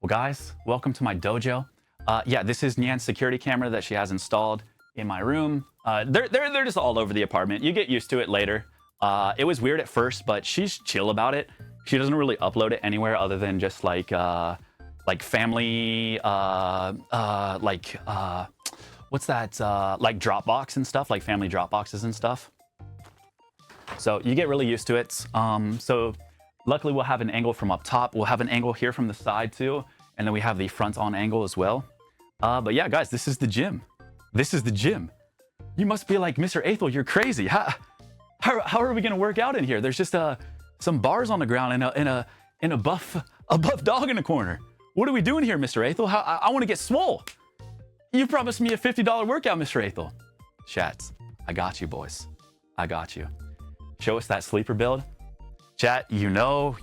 Well, guys, welcome to my dojo. Yeah, this is Nyan's security camera that she has installed in my room. They're just all over the apartment. You get used to it later. It was weird at first, but she's chill about it. She doesn't really upload it anywhere other than just like family, what's that? Like Dropbox and stuff, like family Dropboxes and stuff. So you get really used to it. So luckily we'll have an angle from up top. We'll have an angle here from the side too. And then we have the front on angle as well. But yeah, guys, this is the gym. This is the gym. You must be like, Mr. Aethel, you're crazy. How are we gonna work out in here? There's just some bars on the ground and a buff dog in the corner. What are we doing here, Mr. Aethel? I want to get swole. You promised me a $50 workout, Mr. Aethel. Chats, I got you, boys. I got you. Show us that sleeper build. Chat, you know.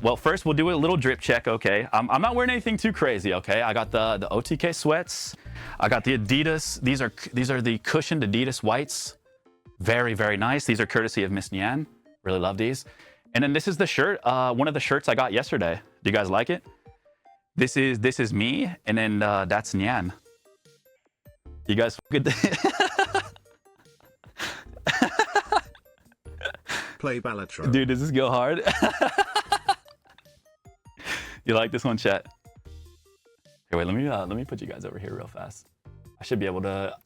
Well, first we'll do a little drip check, okay? I'm not wearing anything too crazy, okay? I got the OTK sweats. I got the Adidas. These are the cushioned Adidas whites. Very, very nice. These are courtesy of Miss Nyan. Really love these. And then this is the shirt, one of the shirts I got yesterday. Do you guys like it? This is me, and then that's Nyan. You guys good? Play Balatro. Dude, does this go hard? You like this one, chat? Here, wait, let me put you guys over here real fast. I should be able to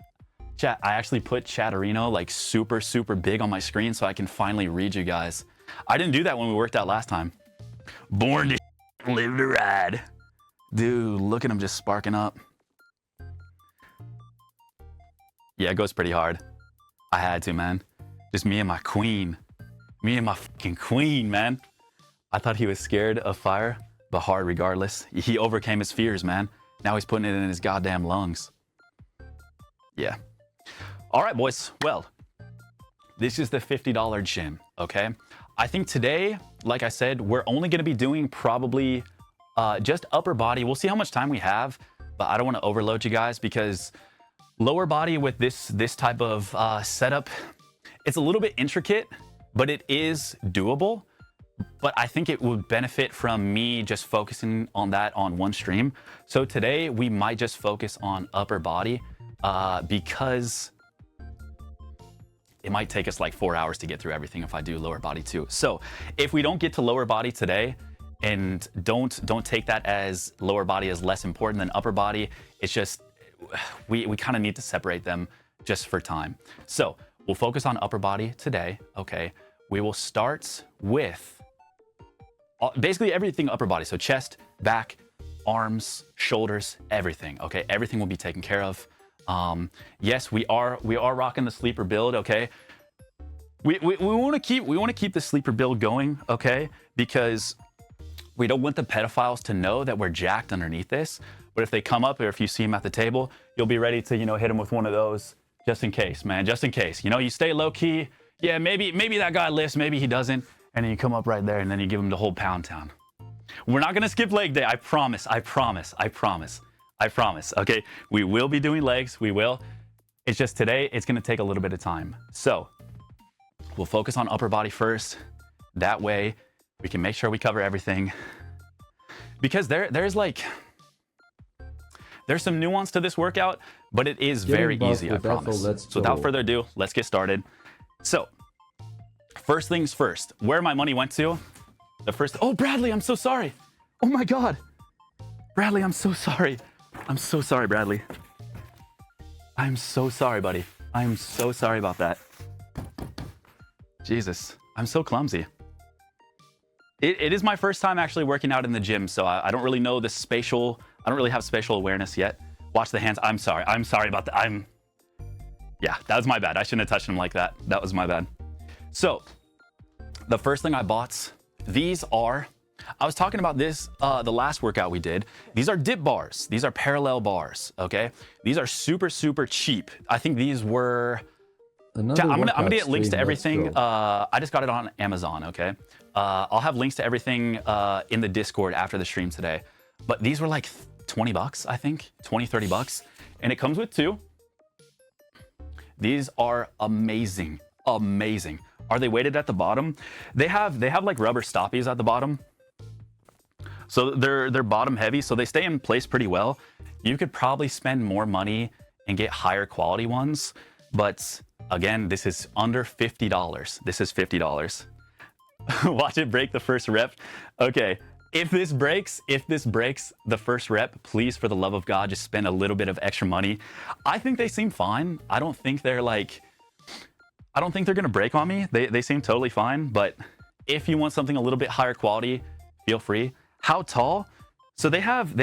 chat. I actually put Chatterino like super big on my screen so I can finally read you guys. I didn't do that when we worked out last time. Born to live to ride. Dude, look at him just sparking up. Yeah, it goes pretty hard. I had to, man. Just me and my queen. Me and my fucking queen, man. I thought he was scared of fire, but hard regardless. He overcame his fears, man. Now he's putting it in his goddamn lungs. Yeah. All right, boys. Well, this is the $50 gym, okay? I think today, like I said, we're only going to be doing probably just upper body. We'll see how much time we have, but I don't want to overload you guys because lower body with this type of setup, it's a little bit intricate, but it is doable. But I think it would benefit from me just focusing on that on one stream. So today we might just focus on upper body because it might take us like 4 hours to get through everything if I do lower body too. So if we don't get to lower body today, and don't take that as lower body is less important than upper body, it's just we kind of need to separate them just for time. So we'll focus on upper body today, okay? We will start with basically everything upper body. So chest, back, arms, shoulders, everything, okay? Everything will be taken care of. Yes, we are rocking the sleeper build, okay? We want to keep the sleeper build going, okay? Because we don't want the pedophiles to know that we're jacked underneath this. But if they come up or if you see them at the table, you'll be ready to, hit them with one of those just in case, man, just in case. You stay low key. Yeah, maybe that guy lifts, maybe he doesn't. And then you come up right there and then you give him the whole pound town. We're not going to skip leg day. I promise. Okay, we will be doing legs. We will. It's just today, it's going to take a little bit of time. So we'll focus on upper body first. That way we can make sure we cover everything. Because there's some nuance to this workout, but it is very easy, I promise. So without further ado, let's get started. So first things first, where my money went to, oh, Bradley, I'm so sorry. Oh my God. Bradley, I'm so sorry. I'm so sorry, Bradley. I'm so sorry, buddy. I'm so sorry about that. Jesus, I'm so clumsy. It is my first time actually working out in the gym, so I don't really know the spatial, I don't really have spatial awareness yet. Watch the hands. I'm sorry about that. Yeah, that was my bad. I shouldn't have touched him like that. That was my bad. So the first thing I bought, I was talking about this, the last workout we did. These are dip bars. These are parallel bars, okay? These are super cheap. I think these were, I'm gonna get links to everything. I just got it on Amazon, okay? I'll have links to everything in the Discord after the stream today. But these were like 20 bucks, I think, 20, 30 bucks. And it comes with two. These are amazing. Are they weighted at the bottom? They have like rubber stoppies at the bottom. So they're bottom heavy, so they stay in place pretty well. You could probably spend more money and get higher quality ones, but again, this is under $50. This is $50. Watch it break the first rep. Okay, if this breaks the first rep, please, for the love of God, just spend a little bit of extra money. I think they seem fine. I don't think they're gonna break on me. They seem totally fine, but if you want something a little bit higher quality, feel free. How tall? So they have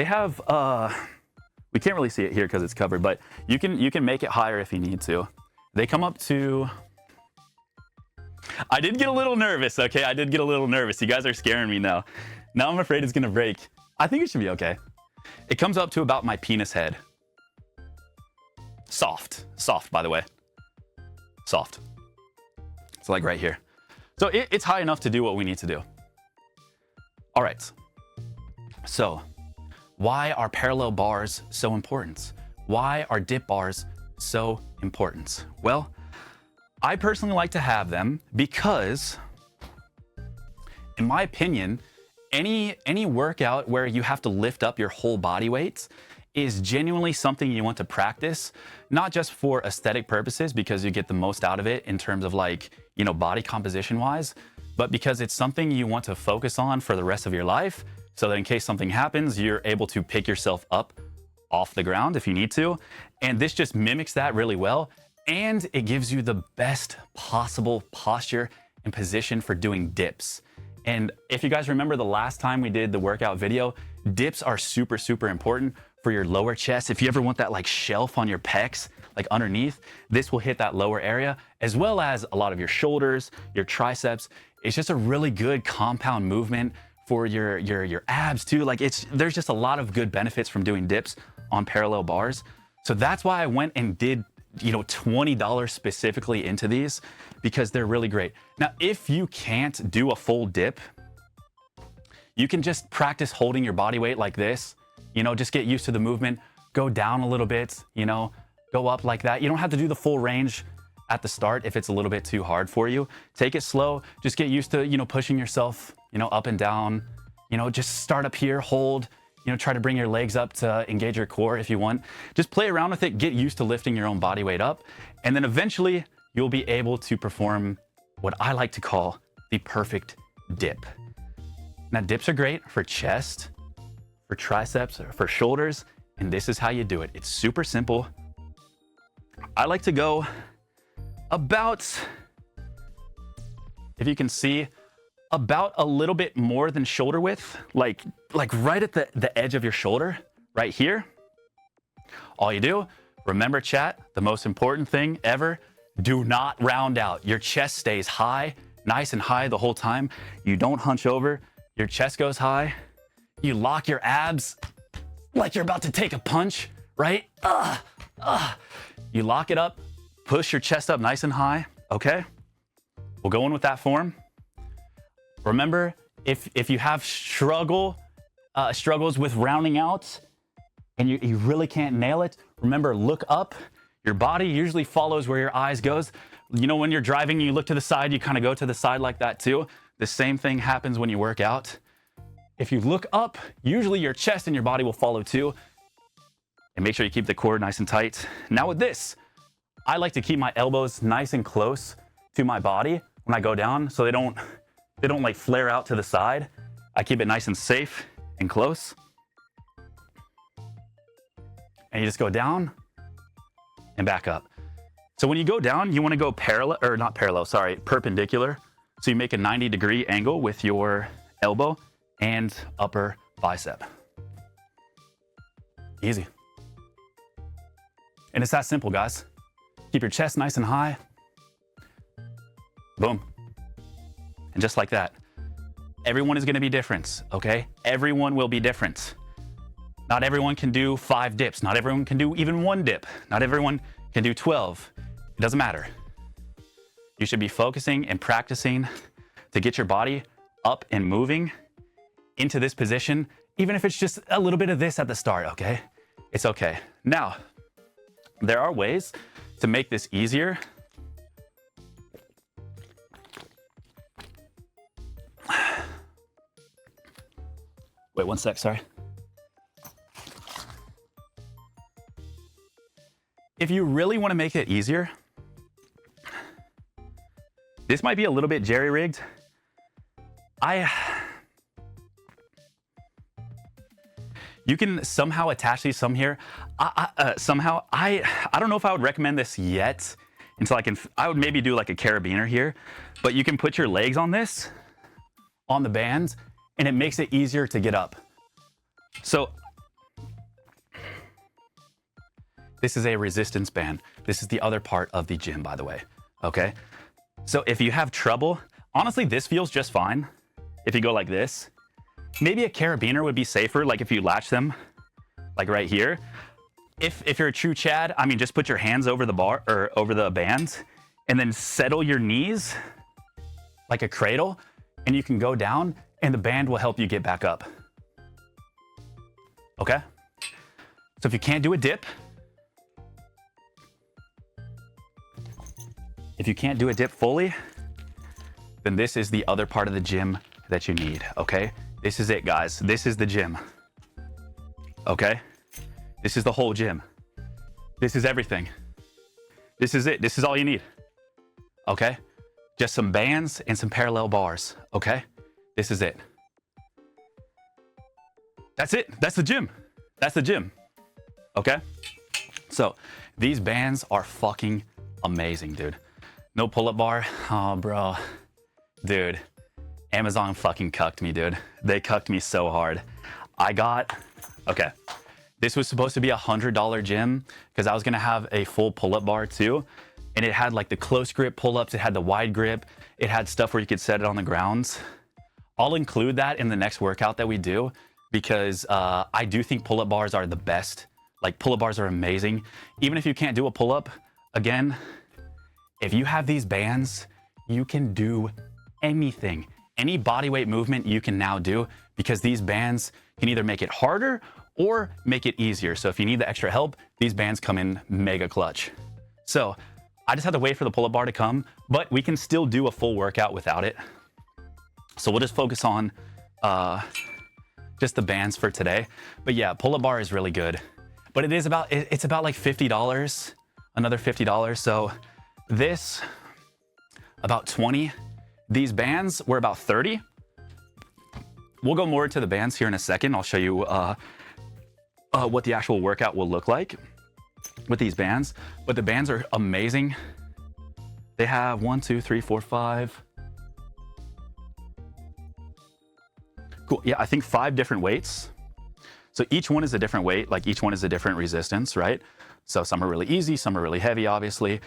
we can't really see it here because it's covered, but you can make it higher if you need to. They come up to, I did get a little nervous, okay? I did get a little nervous. You guys are scaring me now. Now I'm afraid it's gonna break. I think it should be okay. It comes up to about my penis head. Soft, by the way. Soft. It's like right here. So it's high enough to do what we need to do. All right. So why are parallel bars so important? Why are dip bars so important? Well, I personally like to have them because, in my opinion, any workout where you have to lift up your whole body weight is genuinely something you want to practice, not just for aesthetic purposes because you get the most out of it in terms of like, you know, body composition wise, but because it's something you want to focus on for the rest of your life, so that in case something happens, you're able to pick yourself up off the ground if you need to. And this just mimics that really well. And it gives you the best possible posture and position for doing dips. And if you guys remember the last time we did the workout video, dips are super, super important for your lower chest. If you ever want that like shelf on your pecs, like underneath, this will hit that lower area, as well as a lot of your shoulders, your triceps. It's just a really good compound movement for your abs too. Like there's just a lot of good benefits from doing dips on parallel bars. So that's why I went and did, you know, $20 specifically into these, because they're really great. Now, if you can't do a full dip, you can just practice holding your body weight like this, you know, just get used to the movement, go down a little bit, you know, go up like that. You don't have to do the full range at the start if it's a little bit too hard for you. Take it slow, just get used to, you know, pushing yourself, you know, up and down, you know, just start up here, hold, you know, try to bring your legs up to engage your core if you want. Just play around with it, get used to lifting your own body weight up, and then eventually you'll be able to perform what I like to call the perfect dip. Now, dips are great for chest, for triceps, for shoulders, and this is how you do it. It's super simple. I like to go about, if you can see, about a little bit more than shoulder width, like right at the edge of your shoulder, right here. All you do, remember chat, the most important thing ever, do not round out. Your chest stays high, nice and high the whole time. You don't hunch over, your chest goes high. You lock your abs like you're about to take a punch, right? You lock it up, push your chest up nice and high, okay? We'll go in with that form. Remember, if you have struggles with rounding out and you really can't nail it, remember, look up. Your body usually follows where your eyes goes. You know, when you're driving, you look to the side, you kind of go to the side like that too. The same thing happens when you work out. If you look up, usually your chest and your body will follow too. And make sure you keep the core nice and tight. Now with this, I like to keep my elbows nice and close to my body when I go down so they don't like flare out to the side. I keep it nice and safe and close. And you just go down and back up. So when you go down, you want to go perpendicular. So you make a 90-degree angle with your elbow and upper bicep. Easy. And it's that simple, guys. Keep your chest nice and high. Boom. And just like that. Everyone is going to be different, okay? Everyone will be different. Not everyone can do 5 dips. Not everyone can do even 1 dip. Not everyone can do 12. It doesn't matter. You should be focusing and practicing to get your body up and moving into this position, even if it's just a little bit of this at the start, okay? It's okay. Now, there are ways to make this easier. Wait, one sec, sorry. If you really want to make it easier, this might be a little bit jerry-rigged. You can somehow attach these some here. I don't know if I would recommend this yet until I would maybe do like a carabiner here, but you can put your legs on this, on the bands, and it makes it easier to get up. So this is a resistance band. This is the other part of the gym, by the way, okay? So if you have trouble, honestly, this feels just fine. If you go like this, maybe a carabiner would be safer, like if you latch them, like right here. If you're a true Chad, I mean, just put your hands over the bar or over the bands and then settle your knees like a cradle, and you can go down and the band will help you get back up. Okay? So if you can't do a dip, fully, then this is the other part of the gym that you need, okay? This is it, guys. This is the gym, okay? This is the whole gym. This is everything. This is it. This is all you need, okay? Just some bands and some parallel bars, okay? This is it. That's it. That's the gym. That's the gym, okay? So these bands are fucking amazing, dude. No pull-up bar. Oh, bro. Dude, Amazon fucking cucked me, dude. They cucked me so hard. Okay. This was supposed to be $100 gym because I was gonna have a full pull-up bar too. And it had like the close grip pull-ups, it had the wide grip, it had stuff where you could set it on the grounds. I'll include that in the next workout that we do because I do think pull-up bars are the best. Like pull-up bars are amazing. Even if you can't do a pull-up, again, if you have these bands, you can do anything. Any bodyweight movement you can now do because these bands can either make it harder or make it easier. So if you need the extra help, these bands come in mega clutch. So I just had to wait for the pull-up bar to come, but we can still do a full workout without it. So we'll just focus on just the bands for today. But yeah, pull-up bar is really good. But it's about like $50, another $50. So this, about 20. These bands were about 30. We'll go more to the bands here in a second. I'll show you what the actual workout will look like with these bands. But the bands are amazing. They have 1, 2, 3, 4, 5. Cool, yeah, I think 5 different weights. So each one is a different weight, like each one is a different resistance, right? So some are really easy, some are really heavy, obviously.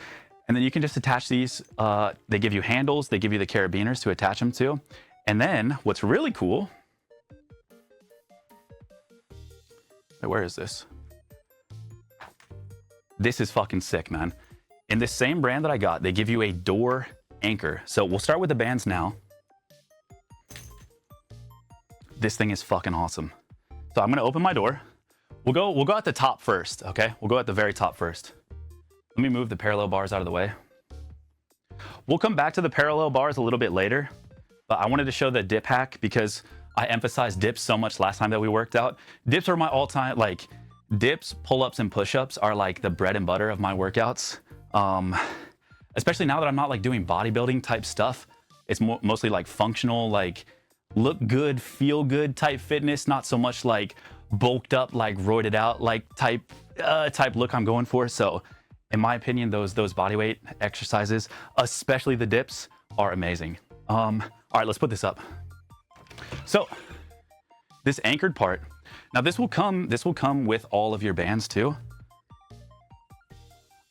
And then you can just attach these. They give you handles, they give you the carabiners to attach them to. And then what's really cool, wait, where is this? This is fucking sick, man. In this same brand that I got, they give you a door anchor. So we'll start with the bands now. This thing is fucking awesome. So I'm gonna open my door. We'll go at the top first, okay? We'll go at the very top first. Let me move the parallel bars out of the way. We'll come back to the parallel bars a little bit later, but I wanted to show the dip hack because I emphasized dips so much last time that we worked out. Dips are my all-time, like dips, pull-ups, and push-ups are like the bread and butter of my workouts. Especially now that I'm not like doing bodybuilding type stuff. It's mostly like functional, like look good, feel good type fitness, not so much like bulked up, like roided out, like type look I'm going for. So in my opinion, those bodyweight exercises, especially the dips, are amazing. All right, let's put this up. So this anchored part, now this will come with all of your bands too.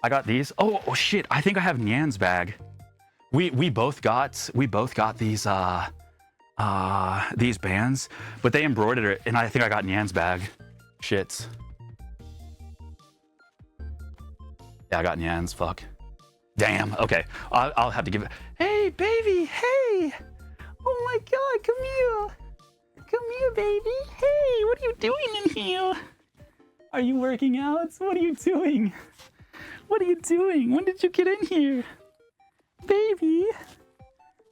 I got these. Oh shit, I think I have Nyan's bag. We both got these bands, but they embroidered it, and I think I got Nyan's bag. Shits. Yeah, I got Nyan's, fuck. Damn, okay. I'll have to give it. Hey, baby, hey. Oh my God, come here. Come here, baby. Hey, what are you doing in here? Are you working out? What are you doing? What are you doing? When did you get in here? Baby,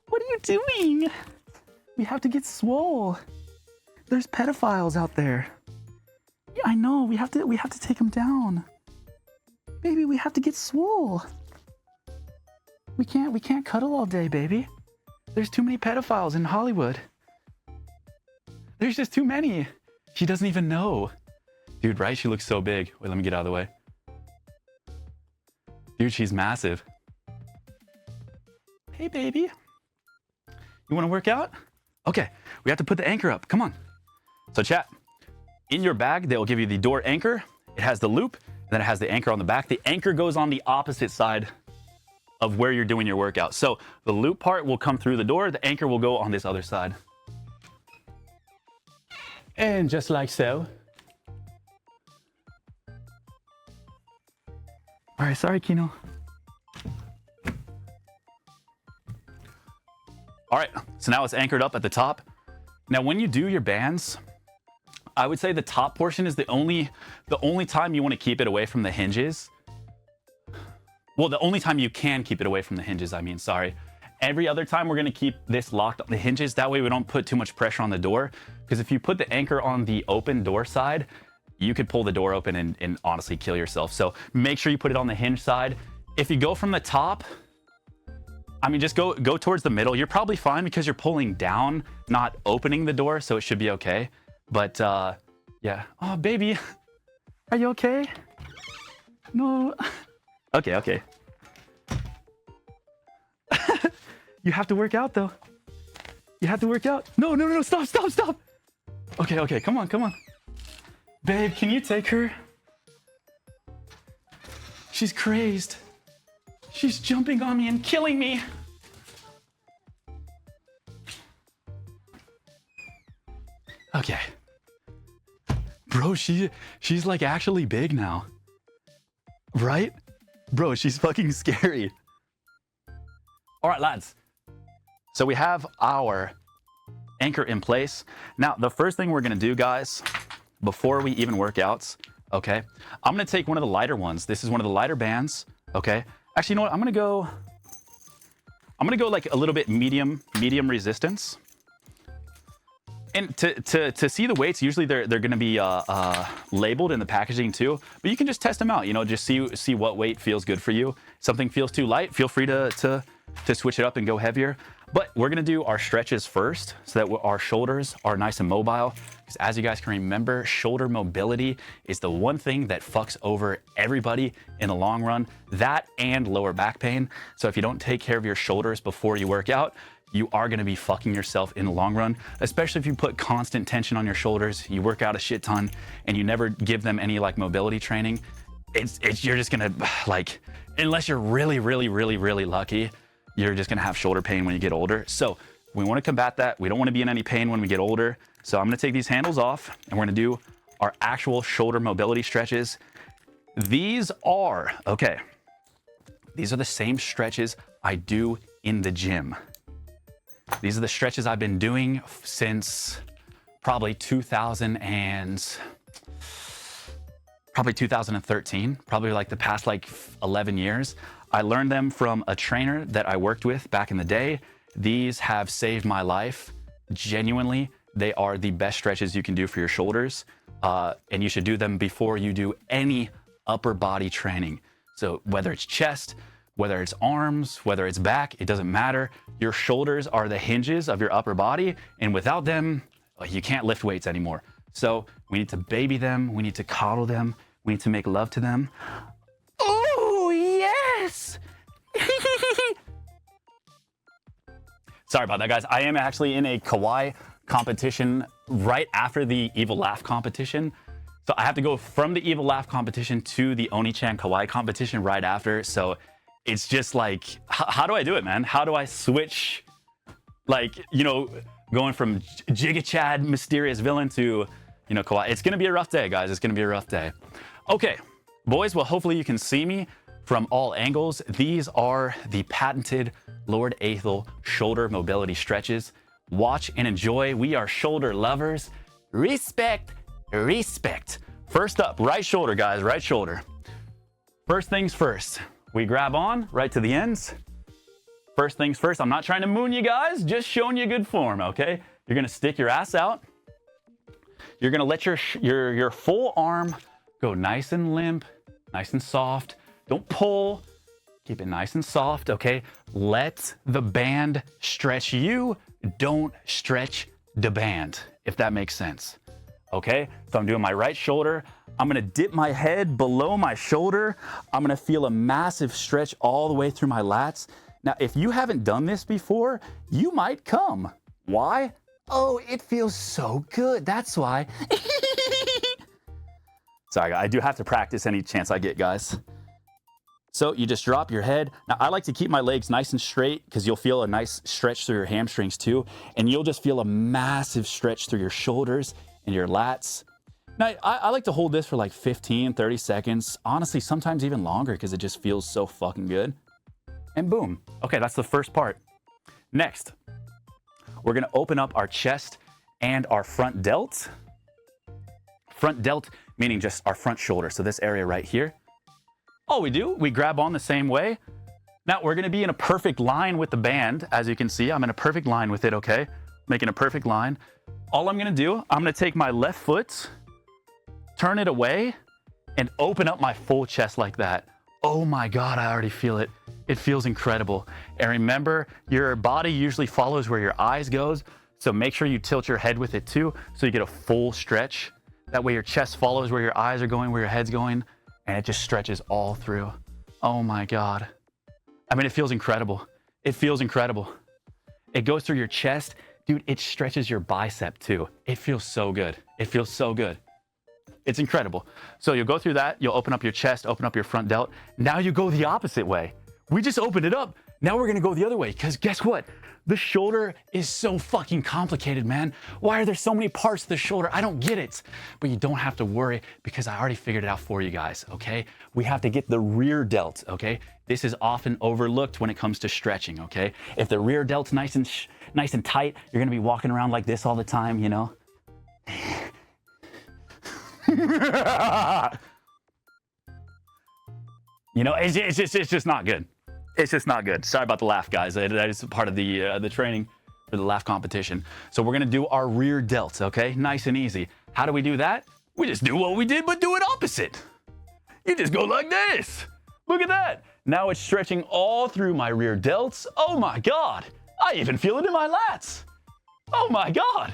what are you doing? We have to get swole. There's pedophiles out there. Yeah, I know. We have to take them down. Baby, we have to get swole. We can't cuddle all day, baby. There's too many pedophiles in Hollywood. There's just too many. She doesn't even know. Dude, right? She looks so big. Wait, let me get out of the way. Dude, she's massive. Hey, baby. You want to work out? Okay, we have to put the anchor up. Come on. So chat, in your bag, they'll give you the door anchor. It has the loop, and then it has the anchor on the back. The anchor goes on the opposite side of where you're doing your workout. So the loop part will come through the door. The anchor will go on this other side. And just like so. All right, sorry, Kino. All right, so now it's anchored up at the top. Now, when you do your bands, I would say the top portion is the only time you want to keep it away from the hinges. Well, the only time you can keep it away from the hinges, I mean, sorry. Every other time we're gonna keep this locked on the hinges. That way we don't put too much pressure on the door. Because if you put the anchor on the open door side, you could pull the door open and honestly kill yourself. So make sure you put it on the hinge side. If you go from the top, I mean, just go towards the middle. You're probably fine because you're pulling down, not opening the door, so it should be okay. But yeah. Oh, baby, are you okay? No. Okay. You have to work out though. You have to work out. No, stop. Okay, come on. Babe, can you take her? She's crazed. She's jumping on me and killing me. Okay. Bro, she's like actually big now. Right? Bro, she's fucking scary. All right, lads. So we have our anchor in place. Now, the first thing we're gonna do, guys, before we even work out, okay? I'm gonna take one of the lighter ones. This is one of the lighter bands, okay? Actually, you know what? I'm gonna go like a little bit medium resistance. And to see the weights, usually they're going to be labeled in the packaging too. But you can just test them out. You know, just see what weight feels good for you. Something feels too light, feel free to switch it up and go heavier. But we're going to do our stretches first, so that our shoulders are nice and mobile. Because as you guys can remember, shoulder mobility is the one thing that fucks over everybody in the long run. That and lower back pain. So if you don't take care of your shoulders before you work out, you are going to be fucking yourself in the long run, especially if you put constant tension on your shoulders, you work out a shit ton, and you never give them any like mobility training. You're just going to like, unless you're really lucky, you're just going to have shoulder pain when you get older. So we want to combat that. We don't want to be in any pain when we get older. So I'm going to take these handles off, and we're going to do our actual shoulder mobility stretches. These are the same stretches I do in the gym. These are the stretches I've been doing since probably 2013, probably like the past like 11 years. I learned them from a trainer that I worked with back in the day. These have saved my life. Genuinely, they are the best stretches you can do for your shoulders. And you should do them before you do any upper body training. So whether it's chest, whether it's arms, whether it's back, it doesn't matter. Your shoulders are the hinges of your upper body, and without them, you can't lift weights anymore. So we need to baby them, we need to coddle them, we need to make love to them. Oh, yes! Sorry about that, guys. I am actually in a kawaii competition right after the Evil Laugh competition. So I have to go from the Evil Laugh competition to the Oni-chan kawaii competition right after. So it's just like, how do I do it, man? How do I switch, like, you know, going from Giga Chad, mysterious villain to, you know, kawaii? It's gonna be a rough day, guys. It's gonna be a rough day. Okay, boys, well, hopefully you can see me from all angles. These are the patented Lord Aethel shoulder mobility stretches. Watch and enjoy. We are shoulder lovers. Respect. First up, right shoulder, guys, right shoulder. First things first. We grab on right to the ends. First things first, I'm not trying to moon you guys, just showing you good form, okay? You're gonna stick your ass out. You're gonna let your full arm go nice and limp, nice and soft. Don't pull, keep it nice and soft, okay? Let the band stretch you, don't stretch the band, if that makes sense, okay? So I'm doing my right shoulder. I'm gonna dip my head below my shoulder. I'm gonna feel a massive stretch all the way through my lats. Now, if you haven't done this before, you might come. Why? Oh, it feels so good, that's why. Sorry, I do have to practice any chance I get, guys. So you just drop your head. Now, I like to keep my legs nice and straight because you'll feel a nice stretch through your hamstrings too. And you'll just feel a massive stretch through your shoulders and your lats. Now, I like to hold this for like 15, 30 seconds. Honestly, sometimes even longer because it just feels so fucking good. And boom. Okay, that's the first part. Next, we're gonna open up our chest and our front delt. Front delt, meaning just our front shoulder. So this area right here. All we grab on the same way. Now we're gonna be in a perfect line with the band. As you can see, I'm in a perfect line with it, okay? Making a perfect line. All I'm gonna do, I'm gonna take my left foot, turn it away, and open up my full chest like that. Oh my God, I already feel it. It feels incredible. And remember, your body usually follows where your eyes goes, so make sure you tilt your head with it too, so you get a full stretch. That way your chest follows where your eyes are going, where your head's going, and it just stretches all through. Oh my God. I mean, it feels incredible. It feels incredible. It goes through your chest. Dude, it stretches your bicep too. It feels so good. It feels so good. It's incredible. So you'll go through that, you'll open up your chest, open up your front delt. Now you go the opposite way. We just opened it up. Now we're gonna go the other way, because guess what? The shoulder is so fucking complicated, man. Why are there so many parts of the shoulder? I don't get it. But you don't have to worry because I already figured it out for you guys, okay? We have to get the rear delt, okay? This is often overlooked when it comes to stretching, okay? If the rear delt's nice and tight, you're gonna be walking around like this all the time, you know? You know, it's just not good. It's just not good. Sorry about the laugh, guys. That is part of the training for the laugh competition. So we're gonna do our rear delt, okay? Nice and easy. How do we do that? We just do what we did, but do it opposite. You just go like this. Look at that. Now it's stretching all through my rear delts. Oh my God. I even feel it in my lats. Oh my God.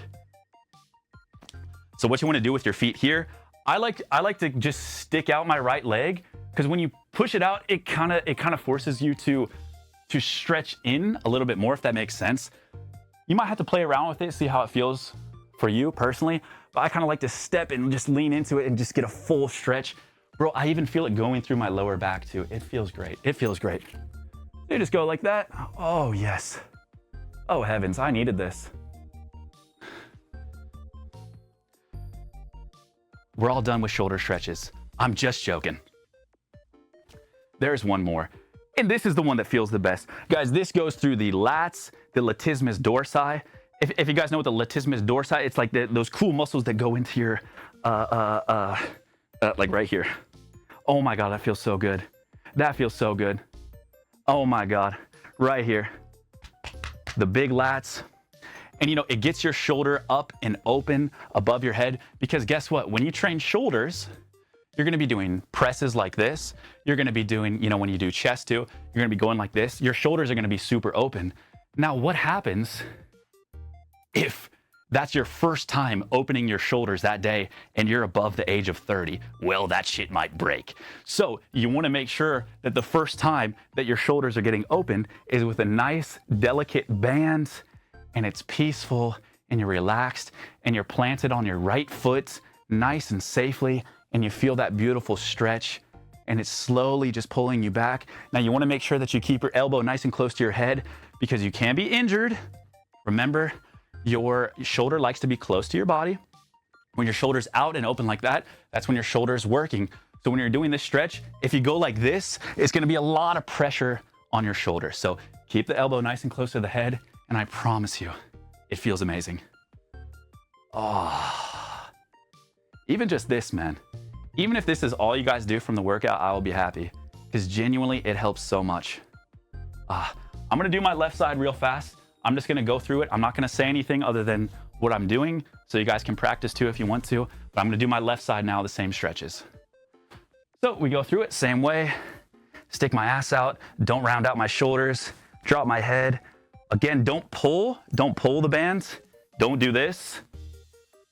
So what you wanna do with your feet here, I like to just stick out my right leg, because when you push it out, it kind of forces you to stretch in a little bit more, if that makes sense. You might have to play around with it, see how it feels for you personally, but I kind of like to step and just lean into it and just get a full stretch. Bro, I even feel it going through my lower back too. It feels great. It feels great. You just go like that. Oh yes. Oh heavens, I needed this. We're all done with shoulder stretches. I'm just joking. There's one more. And this is the one that feels the best. Guys, this goes through the lats, the latissimus dorsi. If you guys know what the latissimus dorsi, it's like those cool muscles that go into your, like right here. Oh my God, that feels so good. That feels so good. Oh my God, right here. The big lats. And you know, it gets your shoulder up and open above your head, because guess what? When you train shoulders, you're gonna be doing presses like this. You're gonna be doing, you know, when you do chest too, you're gonna be going like this. Your shoulders are gonna be super open. Now, what happens if that's your first time opening your shoulders that day and you're above the age of 30? Well, that shit might break. So you wanna make sure that the first time that your shoulders are getting opened is with a nice, delicate band, and it's peaceful, and you're relaxed, and you're planted on your right foot, nice and safely, and you feel that beautiful stretch, and it's slowly just pulling you back. Now you wanna make sure that you keep your elbow nice and close to your head, because you can be injured. Remember, your shoulder likes to be close to your body. When your shoulder's out and open like that, that's when your shoulder's working. So when you're doing this stretch, if you go like this, it's gonna be a lot of pressure on your shoulder. So keep the elbow nice and close to the head, and I promise you, it feels amazing. Oh, even just this, man. Even if this is all you guys do from the workout, I will be happy, because genuinely it helps so much. I'm gonna do my left side real fast. I'm just gonna go through it. I'm not gonna say anything other than what I'm doing. So you guys can practice too if you want to, but I'm gonna do my left side now, the same stretches. So we go through it same way, stick my ass out, don't round out my shoulders, drop my head. Again, don't pull the band, don't do this.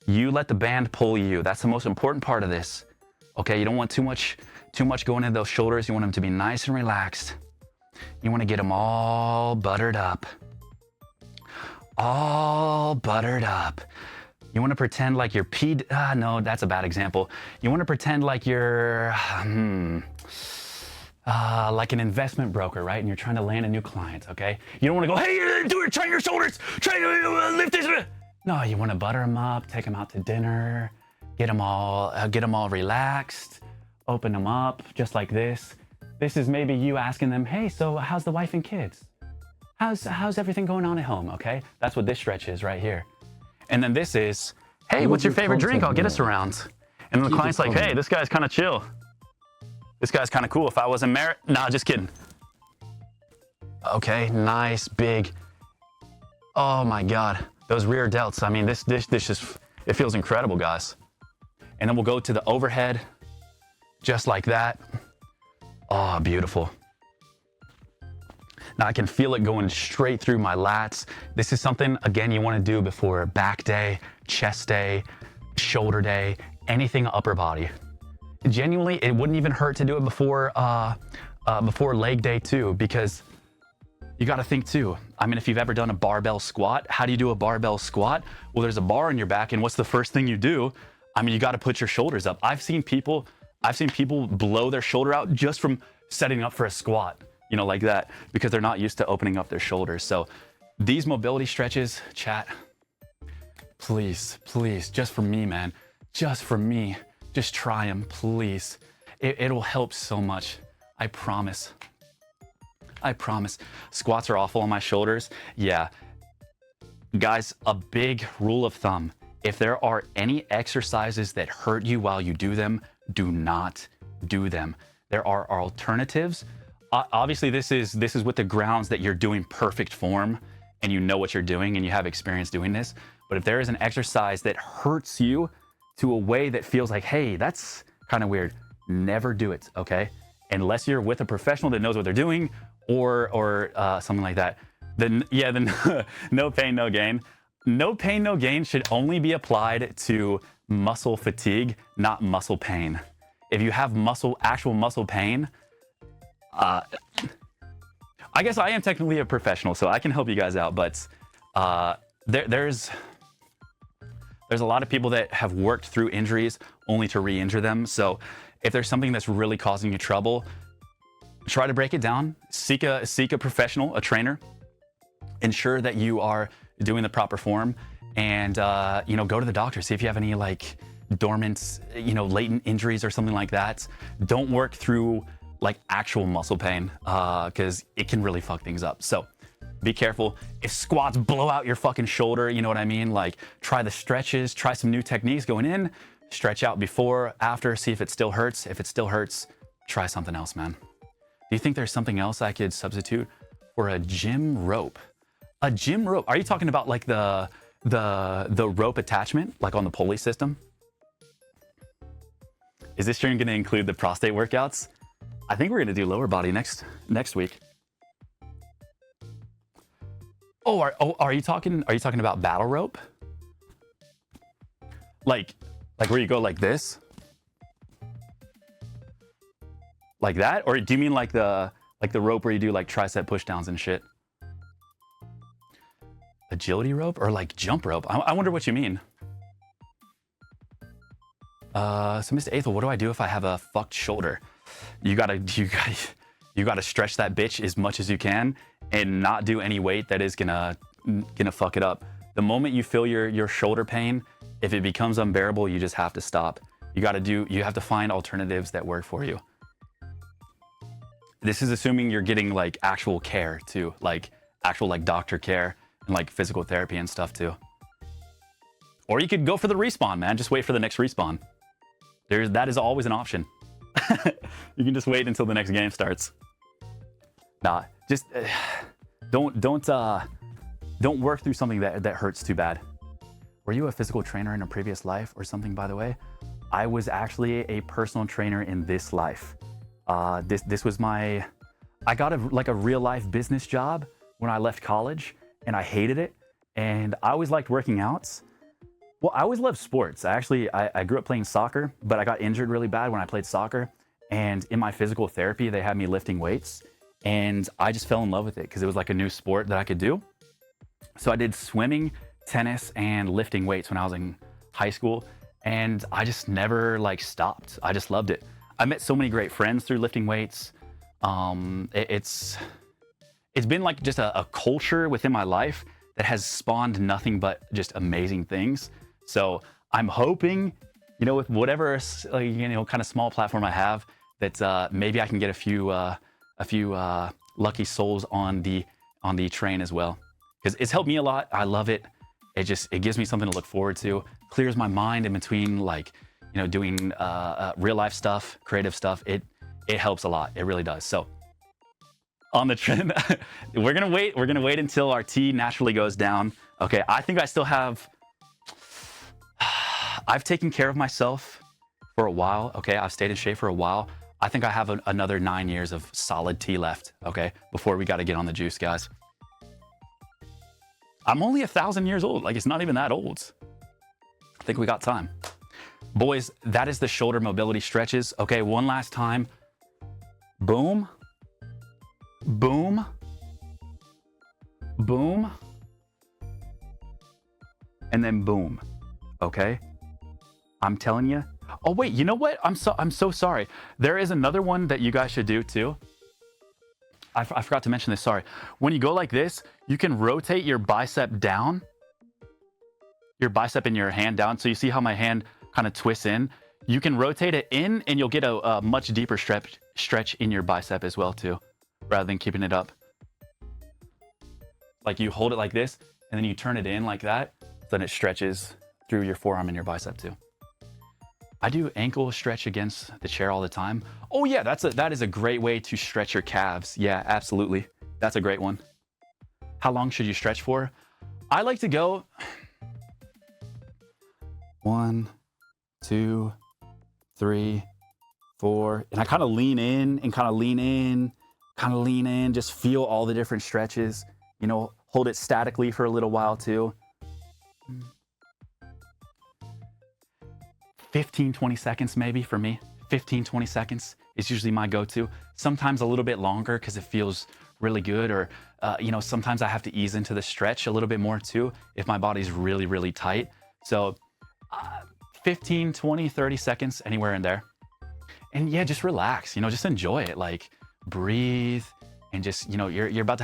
You let the band pull you. That's the most important part of this. Okay, you don't want too much going into those shoulders. You want them to be nice and relaxed. You want to get them all buttered up. All buttered up. You want to pretend like you're no, that's a bad example. You want to pretend like you're like an investment broker, right? And you're trying to land a new client, okay? You don't want to go, hey, do it, try your shoulders, try to lift this. No, you want to butter them up, take them out to dinner, get them all relaxed, open them up just like this. This is maybe you asking them, hey, so how's the wife and kids? How's everything going on at home, okay? That's what this stretch is right here. And then this is, hey, what's your favorite drink? I'll get us around. And then the client's like, hey, this guy's kind of chill. This guy's kind of cool. If I wasn't married, nah, just kidding. Okay, nice, big. Oh my God, those rear delts. I mean, this just, it feels incredible, guys. And then we'll go to the overhead, just like that. Oh, beautiful. Now I can feel it going straight through my lats. This is something, again, you want to do before back day, chest day, shoulder day, anything upper body. Genuinely, it wouldn't even hurt to do it before leg day too, because you got to think too. I mean, if you've ever done a barbell squat, how do you do a barbell squat? Well, there's a bar on your back, and what's the first thing you do? I mean, you got to put your shoulders up. I've seen people blow their shoulder out just from setting up for a squat, you know, like that, because they're not used to opening up their shoulders. So these mobility stretches, chat, please, just for me, man, just for me, just try them, please. It'll help so much. I promise. Squats are awful on my shoulders. Yeah. Guys, a big rule of thumb, if there are any exercises that hurt you while you do them, do not do them. There are alternatives. Obviously, this is with the grounds that you're doing perfect form and you know what you're doing and you have experience doing this. But if there is an exercise that hurts you to a way that feels like, hey, that's kind of weird, never do it, okay? Unless you're with a professional that knows what they're doing or something like that. Then no pain, no gain. No pain, no gain should only be applied to muscle fatigue, not muscle pain. If you have actual muscle pain, I guess I am technically a professional, so I can help you guys out, but there's a lot of people that have worked through injuries only to re-injure them. So if there's something that's really causing you trouble, try to break it down, seek a professional, a trainer, ensure that you are doing the proper form, and go to the doctor, see if you have any like dormant, latent injuries or something like that. Don't work through like actual muscle pain, because it can really fuck things up. So be careful. If squats blow out your fucking shoulder, you know what I mean? Like, try the stretches, try some new techniques going in, stretch out before, after, see if it still hurts. If it still hurts, try something else, man. Do you think there's something else I could substitute for a gym rope? A gym rope? Are you talking about like the rope attachment, like on the pulley system? Is this stream gonna include the prostate workouts? I think we're gonna do lower body next week. Are you talking about battle rope? Like where you go like this? Like that? Or do you mean like the rope where you do like tricep push downs and shit? Agility rope or like jump rope? I wonder what you mean. So Mr. Aethel, what do I do if I have a fucked shoulder? You gotta stretch that bitch as much as you can and not do any weight that is gonna fuck it up. The moment you feel your shoulder pain, if it becomes unbearable, you just have to stop. You have to find alternatives that work for you. This is assuming you're getting like actual care too, like actual like doctor care and like physical therapy and stuff too. Or you could go for the respawn, man. Just wait for the next respawn. That is always an option. You can just wait until the next game starts. Nah, just don't work through something that hurts too bad. Were you a physical trainer in a previous life or something, by the way? I was actually a personal trainer in this life. This was my, I got a real life business job when I left college, and I hated it. And I always liked working out. Well, I always loved sports. I grew up playing soccer, but I got injured really bad when I played soccer. And in my physical therapy, they had me lifting weights, and I just fell in love with it because it was like a new sport that I could do. So I did swimming, tennis, and lifting weights when I was in high school, and I just never like stopped. I just loved it. I met so many great friends through lifting weights. It's been like just a culture within my life that has spawned nothing but just amazing things. So I'm hoping, you know, with whatever kind of small platform I have, that maybe I can get a few lucky souls on the train as well, because it's helped me a lot. I love it. It gives me something to look forward to. Clears my mind in between, like, you know, doing real life stuff, creative stuff. It helps a lot. It really does. So on the trend, we're gonna wait until our tea naturally goes down. Okay, I think I still have. I've taken care of myself for a while. Okay, I've stayed in shape for a while. I think I have another 9 years of solid tea left. Okay, before we got to get on the juice, guys. I'm only 1,000 years old. Like, it's not even that old. I think we got time. Boys, that is the shoulder mobility stretches. Okay, one last time. Boom. Boom. Boom. And then boom. Okay? I'm telling you. Oh, wait, you know what? I'm so sorry. There is another one that you guys should do too. I forgot to mention this, sorry. When you go like this, you can rotate your bicep down, your bicep and your hand down. So you see how my hand kind of twists in? You can rotate it in, and you'll get a much deeper stretch in your bicep as well too, rather than keeping it up. Like, you hold it like this, and then you turn it in like that, then it stretches through your forearm and your bicep too. I do ankle stretch against the chair all the time. Oh yeah, that is a great way to stretch your calves. Yeah, absolutely. That's a great one. How long should you stretch for? I like to go 1, 2, 3, 4, and I kind of lean in and kind of lean in, kind of lean in, just feel all the different stretches, you know, hold it statically for a little while too. 15, 20 seconds maybe for me. 15, 20 seconds is usually my go-to. Sometimes a little bit longer because it feels really good, or you know, sometimes I have to ease into the stretch a little bit more too if my body's really, really tight. So 15, 20, 30 seconds, anywhere in there. And yeah, just relax, you know, just enjoy it. Like, breathe, and just, you know, you're about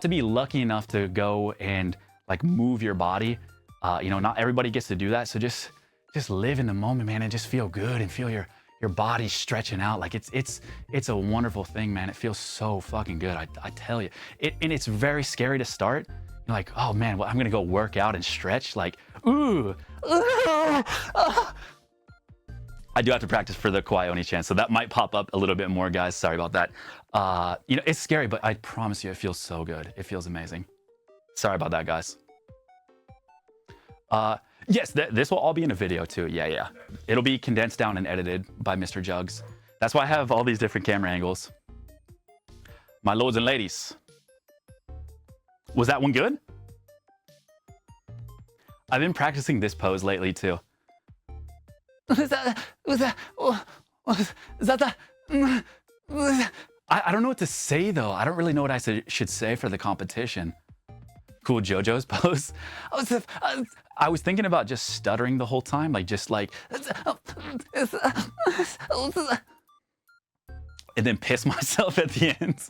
to be lucky enough to go and like move your body. You know, not everybody gets to do that. So just live in the moment, man, and just feel good and feel your body stretching out. Like, it's a wonderful thing, man. It feels so fucking good. I tell you. And it's very scary to start. You're like, oh man, well, I'm gonna go work out and stretch. Like, ooh. I do have to practice for the Kawaii Oni chant, so that might pop up a little bit more, guys. Sorry about that. You know, it's scary, but I promise you, it feels so good. It feels amazing. Sorry about that, guys. Yes, this will all be in a video too. Yeah. It'll be condensed down and edited by Mr. Jugs. That's why I have all these different camera angles. My lords and ladies. Was that one good? I've been practicing this pose lately too. I don't know what to say though. I don't really know what I should say for the competition. Cool JoJo's pose. I was thinking about just stuttering the whole time, like just like, and then piss myself at the end.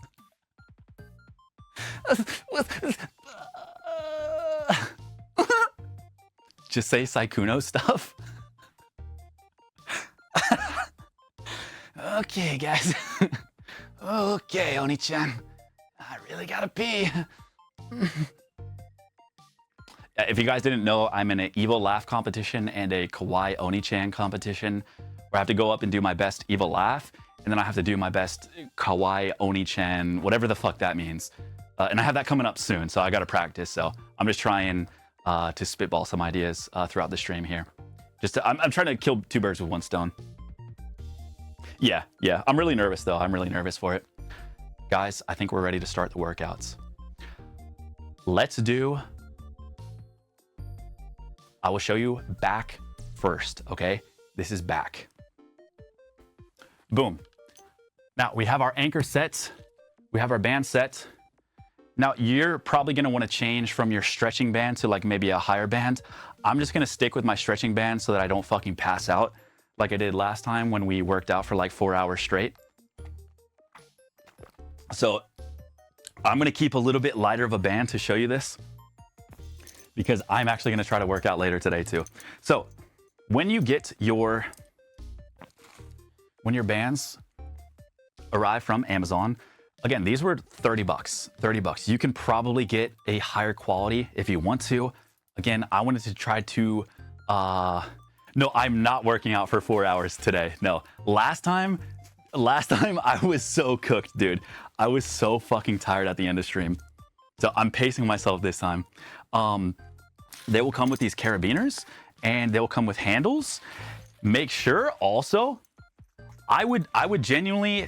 Just say Saikuno stuff. Okay, guys. Okay, Oni-chan. I really gotta pee. If you guys didn't know, I'm in an evil laugh competition and a Kawaii Oni-chan competition where I have to go up and do my best evil laugh, and then I have to do my best Kawaii Oni-chan, whatever the fuck that means. And I have that coming up soon, so I gotta practice. So I'm just trying to spitball some ideas throughout the stream here. I'm trying to kill two birds with one stone. Yeah. I'm really nervous though. I'm really nervous for it. Guys, I think we're ready to start the workouts. I will show you back first, okay? This is back. Boom. Now we have our anchor set. We have our band set. Now you're probably gonna wanna change from your stretching band to like maybe a higher band. I'm just gonna stick with my stretching band so that I don't fucking pass out like I did last time when we worked out for like 4 hours straight. So I'm gonna keep a little bit lighter of a band to show you this because I'm actually gonna try to work out later today too. So when your bands arrive from Amazon, again, these were 30 bucks. You can probably get a higher quality if you want to. Again, I wanted to try to, no, I'm not working out for 4 hours today. No, last time I was so cooked, dude. I was so fucking tired at the end of stream. So I'm pacing myself this time. They will come with these carabiners and they'll come with handles. Make sure also, I would genuinely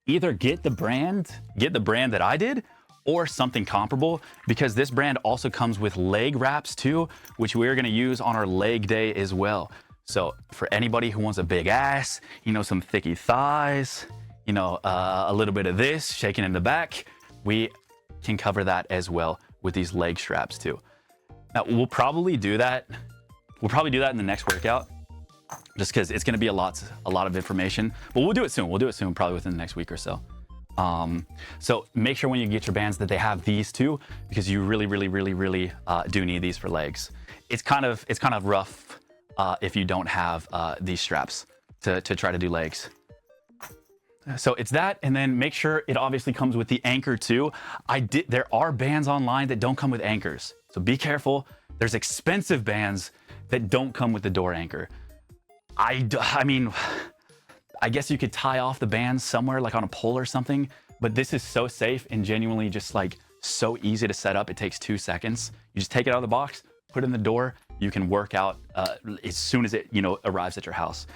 either get the brand that I did or something comparable, because this brand also comes with leg wraps too, which we're gonna use on our leg day as well. So for anybody who wants a big ass, you know, some thicky thighs, you know, a little bit of this shaking in the back, we can cover that as well with these leg straps too. Now we'll probably do that in the next workout, just because it's going to be a lot of information, but we'll do it soon, probably within the next week or so. So make sure when you get your bands that they have these too, because you really do need these for legs. It's kind of rough if you don't have these straps to try to do legs. So it's that, and then make sure it obviously comes with the anchor too. There are bands online that don't come with anchors, so be careful. There's expensive bands that don't come with the door anchor. I mean, I guess you could tie off the bands somewhere like on a pole or something, but this is so safe and genuinely just like so easy to set up. It takes 2 seconds. You just take it out of the box, put it in the door. You can work out as soon as it, you know, arrives at your house.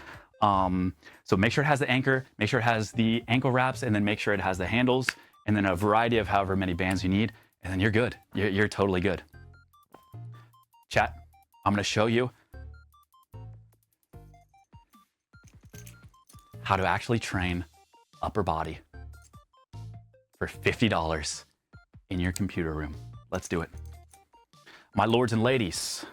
So make sure it has the anchor, make sure it has the ankle wraps, and then make sure it has the handles, and then a variety of however many bands you need, and then you're good. You're totally good. Chat, I'm gonna show you how to actually train upper body for $50 in your computer room. Let's do it. My lords and ladies,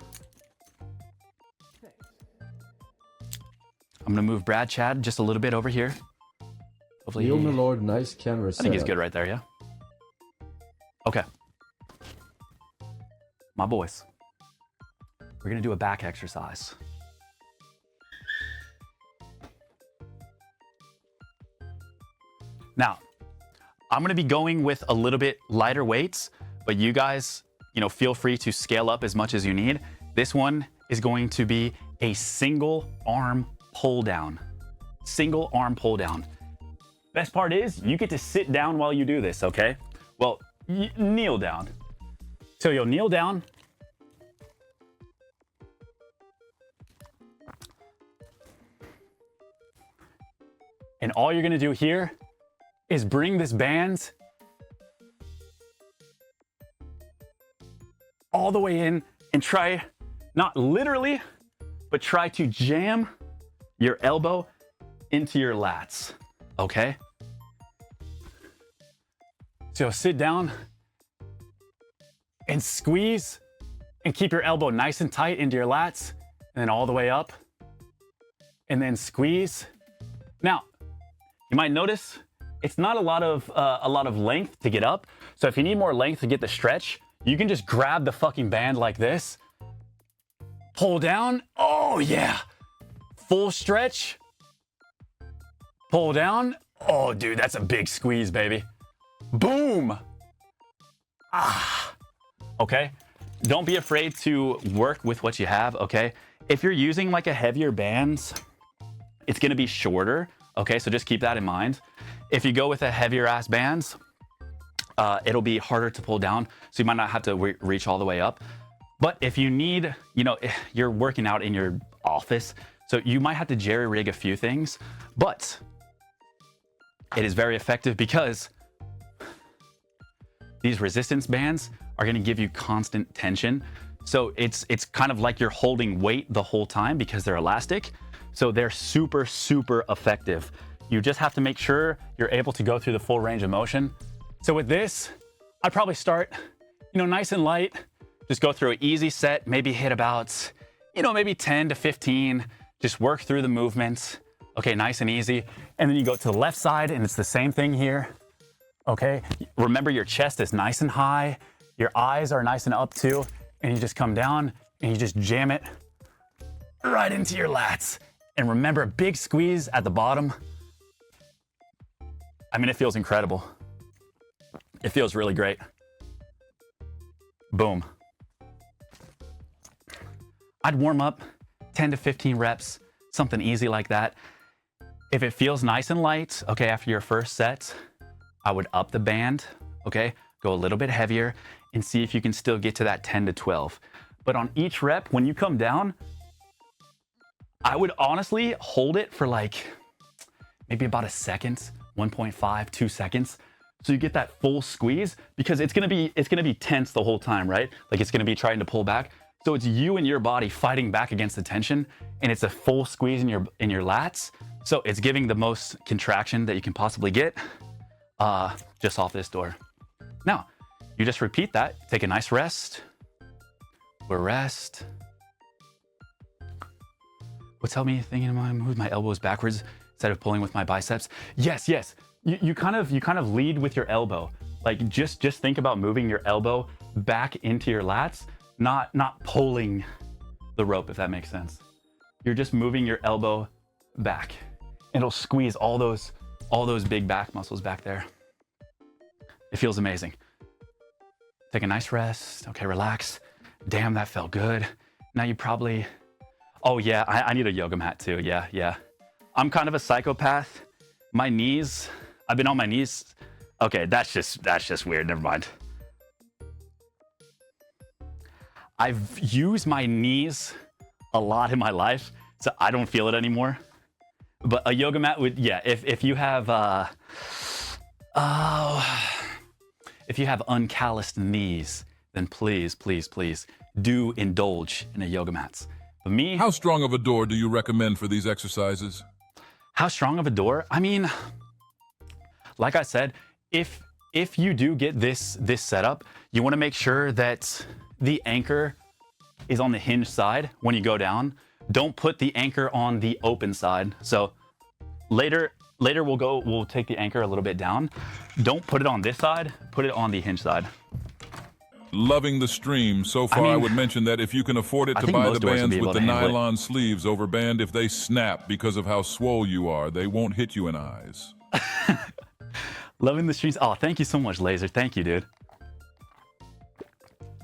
I'm gonna move Brad Chad just a little bit over here. Hopefully, my lord, nice camera I think he's good right there, yeah? Okay. My boys, we're gonna do a back exercise. Now, I'm gonna be going with a little bit lighter weights, but you guys, you know, feel free to scale up as much as you need. This one is going to be a single arm pull down. Single arm pull down. Best part is you get to sit down while you do this, okay? Well, kneel down. So you'll kneel down. And all you're gonna do here is bring this band all the way in and try, not literally, but try to jam your elbow into your lats, okay? So sit down and squeeze and keep your elbow nice and tight into your lats, and then all the way up, and then squeeze. Now, you might notice it's not a lot of length to get up. So if you need more length to get the stretch, you can just grab the fucking band like this, pull down. Oh yeah, full stretch, pull down. Oh dude, that's a big squeeze, baby. Boom. Ah, okay. Don't be afraid to work with what you have, okay? If you're using like a heavier band, it's gonna be shorter, okay? So just keep that in mind. If you go with a heavier ass bands, it'll be harder to pull down, so you might not have to reach all the way up. But if you need, you know, you're working out in your office, so you might have to jerry rig a few things, but it is very effective because these resistance bands are going to give you constant tension. So it's kind of like you're holding weight the whole time because they're elastic. So they're super, super effective. You just have to make sure you're able to go through the full range of motion. So with this, I'd probably start, you know, nice and light. Just go through an easy set, maybe hit about, you know, maybe 10 to 15. Just work through the movements. Okay, nice and easy. And then you go to the left side and it's the same thing here. Okay, remember your chest is nice and high. Your eyes are nice and up too. And you just come down and you just jam it right into your lats. And remember, a big squeeze at the bottom. I mean, it feels incredible. It feels really great. Boom. I'd warm up 10 to 15 reps, something easy like that. If it feels nice and light, okay, after your first set, I would up the band, okay? Go a little bit heavier and see if you can still get to that 10 to 12. But on each rep, when you come down, I would honestly hold it for like maybe about a second, 1.5, 2 seconds. So you get that full squeeze because it's gonna be tense the whole time, right? Like it's gonna be trying to pull back. So it's you and your body fighting back against the tension, and it's a full squeeze in your lats. So it's giving the most contraction that you can possibly get just off this door. Now, you just repeat that, take a nice rest. We'll rest. What's helped me thinking of move my elbows backwards instead of pulling with my biceps? Yes, yes. You kind of lead with your elbow. Like just think about moving your elbow back into your lats, not pulling the rope, if that makes sense. You're just moving your elbow back. It'll squeeze all those big back muscles back there. It feels amazing. Take a nice rest. Okay, relax. Damn, that felt good. Now you probably, oh yeah, I need a yoga mat too. Yeah. I'm kind of a psychopath. My knees, I've been on my knees. Okay, that's just weird. Never mind. I've used my knees a lot in my life, so I don't feel it anymore. But a yoga mat would, yeah, if you have, if you have uncalloused knees, then please do indulge in a yoga mat. But me, how strong of a door do you recommend for these exercises? How strong of a door? I mean, like I said, if you do get this setup, you want to make sure that the anchor is on the hinge side when you go down. Don't put the anchor on the open side. So later we'll take the anchor a little bit down. Don't put it on this side, put it on the hinge side. Loving the stream. So far, I would mention that if you can afford it, to buy the bands with the nylon sleeves over band, if they snap because of how swole you are, they won't hit you in eyes. Loving the streams. Oh, thank you so much, Laser. Thank you, dude.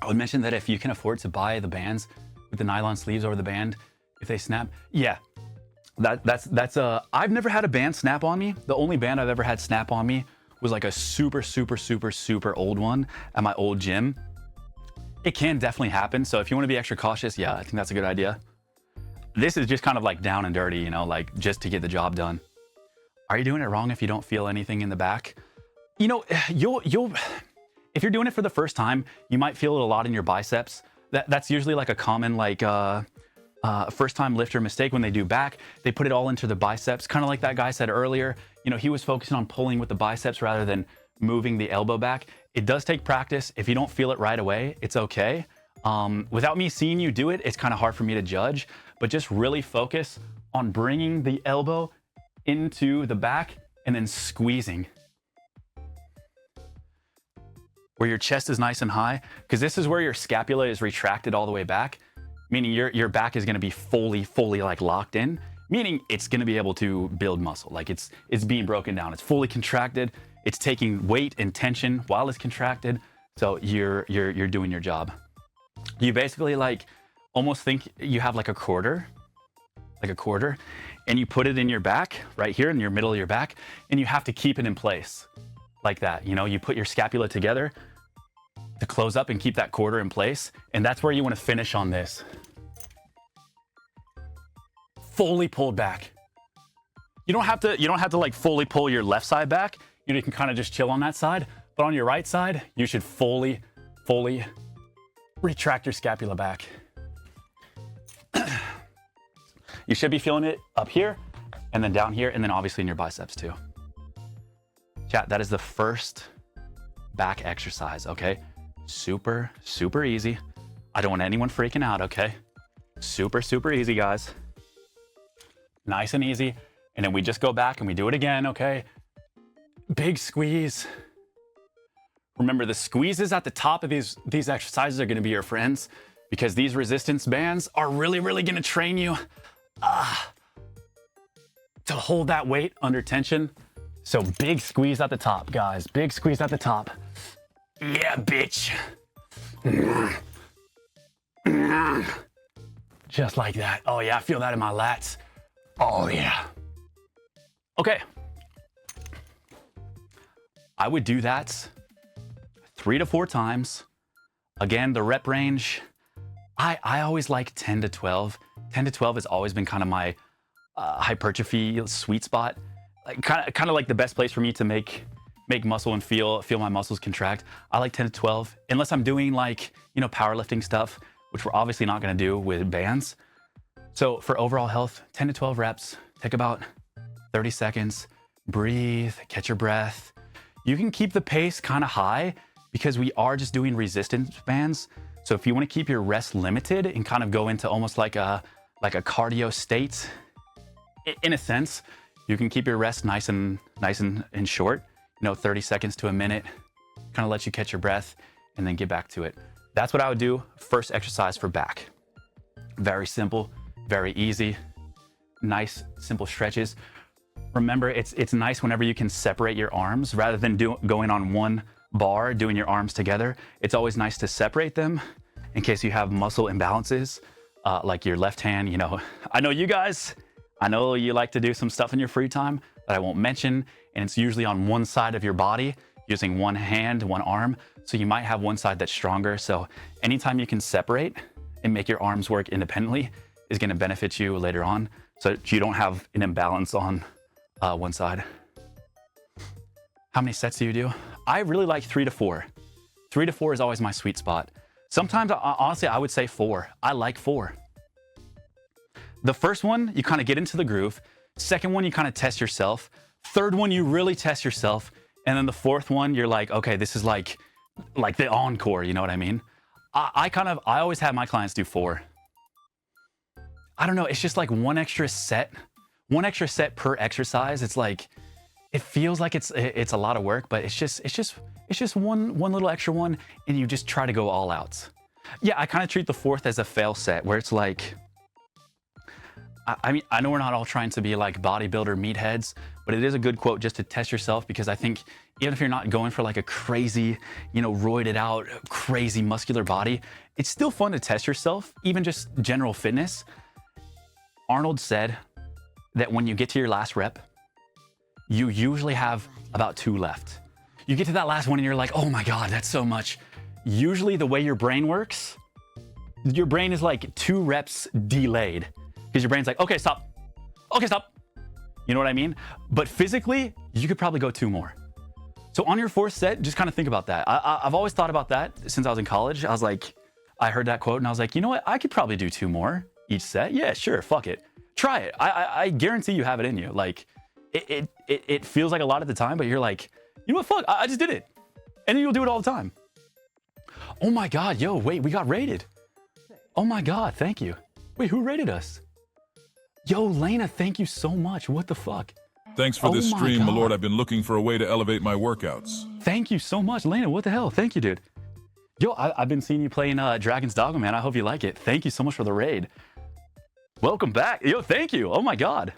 I would mention that if you can afford to buy the bands with the nylon sleeves over the band, if they snap, yeah, that's I've never had a band snap on me. The only band I've ever had snap on me was like a super old one at my old gym. It can definitely happen. So if you want to be extra cautious, yeah, I think that's a good idea. This is just kind of like down and dirty, you know, like just to get the job done. Are you doing it wrong if you don't feel anything in the back? You know, you'll if you're doing it for the first time, you might feel it a lot in your biceps. That's usually like a common first time lifter mistake when they do back. They put it all into the biceps, kind of like that guy said earlier. You know, he was focusing on pulling with the biceps rather than moving the elbow back. It does take practice. If you don't feel it right away, it's okay. Without me seeing you do it, it's kind of hard for me to judge, but just really focus on bringing the elbow into the back and then squeezing. Where your chest is nice and high, because this is where your scapula is retracted all the way back, meaning your back is gonna be fully like locked in, meaning it's gonna be able to build muscle. Like it's being broken down. It's fully contracted. It's taking weight and tension while it's contracted. So you're doing your job. You basically like almost think you have like a quarter, and you put it in your back, right here in your middle of your back, and you have to keep it in place like that. You know, you put your scapula together to close up and keep that quarter in place. And that's where you want to finish on this. Fully pulled back. You don't have to like fully pull your left side back. You can kind of just chill on that side. But on your right side, you should fully retract your scapula back. You should be feeling it up here and then down here and then obviously in your biceps too. Chat, that is the first back exercise, okay? Super, super easy. I don't want anyone freaking out, okay? Super, super easy, guys. Nice and easy. And then we just go back and we do it again, okay? Big squeeze. Remember, the squeezes at the top of these exercises are gonna be your friends because these resistance bands are really, really gonna train you to hold that weight under tension. So big squeeze at the top, guys. Big squeeze at the top. Yeah, bitch. Just like that. Oh yeah, I feel that in my lats. Oh yeah. Okay. I would do that 3 to 4 times. Again, the rep range, I always like 10 to 12. 10 to 12 has always been kind of my hypertrophy sweet spot. Like, kind of like the best place for me to make muscle and feel my muscles contract. I like 10 to 12, unless I'm doing like, you know, powerlifting stuff, which we're obviously not gonna do with bands. So for overall health, 10 to 12 reps, take about 30 seconds, breathe, catch your breath. You can keep the pace kind of high because we are just doing resistance bands. So if you want to keep your rest limited and kind of go into almost like a cardio state, in a sense, you can keep your rest nice and short, you know, 30 seconds to a minute, kind of let you catch your breath and then get back to it. That's what I would do. First exercise for back. Very simple, very easy, nice, simple stretches. Remember, it's nice whenever you can separate your arms rather than going on one bar, doing your arms together. It's always nice to separate them in case you have muscle imbalances, like your left hand, you know. I know you guys, I know you like to do some stuff in your free time that I won't mention, and it's usually on one side of your body, using one hand, one arm. So you might have one side that's stronger. So anytime you can separate and make your arms work independently is gonna benefit you later on, so that you don't have an imbalance on one side. How many sets do you do? I really like 3 to 4. 3 to 4 is always my sweet spot. Sometimes, honestly, I would say 4. I like 4. The first one, you kind of get into the groove. Second one, you kind of test yourself. Third one, you really test yourself. And then the fourth one, you're like, okay, this is like the encore, you know what I mean? I always have my clients do 4. I don't know, it's just like one extra set per exercise. It's like, it feels like it's a lot of work, but it's just one little extra one, and you just try to go all out. Yeah, I kind of treat the 4th as a fail set, where it's like, I mean, I know we're not all trying to be like bodybuilder meatheads, but it is a good quote just to test yourself, because I think even if you're not going for like a crazy, you know, roided out, crazy muscular body, it's still fun to test yourself, even just general fitness. Arnold said that when you get to your last rep, you usually have about 2 left. You get to that last one and you're like, oh my God, that's so much. Usually the way your brain works, your brain is like 2 reps delayed, because your brain's like, okay, stop. Okay, stop. You know what I mean? But physically, you could probably go 2 more. So on your 4th set, just kind of think about that. I've always thought about that since I was in college. I was like, I heard that quote and I was like, you know what? I could probably do 2 more each set. Yeah, sure, fuck it. Try it. I guarantee you have it in you. Like, it feels like a lot at the time, but you're like, you know what, fuck, I just did it. And then you'll do it all the time. Oh my God, yo, wait, we got rated. Oh my God, thank you. Wait, who rated us? Yo, Lena, thank you so much. What the fuck? Thanks for this stream, my lord. I've been looking for a way to elevate my workouts. Thank you so much, Lena. What the hell? Thank you, dude. Yo, I've been seeing you playing Dragon's Dogma, man. I hope you like it. Thank you so much for the raid. Welcome back. Yo, thank you. Oh my God.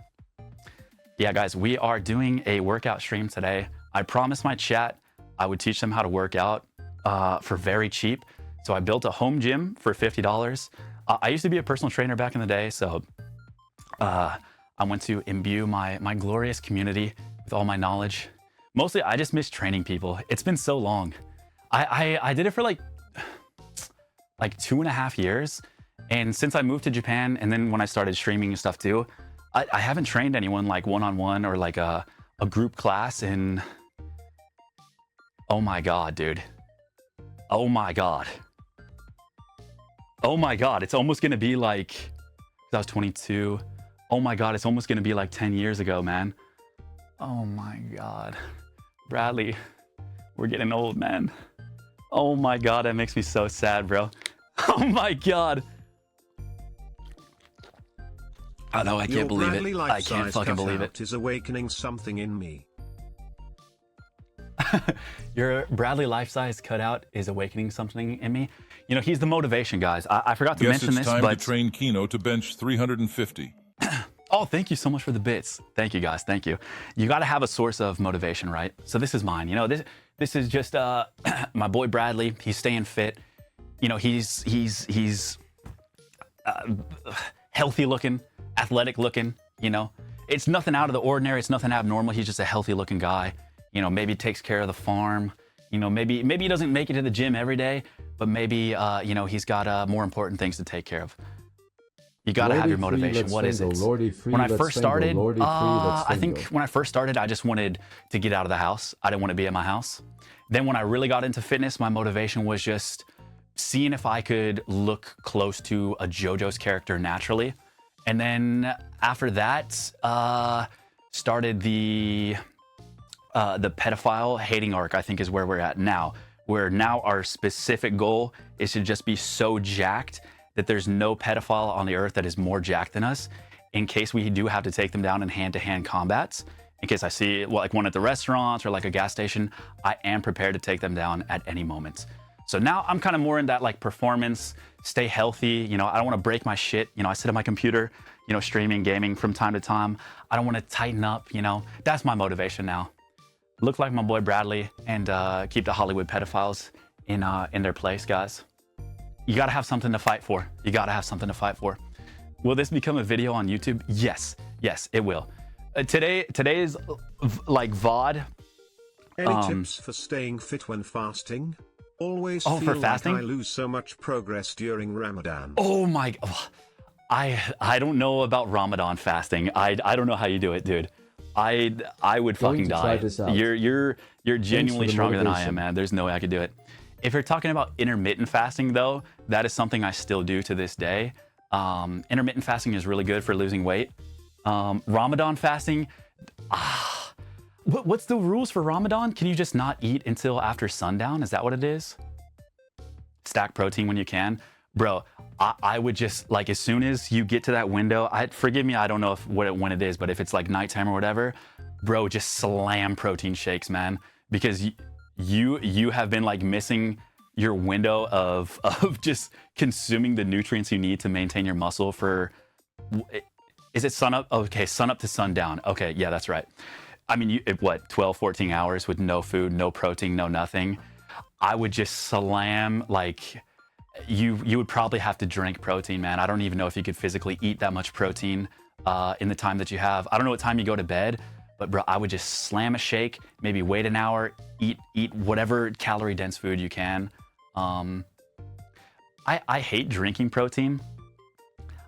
Yeah, guys, we are doing a workout stream today. I promised my chat I would teach them how to work out for very cheap. So I built a home gym for $50. I used to be a personal trainer back in the day, so I want to imbue my glorious community with all my knowledge. Mostly, I just miss training people. It's been so long. I did it for like like 2.5 years. And since I moved to Japan, and then when I started streaming and stuff too, I haven't trained anyone like one-on-one or like a group class in, oh my God, dude. Oh my God. Oh my God, it's almost gonna be like, I was 22. Oh my God, it's almost gonna be like 10 years ago, man. Oh my God. Bradley, we're getting old, man. Oh my God, that makes me so sad, bro. Oh my God. I know, I can't believe it. I can't fucking believe it. Is awakening something in me. Your Bradley life-size cutout is awakening something in me. You know, he's the motivation, guys. I forgot to mention this, but... Yes, it's time to train Kino to bench 350. Oh, thank you so much for the bits. Thank you, guys. Thank you. You got to have a source of motivation, right? So this is mine. You know, this is just my boy Bradley. He's staying fit. You know, he's healthy looking, athletic looking. You know, it's nothing out of the ordinary. It's nothing abnormal. He's just a healthy looking guy. You know, maybe takes care of the farm. You know, maybe he doesn't make it to the gym every day, but maybe you know, he's got more important things to take care of. You gotta have your motivation. What is it? When I first started, I think when I first started, I just wanted to get out of the house. I didn't want to be at my house. Then when I really got into fitness, my motivation was just seeing if I could look close to a JoJo's character naturally. And then after that, started the pedophile hating arc, I think is where we're at now. Where now our specific goal is to just be so jacked that there's no pedophile on the earth that is more jacked than us, in case we do have to take them down in hand-to-hand combats. In case I see like one at the restaurant or like a gas station, I am prepared to take them down at any moment. So now I'm kind of more in that like performance, stay healthy. You know, I don't want to break my shit. You know, I sit at my computer, you know, streaming, gaming from time to time. I don't want to tighten up, you know. That's my motivation now. Look like my boy Bradley and keep the Hollywood pedophiles in their place, guys. You gotta have something to fight for. You gotta have something to fight for. Will this become a video on YouTube? Yes, yes, it will. Today's like VOD. Any tips for staying fit when fasting? Always feel for fasting? like I lose so much progress during Ramadan. Oh my, I don't know about Ramadan fasting. I don't know how you do it, dude. I would fucking die. You're genuinely stronger than I am, man. There's no way I could do it. If you're talking about intermittent fasting, though, that is something I still do to this day. Intermittent fasting is really good for losing weight. Ramadan fasting, what's the rules for Ramadan? Can you just not eat until after sundown? Is that what it is? Stack protein when you can. Bro, I would just, like, as soon as you get to that window, forgive me, I don't know when it is, but if it's like nighttime or whatever, bro, just slam protein shakes, man. Because you have been like missing your window of just consuming the nutrients you need to maintain your muscle for, is it sun up? Okay, sun up to sundown. Okay, yeah, that's right. I mean, what, 12, 14 hours with no food, no protein, no nothing. I would just slam, like, you would probably have to drink protein, man. I don't even know if you could physically eat that much protein in the time that you have. I don't know what time you go to bed, but bro, I would just slam a shake, maybe wait an hour, eat whatever calorie dense food you can. I hate drinking protein.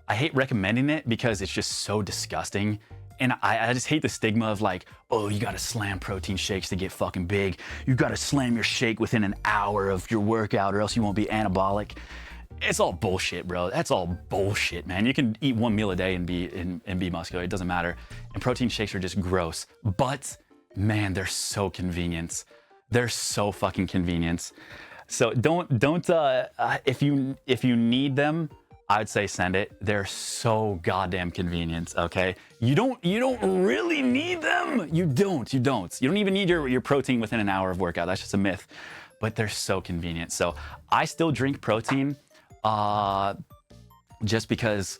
I hate recommending it because it's just so disgusting. And I just hate the stigma of like, oh, you gotta slam protein shakes to get fucking big. You gotta slam your shake within an hour of your workout or else you won't be anabolic. It's all bullshit, bro. That's all bullshit, man. You can eat one meal a day and be muscular. It doesn't matter. And protein shakes are just gross. But man, they're so convenient. They're so fucking convenient. So don't if you need them, I'd say send it. They're so goddamn convenient, okay? You don't really need them. You don't even need your protein within an hour of workout. That's just a myth. But they're so convenient. So I still drink protein just because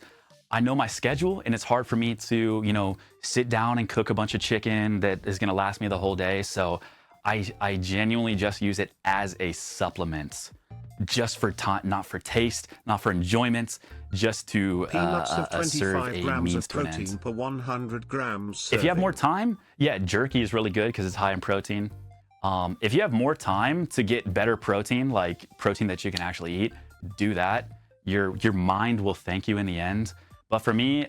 I know my schedule and it's hard for me to, you know, sit down and cook a bunch of chicken that is gonna last me the whole day. So I genuinely just use it as a supplement. Just for time, not for taste, not for enjoyment, just to serve a means to an end. Per 100 grams if you have more time, yeah, jerky is really good because it's high in protein. If you have more time to get better protein, like protein that you can actually eat, do that. Your mind will thank you in the end. But for me,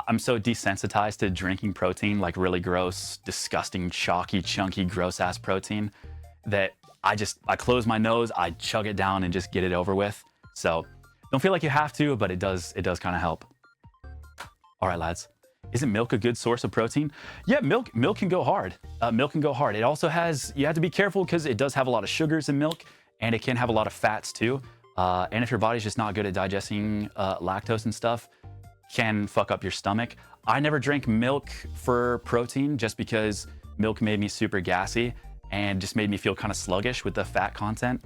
I'm so desensitized to drinking protein, like really gross, disgusting, chalky, chunky, gross ass protein, that I close my nose, I chug it down and just get it over with. So don't feel like you have to, but it does kind of help. All right, lads. Isn't milk a good source of protein? Yeah, milk can go hard. Milk can go hard. It also has, you have to be careful because it does have a lot of sugars in milk, and it can have a lot of fats too. And if your body's just not good at digesting lactose and stuff, can fuck up your stomach. I never drank milk for protein just because milk made me super gassy and just made me feel kind of sluggish with the fat content.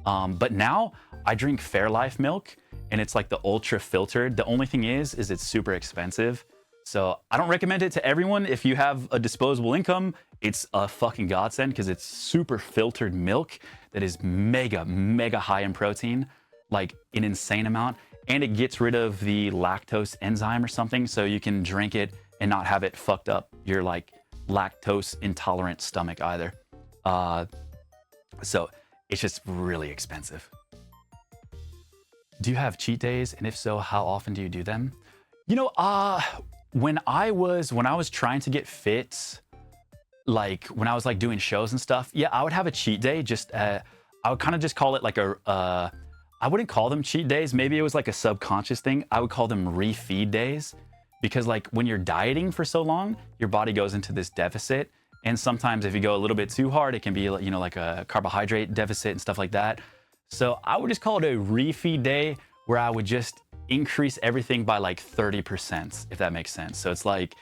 But now I drink Fairlife milk, and it's like the ultra filtered. The only thing is it's super expensive. So I don't recommend it to everyone. If you have a disposable income, it's a fucking godsend because it's super filtered milk that is mega, mega high in protein, like an insane amount. And it gets rid of the lactose enzyme or something, so you can drink it and not have it fucked up your like lactose intolerant stomach either. So it's just really expensive. Do you have cheat days? And if so, how often do you do them? You know, when I was trying to get fit, like when I was like doing shows and stuff, yeah, I would have a cheat day. Just I would kind of just call it like I wouldn't call them cheat days. Maybe it was like a subconscious thing. I would call them refeed days, because like when you're dieting for so long, your body goes into this deficit. And sometimes if you go a little bit too hard, it can be, you know, like a carbohydrate deficit and stuff like that. So I would just call it a refeed day, where I would just increase everything by like 30%, if that makes sense. So it's like,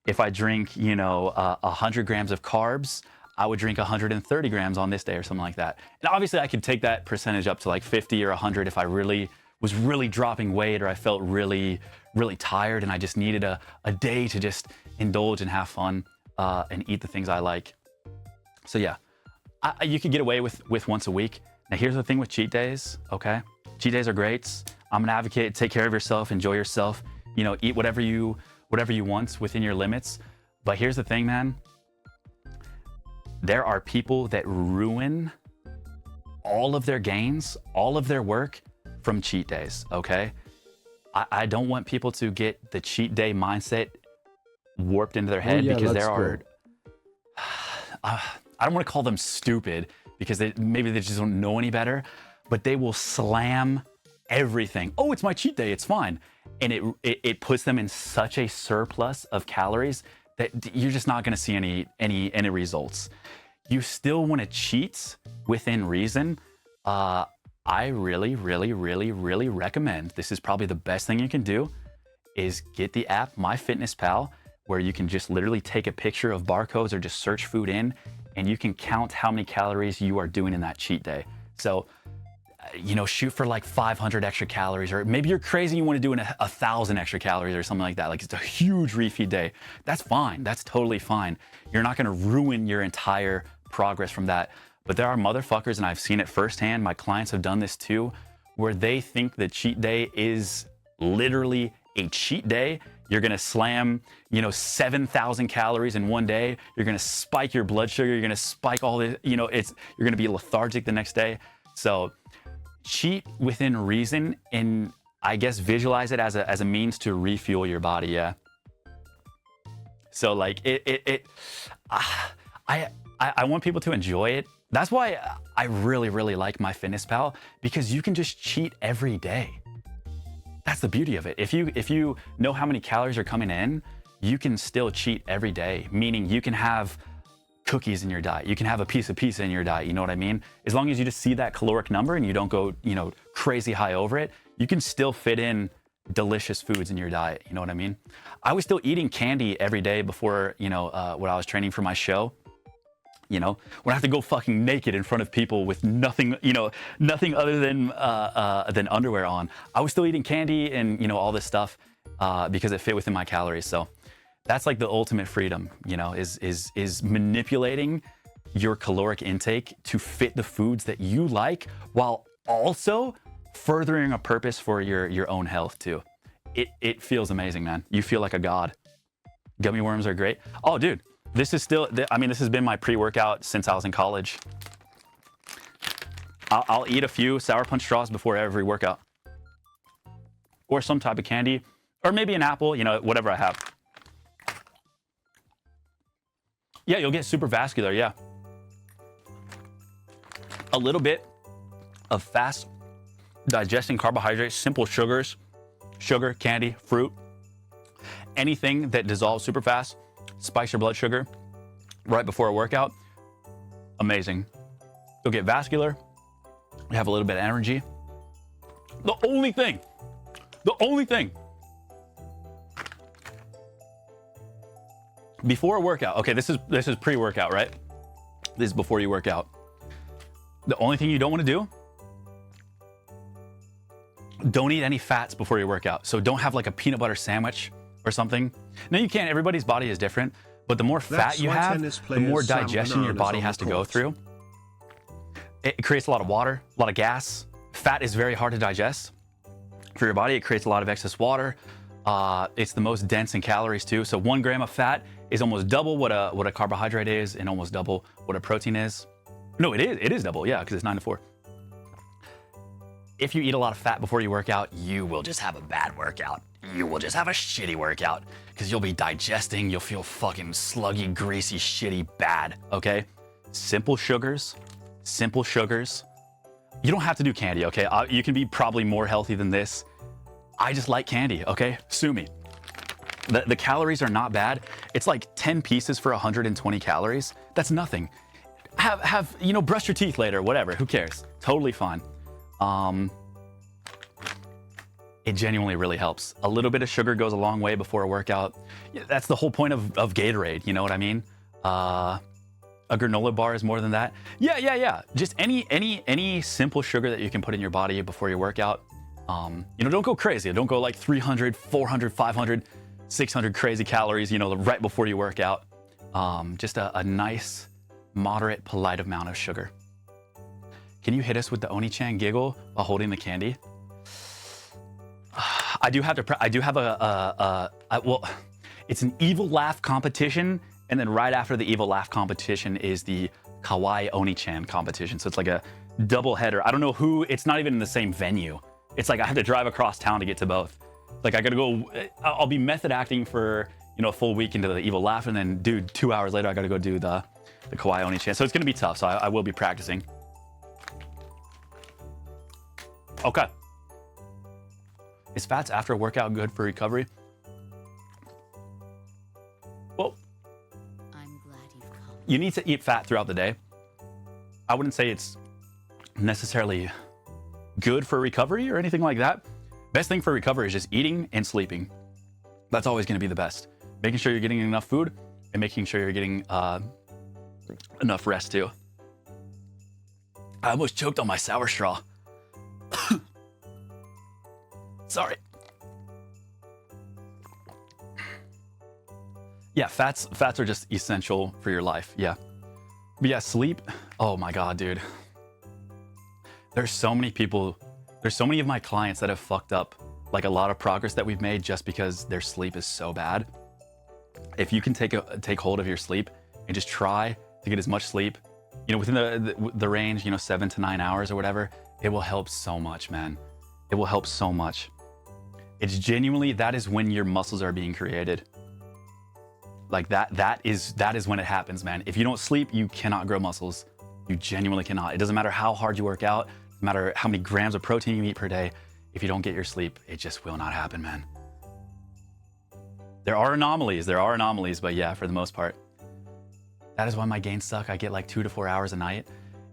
if I drink, you know, 100 grams of carbs, I would drink 130 grams on this day or something like that. And obviously I could take that percentage up to like 50 or 100 if I was really dropping weight, or I felt really, really tired and I just needed a day to just indulge and have fun and eat the things I like. So yeah, you could get away with once a week. Now here's the thing with cheat days, okay? Cheat days are great. I'm an advocate, take care of yourself, enjoy yourself, you know, eat whatever you want within your limits. But here's the thing, man. There are people that ruin all of their gains, all of their work from cheat days, okay? I don't want people to get the cheat day mindset warped into their head, because there are, I don't want to call them stupid, because maybe they just don't know any better, but they will slam everything. Oh, it's my cheat day, it's fine. And it puts them in such a surplus of calories that you're just not gonna see any results. You still wanna cheat within reason. I really, really, really, really recommend, this is probably the best thing you can do, is get the app MyFitnessPal, where you can just literally take a picture of barcodes or just search food in, and you can count how many calories you are doing in that cheat day. So, you know, shoot for like 500 extra calories, or maybe you're crazy, you want to do 1,000 extra calories or something like that. Like, it's a huge refeed day. That's fine. That's totally fine. You're not going to ruin your entire progress from that. But there are motherfuckers, and I've seen it firsthand, my clients have done this too, where they think that cheat day is literally a cheat day. You're gonna slam, you know, 7,000 calories in one day. You're gonna spike your blood sugar. You're gonna spike all the, you know, you're gonna be lethargic the next day. So cheat within reason, and I guess visualize it as a means to refuel your body. Yeah. So like I want people to enjoy it. That's why I really, really like MyFitnessPal, because you can just cheat every day. That's the beauty of it. If you know how many calories are coming in, you can still cheat every day, meaning you can have cookies in your diet. You can have a piece of pizza in your diet, you know what I mean? As long as you just see that caloric number and you don't go, you know, crazy high over it, you can still fit in delicious foods in your diet, you know what I mean? I was still eating candy every day before, you know, when I was training for my show. You know, when I have to go fucking naked in front of people with nothing, you know, nothing other than underwear on. I was still eating candy and, you know, all this stuff because it fit within my calories. So that's like the ultimate freedom, you know, is manipulating your caloric intake to fit the foods that you like, while also furthering a purpose for your own health too. It feels amazing, man. You feel like a god. Gummy worms are great. Oh, dude. This is still, I mean, this has been my pre-workout since I was in college. I'll eat a few Sour Punch straws before every workout. Or some type of candy. Or maybe an apple, you know, whatever I have. Yeah, you'll get super vascular, yeah. A little bit of fast digesting carbohydrates, simple sugars, sugar, candy, fruit, anything that dissolves super fast, spikes your blood sugar right before a workout, amazing. You'll get vascular, you have a little bit of energy. The only thing, before a workout, okay, this is pre-workout, right? This is before you work out. The only thing you don't want to do, don't eat any fats before you work out. So don't have like a peanut butter sandwich or something. Now you can't, everybody's body is different, but the more fat you have, the more digestion your body has to go through. It creates a lot of water, a lot of gas. Fat is very hard to digest for your body. It creates a lot of excess water. It's the most dense in calories too. So 1 gram of fat is almost double what a carbohydrate is and almost double what a protein is. No, it is double, yeah, because it's 9 to 4. If you eat a lot of fat before you work out, you will just have a bad workout. You will just have a shitty workout because you'll be digesting, you'll feel fucking sluggy, greasy, shitty, bad, okay? Simple sugars. You don't have to do candy, okay? You can be probably more healthy than this. I just like candy, okay? Sue me. The calories are not bad. It's like 10 pieces for 120 calories. That's nothing. Have you know, brush your teeth later, whatever, who cares? Totally fine. It genuinely really helps. A little bit of sugar goes a long way before a workout. Yeah, that's the whole point of Gatorade, you know what I mean? A granola bar is more than that. Yeah. Just any simple sugar that you can put in your body before your workout. You know, don't go crazy. Don't go like 300, 400, 500, 600 crazy calories, you know, right before you work out. Just a nice, moderate, polite amount of sugar. Can you hit us with the Oni-chan giggle while holding the candy? I do have well, it's an evil laugh competition, and then right after the evil laugh competition is the Kawaii Oni-chan competition. So it's like a double header. I don't know who, it's not even in the same venue. It's like I have to drive across town to get to both. Like I gotta go, I'll be method acting for, you know, a full week into the evil laugh, and then dude, 2 hours later I gotta go do the Kawaii Oni-chan. So it's gonna be tough, so I will be practicing. Okay. Is fats after a workout good for recovery? Well, I'm glad you've come. You need to eat fat throughout the day. I wouldn't say it's necessarily good for recovery or anything like that. Best thing for recovery is just eating and sleeping. That's always going to be the best. Making sure you're getting enough food and making sure you're getting enough rest too. I almost choked on my sour straw. Sorry. Yeah, fats are just essential for your life. Yeah. But yeah, sleep. Oh my God, dude. There's so many people, there's so many of my clients that have fucked up like a lot of progress that we've made just because their sleep is so bad. If you can take hold of your sleep and just try to get as much sleep, you know, within the range, you know, 7 to 9 hours or whatever, it will help so much, man. It will help so much. It's genuinely, that is when your muscles are being created. Like that is when it happens, man. If you don't sleep, you cannot grow muscles. You genuinely cannot. It doesn't matter how hard you work out, no matter how many grams of protein you eat per day. If you don't get your sleep, it just will not happen, man. There are anomalies, but yeah, for the most part. That is why my gains suck. I get like 2 to 4 hours a night.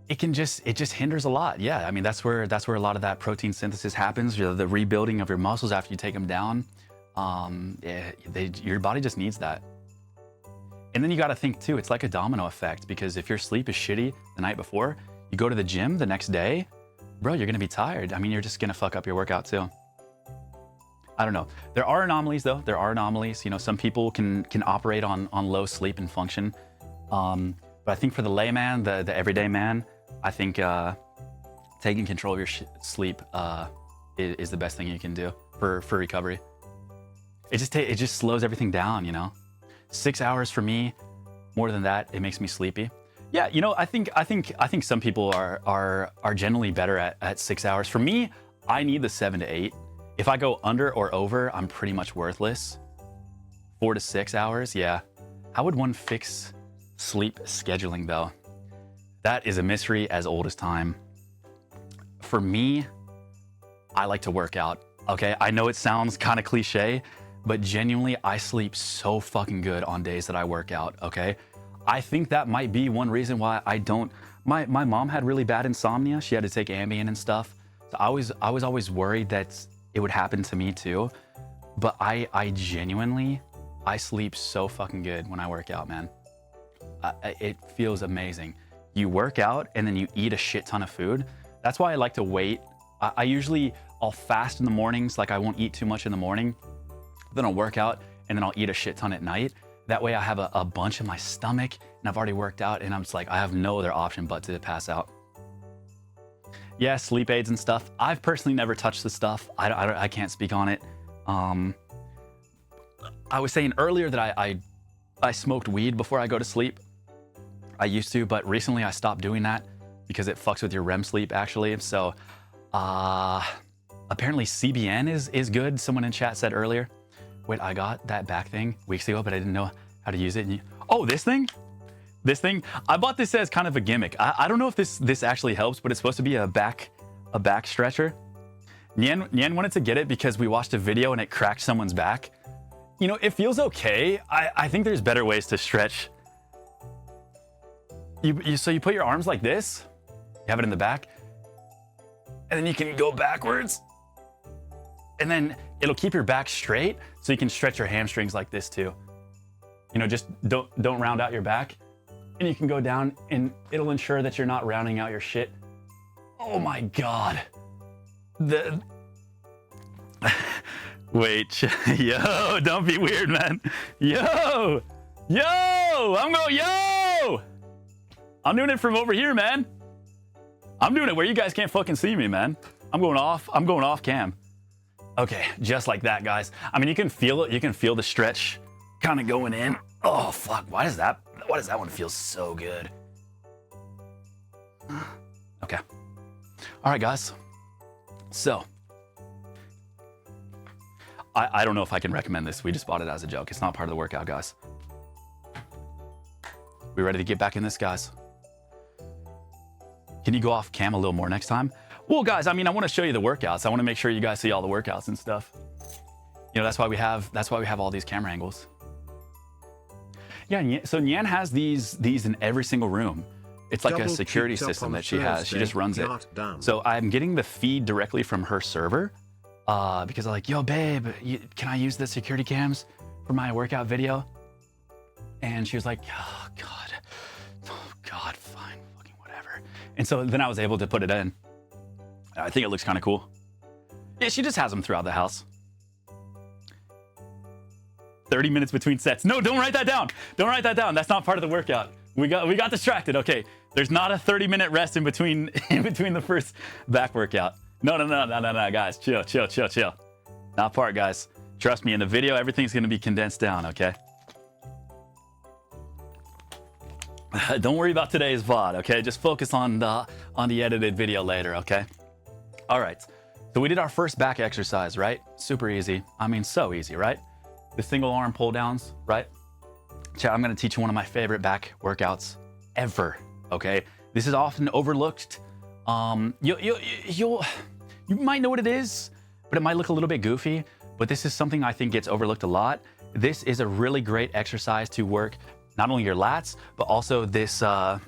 It just hinders a lot. Yeah, I mean, that's where a lot of that protein synthesis happens, the rebuilding of your muscles after you take them down. Your body just needs that. And then you got to think too, it's like a domino effect, because if your sleep is shitty the night before, you go to the gym the next day, bro, you're going to be tired. I mean, you're just going to fuck up your workout too. I don't know. There are anomalies though. There are anomalies. You know, some people can operate on low sleep and function. But I think for the layman, the everyday man, I think taking control of your sleep is the best thing you can do for recovery. It just slows everything down, you know? 6 hours for me, more than that, it makes me sleepy. Yeah, you know, I think some people are generally better at 6 hours. For me, I need the 7 to 8. If I go under or over, I'm pretty much worthless. 4 to 6 hours, yeah. How would one fix sleep scheduling though? That is a mystery as old as time. For me, I like to work out. Okay, I know it sounds kind of cliche, but genuinely, I sleep so fucking good on days that I work out. Okay, I think that might be one reason why I don't. My mom had really bad insomnia. She had to take Ambien and stuff. So I was always worried that it would happen to me too. But I genuinely, I sleep so fucking good when I work out, man. It feels amazing. You work out and then you eat a shit ton of food. That's why I like to wait. I'll fast in the mornings, like I won't eat too much in the morning. Then I'll work out and then I'll eat a shit ton at night. That way I have a bunch in my stomach and I've already worked out and I'm just like, I have no other option but to pass out. Yeah, sleep aids and stuff. I've personally never touched the stuff. I can't speak on it. I was saying earlier that I smoked weed before I go to sleep. I used to, but recently I stopped doing that because it fucks with your REM sleep actually. So apparently CBN is good. Someone in chat said earlier. Wait, I got that back thing weeks ago, but I didn't know how to use it. Oh, this thing? This thing? I bought this as kind of a gimmick. I don't know if this actually helps, but it's supposed to be a back stretcher. Nyan wanted to get it because we watched a video and it cracked someone's back. You know, it feels okay. I think there's better ways to stretch. So you put your arms like this, you have it in the back, and then you can go backwards, and then it'll keep your back straight, so you can stretch your hamstrings like this too. You know, just don't round out your back, and you can go down, and it'll ensure that you're not rounding out your shit. Oh my God. Wait, yo, don't be weird, man. Yo, I'm doing it from over here, man. I'm doing it where you guys can't fucking see me, man. I'm going off cam. Okay, just like that, guys. I mean, you can feel it. You can feel the stretch kind of going in. Oh, fuck. Why does that one feel so good? Okay. All right, guys. So, I don't know if I can recommend this. We just bought it as a joke. It's not part of the workout, guys. We ready to get back in this, guys? Can you go off cam a little more next time? Well, guys, I mean, I want to show you the workouts. I want to make sure you guys see all the workouts and stuff. You know, that's why we have all these camera angles. Yeah, so Nyan has these in every single room. It's like a security system that she has. She just runs it. So I'm getting the feed directly from her server because I'm like, yo, babe, can I use the security cams for my workout video? And she was like, oh, God, fine, fucking whatever. And so then I was able to put it in. I think it looks kind of cool. Yeah, she just has them throughout the house. 30 minutes between sets. No, don't write that down. Don't write that down. That's not part of the workout. We got distracted. Okay, there's not a 30-minute rest in between the first back workout. No, guys, chill. Not part, guys. Trust me, in the video, everything's gonna be condensed down, okay? Don't worry about today's VOD, okay? Just focus on the edited video later, okay? All right, so we did our first back exercise, right? Super easy. I mean, so easy, right? The single arm pull downs, right? Chat, I'm gonna teach you one of my favorite back workouts ever, okay? This is often overlooked. You might know what it is, but it might look a little bit goofy, but this is something I think gets overlooked a lot. This is a really great exercise to work not only your lats, but also this serratus.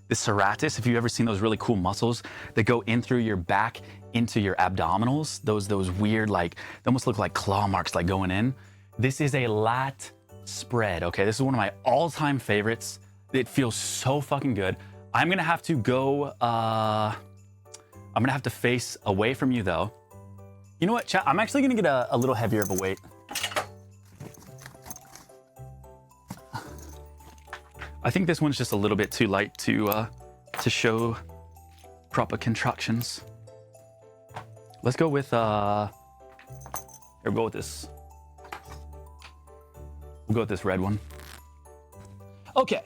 This serratus, if you've ever seen those really cool muscles that go in through your back into your abdominals, those weird, like, they almost look like claw marks like going in. This is a lat spread, okay? This is one of my all-time favorites. It feels so fucking good. I'm gonna have to go, I'm gonna have to face away from you though. You know what, chat? I'm actually gonna get a little heavier of a weight. I think this one's just a little bit too light to show proper contractions. Let's go with, here, we'll go with this. We'll go with this red one. Okay,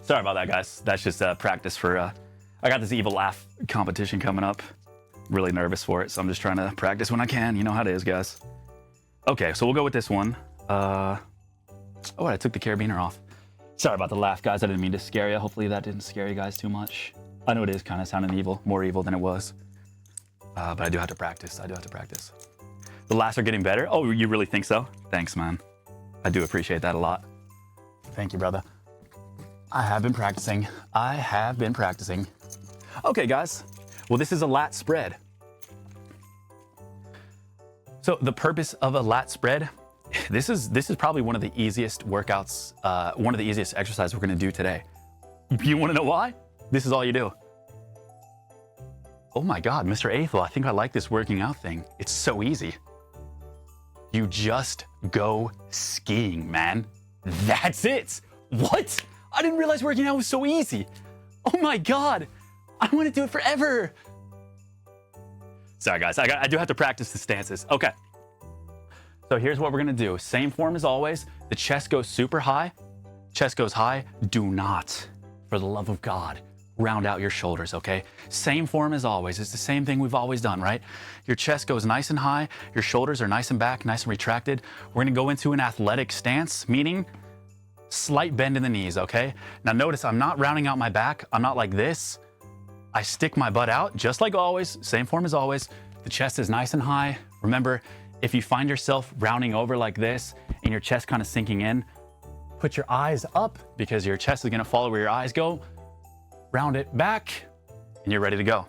Sorry about that, guys. That's just practice for, I got this evil laugh competition coming up. Really nervous for it, so I'm just trying to practice when I can. You know how it is, guys. Okay, so we'll go with this one. Oh, I took the carabiner off. Sorry about the laugh, guys. I didn't mean to scare you. Hopefully that didn't scare you guys too much. I know it is kind of sounding evil, more evil than it was. But I do have to practice. I do have to practice. The laughs are getting better. Oh, you really think so? Thanks, man. I do appreciate that a lot. Thank you, brother. I have been practicing. I have been practicing. Okay, guys. Well, this is a lat spread. So the purpose of a lat spread, this is probably one of the easiest workouts, one of the easiest exercises we're gonna do today. You wanna know why? This is all you do. Oh my God, Mr. Aethel, I think I like this working out thing. It's so easy. You just go skiing, man. That's it. What? I didn't realize working out was so easy. Oh my God. I want to do it forever. Sorry, guys. I do have to practice the stances. Okay. So here's what we're going to do. Same form as always. The chest goes super high. Chest goes high. Do not, for the love of God, round out your shoulders, okay? Same form as always. It's the same thing we've always done, right? Your chest goes nice and high. Your shoulders are nice and back, nice and retracted. We're going to go into an athletic stance, meaning slight bend in the knees, okay? Now notice I'm not rounding out my back. I'm not like this. I stick my butt out, just like always, same form as always. The chest is nice and high. Remember, if you find yourself rounding over like this and your chest kind of sinking in, put your eyes up because your chest is gonna follow where your eyes go. Round it back, and you're ready to go.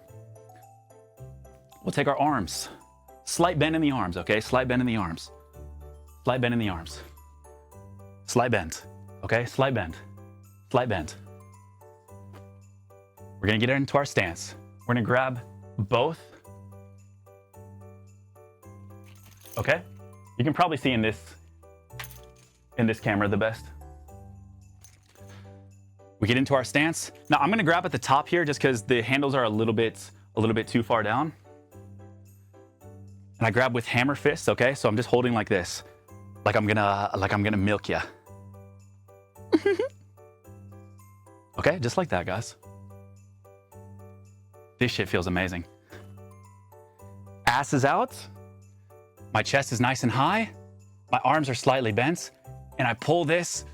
We'll take our arms. Slight bend in the arms, okay? Slight bend in the arms. Slight bend in the arms. Slight bend, okay? Slight bend, slight bend. We're gonna get into our stance. We're gonna grab both. Okay? You can probably see in this camera the best. We get into our stance. Now I'm gonna grab at the top here just because the handles are a little bit too far down. And I grab with hammer fists, okay? So I'm just holding like this. Like I'm gonna milk ya. Okay, just like that, guys. This shit feels amazing. Ass is out. My chest is nice and high. My arms are slightly bent. And I pull this.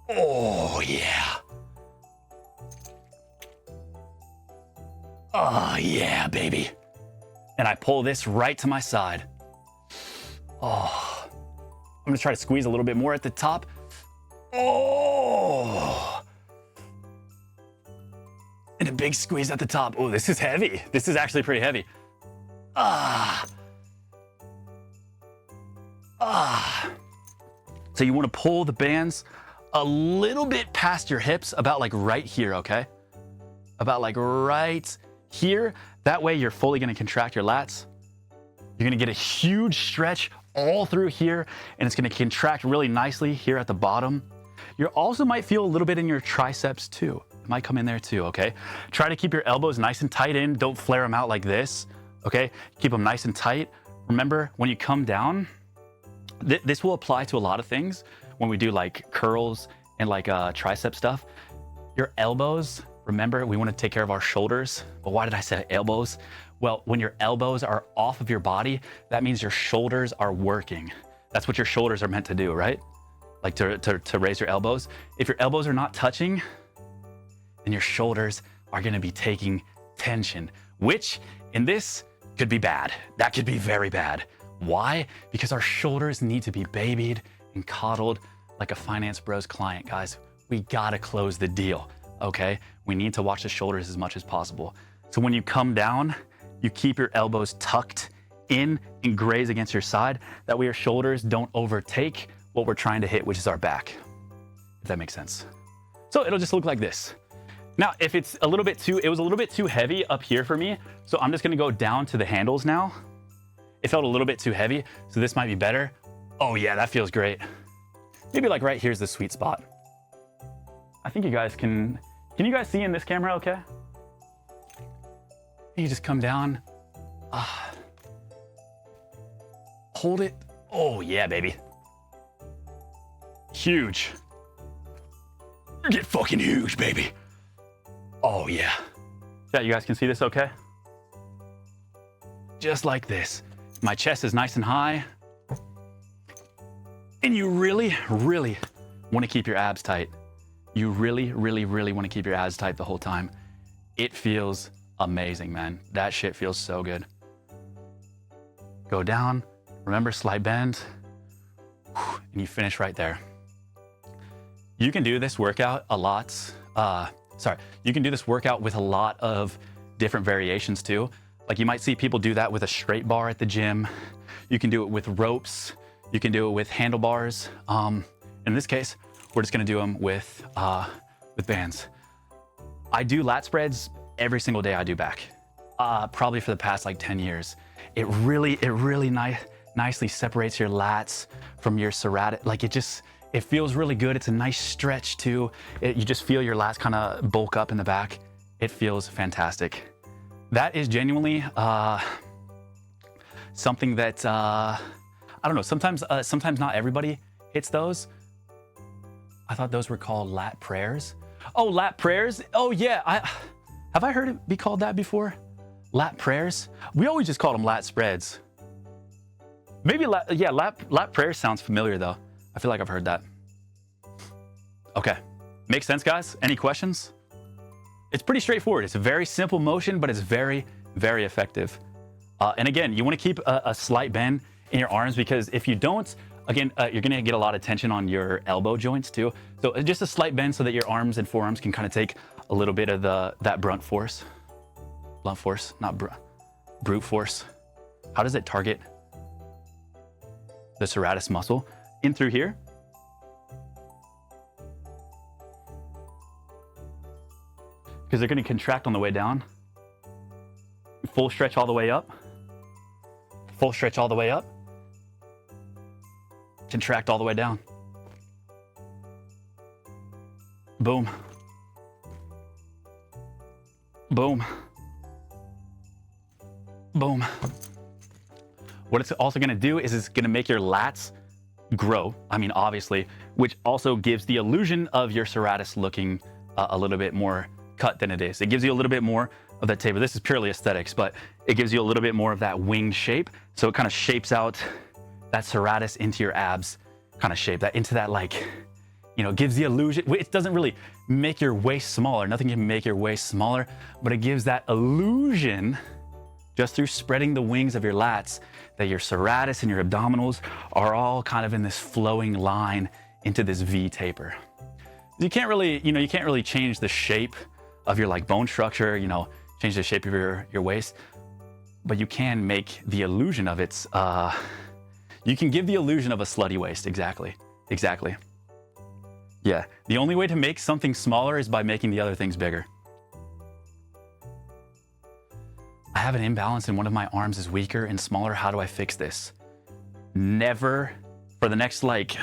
Oh, yeah. Oh, yeah, baby. And I pull this right to my side. Oh. I'm gonna try to squeeze a little bit more at the top. Oh. And a big squeeze at the top. Oh, this is heavy. This is actually pretty heavy. Ah. Ah. So you want to pull the bands a little bit past your hips, about like right here, okay? About like right here. That way you're fully going to contract your lats. You're going to get a huge stretch all through here, and it's going to contract really nicely here at the bottom. You also might feel a little bit in your triceps too. It might come in there too, okay? Try to keep your elbows nice and tight in. Don't flare them out like this, okay? Keep them nice and tight. Remember, when you come down, this will apply to a lot of things when we do like curls and like tricep stuff. Your elbows, remember, we want to take care of our shoulders. But why did I say elbows? Well, when your elbows are off of your body, that means your shoulders are working. That's what your shoulders are meant to do, right? Like to raise your elbows. If your elbows are not touching, then your shoulders are going to be taking tension, which in this could be bad. That could be very bad. Why? Because our shoulders need to be babied and coddled like a finance bros client, guys. We gotta close the deal, okay? We need to watch the shoulders as much as possible. So when you come down, you keep your elbows tucked in and graze against your side. That way your shoulders don't overtake what we're trying to hit, which is our back, if that makes sense. So it'll just look like this. Now, if it's it was a little bit too heavy up here for me, so I'm just gonna go down to the handles now. It felt a little bit too heavy, so this might be better. Oh yeah, that feels great. Maybe like right here's the sweet spot. I think you guys can you guys see in this camera okay? You just come down. Hold it. Oh yeah, baby. Huge. Get fucking huge, baby. Oh yeah. Yeah, you guys can see this okay? Just like this. My chest is nice and high. And you really, really want to keep your abs tight. You really, really, really want to keep your abs tight the whole time. It feels amazing, man. That shit feels so good. Go down, remember slight bend, and you finish right there. You can do this workout a lot. You can do this workout with a lot of different variations too. Like you might see people do that with a straight bar at the gym. You can do it with ropes. You can do it with handlebars. In this case, we're just gonna do them with bands. I do lat spreads every single day I do back. Probably for the past like 10 years. It really nicely separates your lats from your serratus. Like it feels really good. It's a nice stretch too. You just feel your lats kind of bulk up in the back. It feels fantastic. That is genuinely something that, I don't know, sometimes not everybody hits those. I thought those were called lat prayers. Oh, lat prayers? Oh yeah, have I heard it be called that before? Lat prayers? We always just called them lat spreads. Maybe lat prayers sounds familiar though. I feel like I've heard that. Okay, makes sense, guys? Any questions? It's pretty straightforward. It's a very simple motion, but it's very, very effective. And again, you want to keep a slight bend in your arms because if you don't, again, you're going to get a lot of tension on your elbow joints too. So just a slight bend so that your arms and forearms can kind of take a little bit of that blunt force. Blunt force, not brute force. How does it target the serratus muscle? In through here. Because they're going to contract on the way down. Full stretch all the way up. Full stretch all the way up. Contract all the way down. Boom. Boom. Boom. What it's also going to do is it's going to make your lats grow. I mean, obviously, which also gives the illusion of your serratus looking a little bit more cut than it is. It gives you a little bit more of that taper. This is purely aesthetics, but it gives you a little bit more of that winged shape. So it kind of shapes out that serratus into your abs, kind of shape that into that, like, you know, gives the illusion. It doesn't really make your waist smaller. Nothing can make your waist smaller, but it gives that illusion just through spreading the wings of your lats that your serratus and your abdominals are all kind of in this flowing line into this V taper. You can't really change the shape of your like bone structure, change the shape of your waist, but you can make the illusion of its, you can give the illusion of a slutty waist. Exactly. Yeah, the only way to make something smaller is by making the other things bigger. I have an imbalance and one of my arms is weaker and smaller. How do I fix this? Never, for the next like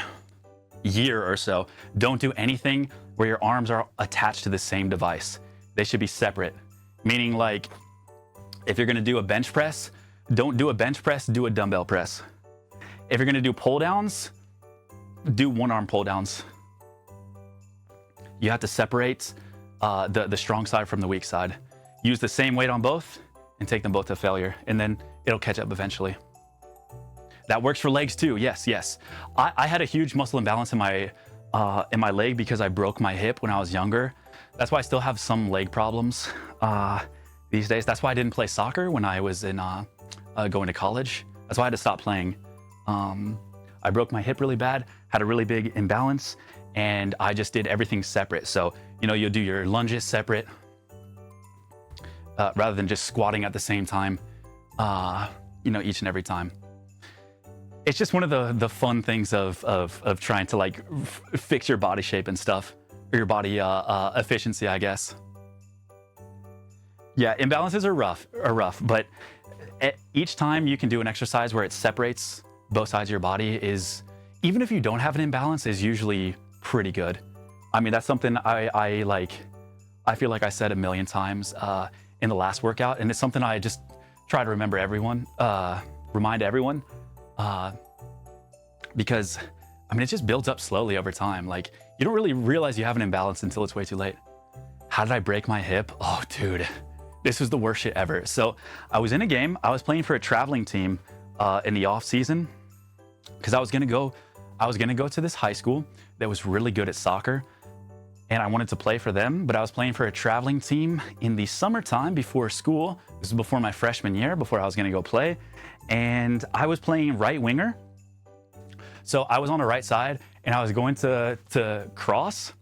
year or so, don't do anything where your arms are attached to the same device. They should be separate. Meaning like, if you're gonna do a bench press, don't do a bench press, do a dumbbell press. If you're gonna do pull downs, do one arm pull downs. You have to separate the strong side from the weak side. Use the same weight on both and take them both to failure, and then it'll catch up eventually. That works for legs too, yes. I had a huge muscle imbalance in my leg because I broke my hip when I was younger. That's why I still have some leg problems these days. That's why I didn't play soccer when I was in going to college. That's why I had to stop playing. I broke my hip really bad, had a really big imbalance, and I just did everything separate. So, you'll do your lunges separate rather than just squatting at the same time, each and every time. It's just one of the fun things of trying to like fix your body shape and stuff, or your body efficiency, I guess. Yeah, imbalances are rough, but each time you can do an exercise where it separates both sides of your body even if you don't have an imbalance, is usually pretty good. I mean, that's something I feel like I said a million times in the last workout, and it's something I just try to remind everyone, because mean, it just builds up slowly over time. Like, you don't really realize you have an imbalance until it's way too late. How did I break my hip? Oh, dude, this was the worst shit ever. So I was in a game. I was playing for a traveling team in the off season because I was gonna go to this high school that was really good at soccer, and I wanted to play for them. But I was playing for a traveling team in the summertime before school. This was before my freshman year, before I was gonna go play, and I was playing right winger. So I was on the right side, and I was going to cross.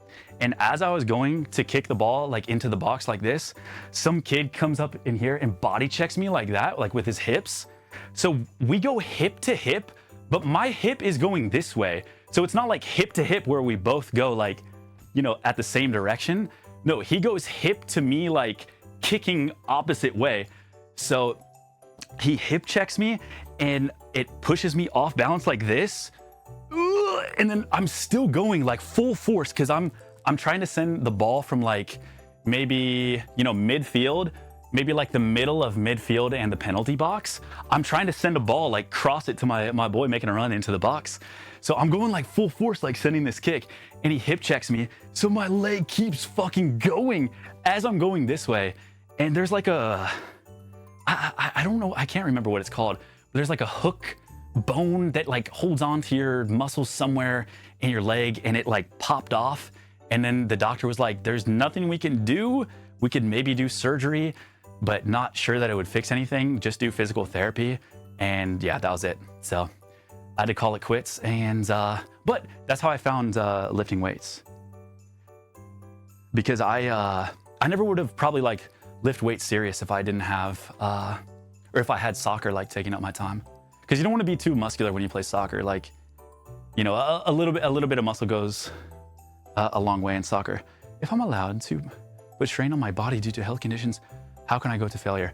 And as I was going to kick the ball like into the box like this, some kid comes up in here and body checks me like that, like with his hips. So we go hip to hip, but my hip is going this way. So it's not like hip to hip where we both go like, you know, at the same direction. No, he goes hip to me like kicking opposite way. So he hip checks me and it pushes me off balance like this. And then I'm still going like full force because I'm trying to send the ball from like maybe, you know, midfield, maybe like the middle of midfield and the penalty box. I'm trying to send a ball, like cross it to my boy making a run into the box. So I'm going like full force, like sending this kick, and he hip checks me. So my leg keeps fucking going as I'm going this way. And there's like I don't know, I can't remember what it's called, but there's like a hook bone that like holds on to your muscles somewhere in your leg, and it like popped off. And then the doctor was like, there's nothing we can do. We could maybe do surgery, but not sure that it would fix anything. Just do physical therapy. And yeah, that was it. So I had to call it quits. And but that's how I found lifting weights, because I never would have probably like lift weights serious if I didn't have or if I had soccer like taking up my time. Because you don't want to be too muscular when you play soccer. Like, you know, a little bit of muscle goes a long way in soccer. If I'm allowed to put strain on my body due to health conditions, how can I go to failure?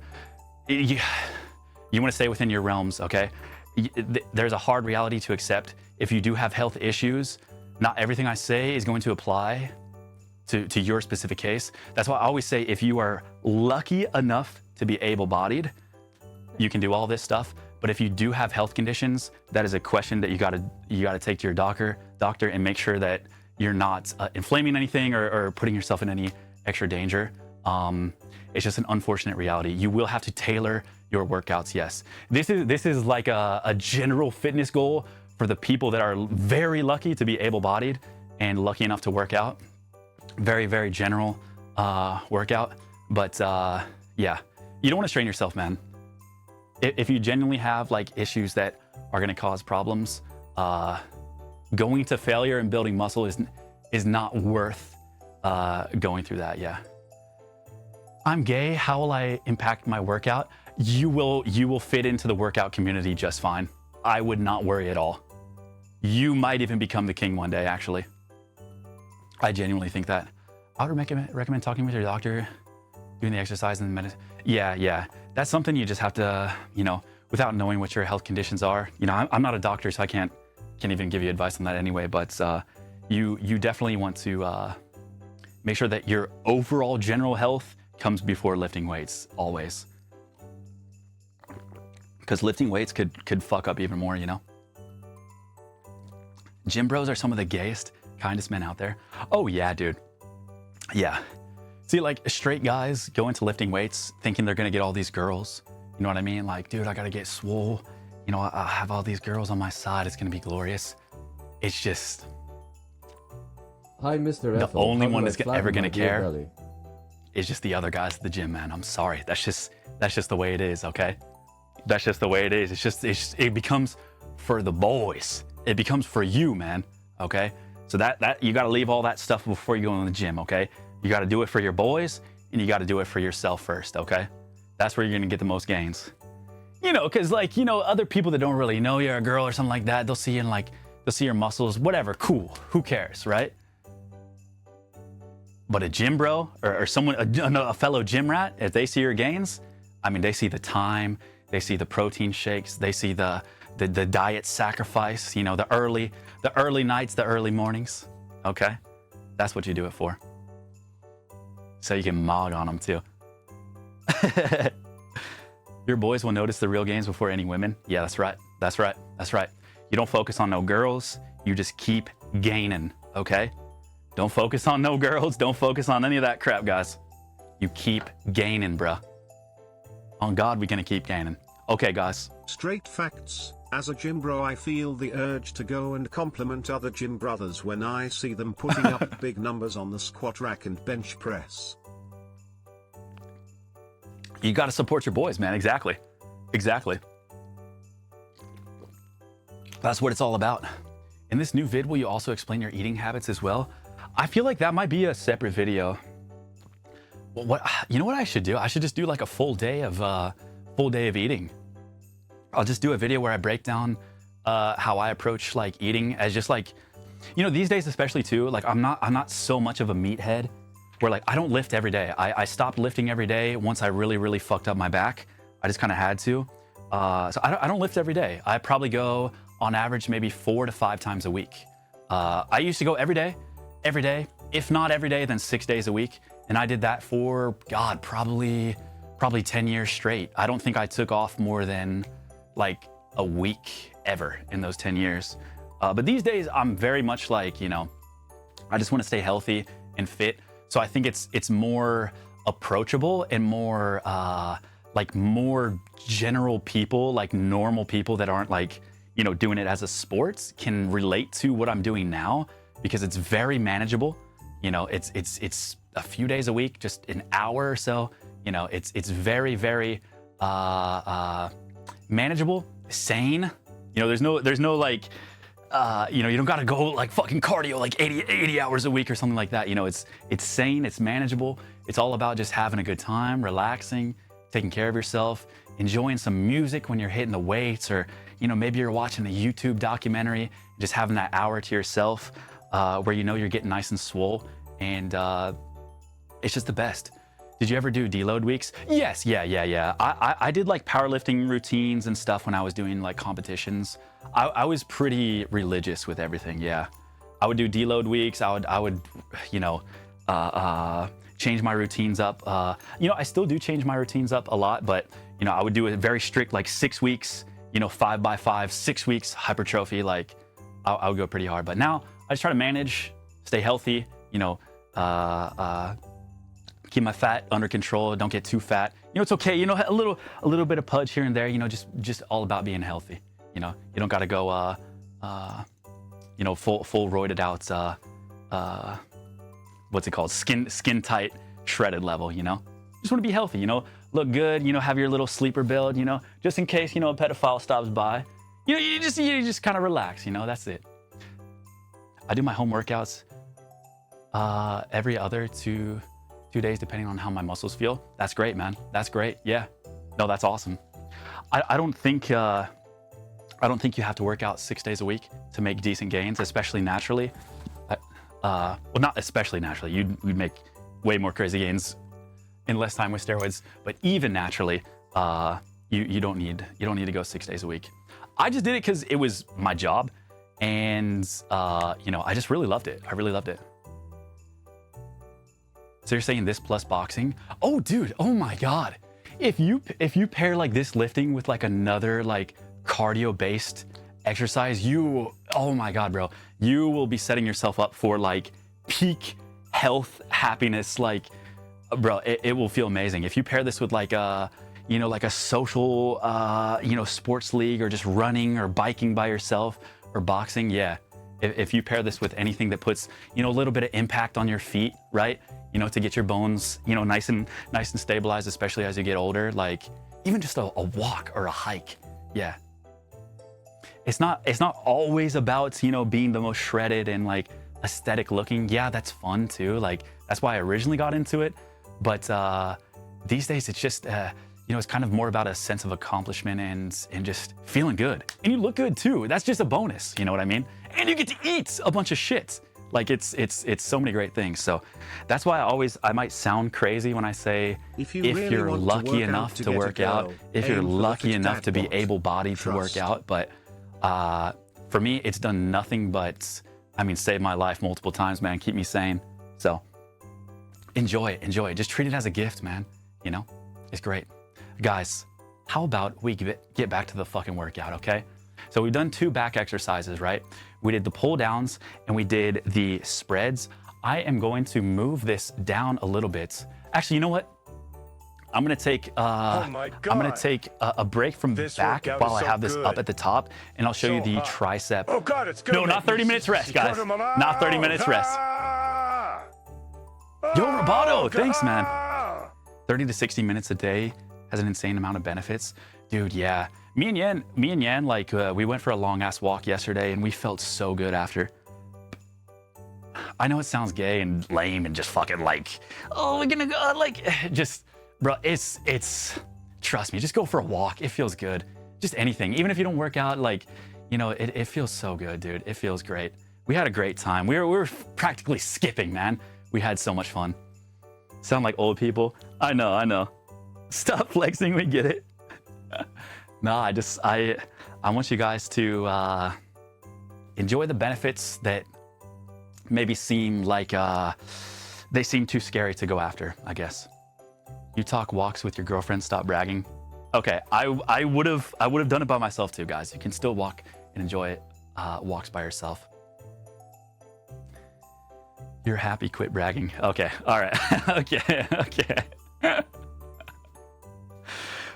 You want to stay within your realms, okay? There's a hard reality to accept. If you do have health issues, not everything I say is going to apply to your specific case. That's why I always say, if you are lucky enough to be able-bodied, you can do all this stuff. But if you do have health conditions, that is a question that you gotta take to your doctor and make sure that you're not inflaming anything or putting yourself in any extra danger. It's just an unfortunate reality. You will have to tailor your workouts, yes. This is like a general fitness goal for the people that are very lucky to be able-bodied and lucky enough to work out. Very, very general workout. But yeah, you don't wanna strain yourself, man. If you genuinely have like issues that are gonna cause problems, going to failure and building muscle is not worth going through that, yeah. I'm gay, how will I impact my workout? You will fit into the workout community just fine. I would not worry at all. You might even become the king one day, actually. I genuinely think that. I would recommend talking with your doctor, doing the exercise and the medicine. Yeah. That's something you just have to, you know, without knowing what your health conditions are. You know, I'm not a doctor, so I can't even give you advice on that anyway, but you definitely want to make sure that your overall general health comes before lifting weights, always. Because lifting weights could fuck up even more, you know? Gym bros are some of the gayest, kindest men out there. Oh yeah, dude. Yeah. See, like, straight guys go into lifting weights thinking they're gonna get all these girls. You know what I mean? Like, dude, I gotta get swole. You know, I have all these girls on my side. It's gonna be glorious. It's just... Hi, Mr. Aethel. The only one that's ever gonna care is just the other guys at the gym, man. I'm sorry. That's just the way it is, okay? That's just the way it is. It becomes for the boys. It becomes for you, man, okay? So that you gotta leave all that stuff before you go in the gym, okay? You gotta do it for your boys, and you gotta do it for yourself first, okay? That's where you're gonna get the most gains. You know, cause like, you know, other people that don't really know you're a girl or something like that, they'll see you and like, they'll see your muscles, whatever, cool, who cares, right? But a gym bro or someone, a fellow gym rat, if they see your gains, I mean, they see the time, they see the protein shakes, they see the diet sacrifice, you know, the early nights, the early mornings, okay? That's what you do it for. So you can mog on them too. Your boys will notice the real gains before any women. Yeah, that's right. You don't focus on no girls. You just keep gaining, okay? Don't focus on no girls. Don't focus on any of that crap, guys. You keep gaining, bruh. On God, we're gonna keep gaining. Okay, guys. Straight facts. As a gym bro, I feel the urge to go and compliment other gym brothers when I see them putting up big numbers on the squat rack and bench press. You gotta support your boys, man. Exactly. Exactly. That's what it's all about. In this new vid, will you also explain your eating habits as well? I feel like that might be a separate video. Well, you know what I should do? I should just do like a full day of eating. I'll just do a video where I break down how I approach like eating as just like, you know, these days especially too, like I'm not so much of a meathead where like I don't lift every day. I stopped lifting every day once I really fucked up my back. I just kind of had to. So I don't lift every day. I probably go on average maybe 4 to 5 times a week. I used to go every day. If not every day, then 6 days a week. And I did that for, God, probably 10 years straight. I don't think I took off more than like a week ever in those 10 years. But these days I'm very much like, you know, I just want to stay healthy and fit. So I think it's more approachable and more like more general people, like normal people that aren't like, you know, doing it as a sport can relate to what I'm doing now because it's very manageable. You know, it's a few days a week, just an hour or so. You know, it's very manageable, sane. You know, there's no like, you know, you don't gotta go like fucking cardio like 80 hours a week or something like that. You know, it's sane, it's manageable. It's all about just having a good time, relaxing, taking care of yourself, enjoying some music when you're hitting the weights, or, you know, maybe you're watching a YouTube documentary, just having that hour to yourself where you know you're getting nice and swole, and it's just the best. Did you ever do deload weeks? Yes, yeah. I did like powerlifting routines and stuff when I was doing like competitions. I was pretty religious with everything, yeah. I would do deload weeks. I would, you know, change my routines up. You know, I still do change my routines up a lot, but, you know, I would do a very strict like 6 weeks, you know, 5x5, 6 weeks hypertrophy. Like I would go pretty hard, but now I just try to manage, stay healthy, you know, keep my fat under control. Don't get too fat. You know, it's okay. You know, a little bit of pudge here and there. You know, just all about being healthy. You know, you don't got to go, you know, full roided out. What's it called? Skin tight, shredded level. You know, just want to be healthy. You know, look good. You know, have your little sleeper build. You know, just in case, you know, a pedophile stops by. You know, you just kind of relax. You know, that's it. I do my home workouts every other 2 days, depending on how my muscles feel. That's great, man. That's great. Yeah. No, that's awesome. I don't think you have to work out 6 days a week to make decent gains, especially naturally. Well, not especially naturally. You'd make way more crazy gains in less time with steroids. But even naturally, you don't need to go 6 days a week. I just did it because it was my job, and you know, I just really loved it. I really loved it. So you're saying this plus boxing? Oh, dude, oh my God. If you pair like this lifting with like another like cardio-based exercise, oh my God, bro, you will be setting yourself up for like peak health, happiness. Like, bro, it will feel amazing. If you pair this with like a, you know, like a social, you know, sports league, or just running or biking by yourself, or boxing, yeah. If you pair this with anything that puts, you know, a little bit of impact on your feet, right? You know, to get your bones, you know, nice and stabilized, especially as you get older. Like even just a walk or a hike, yeah. It's not always about, you know, being the most shredded and like aesthetic looking. Yeah, that's fun too. Like that's why I originally got into it. But these days it's just, you know, it's kind of more about a sense of accomplishment and just feeling good. And you look good too. That's just a bonus. You know what I mean? And you get to eat a bunch of shit. Like it's so many great things. So that's why I might sound crazy when I say, if you're lucky enough to work out, if you're lucky enough to be able-bodied to work out. But for me, it's done nothing but, I mean, save my life multiple times, man. Keep me sane. So enjoy it. Just treat it as a gift, man. You know, it's great. Guys, how about we get back to the fucking workout, okay? So we've done 2 back exercises, right? We did the pull downs and we did the spreads. I am going to move this down a little bit. Actually, you know what? I'm gonna take a break from back while I have this up at the top, and I'll show you the tricep. Oh God, it's good. No, not 30 minutes rest, guys. Not 30 minutes rest. Yo, Roboto, thanks, man. 30 to 60 minutes a day has an insane amount of benefits. Dude, yeah. Me and Yan, like, we went for a long ass walk yesterday and we felt so good after. I know it sounds gay and lame and just fucking like, oh, we're gonna go, like, just, bro, it's, trust me, just go for a walk. It feels good. Just anything. Even if you don't work out, like, you know, it feels so good, dude. It feels great. We had a great time. We were practically skipping, man. We had so much fun. Sound like old people? I know. Stop flexing, we get it. No, I want you guys to enjoy the benefits that maybe seem like they seem too scary to go after, I guess. You talk walks with your girlfriend, stop bragging. Okay, I would have done it by myself too, guys. You can still walk and enjoy it, walks by yourself. You're happy, quit bragging. Okay, all right. okay.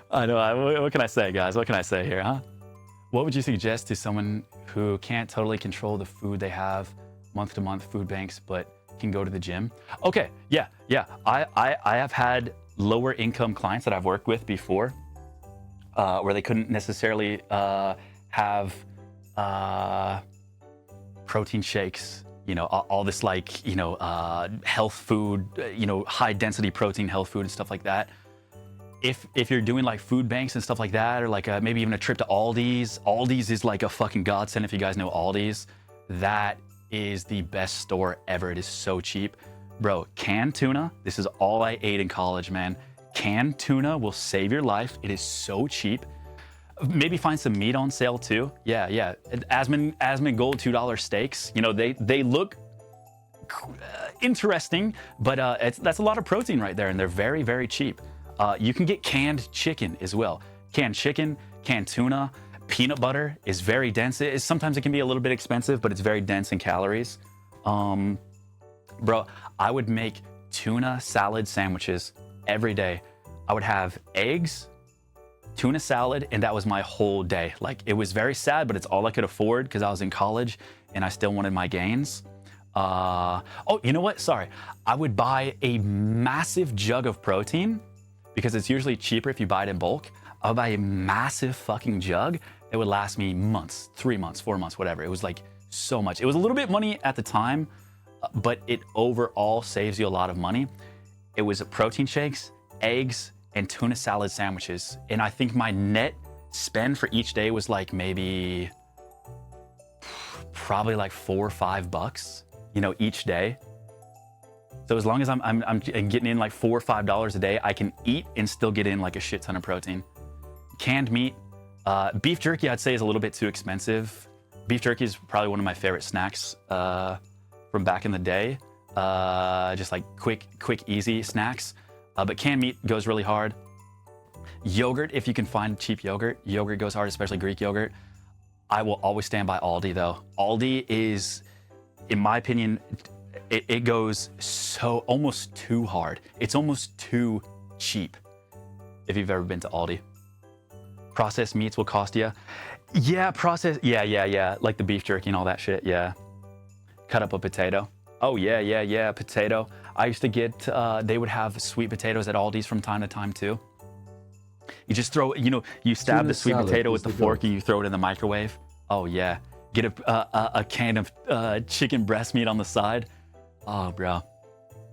I know, what can I say, guys? What can I say here, huh? What would you suggest to someone who can't totally control the food they have, month-to-month food banks, but can go to the gym? Okay, yeah. I have had lower income clients that I've worked with before, where they couldn't necessarily have protein shakes, you know, all this like, you know, health food, you know, high density protein health food and stuff like that. If you're doing like food banks and stuff like that, or like maybe even a trip to Aldi's. Aldi's is like a fucking godsend if you guys know Aldi's. That is the best store ever. It is so cheap. Bro, canned tuna, this is all I ate in college, man. Canned tuna will save your life. It is so cheap. Maybe find some meat on sale too. Yeah. Asman Gold $2 steaks. You know, they look interesting, but that's a lot of protein right there, and they're very, very cheap. You can get canned chicken as well. Canned chicken, canned tuna, peanut butter is very dense. Sometimes it can be a little bit expensive, but it's very dense in calories. Bro, I would make tuna salad sandwiches every day. I would have eggs, tuna salad, and that was my whole day. Like, it was very sad, but it's all I could afford because I was in college and I still wanted my gains. Oh, you know what? Sorry. I would buy a massive jug of protein because it's usually cheaper if you buy it in bulk. I would buy a massive fucking jug that would last me months, 3 months, 4 months, whatever. It was like so much. It was a little bit money at the time, but it overall saves you a lot of money. It was protein shakes, eggs, and tuna salad sandwiches. And I think my net spend for each day was like maybe probably like $4 or $5, you know, each day. So as long as I'm getting in like $4 or $5 a day, I can eat and still get in like a shit ton of protein. Canned meat, beef jerky I'd say is a little bit too expensive. Beef jerky is probably one of my favorite snacks from back in the day. Just like quick, easy snacks. But canned meat goes really hard. Yogurt, if you can find cheap yogurt goes hard, especially Greek yogurt. I will always stand by Aldi though. Aldi is, in my opinion, it goes so almost too hard. It's almost too cheap if you've ever been to Aldi. Processed meats will cost you. Yeah, yeah. Like the beef jerky and all that shit, yeah. Cut up a potato. Oh, yeah, potato. I used to get, they would have sweet potatoes at Aldi's from time to time too. You just throw, you know, you stab the sweet potato with the fork and you throw it in the microwave. Oh yeah. Get a can of chicken breast meat on the side. Oh, bro.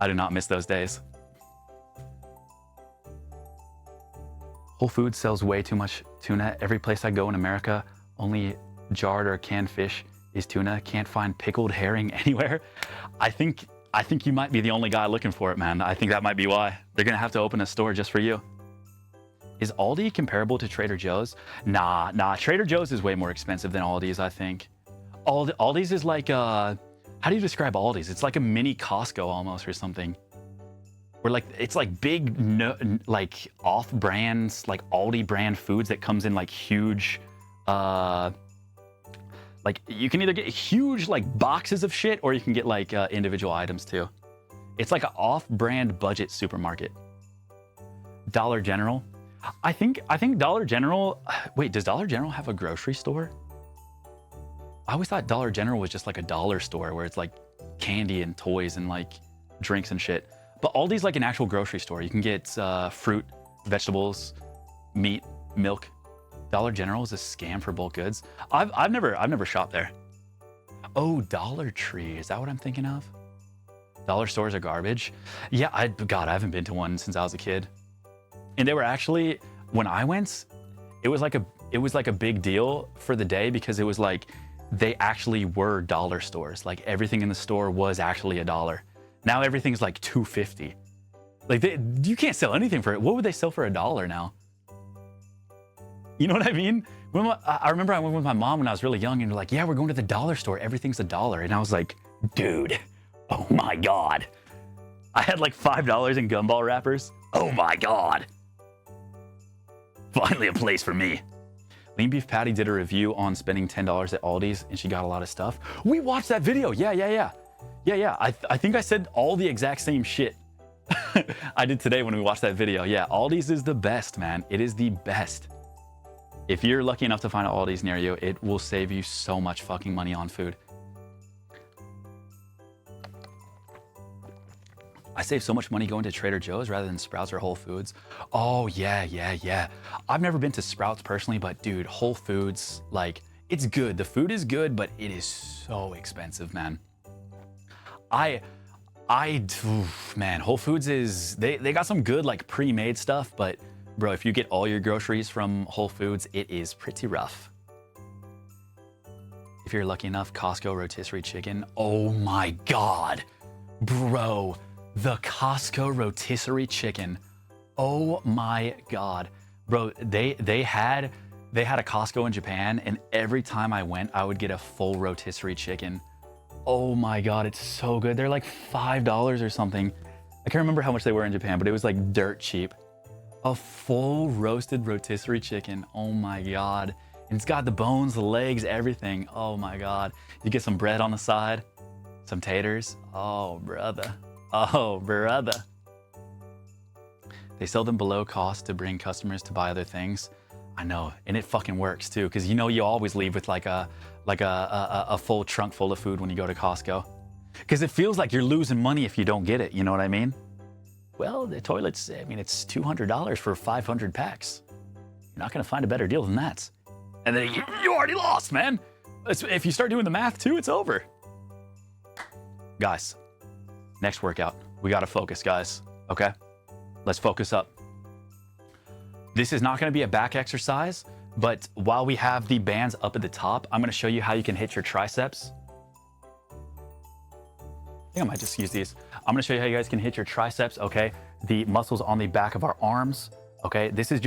I do not miss those days. Whole Foods sells way too much tuna. Every place I go in America, only jarred or canned fish is tuna. Can't find pickled herring anywhere. I think you might be the only guy looking for it, man. I think that might be why. They're gonna have to open a store just for you. Is Aldi comparable to Trader Joe's? Nah. Trader Joe's is way more expensive than Aldi's, I think. Aldi's is like, how do you describe Aldi's? It's like a mini Costco almost or something. Where like, it's like big, like off-brands, like Aldi brand foods that comes in like huge Like you can either get huge like boxes of shit or you can get like individual items too. It's like an off-brand budget supermarket. Dollar General. I think Dollar General, wait, does Dollar General have a grocery store? I always thought Dollar General was just like a dollar store where it's like candy and toys and like drinks and shit. But Aldi's like an actual grocery store. You can get fruit, vegetables, meat, milk. Dollar General is a scam for bulk goods. I've never shopped there. Oh, Dollar Tree. Is that what I'm thinking of? Dollar stores are garbage. Yeah, God, I haven't been to one since I was a kid. And they were actually, when I went, it was like a big deal for the day because it was like they actually were dollar stores. Like everything in the store was actually $1. Now everything's like $2.50. Like you can't sell anything for it. What would they sell for $1 now? You know what I mean? I remember I went with my mom when I was really young and they're like, yeah, we're going to the dollar store. Everything's $1. And I was like, dude, oh my God. I had like $5 in gumball wrappers. Oh my God. Finally a place for me. Lean Beef Patty did a review on spending $10 at Aldi's and she got a lot of stuff. We watched that video. Yeah. I think I said all the exact same shit I did today when we watched that video. Yeah, Aldi's is the best, man. It is the best. If you're lucky enough to find an Aldi's near you, it will save you so much fucking money on food. I save so much money going to Trader Joe's rather than Sprouts or Whole Foods. Oh, yeah. I've never been to Sprouts personally, but dude, Whole Foods, like, it's good. The food is good, but it is so expensive, man. Man, Whole Foods is, they got some good, like, pre-made stuff, but bro, if you get all your groceries from Whole Foods, it is pretty rough. If you're lucky enough, Costco rotisserie chicken. Oh my God, bro. The Costco rotisserie chicken. Oh my God. Bro, they had a Costco in Japan and every time I went, I would get a full rotisserie chicken. Oh my God, it's so good. They're like $5 or something. I can't remember how much they were in Japan, but it was like dirt cheap. A full roasted rotisserie chicken. Oh my God. And it's got the bones, the legs, everything. Oh my God. You get some bread on the side, some taters. Oh, brother. Oh, brother. They sell them below cost to bring customers to buy other things. I know, and it fucking works too, because you know you always leave with like a full trunk full of food when you go to Costco. Because it feels like you're losing money if you don't get it, you know what I mean? Well, the toilets, I mean, it's $200 for 500 packs. You're not gonna find a better deal than that. And then you already lost, man. If you start doing the math too, it's over. Guys, next workout. We gotta focus, guys, okay? Let's focus up. This is not gonna be a back exercise, but while we have the bands up at the top, I'm gonna show you how you can hit your triceps. I think I might just use these. I'm gonna show you how you guys can hit your triceps, okay? The muscles on the back of our arms, okay? This is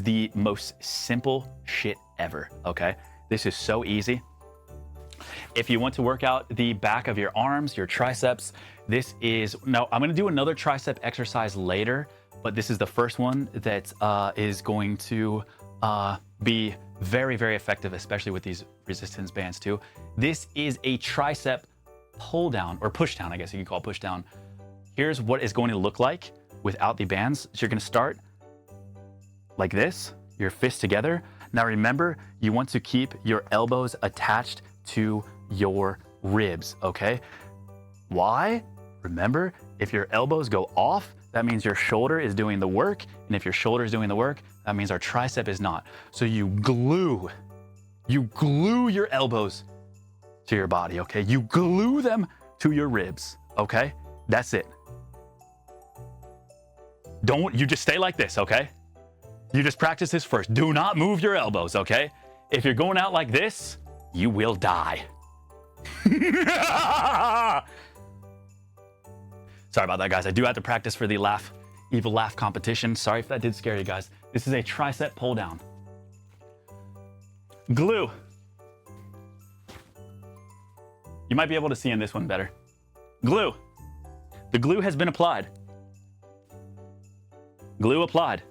the most simple shit ever, okay? This is so easy. If you want to work out the back of your arms, your triceps, now I'm gonna do another tricep exercise later, but this is the first one that is going to be very, very effective, especially with these resistance bands too. This is a tricep pull down, or push down, I guess you can call it push down. Here's what it's going to look like without the bands. So you're gonna start like this, your fists together. Now remember, you want to keep your elbows attached to your ribs, okay? Why? Remember, if your elbows go off, that means your shoulder is doing the work, and if your shoulder is doing the work, that means our tricep is not. So you glue your elbows to your body, okay? You glue them to your ribs, okay? That's it. You just stay like this, okay? You just practice this first. Do not move your elbows, okay? If you're going out like this, you will die. Sorry about that, guys. I do have to practice for the evil laugh competition. Sorry if that did scare you guys. This is a tricep pull down. Glue. You might be able to see in this one better. Glue. The glue has been applied. Glue applied.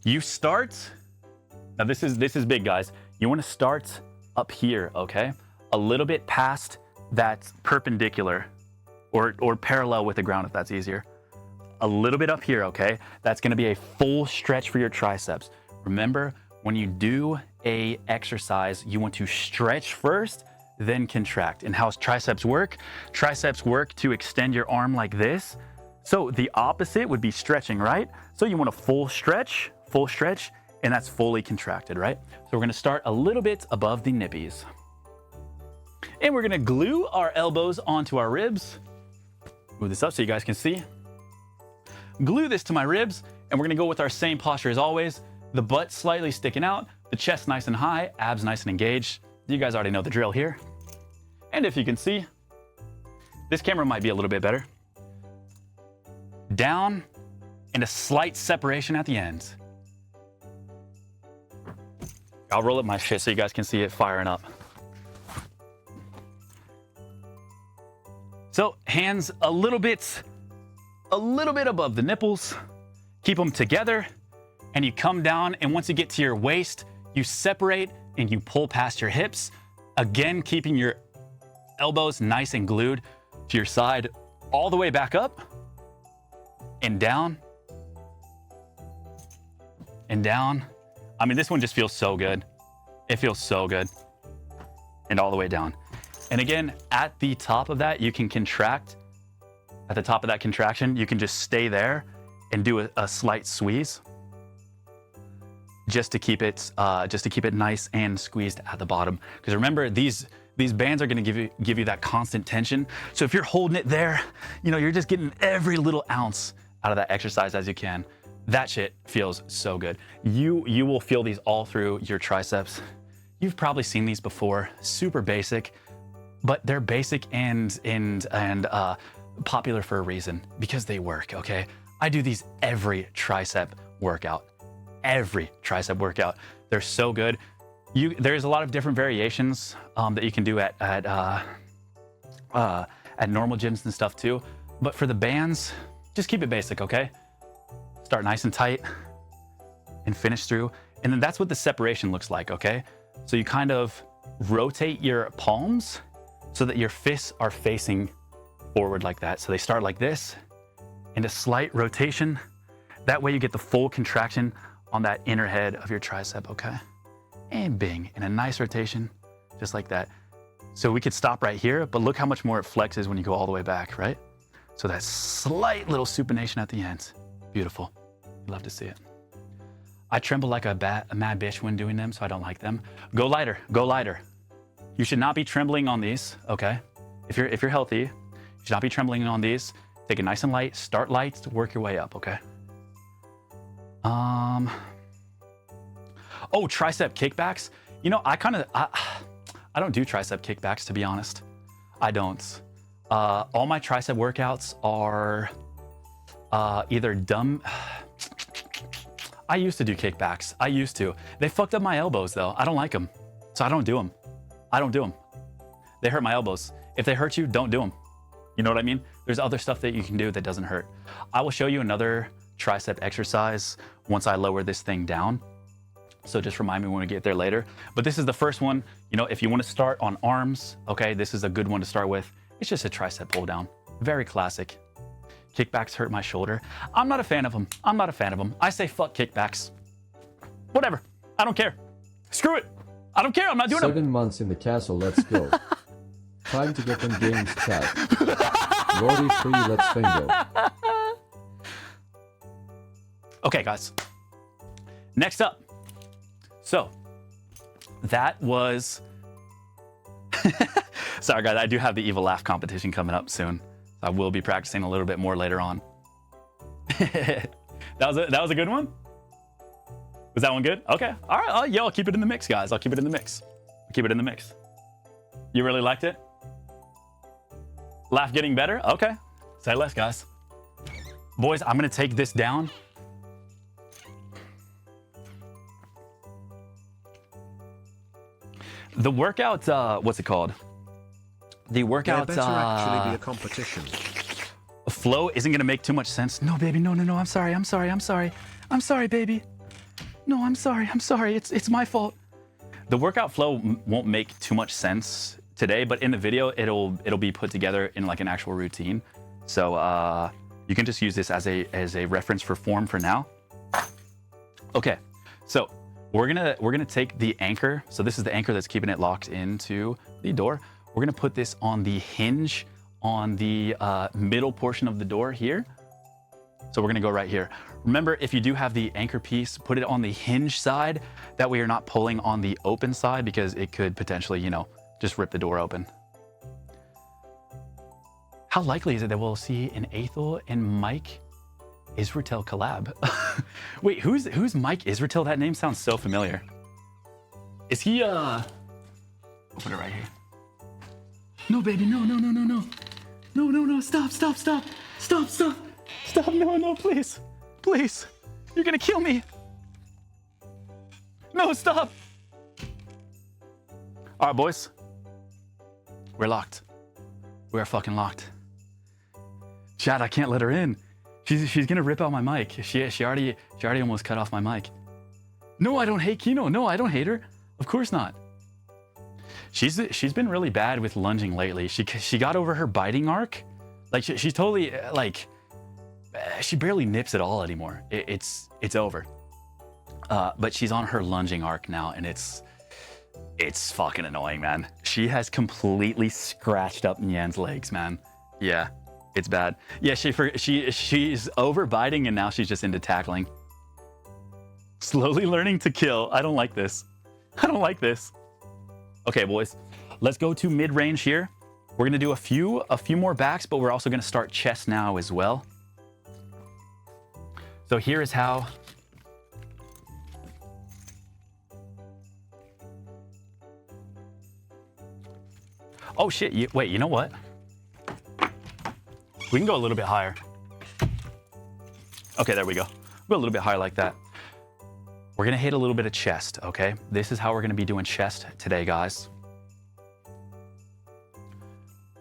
You start, now this is big, guys. You want to start up here, okay? A little bit past that perpendicular or parallel with the ground if that's easier. A little bit up here, okay? That's gonna be a full stretch for your triceps. Remember, when you do a exercise, you want to stretch first, then contract. And how triceps work? Triceps work to extend your arm like this. So the opposite would be stretching, right? So you want a full stretch, and that's fully contracted, right? So we're gonna start a little bit above the nippies. And we're gonna glue our elbows onto our ribs. Move this up so you guys can see. Glue this to my ribs, and we're gonna go with our same posture as always. The butt slightly sticking out, the chest nice and high, abs nice and engaged. You guys already know the drill here. And if you can see, this camera might be a little bit better. Down, and a slight separation at the ends. I'll roll up my shit so you guys can see it firing up. So hands a little bit above the nipples. Keep them together, and you come down, and once you get to your waist, you separate and you pull past your hips. Again, keeping your elbows nice and glued to your side, all the way back up and down and down. I mean, this one just feels so good. It feels so good. And all the way down. And again, at the top of that, you can contract. At the top of that contraction, you can just stay there and do a slight squeeze, just to keep it nice and squeezed at the bottom. Because remember, these bands are going to give you that constant tension. So if you're holding it there, you know, you're just getting every little ounce out of that exercise as you can. That shit feels so good. You will feel these all through your triceps. You've probably seen these before. Super basic, but they're basic and popular for a reason, because they work. Okay, I do these every tricep workout. Every tricep workout. They're so good. There's a lot of different variations that you can do at normal gyms and stuff too. But for the bands, just keep it basic, okay? Start nice and tight and finish through. And then that's what the separation looks like, okay? So you kind of rotate your palms so that your fists are facing forward like that. So they start like this, and a slight rotation. That way you get the full contraction on that inner head of your tricep, okay? And bing, and a nice rotation, just like that. So we could stop right here, but look how much more it flexes when you go all the way back, right? So that slight little supination at the end. Beautiful. Love to see it. I tremble like a mad bitch when doing them, so I don't like them. Go lighter, go lighter. You should not be trembling on these, okay? If you're healthy, you should not be trembling on these. Take it nice and light, start light, work your way up, okay? Oh, tricep kickbacks. You know, I don't do tricep kickbacks, to be honest. I don't. All my tricep workouts are either dumb. I used to do kickbacks. I used to. They fucked up my elbows though. I don't like them. So I don't do them. I don't do them. They hurt my elbows. If they hurt you, don't do them. You know what I mean? There's other stuff that you can do that doesn't hurt. I will show you another tricep exercise once I lower this thing down. So just remind me when we get there later. But this is the first one. You know, if you want to start on arms, okay, this is a good one to start with. It's just a tricep pull down. Very classic. Kickbacks hurt my shoulder. I'm not a fan of them. I'm not a fan of them. I say fuck kickbacks. Whatever. I don't care. Screw it. I don't care. I'm not doing it. 7 months in the castle. Let's go. Time to get them games chat. Lordy free. Let's bingo. Okay, guys. Next up. So that was. Sorry, guys. I do have the evil laugh competition coming up soon. I will be practicing a little bit more later on. that was a good one? Was that one good? Okay. All right. I'll keep it in the mix, guys. I'll keep it in the mix. Keep it in the mix. You really liked it? Laugh getting better? Okay. Say less, guys. Boys, I'm going to take this down. The workout, what's it called? The workout, there better actually be a competition. Flow isn't gonna make too much sense. No, baby, no. I'm sorry, baby. No, I'm sorry. It's my fault. The workout flow won't make too much sense today, but in the video, it'll be put together in like an actual routine. So you can just use this as a reference for form for now. Okay, so we're gonna take the anchor. So this is the anchor that's keeping it locked into the door. We're gonna put this on the hinge on the middle portion of the door here. So we're gonna go right here. Remember, if you do have the anchor piece, put it on the hinge side. That way you're not pulling on the open side because it could potentially, you know, just rip the door open. How likely is it that we'll see an Aethel and Mike Israel collab? Wait, who's Mike Israel? That name sounds so familiar. Is he, I'll put it right here. No, baby, no, no, no, no, no. No, no, no, stop, stop, stop. Stop, stop. Stop, no, no, please. Please. You're gonna kill me. No, stop. All right, boys. We're locked. We are fucking locked. Chad, I can't let her in. She's gonna rip out my mic. She already almost cut off my mic. No, I don't hate Kino. No, I don't hate her. Of course not. She's been really bad with lunging lately. She got over her biting arc. Like she's totally like she barely nips at all anymore. It's over. But she's on her lunging arc now, and it's fucking annoying, man. She has completely scratched up Nyan's legs, man. Yeah, it's bad. Yeah, she's over biting, and now she's just into tackling. Slowly learning to kill. I don't like this. I don't like this. Okay, boys, let's go to mid-range here. We're gonna do a few more backs, but we're also gonna start chest now as well. So here is how. Oh shit, wait, you know what? We can go a little bit higher. Okay, there we go. Go a little bit higher like that. We're gonna hit a little bit of chest, okay? This is how we're gonna be doing chest today, guys.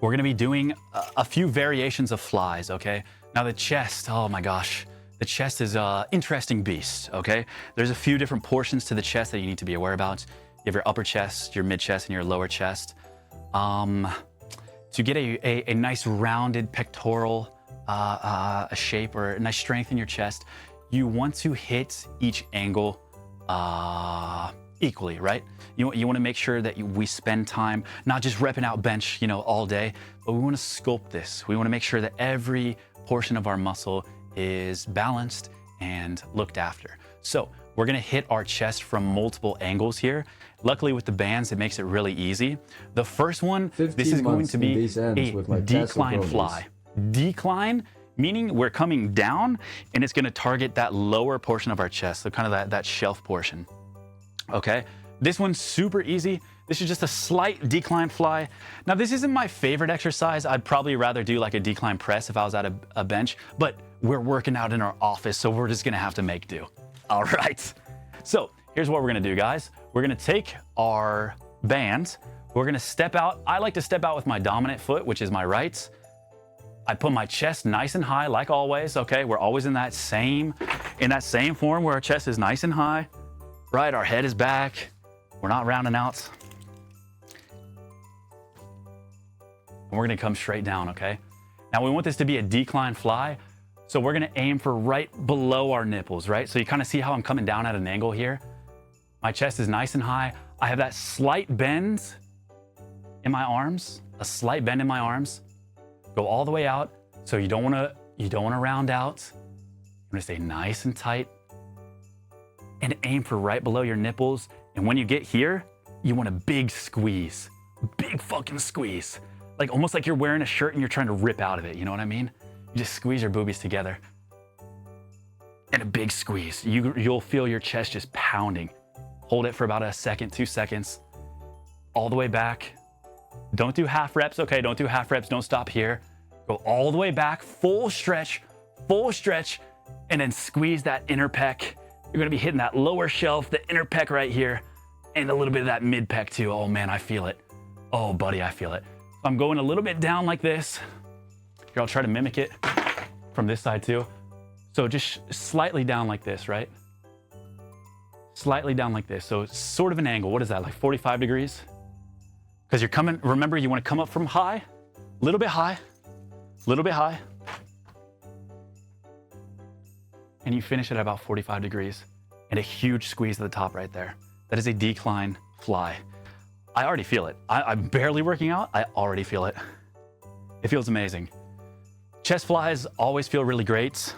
We're gonna be doing a few variations of flies, okay? Now the chest, oh my gosh. The chest is an interesting beast, okay? There's a few different portions to the chest that you need to be aware about. You have your upper chest, your mid chest, and your lower chest. To get a nice rounded pectoral shape or a nice strength in your chest, you want to hit each angle equally, right? You want to make sure that we spend time not just repping out bench, you know, all day, but we want to sculpt this. We want to make sure that every portion of our muscle is balanced and looked after. So we're gonna hit our chest from multiple angles here. Luckily with the bands, it makes it really easy. The first one, this is going to be a decline fly. Decline, meaning we're coming down and it's gonna target that lower portion of our chest, so kind of that shelf portion, okay? This one's super easy. This is just a slight decline fly. Now this isn't my favorite exercise. I'd probably rather do like a decline press if I was at a bench, but we're working out in our office, so we're just gonna have to make do. All right, so here's what we're gonna do, guys. We're gonna take our bands, we're gonna step out. I like to step out with my dominant foot, which is my right. I put my chest nice and high, like always, okay? We're always in that same form where our chest is nice and high, right? Our head is back, we're not rounding out. And we're gonna come straight down, okay? Now we want this to be a decline fly, so we're gonna aim for right below our nipples, right? So you kind of see how I'm coming down at an angle here. My chest is nice and high. I have that slight bend in my arms, a slight bend in my arms. Go all the way out. So you don't wanna round out. You wanna stay nice and tight and aim for right below your nipples. And when you get here, you want a big squeeze, big fucking squeeze. Like almost like you're wearing a shirt and you're trying to rip out of it, you know what I mean? You just squeeze your boobies together. And a big squeeze. You'll feel your chest just pounding. Hold it for about a second, 2 seconds. All the way back. Don't do half reps, okay? Don't do half reps, don't stop here. Go all the way back, full stretch, and then squeeze that inner pec. You're gonna be hitting that lower shelf, the inner pec right here, and a little bit of that mid pec too. Oh man, I feel it. Oh buddy, I feel it. I'm going a little bit down like this. Here, I'll try to mimic it from this side too. So just slightly down like this, right? slightly down like this. So sort of an angle. What is that, like 45 degrees? Because you're coming, remember, you want to come up from high, a little bit high, a little bit high. And you finish it at about 45 degrees and a huge squeeze at the top right there. That is a decline fly. I already feel it. I'm barely working out. I already feel it. It feels amazing. Chest flies always feel really great.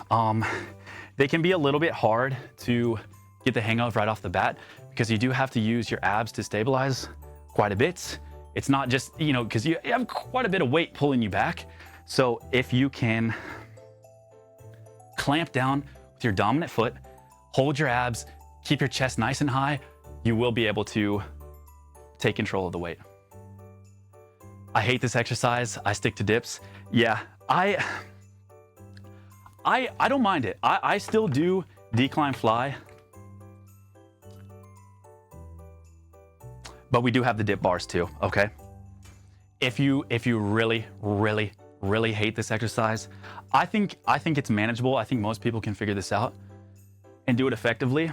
They can be a little bit hard to get the hang of right off the bat because you do have to use your abs to stabilize quite a bit. It's not just, you know, because you have quite a bit of weight pulling you back. So if you can clamp down with your dominant foot, hold your abs, keep your chest nice and high, you will be able to take control of the weight. I hate this exercise. I stick to dips. Yeah, I don't mind it. I still do decline fly, but we do have the dip bars too, okay? If you really, really, really hate this exercise, I think it's manageable. I think most people can figure this out and do it effectively.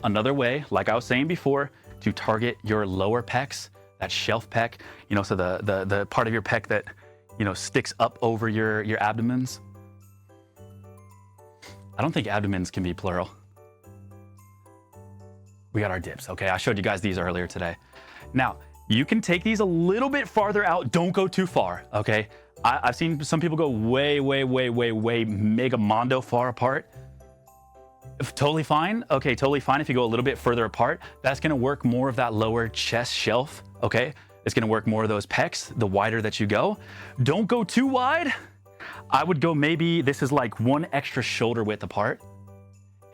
Another way, like I was saying before, to target your lower pecs, that shelf pec, you know, so the part of your pec that, you know, sticks up over your abdomens. I don't think abdomens can be plural. We got our dips, okay? I showed you guys these earlier today. Now, you can take these a little bit farther out. Don't go too far, okay? I've seen some people go way mega mondo far apart. Totally fine. Okay, totally fine if you go a little bit further apart. That's gonna work more of that lower chest shelf, okay? It's gonna work more of those pecs, the wider that you go. Don't go too wide. I would go maybe, this is like one extra shoulder width apart.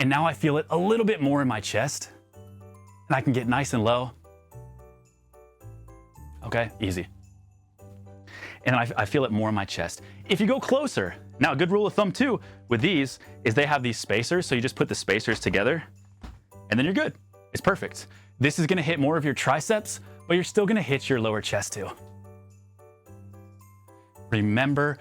And now I feel it a little bit more in my chest. And I can get nice and low. Okay, easy. And I feel it more in my chest. If you go closer, now a good rule of thumb too with these is they have these spacers, so you just put the spacers together and then you're good. It's perfect. This is gonna hit more of your triceps, but you're still gonna hit your lower chest too. Remember,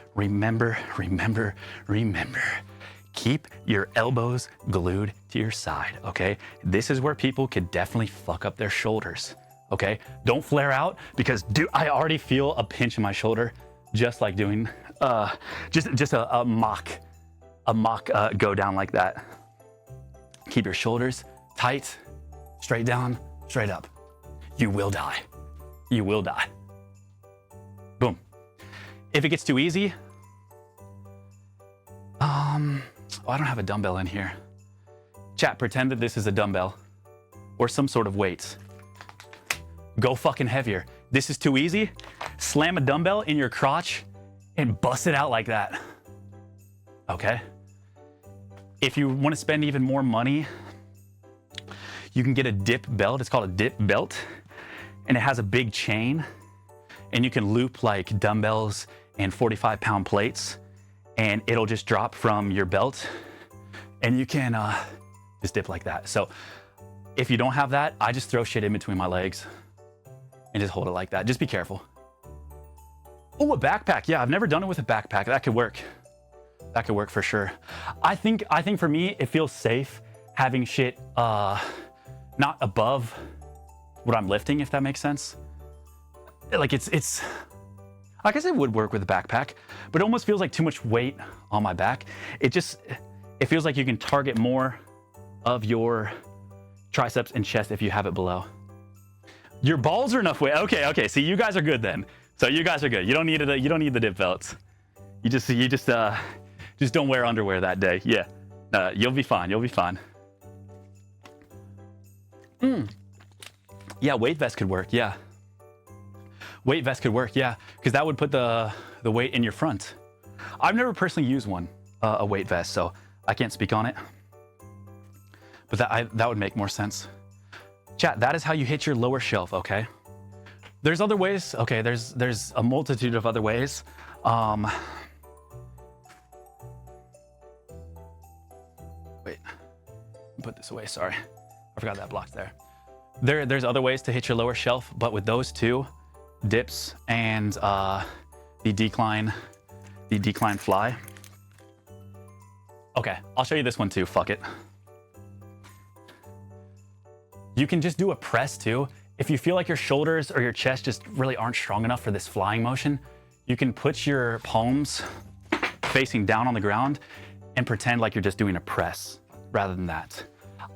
keep your elbows glued to your side, okay? This is where people could definitely fuck up their shoulders, okay? Don't flare out because I already feel a pinch in my shoulder just like doing, just a mock go down like that. Keep your shoulders tight, straight down, straight up. You will die. You will die. Boom. If it gets too easy, oh, I don't have a dumbbell in here. Chat, pretend that this is a dumbbell or some sort of weight. Go fucking heavier. This is too easy. Slam a dumbbell in your crotch and bust it out like that. Okay? If you want to spend even more money, you can get a dip belt. It's called a dip belt. And it has a big chain. And you can loop like dumbbells and 45-pound plates. And it'll just drop from your belt. And you can just dip like that. So if you don't have that, I just throw shit in between my legs and just hold it like that. Just be careful. Oh, a backpack. Yeah, I've never done it with a backpack. That could work. That could work for sure. I think for me, it feels safe having shit not above what I'm lifting, if that makes sense. Like it's, I guess it would work with a backpack, but it almost feels like too much weight on my back. It feels like you can target more of your triceps and chest if you have it below. Your balls are enough weight. Okay. See, you guys are good then. So you guys are good. You don't need it. You don't need the dip belts. You just don't wear underwear that day. Yeah, you'll be fine. You'll be fine. Yeah, weight vest could work. Yeah, weight vest could work. Yeah, because that would put the weight in your front. I've never personally used one, a weight vest, so I can't speak on it. But that would make more sense. Chat, that is how you hit your lower shelf. Okay. There's other ways. Okay, there's a multitude of other ways. Wait, put this away. Sorry, I forgot that block's there. There's other ways to hit your lower shelf, but with those two, dips and the decline fly. Okay, I'll show you this one too. Fuck it. You can just do a press too. If you feel like your shoulders or your chest just really aren't strong enough for this flying motion, you can put your palms facing down on the ground and pretend like you're just doing a press rather than that.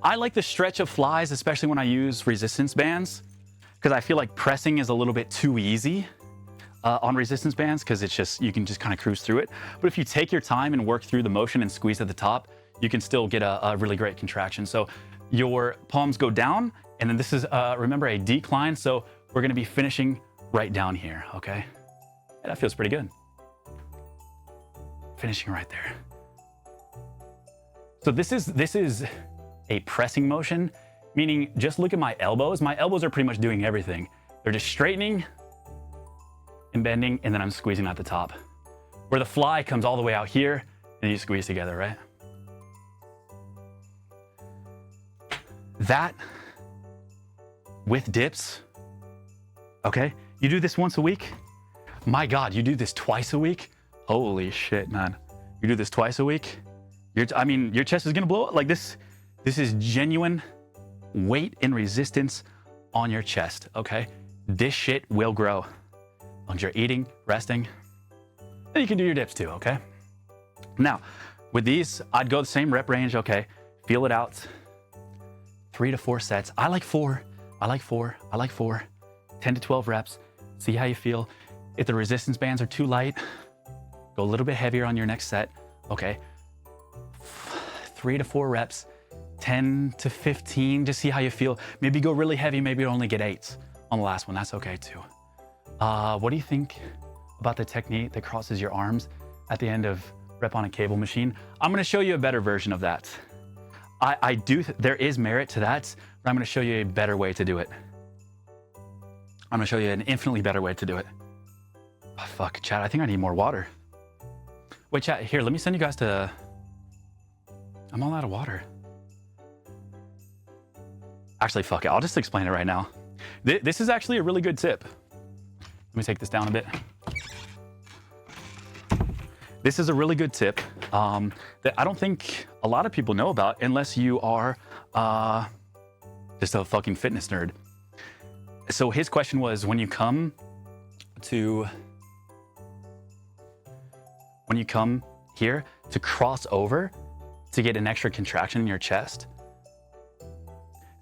I like the stretch of flies, especially when I use resistance bands, because I feel like pressing is a little bit too easy on resistance bands, because it's just, you can just kind of cruise through it. But if you take your time and work through the motion and squeeze at the top, you can still get a really great contraction. So your palms go down, and then this is, remember, a decline. So we're gonna be finishing right down here, okay? Yeah, that feels pretty good. Finishing right there. So this is a pressing motion, meaning just look at my elbows. My elbows are pretty much doing everything. They're just straightening and bending, and then I'm squeezing at the top. Where the fly comes all the way out here, and you squeeze together, right? That, with dips, okay? You do this once a week. My God, you do this twice a week. Holy shit, man. You do this twice a week. I mean, your chest is gonna blow up. Like this is genuine weight and resistance on your chest, okay? This shit will grow. As long as you're eating, resting, then you can do your dips too, okay? Now, with these, I'd go the same rep range, okay? Feel it out. 3 to 4 sets. I like 4. 10 to 12 reps. See how you feel. If the resistance bands are too light, go a little bit heavier on your next set, okay? 3 to 4 reps, 10 to 15, just see how you feel. Maybe go really heavy, maybe only get 8s on the last one, that's okay too. What do you think about the technique that crosses your arms at the end of rep on a cable machine? I'm gonna show you a better version of that. There is merit to that, but I'm gonna show you a better way to do it. I'm gonna show you an infinitely better way to do it. Oh, fuck, chat, I think I need more water. Wait, chat, here, let me send you guys to... I'm all out of water. Actually, fuck it, I'll just explain it right now. This is actually a really good tip. Let me take this down a bit. This is a really good tip that I don't think a lot of people know about unless you are just a fucking fitness nerd. So his question was, when you come here to cross over to get an extra contraction in your chest,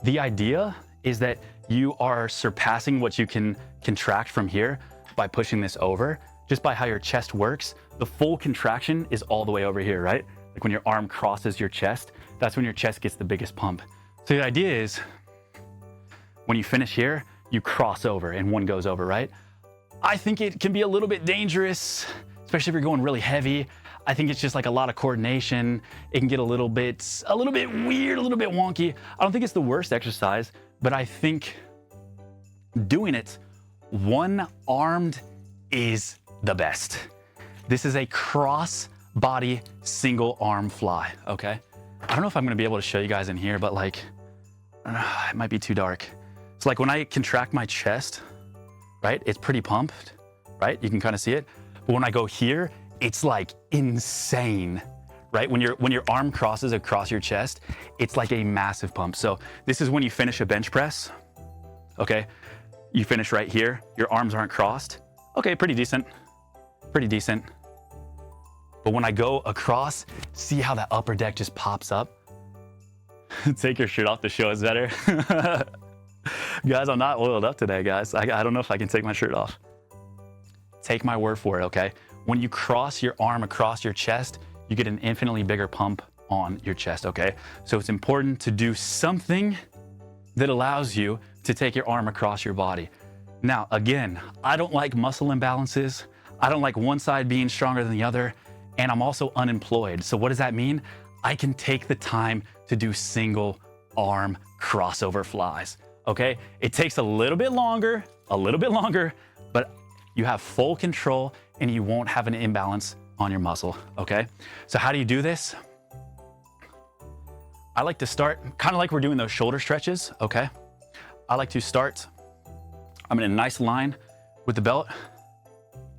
the idea is that you are surpassing what you can contract from here by pushing this over. Just by how your chest works, the full contraction is all the way over here, right? Like when your arm crosses your chest, that's when your chest gets the biggest pump. So the idea is, when you finish here, you cross over and one goes over, right? I think it can be a little bit dangerous, especially if you're going really heavy. I think it's just like a lot of coordination. It can get a little bit weird, a little bit wonky. I don't think it's the worst exercise, but I think doing it one-armed is the best. This is a cross-body single-arm fly, okay? I don't know if I'm gonna be able to show you guys in here, but like, it might be too dark. So like when I contract my chest, right, it's pretty pumped, right? You can kind of see it. But when I go here, it's like insane, right? When your arm crosses across your chest, it's like a massive pump. So this is when you finish a bench press, okay? You finish right here, your arms aren't crossed. Okay, pretty decent. But when I go across, see how that upper deck just pops up? Take your shirt off to show it's better. Guys, I'm not oiled up today, guys. I don't know if I can take my shirt off. Take my word for it, okay? When you cross your arm across your chest, you get an infinitely bigger pump on your chest, okay? So it's important to do something that allows you to take your arm across your body. Now, again, I don't like muscle imbalances. I don't like one side being stronger than the other, and I'm also unemployed. So what does that mean? I can take the time to do single arm crossover flies, okay? It takes a little bit longer, but you have full control and you won't have an imbalance on your muscle, okay? So how do you do this? I like to start kind of like we're doing those shoulder stretches, okay? I like to start, I'm in a nice line with the belt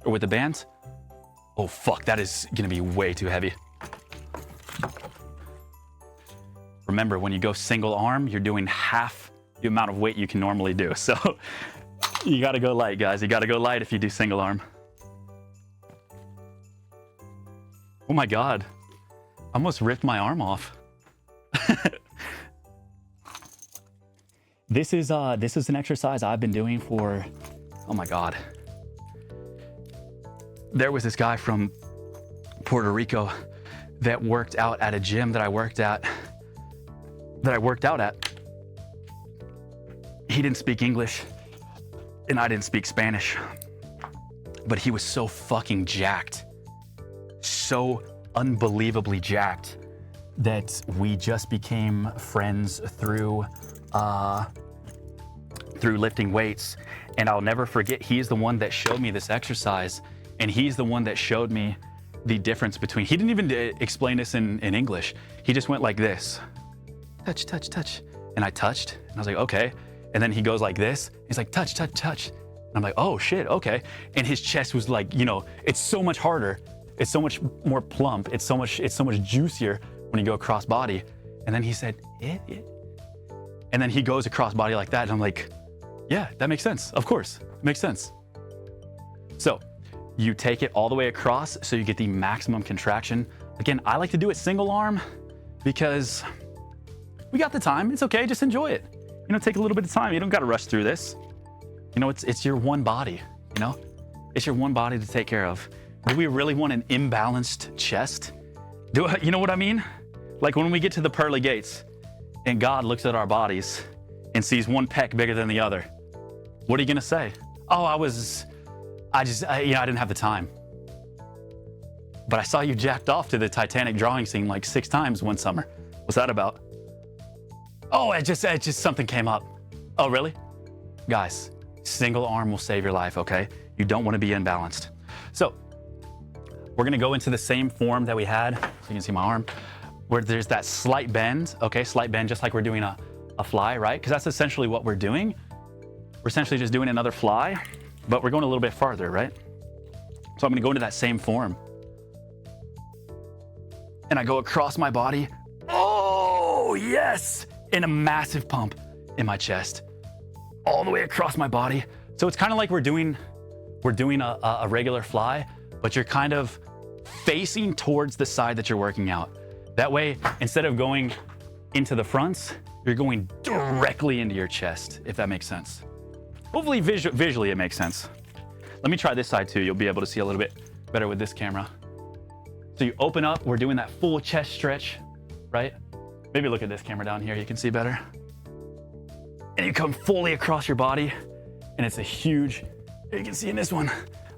or with the bands. Oh fuck, that is gonna be way too heavy. Remember, when you go single arm, you're doing half the amount of weight you can normally do. So you got to go light, guys. You got to go light if you do single arm. Oh my God. I almost ripped my arm off. This is an exercise I've been doing for, oh my God. There was this guy from Puerto Rico that worked out at a gym that I worked out at. He didn't speak English and I didn't speak Spanish, but he was so fucking jacked, so unbelievably jacked that we just became friends through lifting weights. And I'll never forget, he's the one that showed me this exercise, and he's the one that showed me the difference between, he didn't even explain this in English. He just went like this, touch, touch, touch. And I touched, and I was like, okay. And then he goes like this, he's like, touch, touch, touch. And I'm like, oh shit, okay. And his chest was like, you know, it's so much harder. It's so much more plump. It's so much juicier when you go across body. And then he said, and then he goes across body like that. And I'm like, yeah, that makes sense. Of course, it makes sense. So you take it all the way across so you get the maximum contraction. Again, I like to do it single arm because we got the time. It's okay, just enjoy it. You know, take a little bit of time. You don't gotta rush through this. You know, it's your one body, you know? It's your one body to take care of. Do we really want an imbalanced chest? You know what I mean? Like when we get to the pearly gates and God looks at our bodies and sees one pec bigger than the other, what are you gonna say? Oh, I didn't have the time. But I saw you jacked off to the Titanic drawing scene like 6 times one summer. What's that about? Oh, it just something came up. Oh, really? Guys, single arm will save your life, okay? You don't want to be imbalanced. So we're gonna go into the same form that we had, so you can see my arm, where there's that slight bend, okay? Slight bend, just like we're doing a fly, right? Because that's essentially what we're doing. We're essentially just doing another fly, but we're going a little bit farther, right? So I'm gonna go into that same form. And I go across my body. Oh, yes! In a massive pump in my chest. All the way across my body. So it's kind of like we're doing a regular fly, but you're kind of facing towards the side that you're working out. That way, instead of going into the fronts, you're going directly into your chest, if that makes sense. Hopefully visually it makes sense. Let me try this side too. You'll be able to see a little bit better with this camera. So you open up, we're doing that full chest stretch, right? Maybe look at this camera down here, you can see better. And you come fully across your body, and it's a huge, you can see in this one,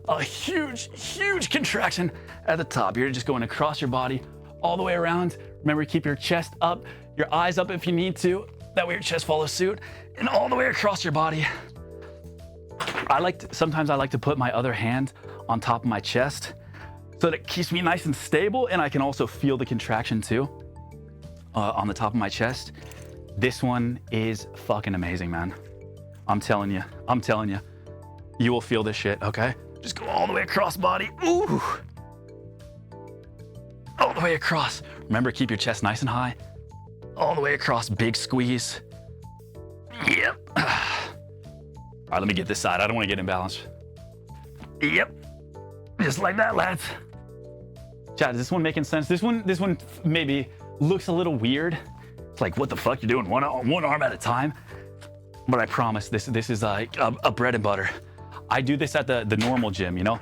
a huge, huge contraction at the top. You're just going across your body, all the way around. Remember, keep your chest up, your eyes up if you need to. That way your chest follows suit, and all the way across your body. Sometimes I like to put my other hand on top of my chest so that it keeps me nice and stable, and I can also feel the contraction too on the top of my chest. This one is fucking amazing, man. I'm telling you, you will feel this shit, okay? Just go all the way across body. Ooh. All the way across. Remember, keep your chest nice and high. All the way across, big squeeze. Yep. All right, let me get this side. I don't want to get imbalanced. Yep. Just like that, lads. Chad, is this one making sense? This one maybe looks a little weird. It's like, what the fuck? You're doing one arm at a time? But I promise, this is like a bread and butter. I do this at the normal gym, you know?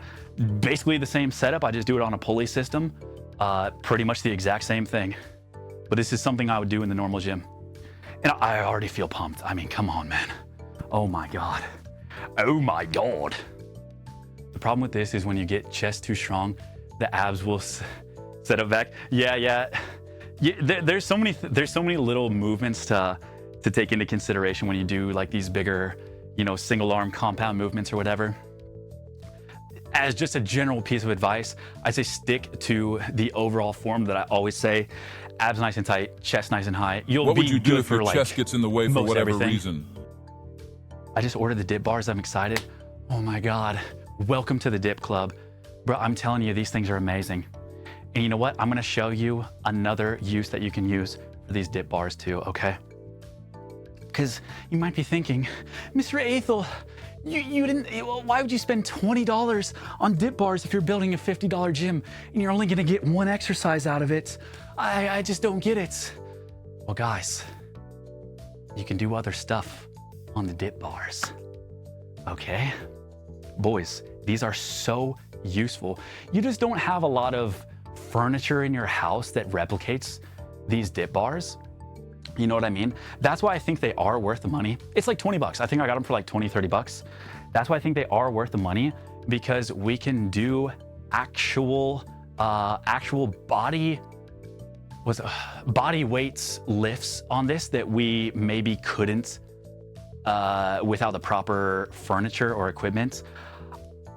Basically the same setup, I just do it on a pulley system. Pretty much the exact same thing. But this is something I would do in the normal gym. And I already feel pumped. I mean, come on, man. Oh my God. Oh my God. The problem with this is when you get chest too strong, the abs will set up back. Yeah. There's so many little movements to take into consideration when you do like these bigger, you know, single arm compound movements or whatever. As just a general piece of advice, I say stick to the overall form that I always say. Abs nice and tight, chest nice and high. What would you do if your chest gets in the way for whatever reason? I just ordered the dip bars. I'm excited. Oh my God. Welcome to the dip club. Bro, I'm telling you, these things are amazing. And you know what? I'm gonna show you another use that you can use for these dip bars too, okay? because you might be thinking, Mr. Aethel, you didn't, why would you spend $20 on dip bars if you're building a $50 gym and you're only gonna get one exercise out of it? I just don't get it. Well, guys, you can do other stuff on the dip bars, okay? Boys, these are so useful. You just don't have a lot of furniture in your house that replicates these dip bars. You know what I mean? That's why I think they are worth the money. It's like 20 bucks. I think I got them for like 20, 30 bucks. That's why I think they are worth the money, because we can do actual body weights lifts on this that we maybe couldn't without the proper furniture or equipment.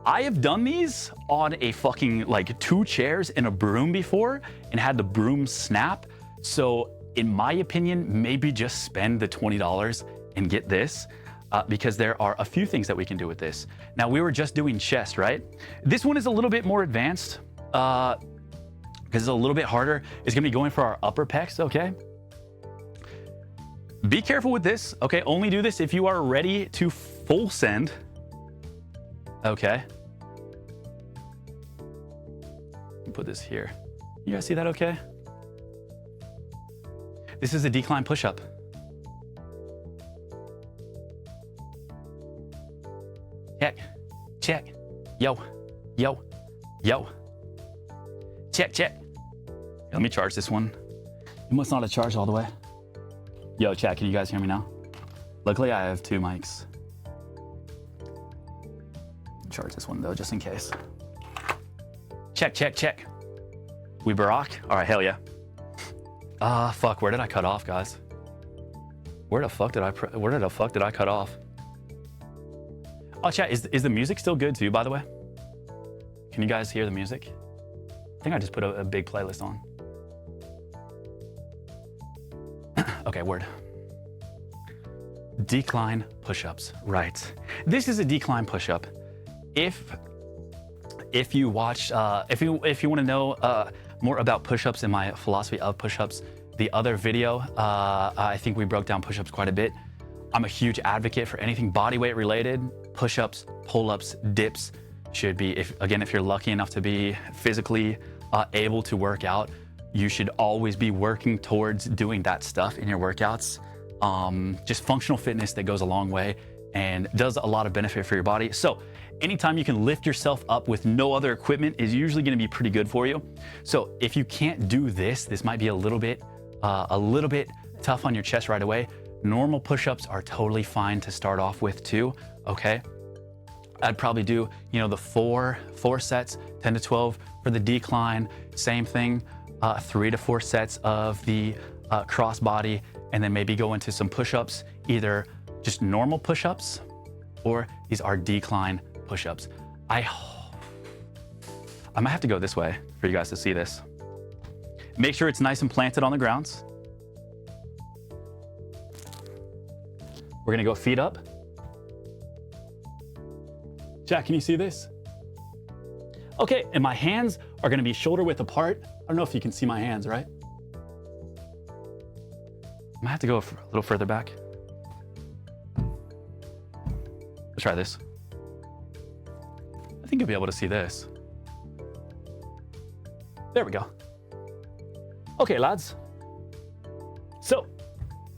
I have done these on a fucking like 2 chairs and a broom before and had the broom snap. So in my opinion, maybe just spend the $20 and get this because there are a few things that we can do with this. Now, we were just doing chest, right? This one is a little bit more advanced because it's a little bit harder. It's gonna be going for our upper pecs, okay? Be careful with this, okay? Only do this if you are ready to full send, okay? Put this here. You guys see that okay? This is a decline push-up. Check, check, yo, yo, yo. Check, check. Let me charge this one. It must not have charged all the way. Yo, chat, can you guys hear me now? Luckily, I have 2 mics. Charge this one though, just in case. Check, check, check. We Barack? All right, hell yeah. Fuck, where did I cut off, guys? Where the fuck did I cut off? Oh, chat, is the music still good too, by the way? Can you guys hear the music? I think I just put a big playlist on. Okay, word. Decline push-ups, right. This is a decline push-up. If you watch, if you want to know more about push-ups and my philosophy of push-ups, the other video, I think we broke down push-ups quite a bit. I'm a huge advocate for anything body weight related. Push-ups, pull-ups, dips should be, if you're lucky enough to be physically able to work out, you should always be working towards doing that stuff in your workouts. Just functional fitness that goes a long way and does a lot of benefit for your body. So anytime you can lift yourself up with no other equipment is usually gonna be pretty good for you. So if you can't do this, this might be a little bit tough on your chest right away. Normal push-ups are totally fine to start off with too, okay? I'd probably do, the four sets, 10 to 12 for the decline, same thing, 3 to 4 sets of the cross body, and then maybe go into some push-ups, either just normal push-ups or these are decline push-ups. I might have to go this way for you guys to see this. Make sure it's nice and planted on the grounds. We're gonna go feet up. Jack, can you see this? Okay, and my hands are gonna be shoulder width apart. I don't know if you can see my hands, right? I might have to go a little further back. Let's try this. I think you'll be able to see this. There we go. Okay, lads. So,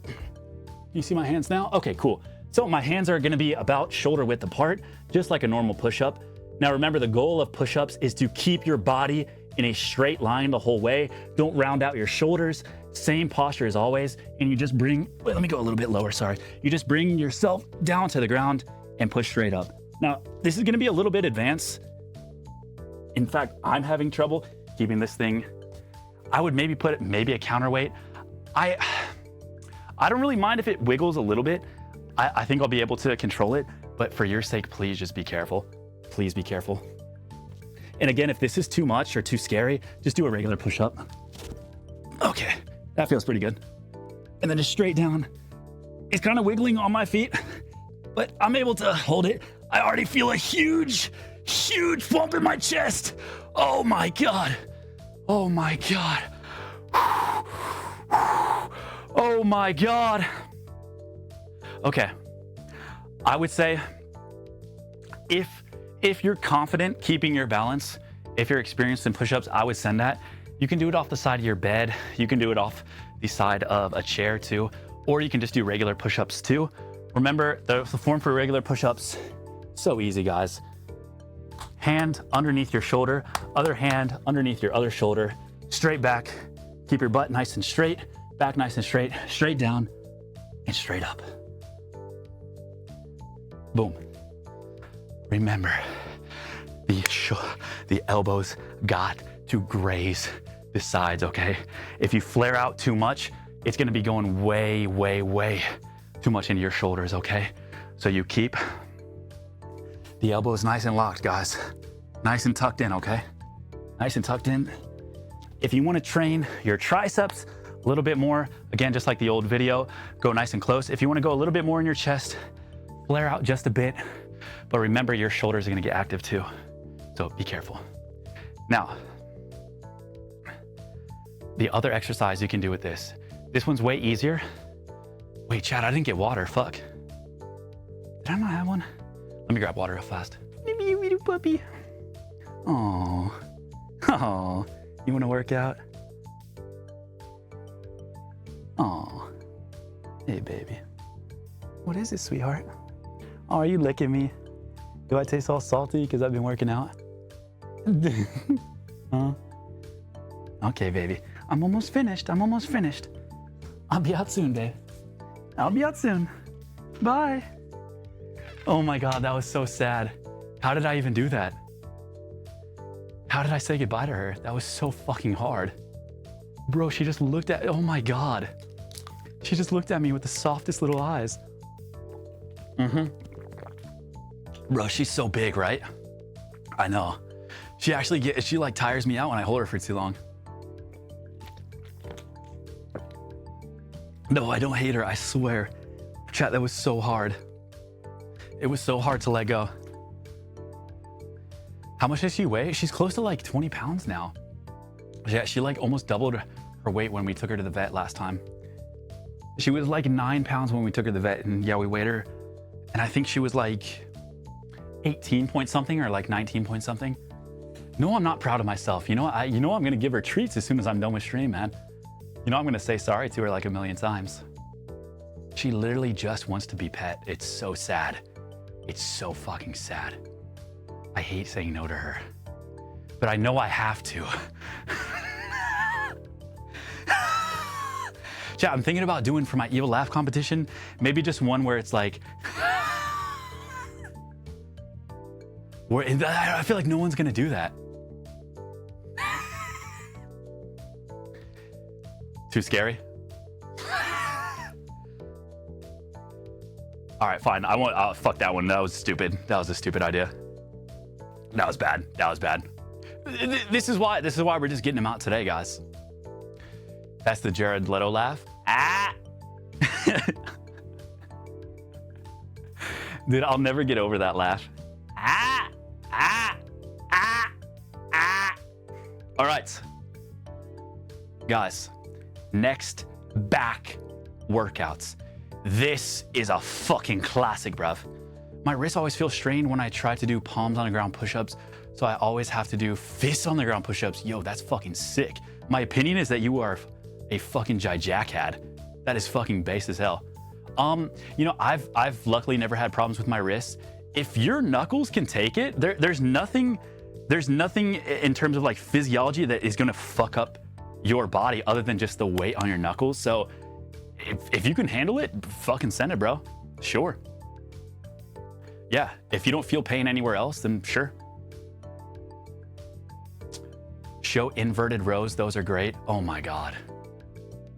can you see my hands now? Okay, cool. So my hands are gonna be about shoulder width apart, just like a normal push-up. Now remember, the goal of push-ups is to keep your body in a straight line the whole way. Don't round out your shoulders. Same posture as always. And you just bring, wait, let me go a little bit lower, sorry. You just bring yourself down to the ground and push straight up. Now, this is gonna be a little bit advanced. In fact, I'm having trouble keeping this thing. I would maybe put a counterweight. I don't really mind if it wiggles a little bit. I think I'll be able to control it, but for your sake, please just be careful. Please be careful. And again, if this is too much or too scary, just do a regular push-up. Okay, that feels pretty good. And then just straight down. It's kind of wiggling on my feet, but I'm able to hold it. I already feel a huge bump in my chest. Oh my God. Oh my God. Oh my God. Okay, I would say if you're confident keeping your balance, if you're experienced in push-ups, I would send that. You can do it off the side of your bed. You can do it off the side of a chair too, or you can just do regular push-ups too. Remember, the form for regular push-ups, so easy, guys. Hand underneath your shoulder, other hand underneath your other shoulder, straight back. Keep your butt nice and straight, back nice and straight, straight down and straight up. Boom. Remember, the elbows got to graze the sides, okay? If you flare out too much, it's gonna be going way, way, way too much into your shoulders, okay? So you keep the elbows nice and locked, guys. Nice and tucked in, okay? Nice and tucked in. If you wanna train your triceps a little bit more, again, just like the old video, go nice and close. If you wanna go a little bit more in your chest, flare out just a bit, but remember your shoulders are gonna get active too. So be careful. Now, the other exercise you can do with this one's way easier. Wait, Chad, I didn't get water, fuck. Did I not have one? Let me grab water real fast. Little puppy. Aww. Oh, you wanna work out? Aw. Hey, baby. What is it, sweetheart? Oh, are you licking me? Do I taste all salty because I've been working out? Huh? Okay, baby. I'm almost finished. I'm almost finished. I'll be out soon, babe. I'll be out soon. Bye. Oh my God, that was so sad. How did I even do that? How did I say goodbye to her? That was so fucking hard. Bro, she just looked at, oh my God. She just looked at me with the softest little eyes. Bro, she's so big, right? I know. She like tires me out when I hold her for too long. No, I don't hate her, I swear. Chat, that was so hard. It was so hard to let go. How much does she weigh? She's close to like 20 pounds now. Yeah, she like almost doubled her weight when we took her to the vet last time. She was like 9 pounds when we took her to the vet, and yeah, we weighed her. And I think she was like 18 point something or like 19 point something. No, I'm not proud of myself. You know, I'm gonna give her treats as soon as I'm done with stream, man. You know, I'm gonna say sorry to her like a million times. She literally just wants to be pet. It's so sad. It's so fucking sad. I hate saying no to her, but I know I have to. Chat, I'm thinking about doing for my evil laugh competition, maybe just one where it's like, I feel like no one's gonna do that. Too scary? All right, fine. I won't. Fuck that one. That was stupid. That was a stupid idea. That was bad. That was bad. This is why we're just getting him out today, guys. That's the Jared Leto laugh. Ah! Dude, I'll never get over that laugh. Ah! Ah! Ah! Ah! All right. Guys, next back workouts. This is a fucking classic, bruv. My wrist always feels strained when I try to do palms on the ground push-ups, so I always have to do fists on the ground push-ups. Yo, that's fucking sick. My opinion is that you are a fucking jackhead. That is fucking base as hell. You know, I've luckily never had problems with my wrists. If your knuckles can take it, there's nothing in terms of like physiology that is gonna fuck up your body other than just the weight on your knuckles. So if you can handle it, fucking send it, bro. Sure. Yeah, if you don't feel pain anywhere else, then sure. Show inverted rows, those are great. Oh my God.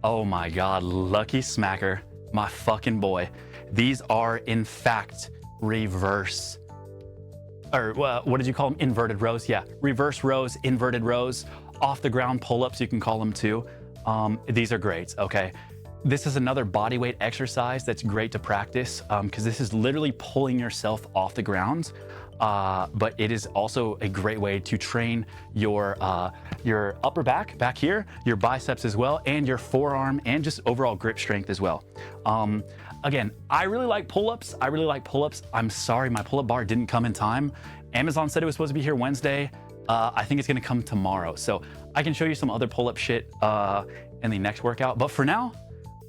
Oh my God, lucky smacker, my fucking boy. These are in fact reverse, or what did you call them? Inverted rows, yeah. Reverse rows, inverted rows, off the ground pull-ups, you can call them too. These are great, okay? This is another bodyweight exercise that's great to practice because this is literally pulling yourself off the ground, but it is also a great way to train your upper back here, your biceps as well, and your forearm, and just overall grip strength as well. again, I really like pull-ups. I'm sorry, my pull-up bar didn't come in time. Amazon said it was supposed to be here Wednesday. I think it's gonna come tomorrow. So I can show you some other pull-up shit in the next workout. But for now,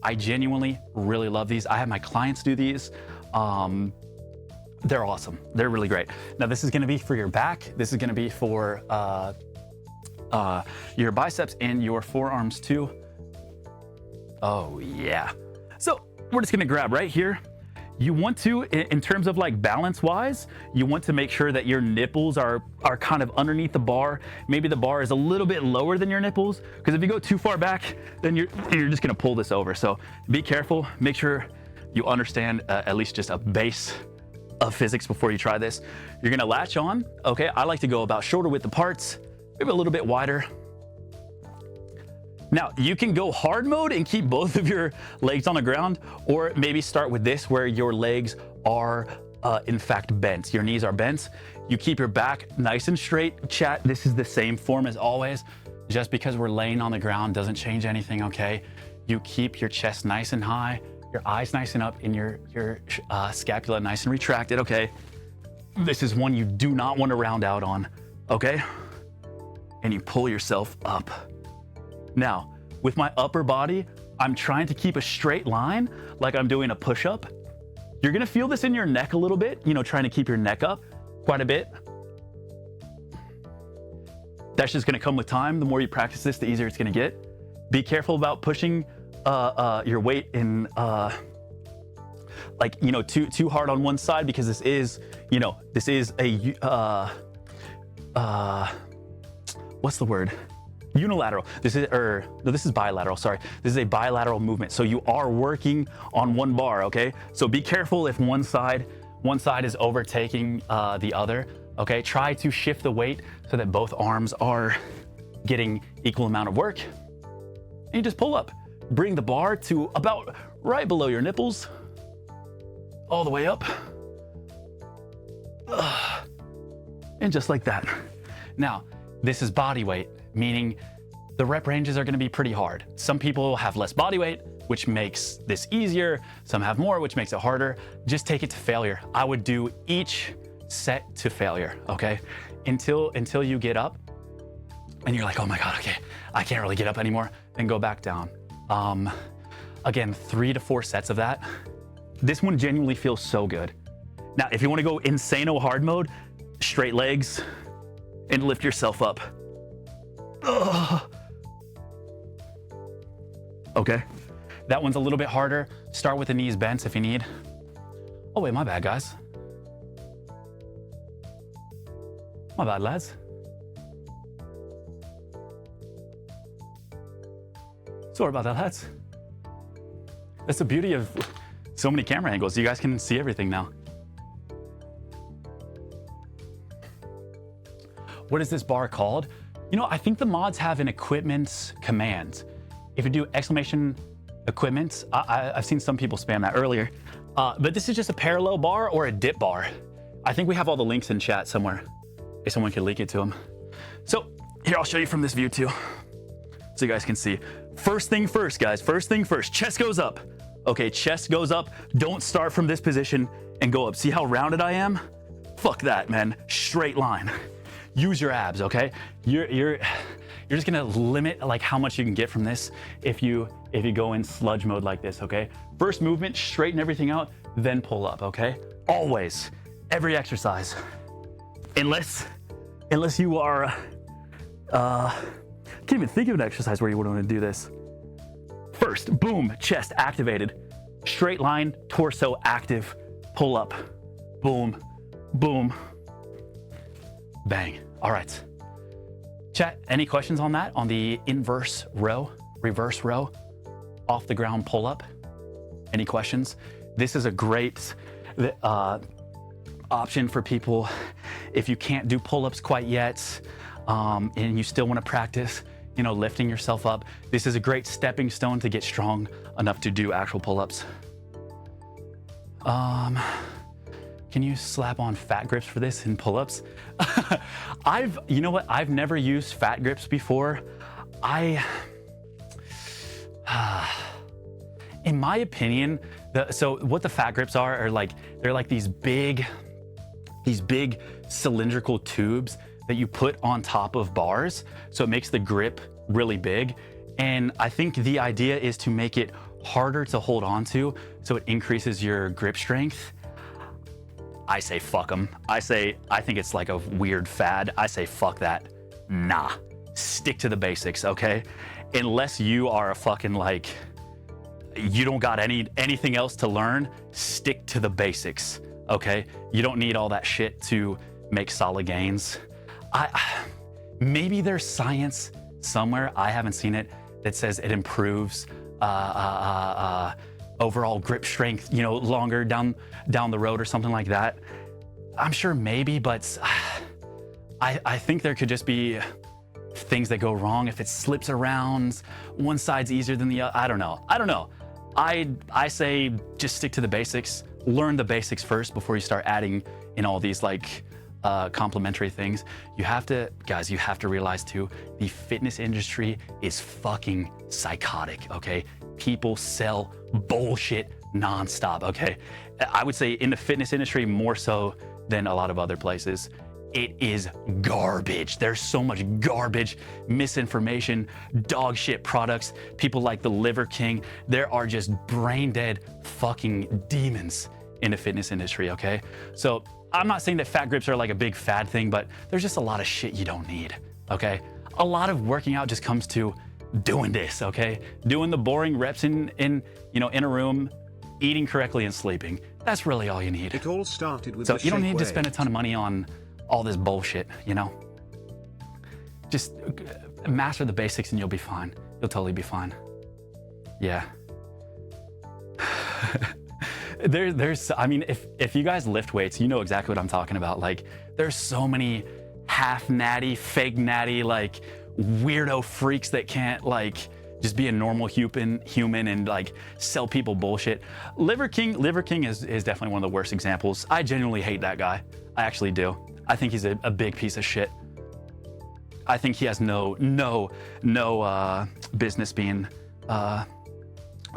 I genuinely really love these. I have my clients do these. They're awesome. They're really great. Now this is gonna be for your back. This is gonna be for your biceps and your forearms too. Oh yeah. So we're just gonna grab right here. You want to, in terms of like balance wise, you want to make sure that your nipples are kind of underneath the bar. Maybe the bar is a little bit lower than your nipples, because if you go too far back, then you're just gonna pull this over. So be careful, make sure you understand at least just a base of physics before you try this. You're gonna latch on, okay? I like to go about shoulder width apart, maybe a little bit wider. Now, you can go hard mode and keep both of your legs on the ground, or maybe start with this where your legs are in fact bent. Your knees are bent. You keep your back nice and straight. Chat, this is the same form as always. Just because we're laying on the ground doesn't change anything, okay? You keep your chest nice and high, your eyes nice and up, and your scapula nice and retracted, okay? This is one you do not want to round out on, okay? And you pull yourself up. Now, with my upper body, I'm trying to keep a straight line like I'm doing a push-up. You're gonna feel this in your neck a little bit, you know, trying to keep your neck up quite a bit. That's just gonna come with time. The more you practice this, the easier it's gonna get. Be careful about pushing your weight in like, you know, too hard on one side, because this is, you know, this is a what's the word? Unilateral. This is bilateral, sorry. This is a bilateral movement. So you are working on one bar, okay? So be careful if one side is overtaking the other, okay? Try to shift the weight so that both arms are getting equal amount of work. And you just pull up. Bring the bar to about right below your nipples, all the way up. And just like that. Now, this is body weight, meaning the rep ranges are gonna be pretty hard. Some people have less body weight, which makes this easier. Some have more, which makes it harder. Just take it to failure. I would do each set to failure, okay? Until you get up and you're like, oh my God, okay, I can't really get up anymore, then go back down. Again, 3 to 4 sets of that. This one genuinely feels so good. Now, if you wanna go insano hard mode, straight legs and lift yourself up. Ugh. Okay, that one's a little bit harder. Start with the knees bent if you need. Oh wait, my bad, guys. My bad, lads. Sorry about that, lads. That's the beauty of so many camera angles. You guys can see everything now. What is this bar called? You know, I think the mods have an equipment command. If you do exclamation equipment, I've seen some people spam that earlier, but this is just a parallel bar or a dip bar. I think we have all the links in chat somewhere, if someone could link it to them. So here, I'll show you from this view too, so you guys can see. First thing first, guys, first thing first, chest goes up. Okay, chest goes up. Don't start from this position and go up. See how rounded I am? Fuck that, man, straight line. Use your abs, okay? You're just gonna limit like how much you can get from this if you go in sludge mode like this, okay? First movement, straighten everything out, then pull up, okay? Always, every exercise. Unless you are, can't even think of an exercise where you would want to do this. First, boom, chest activated. Straight line, torso active, pull up. Boom, boom, bang. All right. Chat, any questions on that? On the inverse row, reverse row, off the ground pull up? Any questions? This is a great option for people if you can't do pull-ups quite yet, and you still want to practice, you know, lifting yourself up. This is a great stepping stone to get strong enough to do actual pull-ups. Can you slap on fat grips for this in pull-ups? You know what? I've never used fat grips before. in my opinion, so what the fat grips are like, they're like these big cylindrical tubes that you put on top of bars. So it makes the grip really big. And I think the idea is to make it harder to hold on to, so it increases your grip strength. I say fuck them. I think it's like a weird fad. I say fuck that. Nah, stick to the basics, okay? Unless you are a fucking like, you don't got anything else to learn, stick to the basics, okay? You don't need all that shit to make solid gains. Maybe there's science somewhere, I haven't seen it, that says it improves overall grip strength, you know, longer down the road or something like that. I'm sure maybe, but I think there could just be things that go wrong if it slips around, one side's easier than the other. I don't know. I say just stick to the basics, learn the basics first before you start adding in all these like complementary things. You have to realize too, the fitness industry is fucking psychotic, okay? People sell bullshit nonstop, okay? I would say in the fitness industry more so than a lot of other places. It is garbage. There's so much garbage, misinformation, dog shit products, people like the Liver King. There are just brain dead fucking demons in the fitness industry, okay? So I'm not saying that fat grips are like a big fad thing, but there's just a lot of shit you don't need, okay? A lot of working out just comes to doing this, okay? Doing the boring reps in a room, eating correctly and sleeping. That's really all you need. It all started with so you don't need to spend a ton of money on all this bullshit, you know? Just master the basics and you'll be fine. You'll totally be fine. Yeah. I mean, if you guys lift weights, you know exactly what I'm talking about. Like, there's so many half natty, fake natty, like weirdo freaks that can't like just be a normal human and like sell people bullshit. Liver King is definitely one of the worst examples. I genuinely hate that guy. I actually do. I think he's a big piece of shit. I think he has no business being a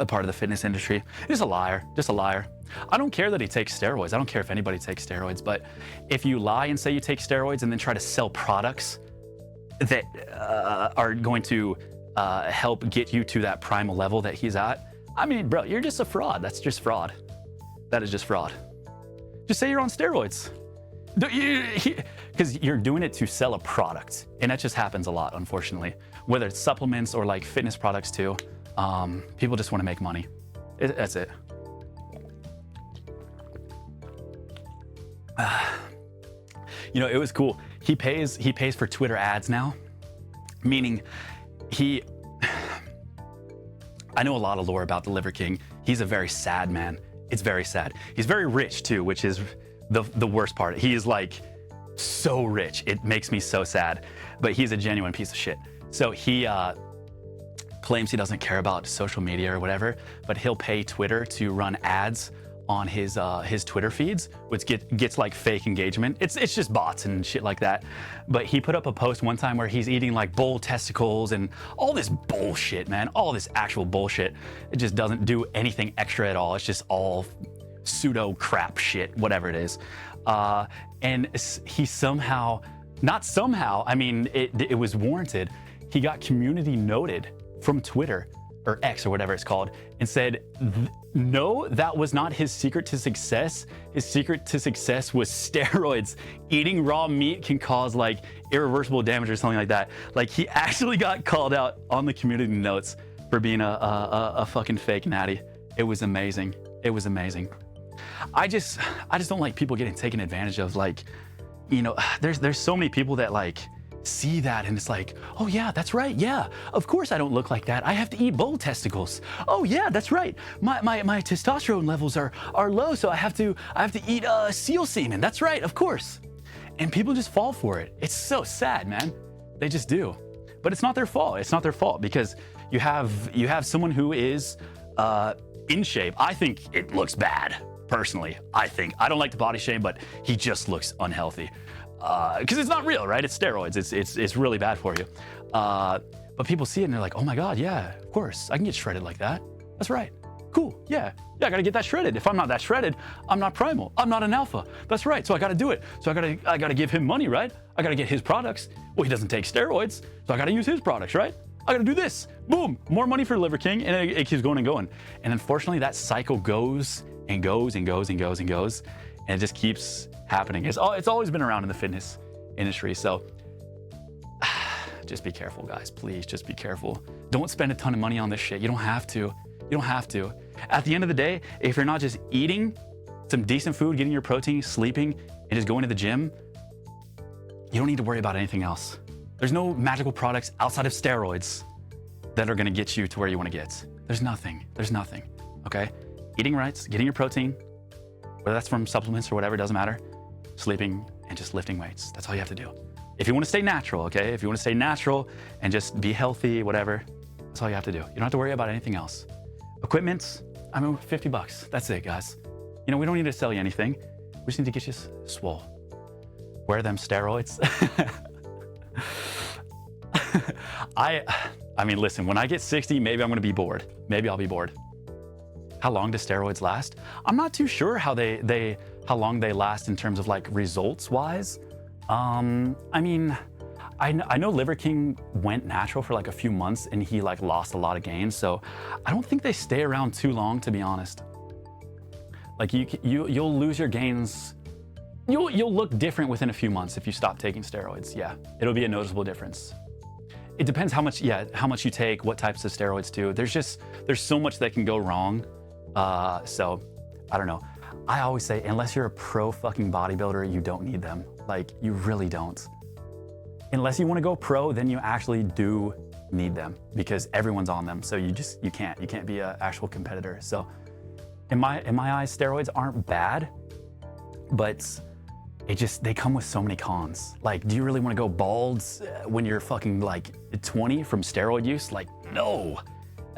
part of the fitness industry. He's a liar, just a liar. I don't care that he takes steroids. I don't care if anybody takes steroids, but if you lie and say you take steroids and then try to sell products that are going to help get you to that primal level that he's at, I mean, bro, you're just a fraud. That's just fraud. That is just fraud. Just say you're on steroids. Because you're doing it to sell a product, and that just happens a lot, unfortunately. Whether it's supplements or like fitness products too, people just want to make money. That's it. You know, it was cool. He pays for Twitter ads now, meaning I know a lot of lore about the Liver King. He's a very sad man. It's very sad. He's very rich too, which is the worst part. He is like so rich. It makes me so sad, but he's a genuine piece of shit. So he claims he doesn't care about social media or whatever, but he'll pay Twitter to run ads on his Twitter feeds, which gets like fake engagement. It's just bots and shit like that. But he put up a post one time where he's eating like bull testicles and all this bullshit, man. All this actual bullshit. It just doesn't do anything extra at all. It's just all pseudo crap shit, whatever it is. And he somehow, not somehow, I mean, it was warranted. He got community noted from Twitter or X or whatever it's called, and said, no, that was not his secret to success. His secret to success was steroids. Eating raw meat can cause like irreversible damage or something like that. Like, he actually got called out on the community notes for being a fucking fake natty. It was amazing. It was amazing. I just don't like people getting taken advantage of. Like, you know, there's so many people that like see that and it's like, oh yeah, that's right. Yeah, of course I don't look like that. I have to eat bull testicles. Oh yeah, that's right. My testosterone levels are low, so I have to eat seal semen. That's right, of course. And people just fall for it. It's so sad, man. They just do. But it's not their fault. It's not their fault because you have someone who is in shape. I think it looks bad. Personally, I don't like to body shame, but he just looks unhealthy. Because it's not real, right? It's steroids. It's really bad for you. But people see it and they're like, oh my God, yeah, of course. I can get shredded like that. That's right. Cool. Yeah, I gotta get that shredded. If I'm not that shredded, I'm not primal. I'm not an alpha. That's right. So I gotta do it. So I gotta give him money, right? I gotta get his products. Well, he doesn't take steroids, so I gotta use his products, right? I gotta do this. Boom, more money for Liver King, and it keeps going and going. And unfortunately, that cycle goes and goes and goes and goes and goes, and it just keeps happening. It's always been around in the fitness industry. So just be careful, guys. Please, just be careful. Don't spend a ton of money on this shit. You don't have to. You don't have to. At the end of the day, if you're not just eating some decent food, getting your protein, sleeping, and just going to the gym, you don't need to worry about anything else. There's no magical products outside of steroids that are gonna get you to where you wanna get. There's nothing, okay? Eating right, getting your protein, whether that's from supplements or whatever, it doesn't matter. Sleeping and just lifting weights, that's all you have to do. If you wanna stay natural, okay? If you wanna stay natural and just be healthy, whatever, that's all you have to do. You don't have to worry about anything else. Equipment, I mean, $50, that's it, guys. You know, we don't need to sell you anything. We just need to get you swole. Wear them steroids. I mean, listen, when I get 60, maybe I'm gonna be bored. Maybe I'll be bored. How long do steroids last? I'm not too sure how long they last in terms of like results wise. I mean, I know Liver King went natural for like a few months and he like lost a lot of gains. So I don't think they stay around too long, to be honest. Like you'll lose your gains. You'll look different within a few months if you stop taking steroids. Yeah, it'll be a noticeable difference. It depends how much you take, what types of steroids too. There's so much that can go wrong. So I don't know. I always say, unless you're a pro fucking bodybuilder, you don't need them. Like, you really don't. Unless you want to go pro, then you actually do need them because everyone's on them. So you can't be an actual competitor. So in my eyes, steroids aren't bad, but they come with so many cons. Like, do you really want to go bald when you're fucking like 20 from steroid use? Like, no.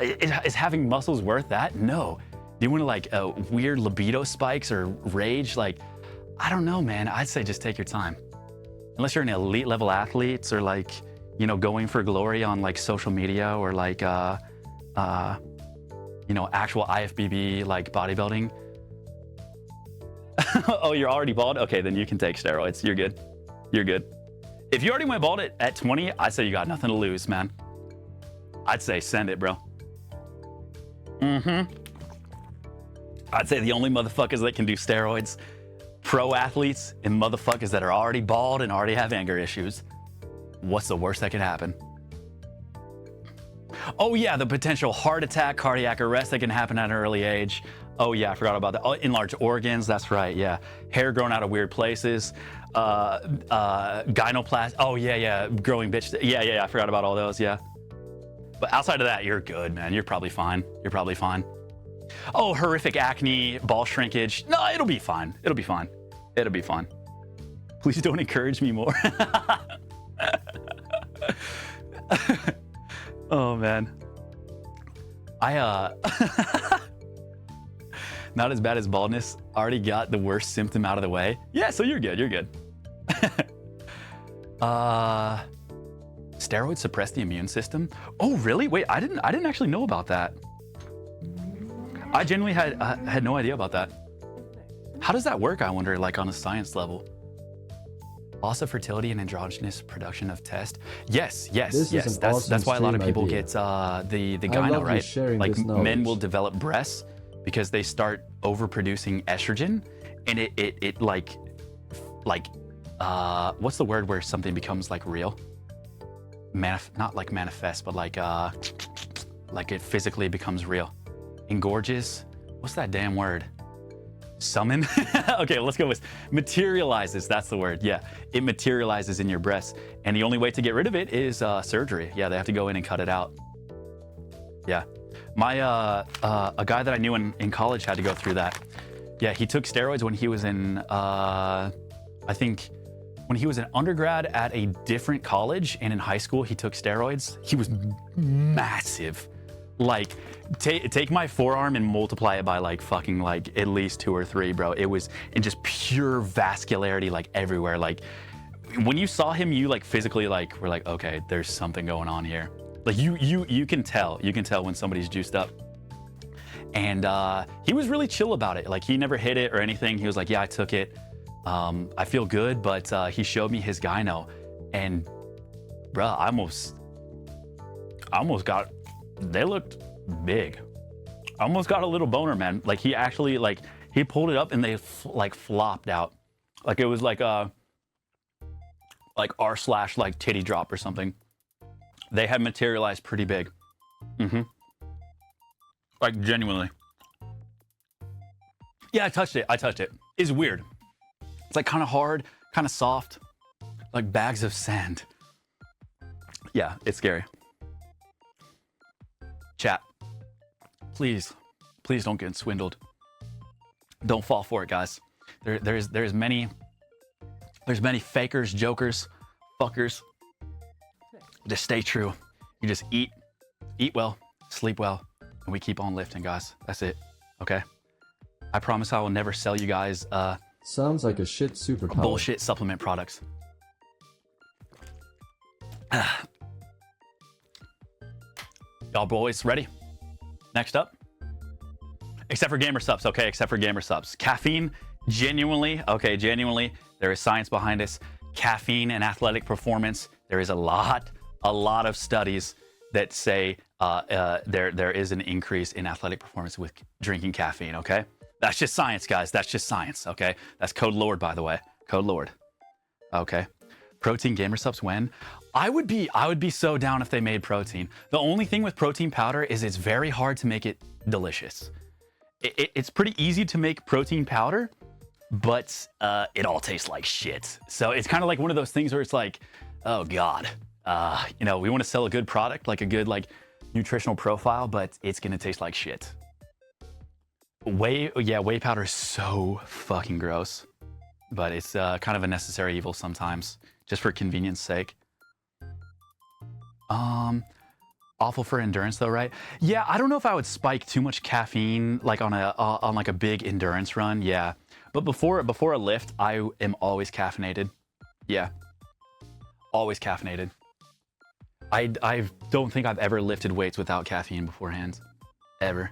Is having muscles worth that? No. Do you want to like weird libido spikes or rage? Like, I don't know, man. I'd say just take your time. Unless you're an elite level athlete or like, you know, going for glory on like social media or like, you know, actual IFBB like bodybuilding. Oh, you're already bald? Okay, then you can take steroids. You're good. You're good. If you already went bald at 20, I'd say you got nothing to lose, man. I'd say send it, bro. I'd say the only motherfuckers that can do steroids, pro athletes and motherfuckers that are already bald and already have anger issues. What's the worst that could happen? Oh yeah, the potential heart attack, cardiac arrest that can happen at an early age. Oh yeah, I forgot about that. Oh, enlarged organs, that's right, yeah. Hair growing out of weird places. Gynoplast, oh yeah, growing bitch. Yeah, I forgot about all those, yeah. But outside of that, you're good, man. You're probably fine. Oh, horrific acne, ball shrinkage. No, it'll be fine. It'll be fine. Please don't encourage me more. Oh man. Not as bad as baldness. Already got the worst symptom out of the way. Yeah, so you're good. Steroids suppress the immune system? Oh, really? Wait, I didn't actually know about that. I genuinely had no idea about that. How does that work, I wonder, like on a science level? Loss of fertility and androgynous production of test. Yes. That's why a lot of people get the gyno, right? Like men will develop breasts because they start overproducing estrogen, and it like what's the word where something becomes like real? Not like manifest, but like it physically becomes real. Engorges. What's that damn word? Summon? Okay, let's go with materializes. That's the word. Yeah, it materializes in your breast, and the only way to get rid of it is surgery. Yeah, they have to go in and cut it out. Yeah, my a guy that I knew in college had to go through that. Yeah, he took steroids when he was in I think when he was an undergrad at a different college, and in high school he took steroids. He was massive. Like, take my forearm and multiply it by like fucking like at least 2 or 3, bro. It was in just pure vascularity like everywhere. Like when you saw him, you like physically like were like, okay, there's something going on here. Like you can tell when somebody's juiced up. And he was really chill about it. Like, he never hit it or anything. He was like, yeah, I took it. I feel good, but he showed me his gyno. And, bruh, I almost got, they looked big. I almost got a little boner, man. Like, he actually, like, he pulled it up and they, like, flopped out. Like, it was like a, like, r/ like, titty drop or something. They had materialized pretty big. Like, genuinely. Yeah, I touched it. It's weird. It's like kind of hard, kind of soft, like bags of sand. Yeah, it's scary. Chat, please don't get swindled. Don't fall for it, guys. There's many fakers, jokers, fuckers. Just stay true. You just eat well, sleep well, and we keep on lifting, guys. That's it. Okay? I promise I will never sell you guys sounds like a shit superpower. Bullshit supplement products. Y'all boys ready? Next up. Except for gamer subs, okay? Except for gamer subs. Caffeine, genuinely, there is science behind this. Caffeine and athletic performance, there is a lot of studies that say there is an increase in athletic performance with drinking caffeine, okay? That's just science, guys. That's just science, okay? That's code Lord, by the way. Code Lord. Okay. Protein gamer subs when? I would be so down if they made protein. The only thing with protein powder is it's very hard to make it delicious. It's pretty easy to make protein powder, but it all tastes like shit. So it's kind of like one of those things where it's like, oh God, you know, we want to sell a good product, like a good like nutritional profile, but it's gonna taste like shit. Whey powder is so fucking gross, but it's kind of a necessary evil sometimes, just for convenience sake. Awful for endurance though, right? Yeah, I don't know if I would spike too much caffeine like on like a big endurance run. Yeah, but before a lift, I am always caffeinated. Yeah, always caffeinated. I don't think I've ever lifted weights without caffeine beforehand, ever.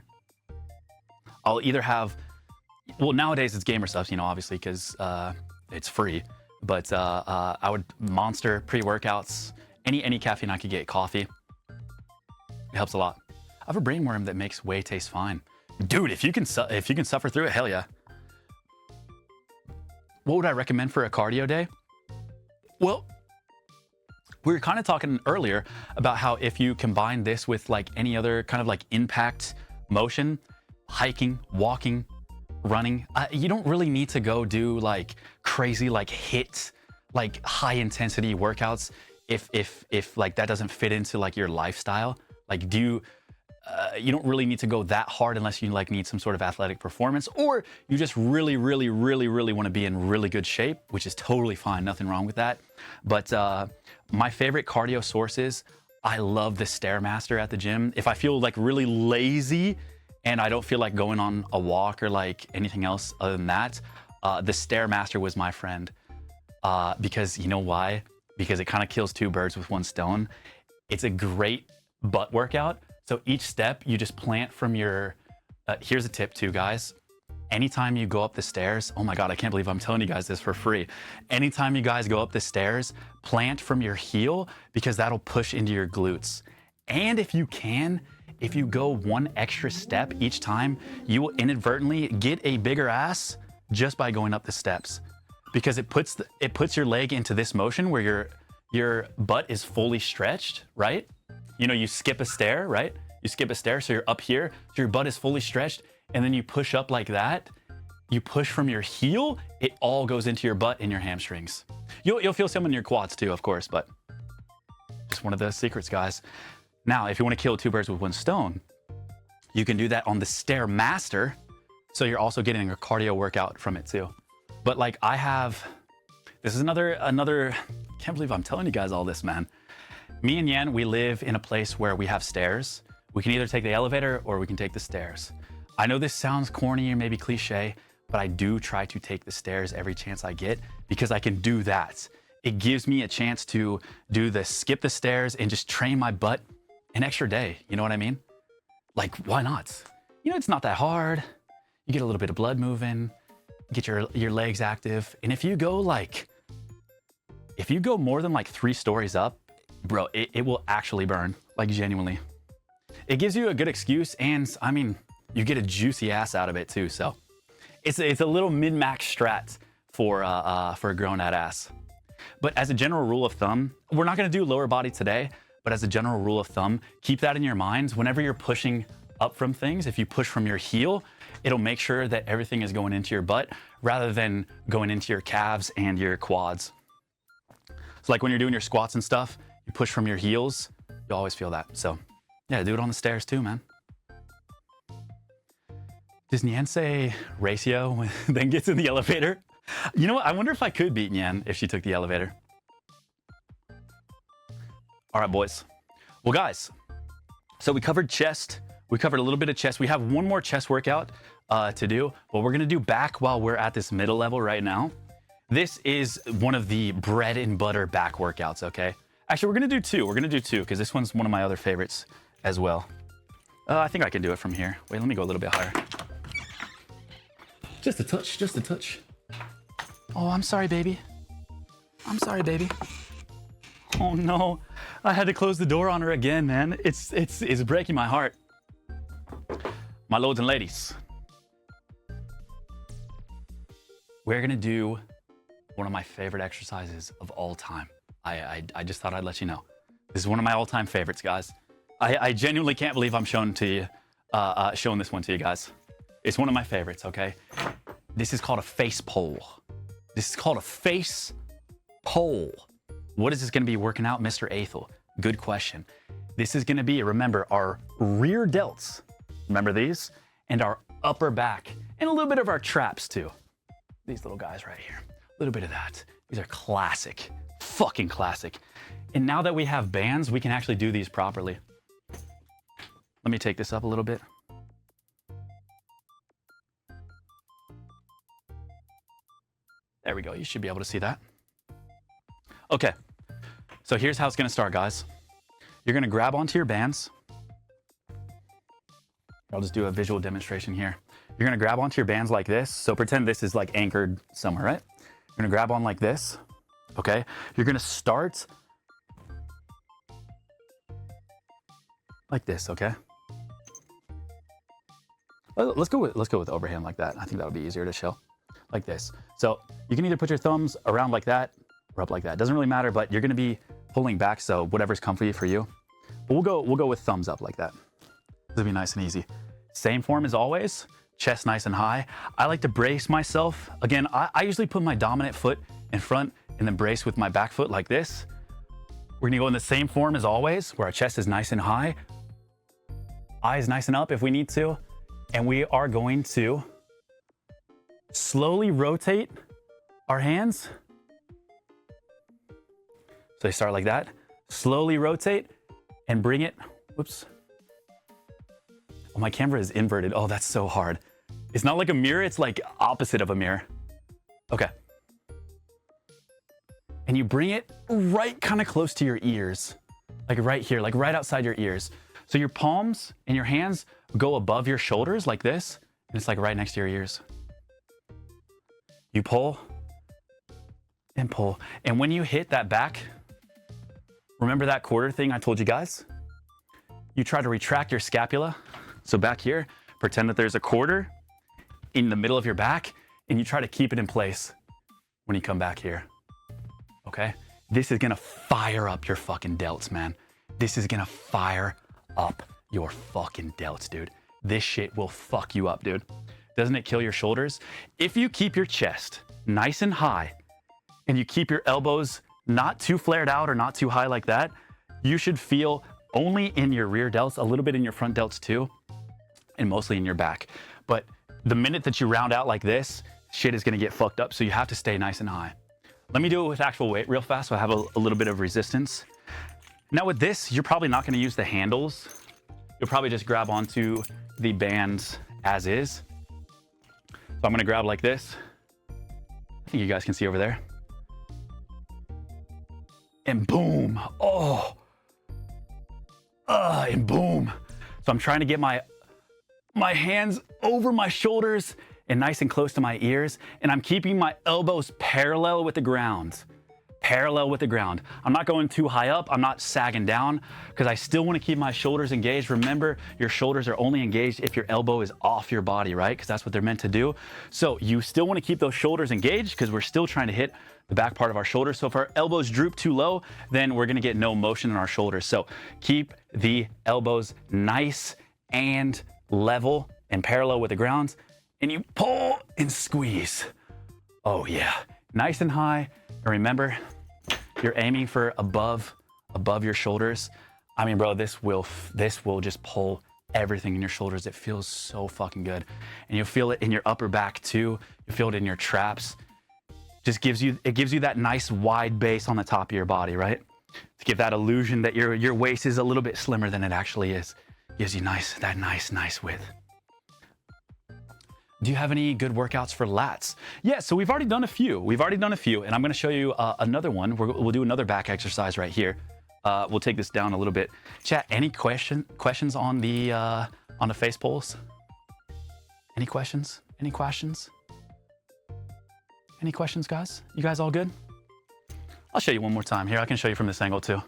I'll either have, well, nowadays it's gamer stuff, you know, obviously, because it's free. But I would Monster pre-workouts, any caffeine I could get, coffee. It helps a lot. I have a brainworm that makes whey taste fine. Dude, if you can suffer through it, hell yeah. What would I recommend for a cardio day? Well, we were kind of talking earlier about how if you combine this with like any other kind of like impact motion, hiking, walking, running, you don't really need to go do like crazy like HIIT, like high intensity workouts if like that doesn't fit into like your lifestyle. Like you don't really need to go that hard unless you like need some sort of athletic performance, or you just really want to be in really good shape, which is totally fine, nothing wrong with that. But my favorite cardio sources, I love the Stairmaster at the gym. If I feel like really lazy and I don't feel like going on a walk or like anything else other than that, the Stairmaster was my friend. Because you know why? Because it kind of kills two birds with one stone. It's a great butt workout. So each step you just plant from your, here's a tip too, guys. Anytime you go up the stairs, oh my God, I can't believe I'm telling you guys this for free. Anytime you guys go up the stairs, plant from your heel because that'll push into your glutes. And if you go one extra step each time, you will inadvertently get a bigger ass just by going up the steps. Because it puts your leg into this motion where your butt is fully stretched, right? You know, you skip a stair, right? You skip a stair, so you're up here, so your butt is fully stretched, and then you push up like that. You push from your heel, it all goes into your butt and your hamstrings. You'll feel some in your quads too, of course, but just one of the secrets, guys. Now, if you want to kill two birds with one stone, you can do that on the Stairmaster, so you're also getting a cardio workout from it too. But like this is another, can't believe I'm telling you guys all this, man. Me and Yan, we live in a place where we have stairs. We can either take the elevator or we can take the stairs. I know this sounds corny or maybe cliche, but I do try to take the stairs every chance I get because I can do that. It gives me a chance to skip the stairs and just train my butt an extra day. You know what I mean? Like, why not? it's not that hard. You get a little bit of blood moving, get your legs active. And if you go more than like 3 stories up, bro, it will actually burn, like genuinely. It gives you a good excuse, and I mean, you get a juicy ass out of it too. So it's a little min-max strat for a grown-out ass. But as a general rule of thumb, we're not gonna do lower body today, but as a general rule of thumb, keep that in your mind. Whenever you're pushing up from things, if you push from your heel, it'll make sure that everything is going into your butt rather than going into your calves and your quads. So like when you're doing your squats and stuff, you push from your heels, you always feel that. So yeah, do it on the stairs too, man. Does Nyan say ratio then gets in the elevator? You know what? I wonder if I could beat Nyan if she took the elevator. All right, boys. Well, guys, so we covered chest. We covered a little bit of chest. We have one more chest workout to do, but we're gonna do back while we're at this middle level right now. This is one of the bread and butter back workouts, okay? Actually, we're gonna do 2. We're gonna do 2 because this one's one of my other favorites as well. I think I can do it from here. Wait, let me go a little bit higher. Just a touch, just a touch. Oh, I'm sorry, baby. I'm sorry, baby. Oh no, I had to close the door on her again, man. It's breaking my heart. My lords and ladies, we're gonna do one of my favorite exercises of all time. I just thought I'd let you know. This is one of my all-time favorites, guys. I genuinely can't believe I'm showing this one to you guys. It's one of my favorites, okay? This is called a face pole. This is called a face pole. What is this gonna be working out, Mr. Aethel? Good question. This is gonna be, remember, our rear delts. Remember these? And our upper back. And a little bit of our traps too. These little guys right here. A little bit of that. These are classic, fucking classic. And now that we have bands, we can actually do these properly. Let me take this up a little bit. There we go. You should be able to see that. Okay. So here's how it's going to start, guys. You're going to grab onto your bands. I'll just do a visual demonstration here. You're going to grab onto your bands like this. So pretend this is like anchored somewhere, right? You're going to grab on like this. Okay. You're going to start like this. Okay. Let's go with overhand like that. I think that would be easier to show. Like this. So you can either put your thumbs around like that or up like that. Doesn't really matter, but you're going to be pulling back, so whatever's comfy for you. But we'll go with thumbs up like that. This will be nice and easy. Same form as always. Chest nice and high. I like to brace myself. Again, I usually put my dominant foot in front and then brace with my back foot like this. We're going to go in the same form as always, where our chest is nice and high, eyes nice and up if we need to, and we are going to slowly rotate our hands. So they start like that. Slowly rotate and bring it. Whoops. Oh, my camera is inverted. Oh, that's so hard. It's not like a mirror. It's like opposite of a mirror. Okay. And you bring it right kind of close to your ears. Like right here, like right outside your ears. So your palms and your hands go above your shoulders like this. And it's like right next to your ears. You pull and pull. And when you hit that back, remember that quarter thing I told you guys? You try to retract your scapula. So back here, pretend that there's a quarter in the middle of your back, and you try to keep it in place when you come back here. Okay? This is gonna fire up your fucking delts, man. This is gonna fire up your fucking delts, dude. This shit will fuck you up, dude. Doesn't it kill your shoulders? If you keep your chest nice and high and you keep your elbows not too flared out or not too high like that, you should feel only in your rear delts, a little bit in your front delts too, and mostly in your back. But the minute that you round out like this, shit is gonna get fucked up, so you have to stay nice and high. Let me do it with actual weight real fast so I have a little bit of resistance. Now with this, you're probably not gonna use the handles. You'll probably just grab onto the bands as is. So I'm gonna grab like this. I think you guys can see over there. And boom, oh. And boom. So I'm trying to get my my hands over my shoulders and nice and close to my ears, and I'm keeping my elbows parallel with the ground. Parallel with the ground. I'm not going too high up. I'm not sagging down because I still want to keep my shoulders engaged. Remember, your shoulders are only engaged if your elbow is off your body, right? Because that's what they're meant to do. So you still want to keep those shoulders engaged because we're still trying to hit the back part of our shoulders. So if our elbows droop too low, then we're going to get no motion in our shoulders. So keep the elbows nice and level and parallel with the ground, and you pull and squeeze. Oh yeah, nice and high. And remember, you're aiming for above your shoulders. I mean, bro, this will just pull everything in your shoulders. It feels so fucking good. And you'll feel it in your upper back too. You feel it in your traps. It gives you that nice wide base on the top of your body, right? To give that illusion that your waist is a little bit slimmer than it actually is. Gives you that nice width. Do you have any good workouts for lats? Yeah, so we've already done a few. And I'm gonna show you another one. We'll do another back exercise right here. We'll take this down a little bit. Chat, any questions on the face pulls? Any questions? Any questions, guys? You guys all good? I'll show you one more time here. I can show you from this angle too.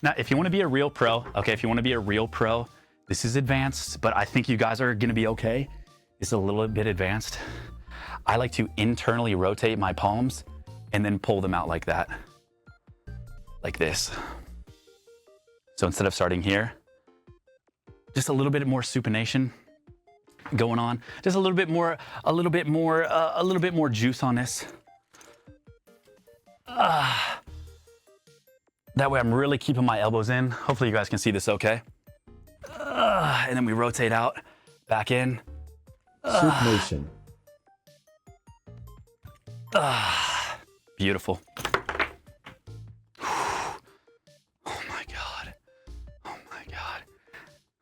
Now, if you wanna be a real pro, this is advanced, but I think you guys are gonna be okay. It's a little bit advanced. I like to internally rotate my palms and then pull them out like that. Like this. So instead of starting here, just a little bit more supination going on. Just a little bit more juice on this. That way I'm really keeping my elbows in. Hopefully you guys can see this okay. And then we rotate out, back in. Soup Nation. Beautiful. Oh my God. Oh my God.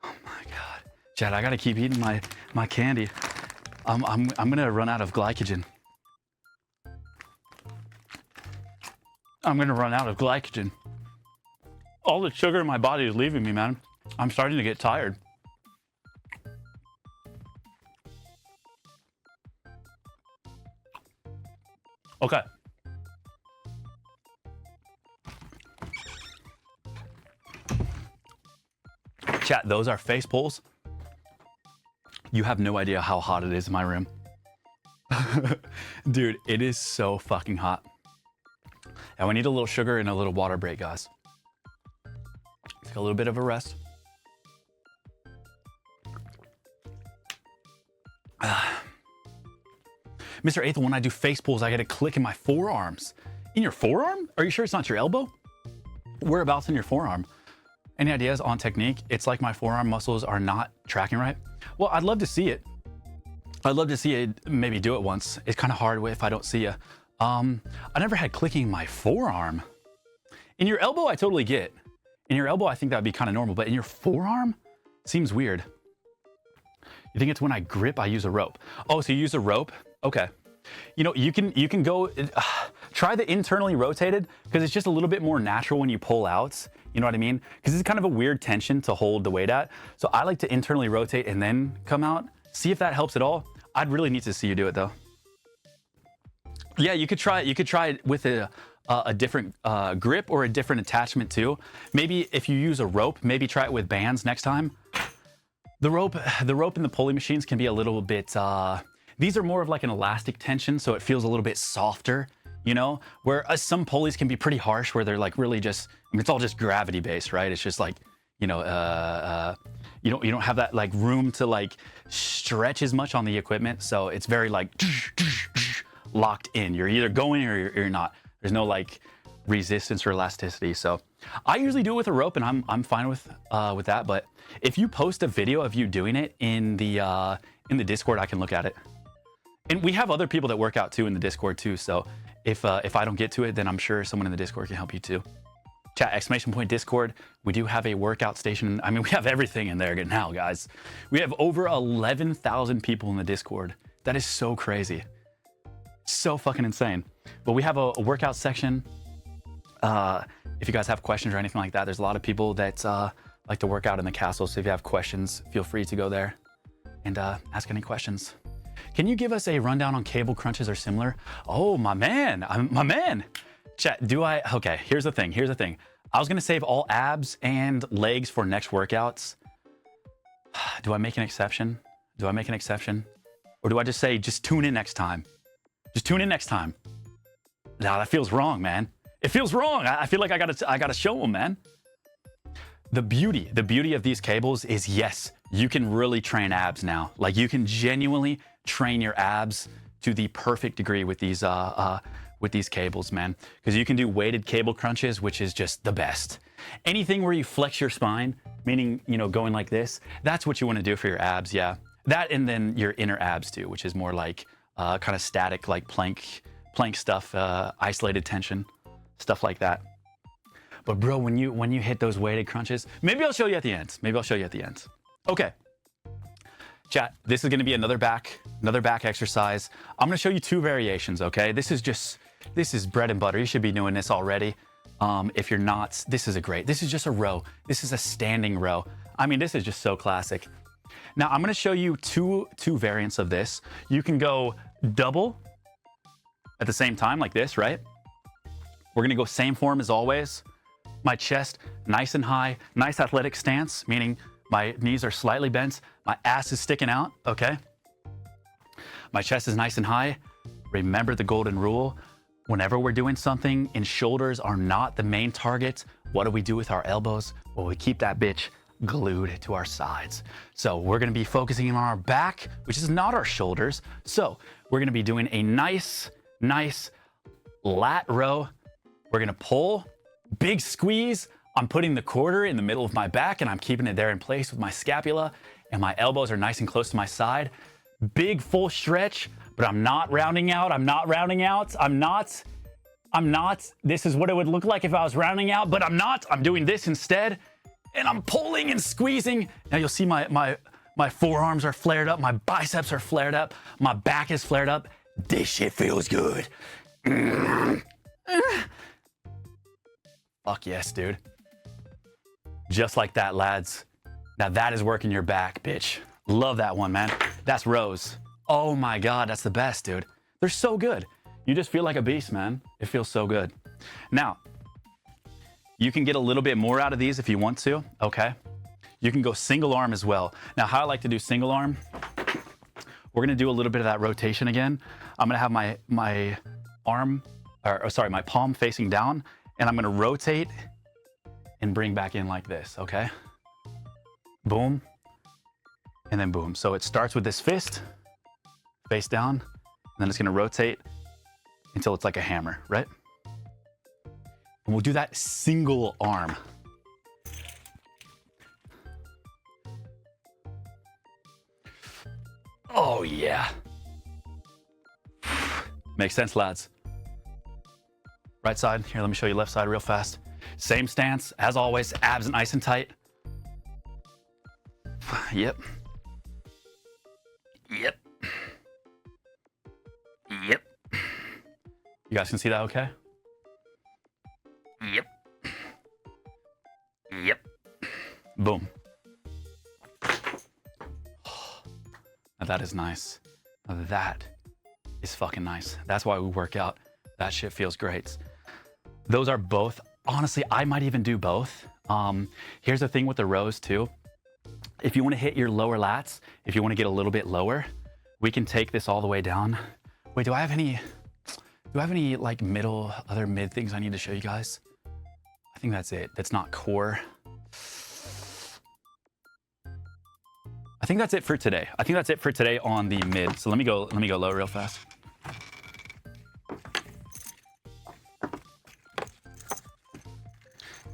Oh my God. Chad, I gotta keep eating my candy. I'm gonna run out of glycogen. All the sugar in my body is leaving me, man. I'm starting to get tired. Okay. Chat, those are face pulls. You have no idea how hot it is in my room. Dude, it is so fucking hot. And we need a little sugar and a little water break, guys. Take a little bit of a rest. Mr. Aethel, when I do face pulls, I get a click in my forearms. In your forearm? Are you sure it's not your elbow? Whereabouts in your forearm? Any ideas on technique? It's like my forearm muscles are not tracking right. Well, I'd love to see it. I'd love to see it, maybe do it once. It's kind of hard if I don't see you. I never had clicking in my forearm. In your elbow, I totally get. In your elbow, I think that'd be kind of normal, but in your forearm, seems weird. You think it's when I grip, I use a rope. Oh, so you use a rope? Okay. You know, you can go, try the internally rotated, because it's just a little bit more natural when you pull out. You know what I mean? Because it's kind of a weird tension to hold the weight at. So I like to internally rotate and then come out. See if that helps at all. I'd really need to see you do it though. Yeah, you could try it with a different grip or a different attachment too. Maybe if you use a rope, maybe try it with bands next time. The rope and the pulley machines can be a little bit, these are more of like an elastic tension, so it feels a little bit softer, you know? Whereas some pulleys can be pretty harsh where they're like really just, I mean, it's all just gravity based, right? It's just like, you know, you don't have that like room to like stretch as much on the equipment. So it's very like locked in. You're either going or you're not. There's no like resistance or elasticity. So I usually do it with a rope, and I'm fine with that. But if you post a video of you doing it in the Discord, I can look at it. And we have other people that work out too in the Discord too. So if I don't get to it, then I'm sure someone in the Discord can help you too. Chat, ! Discord. We do have a workout station. I mean, we have everything in there now, guys. We have over 11,000 people in the Discord. That is so crazy. So fucking insane. But we have a workout section. If you guys have questions or anything like that, there's a lot of people that like to work out in the castle. So if you have questions, feel free to go there and ask any questions. Can you give us a rundown on cable crunches or similar? Oh, my man, my man. Chat, okay, here's the thing. I was gonna save all abs and legs for next workouts. Do I make an exception? Or do I just say, just tune in next time? Just tune in next time. Nah, that feels wrong, man. It feels wrong. I feel like I gotta show them, man. The beauty of these cables is, yes, you can really train abs now. Like, you can genuinely train your abs to the perfect degree with these cables, man. Because you can do weighted cable crunches, which is just the best. Anything where you flex your spine, meaning, you know, going like this, that's what you want to do for your abs, yeah. That, and then your inner abs too, which is more like kind of static, like plank stuff, isolated tension, stuff like that. But bro, when you hit those weighted crunches, maybe I'll show you at the end. Okay. Chat, this is gonna be another back exercise. I'm gonna show you 2 variations, okay? This is bread and butter. You should be doing this already. If you're not, this is just a row. This is a standing row. I mean, this is just so classic. Now I'm gonna show you two variants of this. You can go double at the same time like this, right? We're gonna go same form as always. My chest nice and high, nice athletic stance, meaning my knees are slightly bent, my ass is sticking out, okay? My chest is nice and high. Remember the golden rule. Whenever we're doing something and shoulders are not the main target, what do we do with our elbows? Well, we keep that bitch glued to our sides. So we're gonna be focusing on our back, which is not our shoulders. So we're gonna be doing a nice lat row. We're gonna pull, big squeeze. I'm putting the quarter in the middle of my back and I'm keeping it there in place with my scapula, and my elbows are nice and close to my side. Big full stretch, but I'm not rounding out. I'm not. This is what it would look like if I was rounding out, but I'm not. I'm doing this instead, and I'm pulling and squeezing. Now you'll see my forearms are flared up, my biceps are flared up, my back is flared up. This shit feels good. Fuck yes, dude. Just like that, lads. Now that is working your back, bitch. Love that one, man. That's rows. Oh my God, that's the best, dude. They're so good. You just feel like a beast, man. It feels so good. Now, you can get a little bit more out of these if you want to, okay? You can go single arm as well. Now, how I like to do single arm, we're gonna do a little bit of that rotation again. I'm gonna have my palm facing down, and I'm gonna rotate and bring back in like this, okay? Boom, and then boom. So it starts with this fist, face down, and then it's gonna rotate until it's like a hammer, right? And we'll do that single arm. Oh yeah. Makes sense, lads. Right side, here, let me show you left side real fast. Same stance, as always, abs nice and tight. Yep. You guys can see that okay? Yep. Boom. Now that is nice. Now that is fucking nice. That's why we work out. That shit feels great. Those are both, honestly, I might even do both. Here's the thing with the rows too. If you want to hit your lower lats, if you want to get a little bit lower, we can take this all the way down. Wait, do I have any like other mid things I need to show you guys? I think that's it. That's not core. I think that's it for today. On the mid. So let me go low real fast.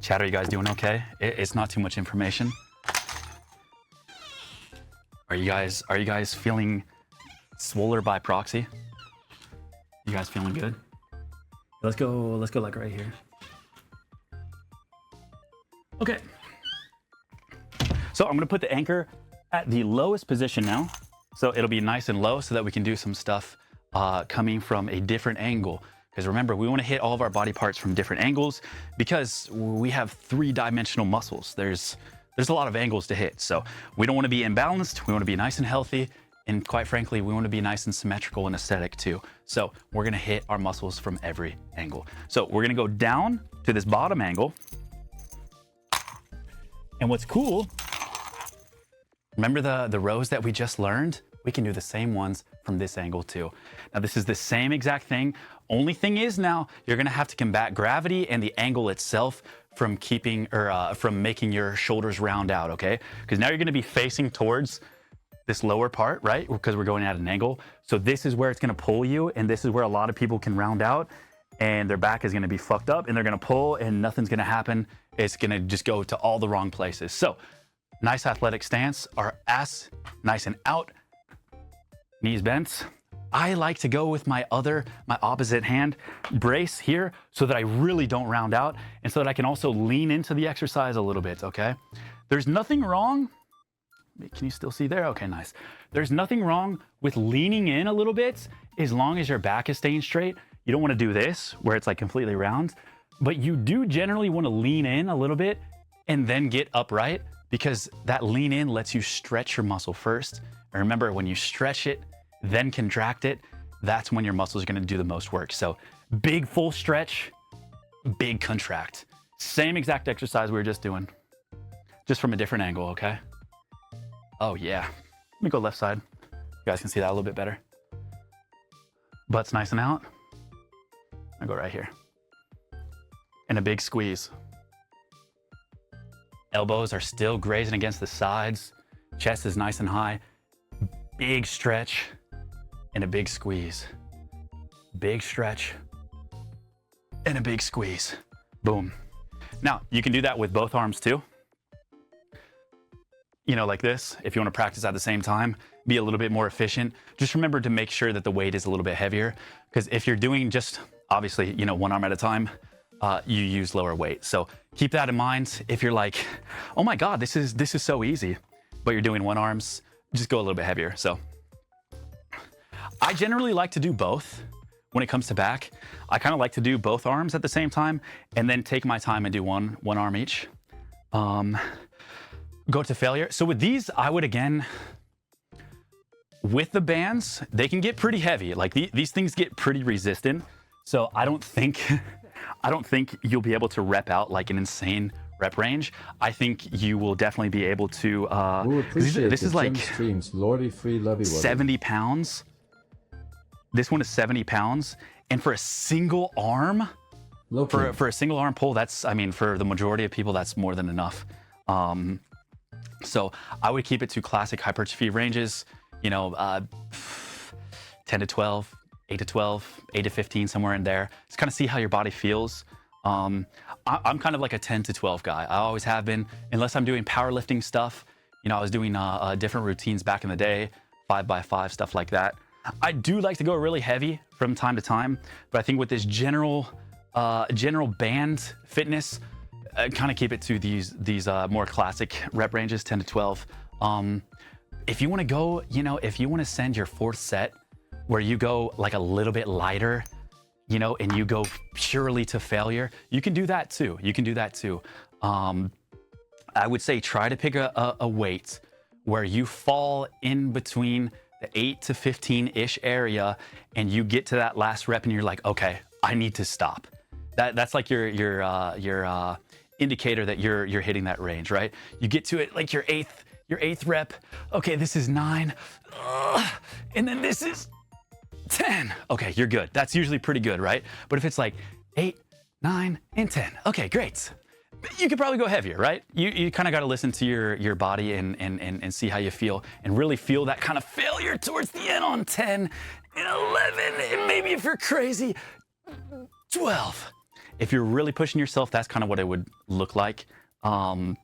Chat, are you guys doing okay? It's not too much information. Are you guys feeling swoller by proxy? You guys feeling good? Let's go like right here. Okay. So I'm gonna put the anchor at the lowest position now. So it'll be nice and low so that we can do some stuff coming from a different angle. Because remember, we want to hit all of our body parts from different angles because we have 3-dimensional muscles. There's there's a lot of angles to hit. So we don't want to be imbalanced. We want to be nice and healthy. And quite frankly, we want to be nice and symmetrical and aesthetic too. So we're going to hit our muscles from every angle. So we're going to go down to this bottom angle. And what's cool, remember the rows that we just learned? We can do the same ones from this angle too. Now this is the same exact thing. Only thing is now you're going to have to combat gravity and the angle itself from keeping or from making your shoulders round out, okay? Because now you're going to be facing towards this lower part, right? Because we're going at an angle. So this is where it's going to pull you, and this is where a lot of people can round out, and their back is going to be fucked up, and they're going to pull, and nothing's going to happen. It's going to just go to all the wrong places. So nice athletic stance, our ass nice and out, knees bent. I like to go with my opposite hand brace here so that I really don't round out and so that I can also lean into the exercise a little bit, okay? There's nothing wrong. Can you still see there? Okay, nice. There's nothing wrong with leaning in a little bit as long as your back is staying straight. You don't want to do this where it's like completely round, but you do generally want to lean in a little bit and then get upright because that lean in lets you stretch your muscle first. And remember, when you stretch it, then contract it, that's when your muscles are going to do the most work. So big full stretch, big contract. Same exact exercise we were just doing, just from a different angle, okay? Oh yeah. Let me go left side. You guys can see that a little bit better. Butt's nice and out. I go right here. And a big squeeze. Elbows are still grazing against the sides. Chest is nice and high. Big stretch and a big squeeze. Big stretch and a big squeeze. Boom. Now, you can do that with both arms too. You know, like this, if you want to practice at the same time, be a little bit more efficient. Just remember to make sure that the weight is a little bit heavier, because if you're doing just, obviously, you know, one arm at a time, you use lower weight. So keep that in mind. If you're like, oh my God, this is so easy, but you're doing one arms, just go a little bit heavier. So I generally like to do both when it comes to back. I kind of like to do both arms at the same time and then take my time and do one arm each. Go to failure. So with these, I would again, with the bands, they can get pretty heavy. Like these things get pretty resistant. So I don't think you'll be able to rep out like an insane rep range. I think you will definitely be able to, this is like streams. Lordy free lovey 70 pounds. This one is 70 pounds. And for a single arm, for a single arm pull, that's, I mean, for the majority of people, that's more than enough. So I would keep it to classic hypertrophy ranges, you know, 10 to 12, 8 to 12, 8 to 15, somewhere in there. Just kind of see how your body feels. I'm kind of like a 10 to 12 guy. I always have been, unless I'm doing powerlifting stuff. You know, I was doing different routines back in the day, 5x5, stuff like that. I do like to go really heavy from time to time, but I think with this general band fitness, kind of keep it to these more classic rep ranges, 10 to 12. If you want to go, you know, if you want to send your fourth set where you go like a little bit lighter, you know, and you go purely to failure, you can do that too. You can do that too. I would say try to pick a weight where you fall in between the 8 to 15-ish area and you get to that last rep and you're like, okay, I need to stop. That's like your indicator that you're hitting that range, right? You get to it like your eighth rep. Okay, this is 9, and then this is 10. Okay, you're good. That's usually pretty good, right? But if it's like 8, 9, and 10, okay, great. You could probably go heavier, right? You kind of got to listen to your body and see how you feel, and really feel that kind of failure towards the end on 10 and 11, and maybe if you're crazy, 12. If you're really pushing yourself, that's kind of what it would look like. But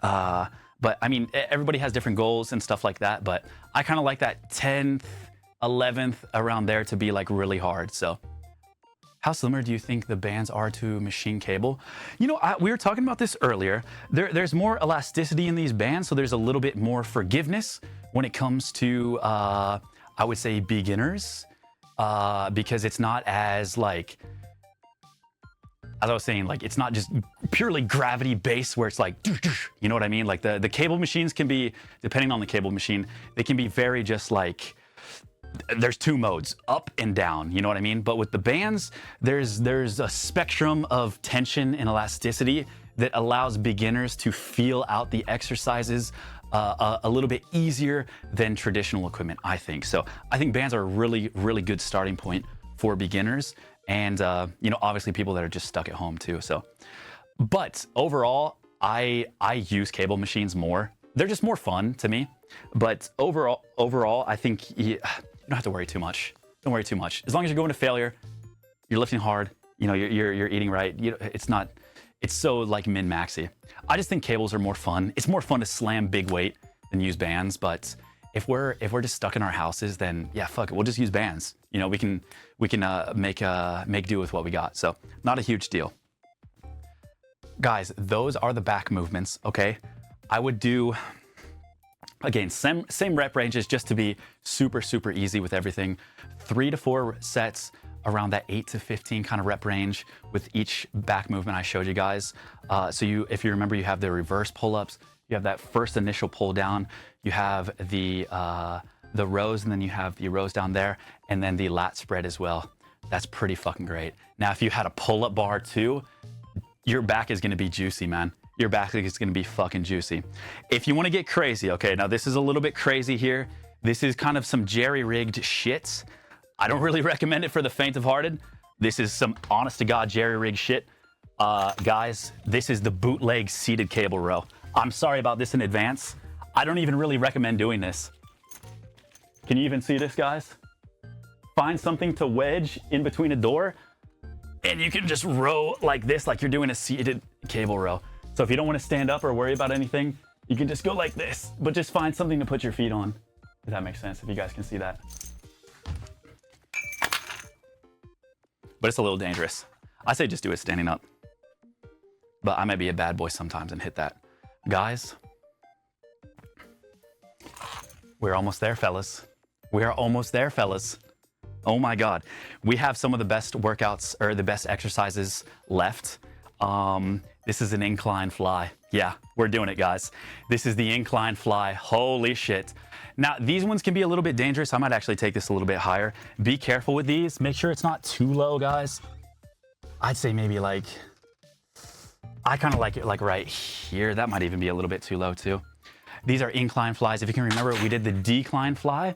I mean, everybody has different goals and stuff like that, but I kind of like that 10th, 11th, around there to be like really hard. So how similar do you think the bands are to machine cable? You know, we were talking about this earlier. There's more elasticity in these bands, so there's a little bit more forgiveness when it comes to, I would say, beginners, because it's not as like, as I was saying, like it's not just purely gravity based where it's like, you know what I mean? Like the cable machines can be, depending on the cable machine, they can be very just like, there's two modes, up and down, you know what I mean? But with the bands, there's a spectrum of tension and elasticity that allows beginners to feel out the exercises a little bit easier than traditional equipment, I think. So I think bands are a really, really good starting point for beginners. And, you know, obviously people that are just stuck at home too. So, but overall, I use cable machines more. They're just more fun to me. But overall, I think you don't have to worry too much. Don't worry too much. As long as you're going to failure, you're lifting hard, you know, you're eating right. You know, it's so like min-maxy. I just think cables are more fun. It's more fun to slam big weight than use bands. But if we're just stuck in our houses, then yeah, fuck it. We'll just use bands. You know, we can make do with what we got. So not a huge deal. Guys, those are the back movements. Okay, I would do. Again, same rep ranges just to be super, super easy with everything. 3 to 4 sets around that 8 to 15 kind of rep range with each back movement I showed you guys. So if you remember, you have the reverse pull-ups, you have that first initial pull down, you have the rows, and then you have the rows down there, and then the lat spread as well. That's pretty fucking great. Now, if you had a pull-up bar too, your back is gonna be juicy, man. Your back is gonna be fucking juicy. If you wanna get crazy, okay, now this is a little bit crazy here. This is kind of some jerry-rigged shit. I don't really recommend it for the faint of hearted. This is some honest to God jerry-rigged shit. Guys, this is the bootleg seated cable row. I'm sorry about this in advance. I don't even really recommend doing this. Can you even see this, guys? Find something to wedge in between a door, and you can just row like this, like you're doing a seated cable row. So if you don't want to stand up or worry about anything, you can just go like this, but just find something to put your feet on. If that makes sense, if you guys can see that. But it's a little dangerous. I say just do it standing up. But I might be a bad boy sometimes and hit that. Guys, we're almost there, fellas. We are almost there, fellas. Oh my God. We have some of the best workouts or the best exercises left. This is an incline fly. Yeah, we're doing it, guys. This is the incline fly. Holy shit. Now, these ones can be a little bit dangerous. I might actually take this a little bit higher. Be careful with these. Make sure it's not too low, guys. I'd say maybe like, I kind of like it like right here. That might even be a little bit too low too. These are incline flies. If you can remember, we did the decline fly.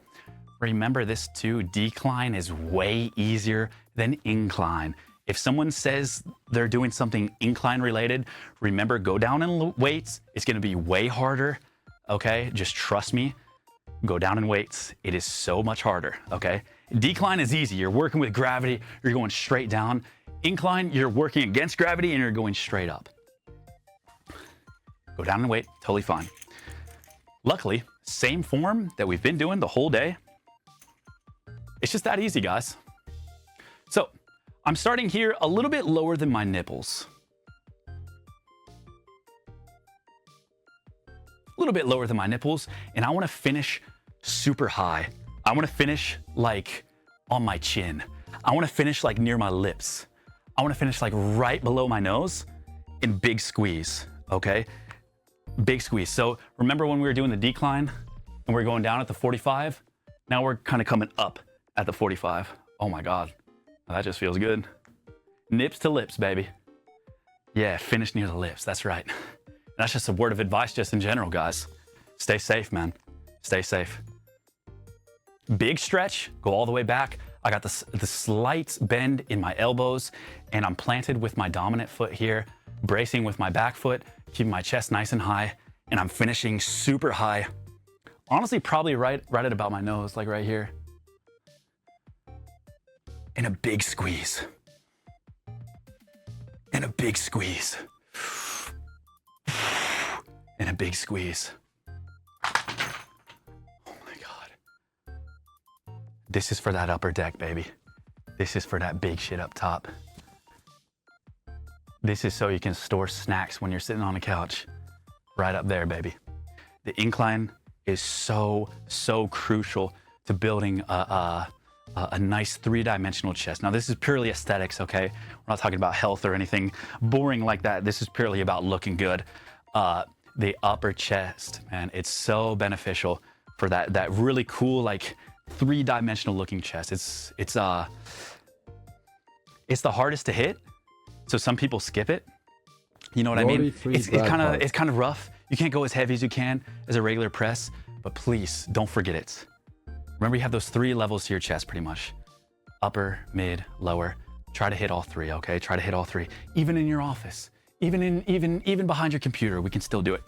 Remember this too, decline is way easier than incline. If someone says they're doing something incline related, remember, go down in weights. It's gonna be way harder, okay? Just trust me, go down in weights. It is so much harder, okay? Decline is easy. You're working with gravity, you're going straight down. Incline, you're working against gravity and you're going straight up. Go down in weight, totally fine. Luckily, same form that we've been doing the whole day. It's just that easy, guys. So, I'm starting here a little bit lower than my nipples. A little bit lower than my nipples, and I wanna finish super high. I wanna finish like on my chin. I wanna finish like near my lips. I wanna finish like right below my nose in big squeeze, okay? Big squeeze. So remember when we were doing the decline and we're going down at the 45? Now we're kind of coming up at the 45. Oh my God, that just feels good. Nips to lips, baby. Yeah, finish near the lips, that's right. That's just a word of advice just in general, guys. Stay safe, man. Stay safe. Big stretch, go all the way back. I got the slight bend in my elbows and I'm planted with my dominant foot here, bracing with my back foot, keeping my chest nice and high, and I'm finishing super high. Honestly, probably right at about my nose, like right here. And a big squeeze. And a big squeeze. And a big squeeze. Oh my God. This is for that upper deck, baby. This is for that big shit up top. This is so you can store snacks when you're sitting on a couch. Right up there, baby. The incline is so crucial to building a a nice 3-dimensional chest. Now, this is purely aesthetics, okay? We're not talking about health or anything boring like that. This is purely about looking good. The upper chest, man, it's so beneficial for that really cool, like 3-dimensional looking chest. It's the hardest to hit, so some people skip it. You know what I mean? It's kind of rough. You can't go as heavy as you can as a regular press, but please don't forget it. Remember, you have those 3 levels to your chest, pretty much. Upper, mid, lower. Try to hit all 3, okay? Try to hit all 3. Even in your office, even behind your computer, we can still do it.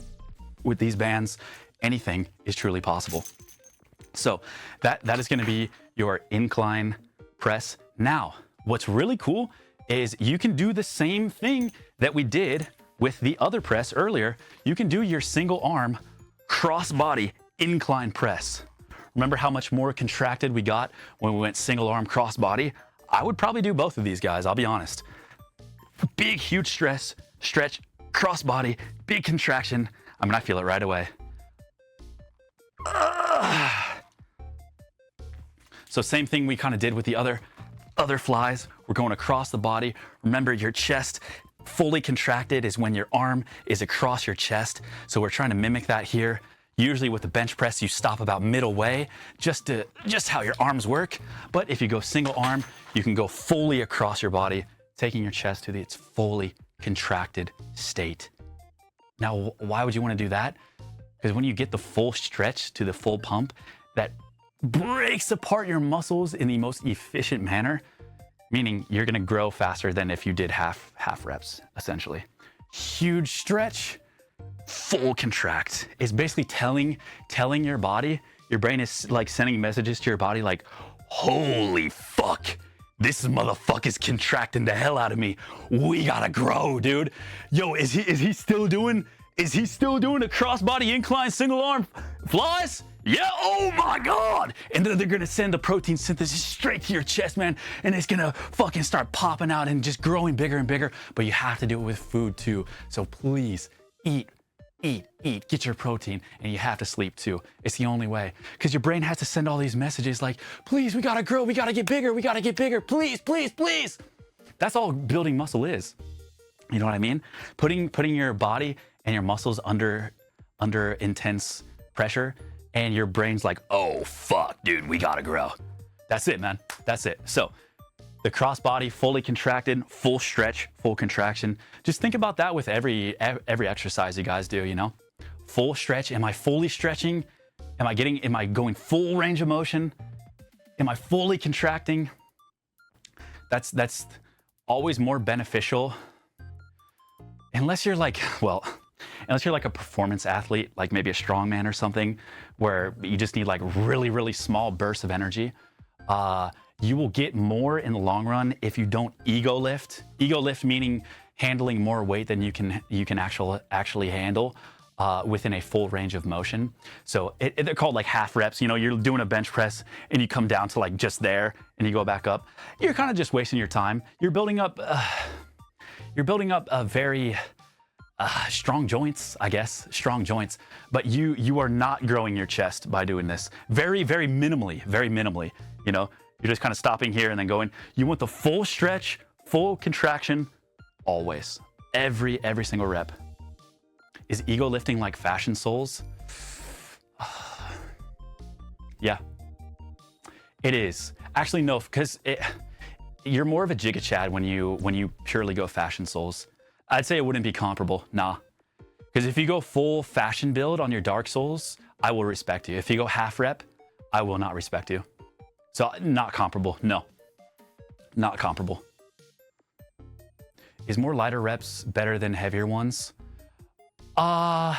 With these bands, anything is truly possible. So that is gonna be your incline press. Now, what's really cool is you can do the same thing that we did with the other press earlier. You can do your single arm cross-body incline press. Remember how much more contracted we got when we went single arm cross-body? I would probably do both of these guys, I'll be honest. Big, huge stretch, cross-body, big contraction. I mean, I feel it right away. So same thing we kind of did with the other flies. We're going across the body. Remember, your chest fully contracted is when your arm is across your chest. So we're trying to mimic that here. Usually with the bench press, you stop about middle way, just how your arms work. But if you go single arm, you can go fully across your body, taking your chest to its fully contracted state. Now, why would you want to do that? Because when you get the full stretch to the full pump, that breaks apart your muscles in the most efficient manner, meaning you're going to grow faster than if you did half reps, essentially. Huge stretch, full contract. It's basically telling your body, your brain is like sending messages to your body like, holy fuck, this motherfucker's contracting the hell out of me. We gotta grow, dude. Yo, is he still doing a crossbody incline single arm flies? Yeah, oh my God. And then they're gonna send the protein synthesis straight to your chest, man. And it's gonna fucking start popping out and just growing bigger and bigger. But you have to do it with food too. So please eat, get your protein, and you have to sleep too. It's the only way. Because your brain has to send all these messages like, please, we gotta grow, we gotta get bigger, please, please, please. That's all building muscle is. You know what I mean? Putting your body and your muscles under intense pressure, and your brain's like, oh fuck, dude, we gotta grow. That's it, man, that's it. So the crossbody, fully contracted, full stretch, full contraction. Just think about that with every exercise you guys do, you know? Full stretch, am I fully stretching? Am I going full range of motion? Am I fully contracting? That's always more beneficial. Unless you're like a performance athlete, like maybe a strongman or something, where you just need like really, really small bursts of energy. You will get more in the long run if you don't ego lift. Ego lift meaning handling more weight than you can actually handle within a full range of motion. So they're called like half reps. You know, you're doing a bench press and you come down to like just there and you go back up. You're kind of just wasting your time. You're building up a very strong joints, I guess, strong joints. But you are not growing your chest by doing this. Very, very minimally. You know. You're just kind of stopping here and then going. You want the full stretch, full contraction, always. Every single rep. Is ego lifting like fashion souls? Yeah, it is. Actually, no, because you're more of a Giga Chad when you purely go fashion souls. I'd say it wouldn't be comparable, nah. Because if you go full fashion build on your Dark Souls, I will respect you. If you go half rep, I will not respect you. So not comparable, no. Not comparable. Is more lighter reps better than heavier ones? No.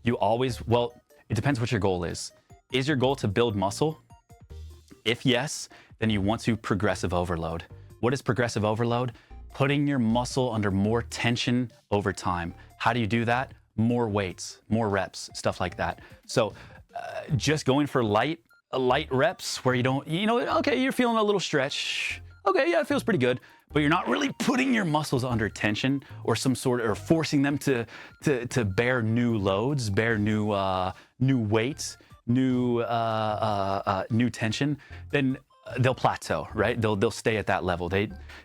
You always, well, it depends what your goal is. Is your goal to build muscle? If yes, then you want to progressive overload. What is progressive overload? Putting your muscle under more tension over time. How do you do that? More weights, more reps, stuff like that. So just going for light reps where you don't, okay, you're feeling a little stretch. Okay, yeah, it feels pretty good, but you're not really putting your muscles under tension or or forcing them to bear new loads, bear new weights, new tension, then they'll plateau, right? They'll stay at that level.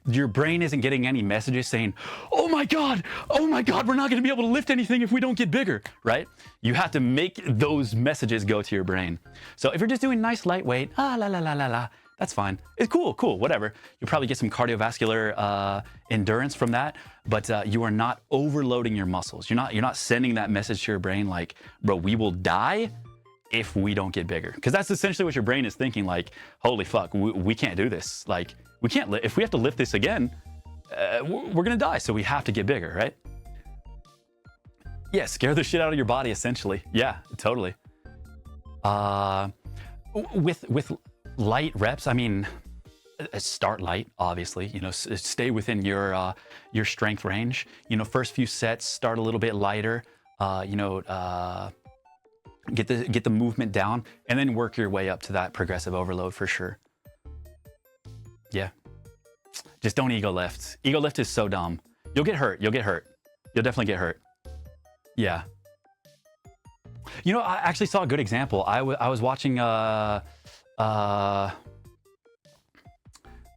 Your brain isn't getting any messages saying, oh my God, we're not going to be able to lift anything if we don't get bigger, right? You have to make those messages go to your brain. So if you're just doing nice lightweight, that's fine. It's cool, whatever. You'll probably get some cardiovascular endurance from that, but you are not overloading your muscles. You're not sending that message to your brain like, bro, we will die if we don't get bigger. Because that's essentially what your brain is thinking, like, holy fuck, we can't do this. Like, we can't, if we have to lift this again, we're gonna die, so we have to get bigger, right? Yeah, scare the shit out of your body, essentially. Yeah, totally. With light reps, I mean, start light, obviously, you know, stay within your strength range. You know, first few sets, start a little bit lighter, get the movement down, and then work your way up to that progressive overload for sure. Yeah. Just don't ego lift. Ego lift is so dumb. You'll get hurt. You'll definitely get hurt. Yeah. You know, I actually saw a good example. I was watching, I'm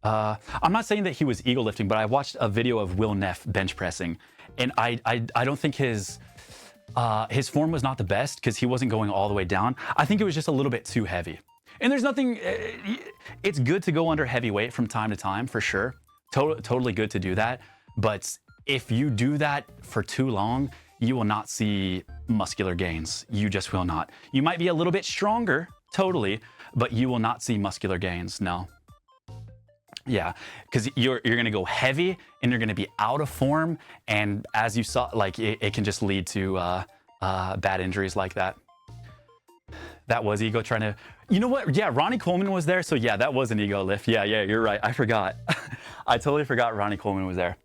not saying that he was ego lifting, but I watched a video of Will Neff bench pressing, and I don't think his form was not the best because he wasn't going all the way down. I think it was just a little bit too heavy. And there's nothing, it's good to go under heavyweight from time to time, for sure. Totally good to do that. But if you do that for too long, you will not see muscular gains. You just will not. You might be a little bit stronger, totally, but you will not see muscular gains, no. Yeah, because you're gonna go heavy and you're gonna be out of form, and as you saw, like it can just lead to bad injuries like that. That was ego trying to, you know what? Yeah, Ronnie Coleman was there, so yeah, that was an ego lift. Yeah, you're right. I forgot. I totally forgot Ronnie Coleman was there.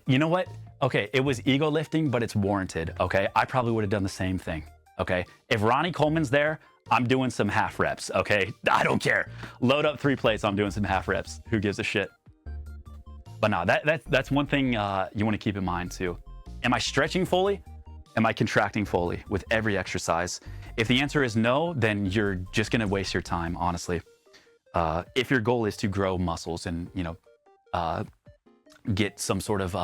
You know what? Okay, it was ego lifting, but it's warranted. Okay, I probably would have done the same thing. Okay, if Ronnie Coleman's there, I'm doing some half reps, okay? I don't care. Load up 3 plates, I'm doing some half reps. Who gives a shit? But no, that's one thing you want to keep in mind too. Am I stretching fully? Am I contracting fully with every exercise? If the answer is no, then you're just gonna waste your time, honestly. If your goal is to grow muscles and, you know, get some sort of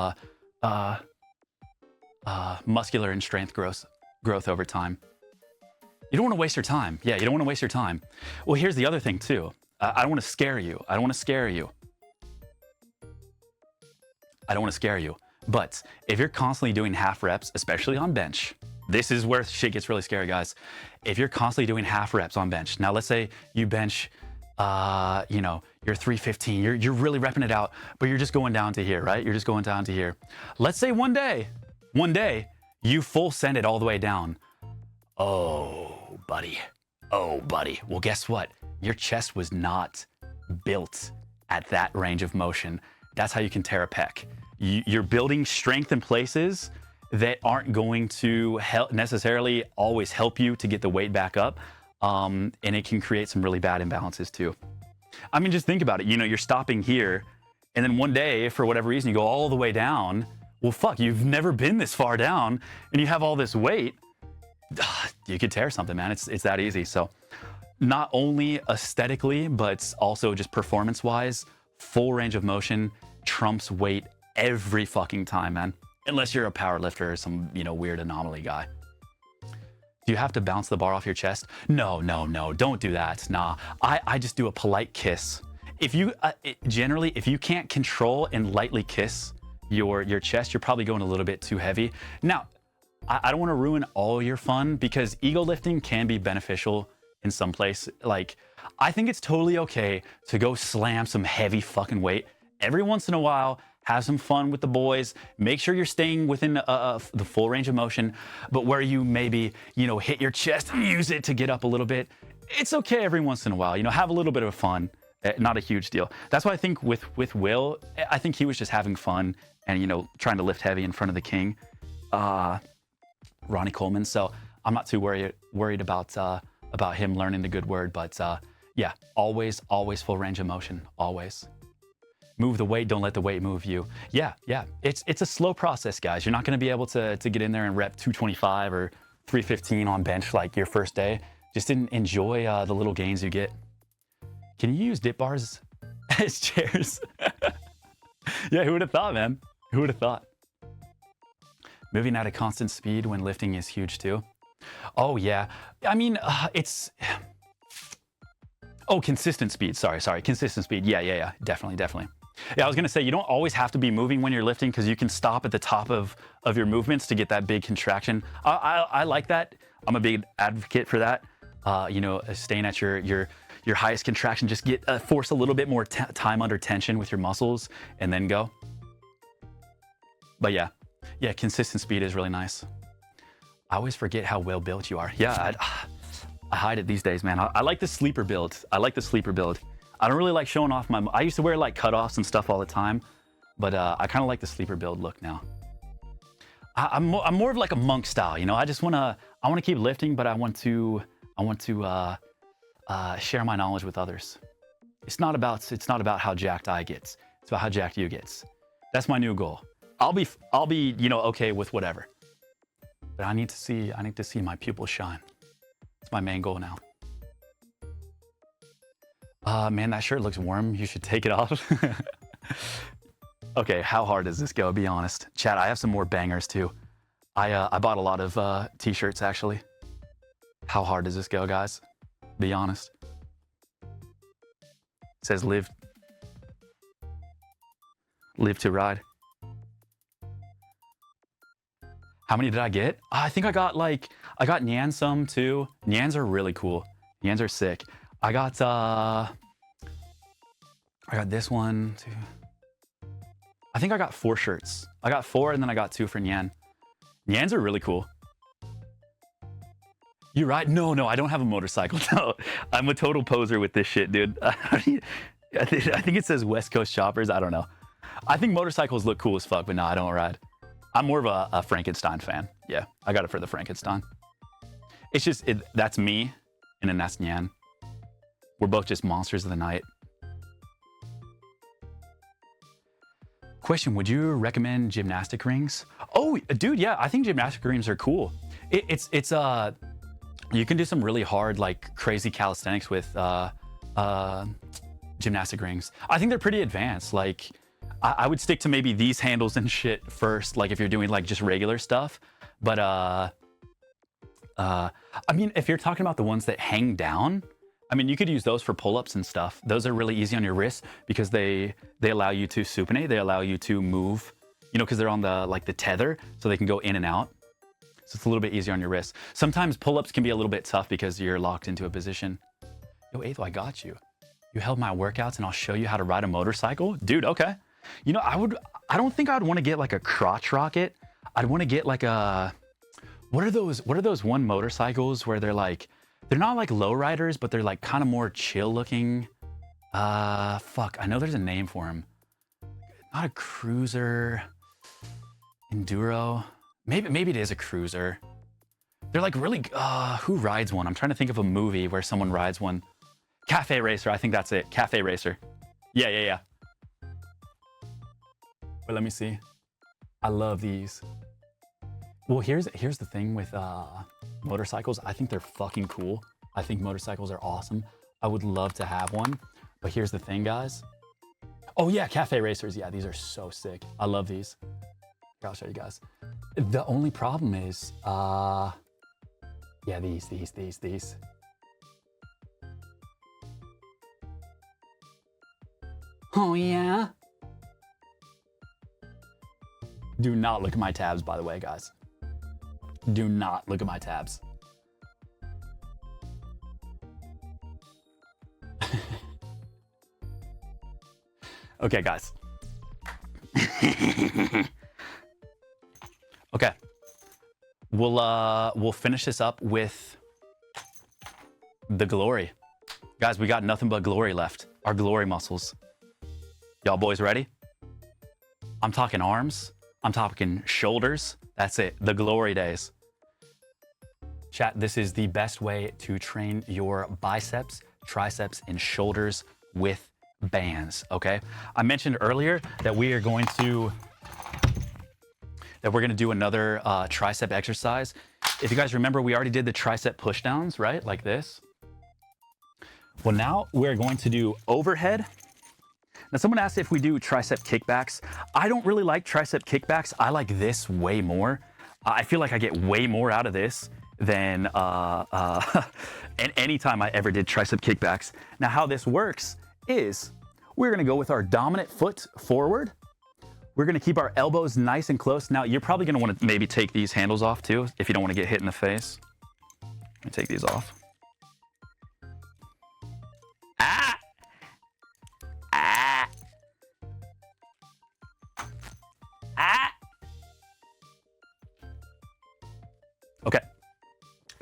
muscular and strength growth over time. You don't want to waste your time. Yeah, you don't want to waste your time. Well, here's the other thing too. I don't want to scare you. I don't want to scare you. But if you're constantly doing half reps, especially on bench, this is where shit gets really scary, guys. If you're constantly doing half reps on bench, now let's say you bench, you know, you're 315, you're really repping it out, but you're just going down to here, right? You're just going down to here. Let's say one day, you full send it all the way down. Oh, buddy. Well, guess what? Your chest was not built at that range of motion. That's how you can tear a pec. You're building strength in places that aren't going to necessarily always help you to get the weight back up. And it can create some really bad imbalances too. I mean, just think about it. You know, you're stopping here, and then one day, for whatever reason, you go all the way down. Well, fuck, you've never been this far down, and you have all this weight. You could tear something, man. It's that easy. So not only aesthetically, but also just performance-wise, full range of motion trumps weight every fucking time, man. Unless you're a power lifter or some, you know, weird anomaly guy. Do you have to bounce the bar off your chest? No, don't do that. Nah, I just do a polite kiss. If you, generally, if you can't control and lightly kiss your chest, you're probably going a little bit too heavy. Now, I don't want to ruin all your fun because ego lifting can be beneficial in some place. Like, I think it's totally okay to go slam some heavy fucking weight every once in a while. Have some fun with the boys. Make sure you're staying within the full range of motion, but where you maybe, you know, hit your chest and use it to get up a little bit. It's okay every once in a while, you know, have a little bit of fun. Not a huge deal. That's why I think with Will, I think he was just having fun and, you know, trying to lift heavy in front of the king, Ronnie Coleman. So I'm not too worried about him learning the good word, but yeah, always full range of motion, always. Move the weight, don't let the weight move you. Yeah. It's a slow process, guys. You're not gonna be able to get in there and rep 225 or 315 on bench like your first day. Just didn't enjoy the little gains you get. Can you use dip bars as chairs? Yeah, who would have thought, man? Who would have thought? Moving at a constant speed when lifting is huge too. Oh yeah, I mean, it's... Oh, consistent speed, sorry, consistent speed. Yeah, definitely. Yeah, I was gonna say, you don't always have to be moving when you're lifting because you can stop at the top of your movements to get that big contraction. I like that. I'm a big advocate for that. You know, staying at your highest contraction, just get force a little bit more time under tension with your muscles and then go. But yeah, consistent speed is really nice. I always forget how well built you are. Yeah, I hide it these days, man. I like the sleeper build. I don't really like showing off I used to wear like cutoffs and stuff all the time, but I kind of like the sleeper build look now. I'm more of like a monk style, you know. I want to keep lifting, but I want to share my knowledge with others. It's not about how jacked I gets. It's about how jacked you gets. That's my new goal. I'll be you know, okay with whatever. But I need to see my pupils shine. It's my main goal now. Man, that shirt looks warm. You should take it off. Okay, how hard does this go? Be honest. Chat, I have some more bangers too. I bought a lot of t-shirts actually. How hard does this go, guys? Be honest. It says live to ride. How many did I get? I think I got Nyan some too. Nyans are really cool. Nyans are sick. I got this one too. I think I got 4 shirts. I got 4 and then I got 2 for Nyan. Nyans are really cool. You ride? No, I don't have a motorcycle. No, I'm a total poser with this shit, dude. I think it says West Coast Choppers. I don't know. I think motorcycles look cool as fuck, but no, I don't ride. I'm more of a Frankenstein fan. Yeah, I got it for the Frankenstein. It's just, that's me, and then that's Nyan. We're both just monsters of the night. Question, would you recommend gymnastic rings? Oh, dude, yeah, I think gymnastic rings are cool. It's you can do some really hard, like crazy calisthenics with gymnastic rings. I think they're pretty advanced. Like, I would stick to maybe these handles and shit first, like if you're doing like just regular stuff. But I mean, if you're talking about the ones that hang down, I mean, you could use those for pull-ups and stuff. Those are really easy on your wrists because they allow you to supinate. They allow you to move, you know, because they're on the tether, so they can go in and out. So it's a little bit easier on your wrists. Sometimes pull-ups can be a little bit tough because you're locked into a position. Yo, Aethel, I got you. You held my workouts and I'll show you how to ride a motorcycle? Dude, okay. You know, I don't think I'd want to get like a crotch rocket. I'd want to get like a, what are those one motorcycles where they're not like lowriders, but they're like kind of more chill looking. Fuck, I know there's a name for them. Not a cruiser, enduro. Maybe it is a cruiser. They're like really, who rides one? I'm trying to think of a movie where someone rides one. Cafe Racer, I think that's it. Cafe Racer. Yeah. But let me see. I love these. Well, here's the thing with motorcycles. I think they're fucking cool. I think motorcycles are awesome. I would love to have one. But here's the thing, guys. Oh yeah, Cafe Racers. Yeah, these are so sick. I love these. Here, I'll show you guys. The only problem is, yeah, these. Oh yeah. Do not look at my tabs, by the way, guys. Do not look at my tabs. Okay, guys. Okay. We'll finish this up with the glory. Guys, we got nothing but glory left. Our glory muscles. Y'all boys ready? I'm talking arms. I'm talking shoulders. That's it. The glory days. Chat, this is the best way to train your biceps, triceps, and shoulders with bands, okay? I mentioned earlier that we're going to do another tricep exercise. if you guys remember, we already did the tricep pushdowns, right? Like this. Well, now we're going to do overhead. Now, someone asked if we do tricep kickbacks. I don't really like tricep kickbacks. I like this way more. I feel like I get way more out of this than any time I ever did tricep kickbacks. Now, how this works is we're gonna go with our dominant foot forward. We're gonna keep our elbows nice and close. Now, you're probably gonna wanna maybe take these handles off too, if you don't wanna get hit in the face. Let me take these off. Ah! Ah! Ah! Okay,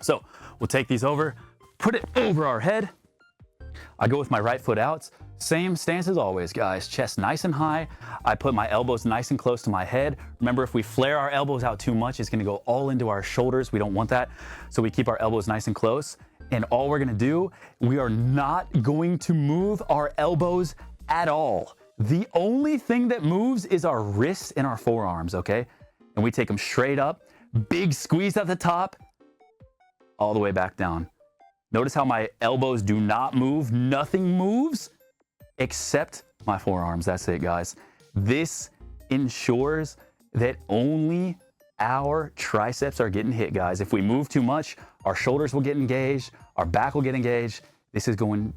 so we'll take these over, put it over our head. I go with my right foot out. Same stance as always, guys. Chest nice and high. I put my elbows nice and close to my head. Remember, if we flare our elbows out too much, it's gonna go all into our shoulders. We don't want that. So we keep our elbows nice and close. And all we're gonna do, we are not going to move our elbows at all. The only thing that moves is our wrists and our forearms, okay? And we take them straight up, big squeeze at the top, all the way back down. Notice how my elbows do not move. Nothing moves except my forearms. That's it, guys. This ensures that only our triceps are getting hit, guys. If we move too much, our shoulders will get engaged, our back will get engaged. This is going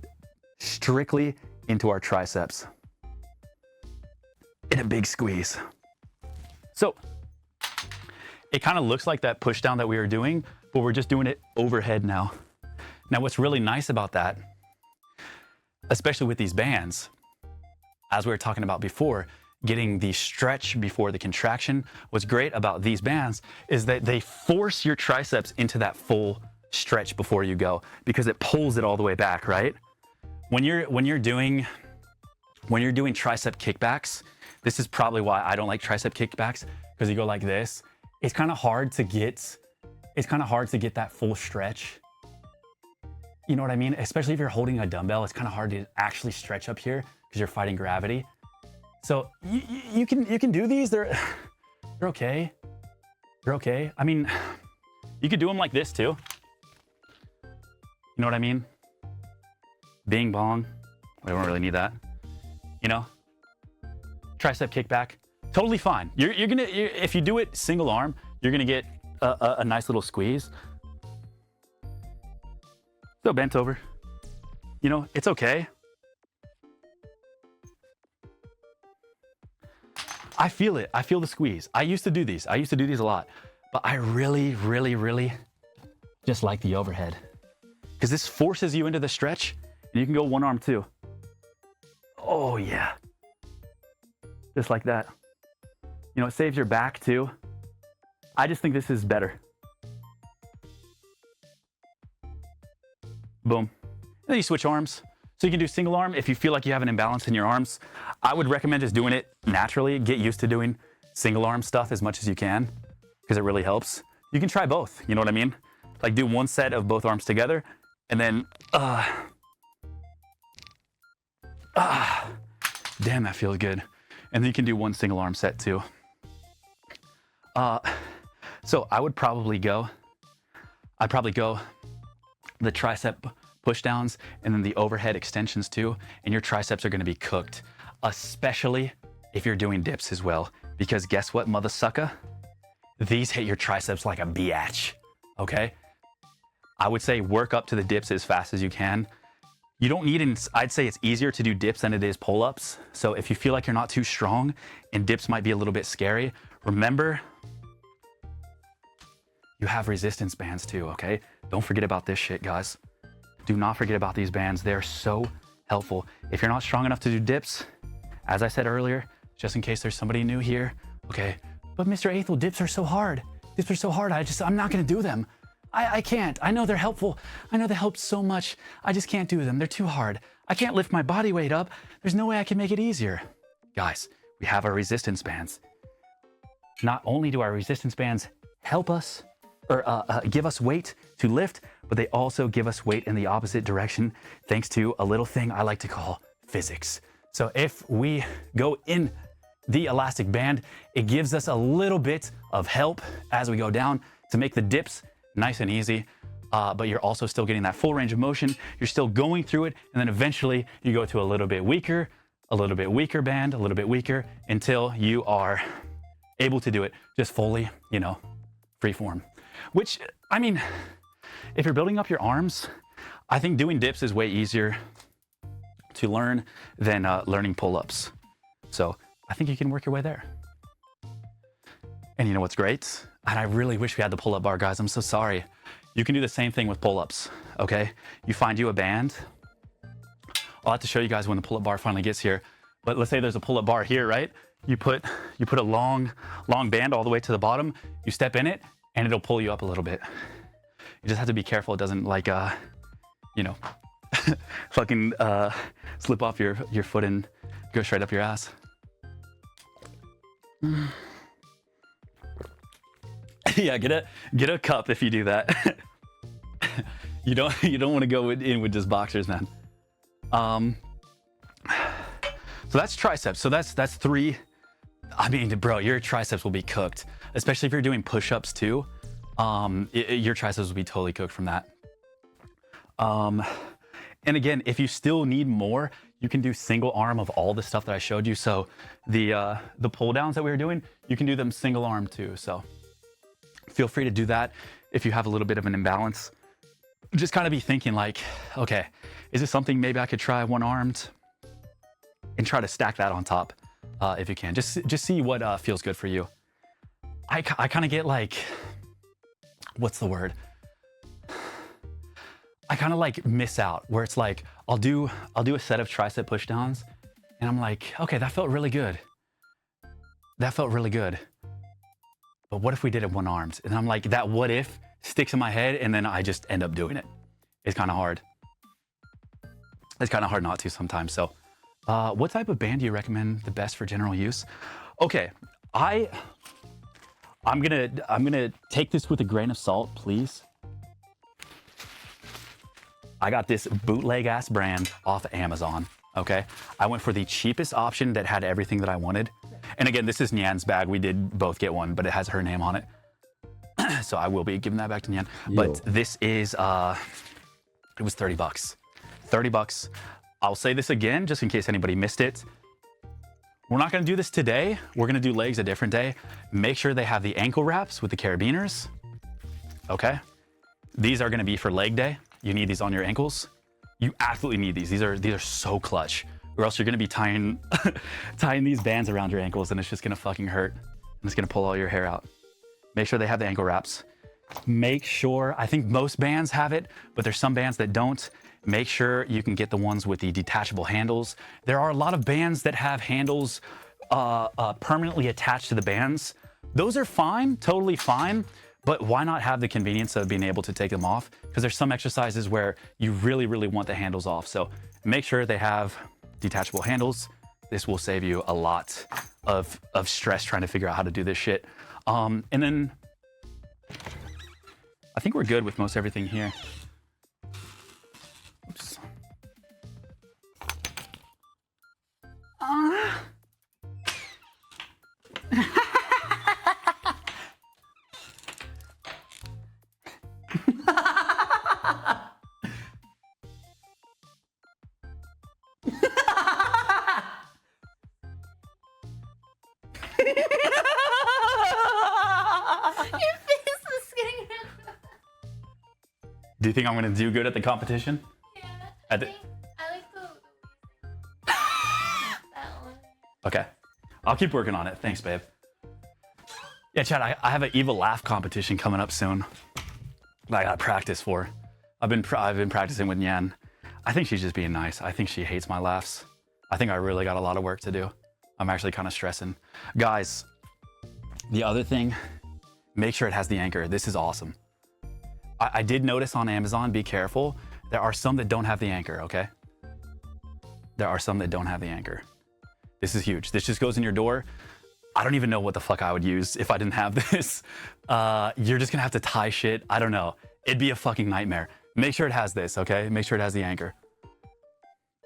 strictly into our triceps. In a big squeeze. So it kind of looks like that push down that we were doing, but we're just doing it overhead now. Now, what's really nice about that, especially with these bands, as we were talking about before, getting the stretch before the contraction, what's great about these bands is that they force your triceps into that full stretch before you go, because it pulls it all the way back, right? When you're doing tricep kickbacks, this is probably why I don't like tricep kickbacks, because you go like this. It's kind of hard to get that full stretch. You know what I mean? Especially if you're holding a dumbbell, it's kind of hard to actually stretch up here because you're fighting gravity. So you can do these. They're okay. They're okay. I mean, you could do them like this too. You know what I mean? Bing bong. We don't really need that. You know? Tricep kickback. Totally fine. If you do it single arm, you're gonna get a nice little squeeze. So bent over, you know, it's okay. I feel it. I feel the squeeze. I used to do these. I used to do these a lot, but I really, really, really just like the overhead, because this forces you into the stretch, and you can go one arm too. Oh yeah. Just like that. You know, it saves your back too. I just think this is better. Boom. And then you switch arms. So you can do single arm if you feel like you have an imbalance in your arms. I would recommend just doing it naturally. Get used to doing single arm stuff as much as you can, because it really helps. You can try both, you know what I mean? Like do one set of both arms together, and then, damn, that feels good. And then you can do one single arm set too. So I'd probably go the tricep pushdowns and then the overhead extensions too, and your triceps are gonna be cooked, especially if you're doing dips as well, because guess what, mother sucker? These hit your triceps like a biatch, okay? I would say work up to the dips as fast as you can. You don't need, I'd say it's easier to do dips than it is pull-ups. So if you feel like you're not too strong and dips might be a little bit scary, remember, you have resistance bands too, okay? Don't forget about this shit, guys. Do not forget about these bands. They're so helpful. If you're not strong enough to do dips, as I said earlier, just in case there's somebody new here, okay, but Mr. Aethel, dips are so hard. Dips are so hard, I'm not gonna do them. I can't. I know they're helpful. I know they help so much. I just can't do them. They're too hard. I can't lift my body weight up. There's no way I can make it easier. Guys, we have our resistance bands. Not only do our resistance bands help us, or give us weight to lift, but they also give us weight in the opposite direction thanks to a little thing I like to call physics. So if we go in the elastic band, it gives us a little bit of help as we go down to make the dips nice and easy. But you're also still getting that full range of motion. You're still going through it. And then eventually you go to a little bit weaker band, a little bit weaker, until you are able to do it just fully, you know, free form. Which, I mean, if you're building up your arms, I think doing dips is way easier to learn than learning pull-ups. So I think you can work your way there. And you know what's great? And I really wish we had the pull-up bar, guys. I'm so sorry. You can do the same thing with pull-ups, okay? You find you a band. I'll have to show you guys when the pull-up bar finally gets here. But let's say there's a pull-up bar here, right? You put a long band all the way to the bottom. You step in it, and it'll pull you up a little bit. You just have to be careful it doesn't like, you know, fucking slip off your foot and go straight up your ass. Yeah, get a cup if you do that. You don't want to go in with just boxers, man. So that's triceps. So that's 3. I mean, bro, your triceps will be cooked, especially if you're doing push-ups too. Your triceps will be totally cooked from that. And again, if you still need more, you can do single arm of all the stuff that I showed you. So the pull downs that we were doing, you can do them single arm too. So feel free to do that if you have a little bit of an imbalance. Just kind of be thinking like, okay, is this something maybe I could try one-armed and try to stack that on top if you can. Just see what feels good for you. I kind of get like, what's the word? I kind of like miss out where it's like, I'll do a set of tricep push downs and I'm like, okay, that felt really good. That felt really good. But what if we did it one-armed? And I'm like, that what if sticks in my head and then I just end up doing it. It's kind of hard. It's kind of hard not to sometimes. So what type of band do you recommend the best for general use? Okay, I'm gonna take this with a grain of salt, please. I got this bootleg ass brand off of Amazon, okay? I went for the cheapest option that had everything that I wanted. And again, this is Nyan's bag. We did both get one, but it has her name on it. So I will be giving that back to Nyan. But this is, it was 30 bucks. 30 bucks. I'll say this again, just in case anybody missed it. We're not gonna do this today. We're gonna do legs a different day. Make sure they have the ankle wraps with the carabiners, okay? These are gonna be for leg day. You need these on your ankles. You absolutely need these. These are so clutch, or else you're gonna be tying these bands around your ankles and it's just gonna fucking hurt. And it's gonna pull all your hair out. Make sure they have the ankle wraps. Make sure, I think most bands have it, but there's some bands that don't. Make sure you can get the ones with the detachable handles. There are a lot of bands that have handles permanently attached to the bands. Those are fine, totally fine. But why not have the convenience of being able to take them off? Because there's some exercises where you really, really want the handles off. So make sure they have detachable handles. This will save you a lot of stress trying to figure out how to do this shit. And then I think we're good with most everything here. Oops. Do you think I'm gonna do good at the competition? Yeah. I like the that one. Okay. I'll keep working on it. Thanks, babe. Yeah, Chad, I have an evil laugh competition coming up soon that I gotta practice for. I've been practicing with Nyan. I think she's just being nice. I think she hates my laughs. I think I really got a lot of work to do. I'm actually kind of stressing. Guys, the other thing, make sure it has the anchor. This is awesome. I did notice on Amazon, be careful. There are some that don't have the anchor, okay? There are some that don't have the anchor. This is huge. This just goes in your door. I don't even know what the fuck I would use if I didn't have this. You're just gonna have to tie shit. I don't know. It'd be a fucking nightmare. Make sure it has this, okay? Make sure it has the anchor.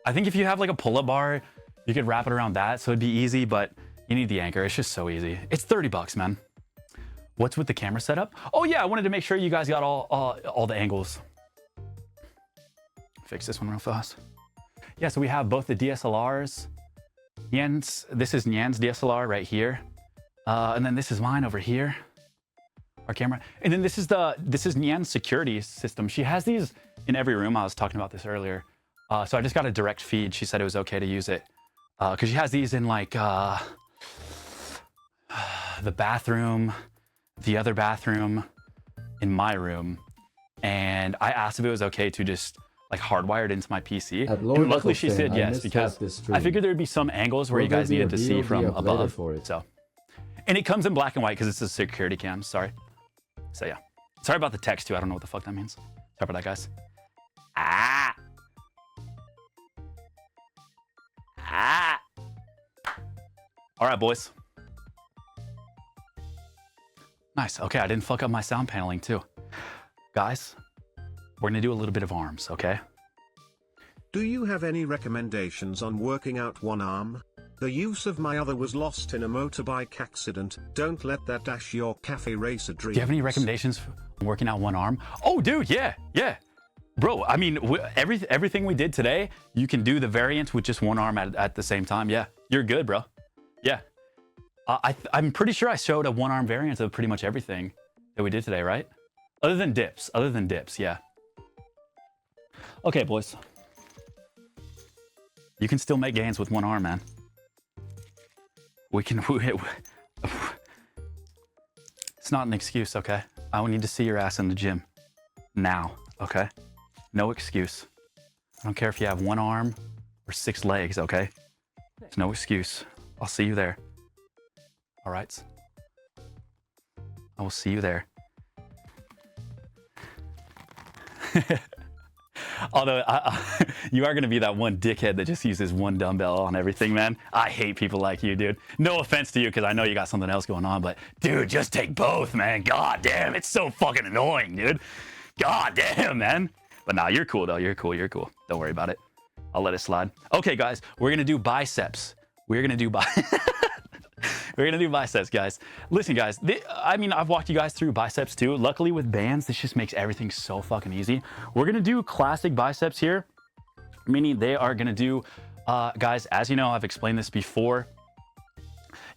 I think if you have like a pull-up bar, you could wrap it around that so it'd be easy, but you need the anchor. It's just so easy. It's 30 bucks, man. What's with the camera setup? Oh yeah, I wanted to make sure you guys got all the angles. Fix this one real fast. Yeah, so we have both the DSLRs. Nyann's, this is Nyann's DSLR right here. And then this is mine over here. Our camera. And then this is Nyann's security system. She has these in every room. I was talking about this earlier. So I just got a direct feed. She said it was okay to use it. Because she has these in like the bathroom, the other bathroom, in my room. And I asked if it was okay to just like hardwired into my PC. And luckily she said yes, because I figured there'd be some angles where you guys needed to see from above. So, and it comes in black and white because it's a security cam. Sorry. So yeah, sorry about the text too. I don't know what the fuck that means. Sorry about that, guys. All right, boys. Nice. Okay, I didn't fuck up my sound paneling too. Guys, we're gonna do a little bit of arms, okay? Do you have any recommendations on working out one arm? The use of my other was lost in a motorbike accident. Don't let that dash your cafe racer dreams. Do you have any recommendations for working out one arm? Oh, dude, yeah. Bro, I mean, everything we did today, you can do the variant with just one arm at the same time. Yeah, you're good, bro. Yeah. I'm pretty sure I showed a one-arm variant of pretty much everything that we did today, right? Other than dips, yeah. Okay, boys. You can still make gains with one arm, man. It's not an excuse, okay? I need to see your ass in the gym. Now, okay? No excuse. I don't care if you have one arm or 6 legs, okay? There's no excuse. I'll see you there. All right? I will see you there. Although you are going to be that one dickhead that just uses one dumbbell on everything, man. I hate people like you, dude. No offense to you, because I know you got something else going on, but dude, just take both, man. God damn, it's so fucking annoying, dude. God damn, man. But nah, you're cool, though. You're cool. Don't worry about it. I'll let it slide. Okay, guys, we're going to do biceps. We're going to do biceps, guys. Listen, guys, I mean, I've walked you guys through biceps too. Luckily with bands, this just makes everything so fucking easy. We're gonna do classic biceps here, meaning they are gonna do, guys, as you know, I've explained this before.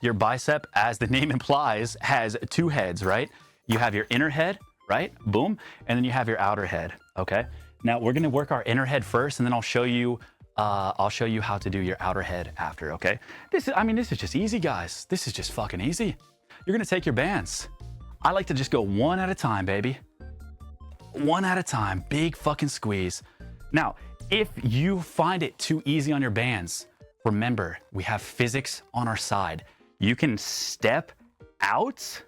Your bicep, as the name implies, has 2 heads, right? You have your inner head, right? Boom. And then you have your outer head, okay? Now we're gonna work our inner head first, and then I'll show you how to do your outer head after, okay? This is just easy, guys. This is just fucking easy. You're gonna take your bands. I like to just go one at a time, baby. One at a time, big fucking squeeze. Now, if you find it too easy on your bands, remember, we have physics on our side. You can step out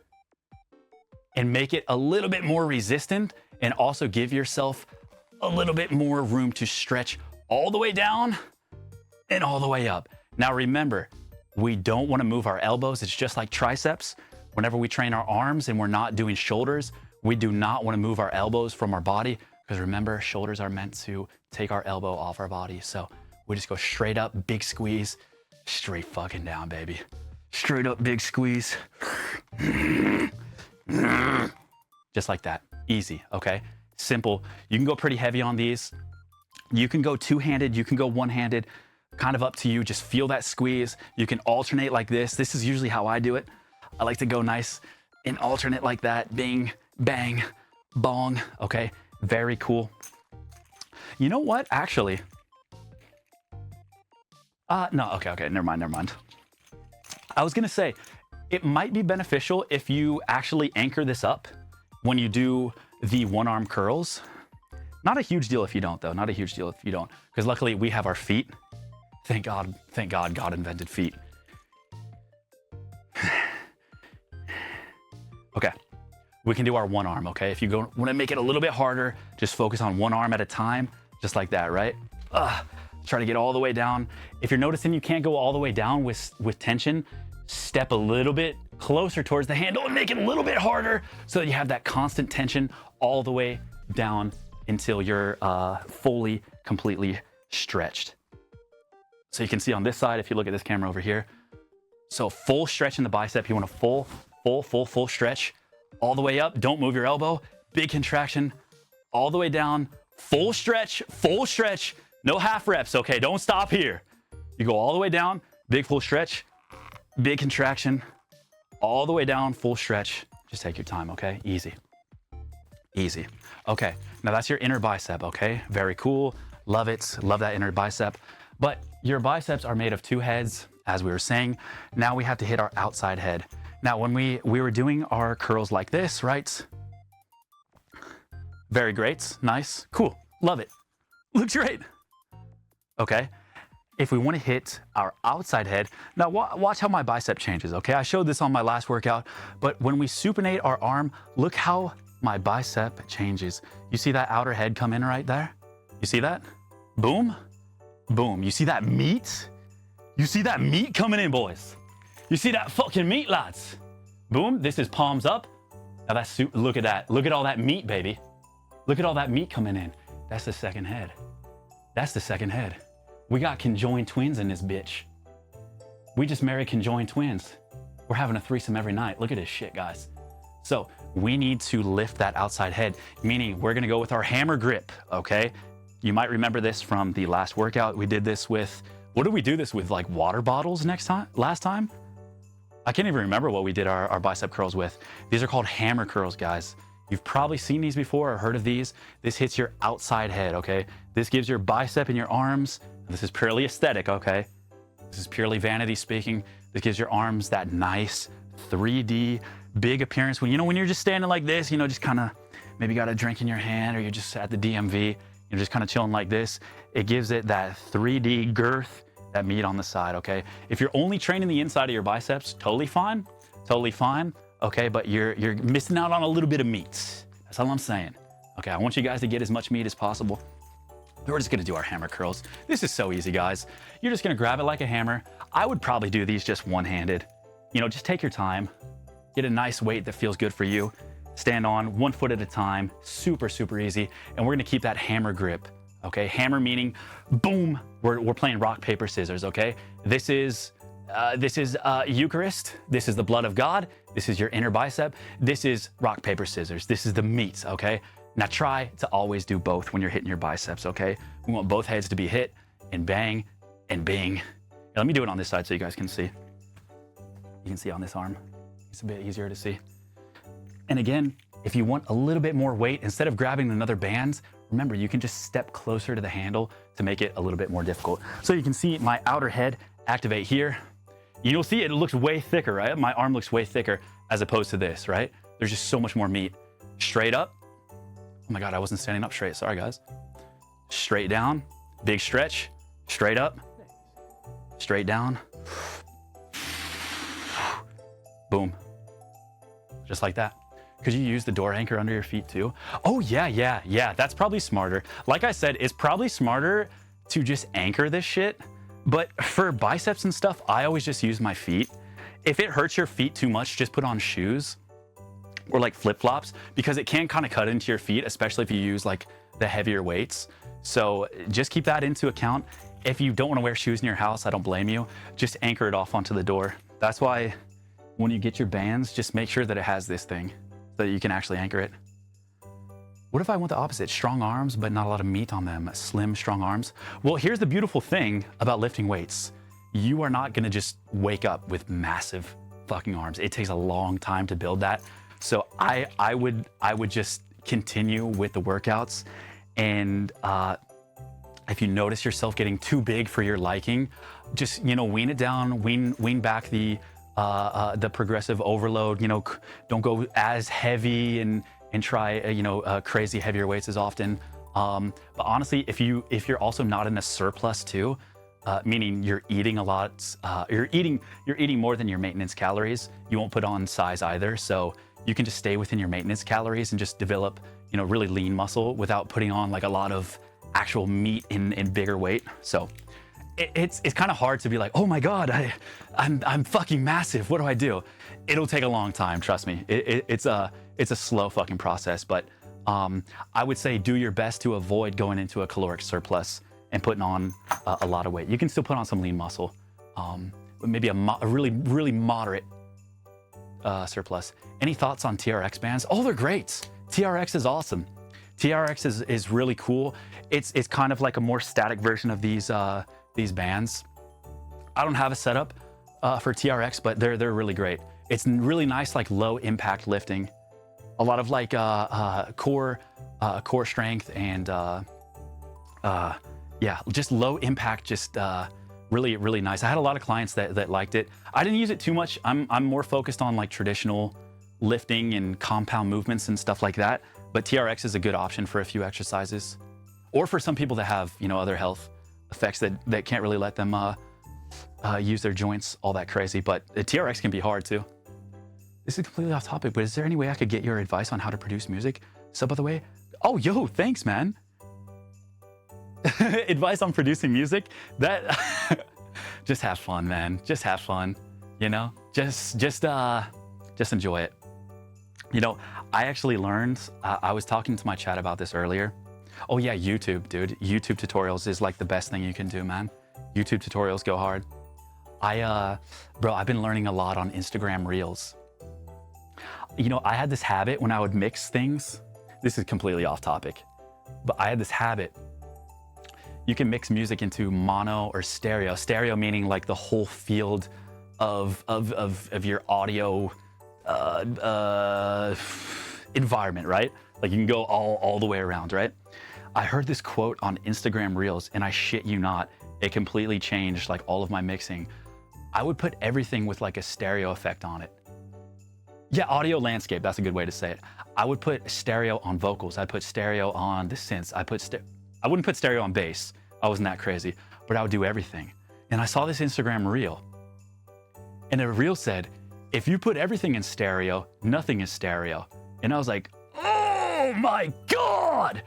and make it a little bit more resistant, and also give yourself a little bit more room to stretch all the way down and all the way up. Now remember, we don't want to move our elbows. It's just like triceps. Whenever we train our arms and we're not doing shoulders, we do not want to move our elbows from our body, because remember, shoulders are meant to take our elbow off our body. So we just go straight up, big squeeze, straight fucking down, baby. Straight up, big squeeze. Just like that. Easy, okay? Simple. You can go pretty heavy on these. You can go two-handed, you can go one-handed, kind of up to you. Just feel that squeeze. You can alternate like this. This is usually how I do it. I like to go nice and alternate like that. Bing, bang, bong. Okay, very cool. You know what, actually? No, okay, never mind. I was gonna say, it might be beneficial if you actually anchor this up when you do the one-arm curls. Not a huge deal if you don't, though. Not a huge deal if you don't. Because luckily we have our feet. Thank God God invented feet. Okay, we can do our one arm, okay? If you want to make it a little bit harder, just focus on one arm at a time, just like that, right? Try to get all the way down. If you're noticing you can't go all the way down with tension, step a little bit closer towards the handle and make it a little bit harder so that you have that constant tension all the way down until you're fully, completely stretched. So you can see on this side, if you look at this camera over here, so full stretch in the bicep, you want a full stretch. all the way up. Don't move your elbow. Big contraction, all the way down. Full stretch, no half reps, okay? Don't stop here. You go all the way down, big full stretch, big contraction, all the way down, full stretch. Just take your time, okay? Easy. Easy. Okay, now that's your inner bicep, okay? Very cool. Love it. Love that inner bicep. But your biceps are made of 2 heads, as we were saying. Now we have to hit our outside head. Now, when we were doing our curls like this, right? Very great. Nice. Cool. Love it. Looks great. Okay. If we want to hit our outside head, now watch how my bicep changes, okay? I showed this on my last workout, but when we supinate our arm, look how my bicep changes. You see that outer head come in right there? You see that? Boom, boom. You see that meat? You see that meat coming in, boys? You see that fucking meat, lads? Boom, this is palms up. Now that's, look at that. Look at all that meat, baby. Look at all that meat coming in. That's the second head. That's the second head. We got conjoined twins in this bitch. We just married conjoined twins. We're having a threesome every night. Look at this shit, guys. So we need to lift that outside head, meaning we're gonna go with our hammer grip, okay? You might remember this from the last workout. We did this with, what did we do this with? Like water bottles last time? I can't even remember what we did our bicep curls with. These are called hammer curls, guys. You've probably seen these before or heard of these. This hits your outside head, okay? This gives your bicep and your arms, this is purely aesthetic, okay? This is purely vanity speaking. This gives your arms that nice 3D big appearance. When you're just standing like this, just kind of maybe got a drink in your hand or you're just at the DMV, you're just kind of chilling like this. It gives it that 3D girth, that meat on the side, okay? If you're only training the inside of your biceps, totally fine, okay? But you're missing out on a little bit of meat. That's all I'm saying. Okay, I want you guys to get as much meat as possible. We're just gonna do our hammer curls. This is so easy, guys. You're just gonna grab it like a hammer. I would probably do these just one-handed. Just take your time. Get a nice weight that feels good for you. Stand on 1 foot at a time. Super, super easy. And we're gonna keep that hammer grip, okay? Hammer meaning, boom, we're playing rock, paper, scissors, okay? This is Eucharist. This is the blood of God. This is your inner bicep. This is rock, paper, scissors. This is the meat, okay? Now try to always do both when you're hitting your biceps, okay? We want both heads to be hit and bang and bing. Now, let me do it on this side so you guys can see. You can see on this arm. It's a bit easier to see. And again, if you want a little bit more weight, instead of grabbing another band, remember, you can just step closer to the handle to make it a little bit more difficult. So you can see my outer head activate here. You'll see it looks way thicker, right? My arm looks way thicker as opposed to this, right? There's just so much more meat. Straight up. Oh my God, I wasn't standing up straight. Sorry, guys. Straight down, big stretch, straight up, straight down. Boom. Just like that. Could you use the door anchor under your feet too? Oh yeah. That's probably smarter. Like I said, it's probably smarter to just anchor this shit. But for biceps and stuff, I always just use my feet. If it hurts your feet too much, just put on shoes or like flip-flops, because it can kind of cut into your feet, especially if you use like the heavier weights. So just keep that into account. If you don't want to wear shoes in your house, I don't blame you. Just anchor it off onto the door. That's why when you get your bands, just make sure that it has this thing so that you can actually anchor it. What if I want the opposite? Strong arms, but not a lot of meat on them. Slim, strong arms. Well, here's the beautiful thing about lifting weights. You are not gonna just wake up with massive fucking arms. It takes a long time to build that. So I would just continue with the workouts. And if you notice yourself getting too big for your liking, just, wean it down, wean back the progressive overload, don't go as heavy and try, crazy heavier weights as often. But honestly, if you're also not in a surplus too, meaning you're eating a lot, you're eating more than your maintenance calories, you won't put on size either. So you can just stay within your maintenance calories and just develop, really lean muscle without putting on like a lot of actual meat in bigger weight. So it's kind of hard to be like, oh my God, I'm fucking massive. What do I do? It'll take a long time. Trust me. It's a slow fucking process, but I would say do your best to avoid going into a caloric surplus and putting on a lot of weight. You can still put on some lean muscle, but maybe a really, really moderate surplus. Any thoughts on TRX bands? Oh, they're great. TRX is awesome. TRX is really cool. It's kind of like a more static version of these bands. I don't have a setup for TRX, but they're really great. It's really nice, like low impact lifting. A lot of like core strength and yeah, just low impact, just really nice. I had a lot of clients that liked it. I didn't use it too much. I'm more focused on like traditional lifting and compound movements and stuff like that. But TRX is a good option for a few exercises, or for some people that have, you know, other health effects that can't really let them use their joints all that crazy. But the TRX can be hard too. This is completely off topic, but is there any way I could get your advice on how to produce music? So by the way, oh, yo, thanks, man. Advice on producing music? That, just have fun, man. Just have fun, you know? Just enjoy it. You know, I actually learned, I was talking to my chat about this earlier. Oh yeah, YouTube, dude. YouTube tutorials is like the best thing you can do, man. YouTube tutorials go hard. Bro, I've been learning a lot on Instagram Reels. You know, I had this habit when I would mix things. This is completely off topic, but I had this habit. You can mix music into mono or stereo. Stereo meaning like the whole field of your audio environment, right? Like you can go all the way around, right? I heard this quote on Instagram Reels, and I shit you not, it completely changed like all of my mixing. I would put everything with like a stereo effect on it. Yeah, audio landscape, that's a good way to say it. I would put stereo on vocals. I'd put stereo on the synths. I wouldn't put stereo on bass. I wasn't that crazy, but I would do everything. And I saw this Instagram Reel, and the Reel said, if you put everything in stereo, nothing is stereo. And I was like, oh my God!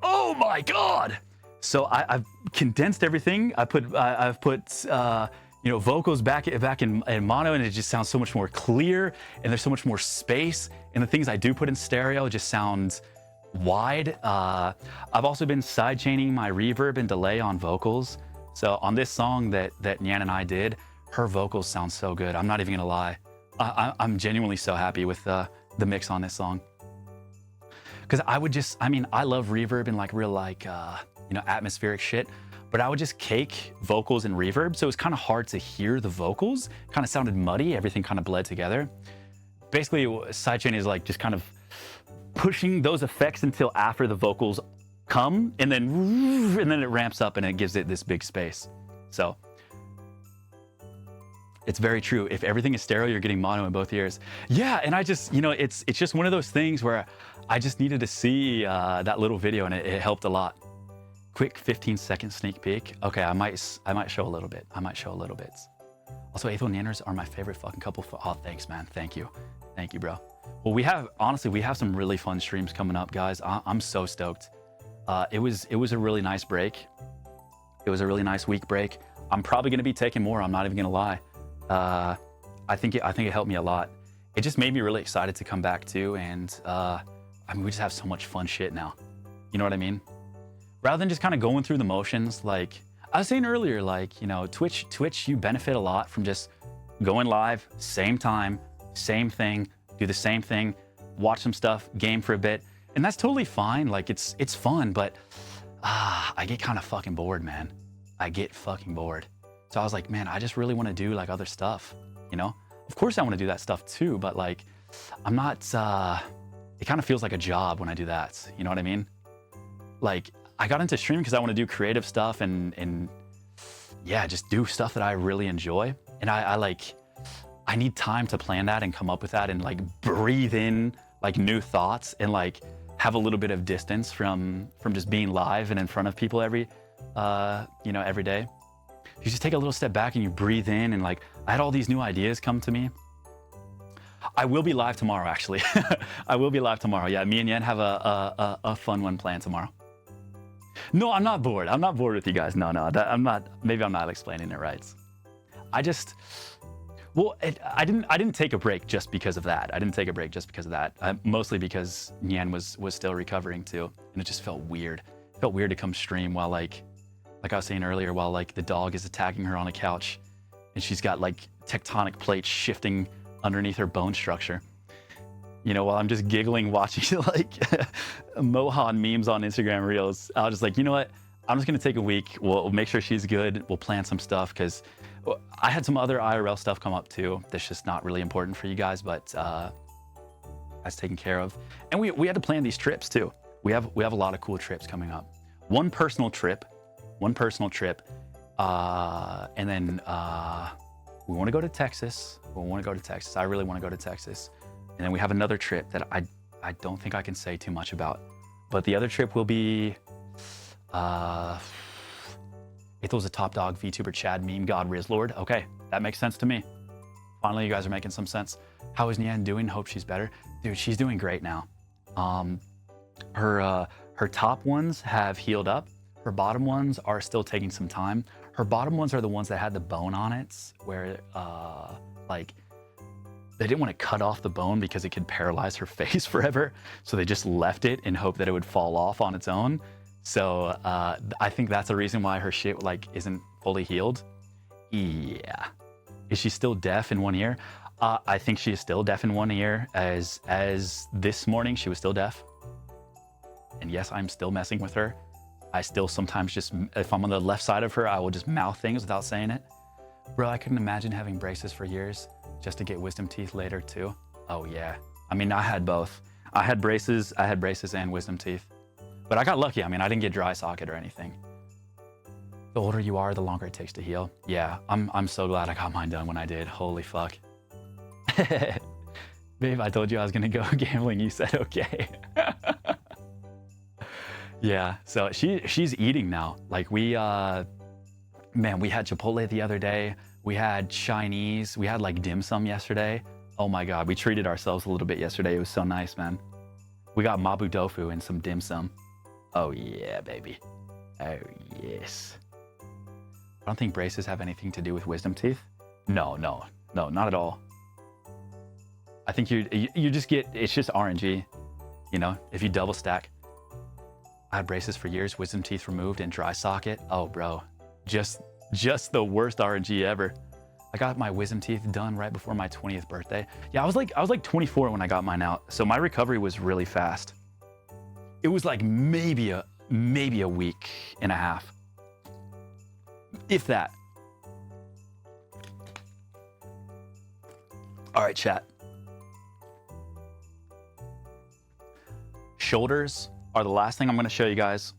Oh my God! So I've condensed everything. I've put you know, vocals back in mono, and it just sounds so much more clear, and there's so much more space. And the things I do put in stereo just sound wide. I've also been sidechaining my reverb and delay on vocals. So on this song that Nyan and I did, her vocals sound so good. I'm not even gonna lie. I'm genuinely so happy with the mix on this song. Cause I love reverb and like real like, you know, atmospheric shit, but I would just cake vocals and reverb. So it was kind of hard to hear the vocals, kind of sounded muddy, everything kind of bled together. Basically, sidechain is like just kind of pushing those effects until after the vocals come, and then it ramps up and it gives it this big space. So it's very true. If everything is stereo, you're getting mono in both ears. Yeah, and I just, you know, it's just one of those things where I just needed to see that little video, and it helped a lot. Quick 15-second sneak peek. Okay, I might show a little bit. Also, Aethel and Nyanners are my favorite fucking couple. Oh, thanks, man. Thank you, bro. Well, we have some really fun streams coming up, guys. I'm so stoked. It was a really nice break. It was a really nice week break. I'm probably gonna be taking more. I'm not even gonna lie. I think it helped me a lot. It just made me really excited to come back too, and I mean, we just have so much fun shit now. You know what I mean? Rather than just kind of going through the motions, like I was saying earlier, like, you know, Twitch, you benefit a lot from just going live, same time, same thing, do the same thing, watch some stuff, game for a bit, and that's totally fine. Like it's fun, but I get kind of fucking bored, man. I get fucking bored. So I was like, man, I just really want to do like other stuff, you know? Of course I want to do that stuff too, but like, I'm not, it kind of feels like a job when I do that. You know what I mean? Like, I got into streaming because I want to do creative stuff and yeah, just do stuff that I really enjoy. And I need time to plan that and come up with that and like breathe in like new thoughts and like have a little bit of distance from just being live and in front of people every day. You just take a little step back and you breathe in, and like I had all these new ideas come to me. I will be live tomorrow, actually. I will be live tomorrow. Yeah, me and Yen have a fun one planned tomorrow. No, I'm not bored. I'm not bored with you guys. No, I'm not. Maybe I'm not explaining it right. I didn't take a break just because of that. Mostly because Nyan was still recovering too, and it just felt weird. It felt weird to come stream while like I was saying earlier, while like the dog is attacking her on a couch, and she's got like tectonic plates shifting underneath her bone structure. You know, while I'm just giggling watching like Mohan memes on Instagram Reels, I was just like, you know what? I'm just gonna take a week. We'll make sure she's good. We'll plan some stuff because I had some other IRL stuff come up too. That's just not really important for you guys, but that's taken care of. And we had to plan these trips too. We have a lot of cool trips coming up. One personal trip, and then we want to go to Texas. I really want to go to Texas. And then we have another trip that I don't think I can say too much about. But the other trip will be, Aethel's a top dog, VTuber, Chad, meme god, Rizlord. Okay, that makes sense to me. Finally, you guys are making some sense. How is Nyan doing? Hope she's better. Dude, she's doing great now. Her top ones have healed up. Her bottom ones are still taking some time. Her bottom ones are the ones that had the bone on it, where like, they didn't want to cut off the bone because it could paralyze her face forever. So they just left it in hope that it would fall off on its own. So I think that's the reason why her shit like isn't fully healed. Yeah. Is she still deaf in one ear? I think she is still deaf in one ear. As this morning, she was still deaf. And yes, I'm still messing with her. I still sometimes just, if I'm on the left side of her, I will just mouth things without saying it. Bro, I couldn't imagine having braces for years just to get wisdom teeth later too. Oh yeah. I mean, I had both. I had braces and wisdom teeth. But I got lucky. I mean, I didn't get dry socket or anything. The older you are, the longer it takes to heal. Yeah, I'm so glad I got mine done when I did. Holy fuck. Babe, I told you I was gonna go gambling. You said okay. Yeah, so she's eating now. Like man, we had Chipotle the other day. We had Chinese. We had like dim sum yesterday. Oh my God, we treated ourselves a little bit yesterday. It was so nice, man. We got mabu tofu and some dim sum. Oh yeah, baby. Oh yes. I don't think braces have anything to do with wisdom teeth. No, not at all. I think you just get, it's just RNG, you know, if you double stack. I had braces for years, wisdom teeth removed and dry socket. Oh bro, just the worst RNG ever. I got my wisdom teeth done right before my 20th birthday. Yeah, I was like 24 when I got mine out. So my recovery was really fast. It was like maybe a week and a half, if that. All right, chat. Shoulders are the last thing I'm gonna show you guys.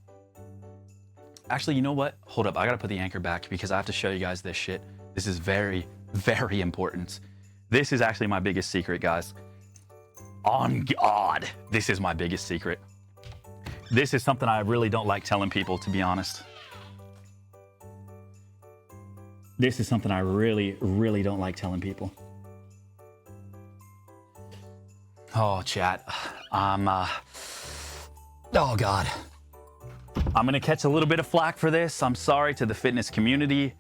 Actually, you know what? Hold up, I gotta put the anchor back because I have to show you guys this shit. This is very, very important. This is actually my biggest secret, guys. On God, this is my biggest secret. This is something I really don't like telling people, to be honest. This is something I really, really don't like telling people. Oh, chat. Oh God. I'm gonna catch a little bit of flack for this. I'm sorry to the fitness community,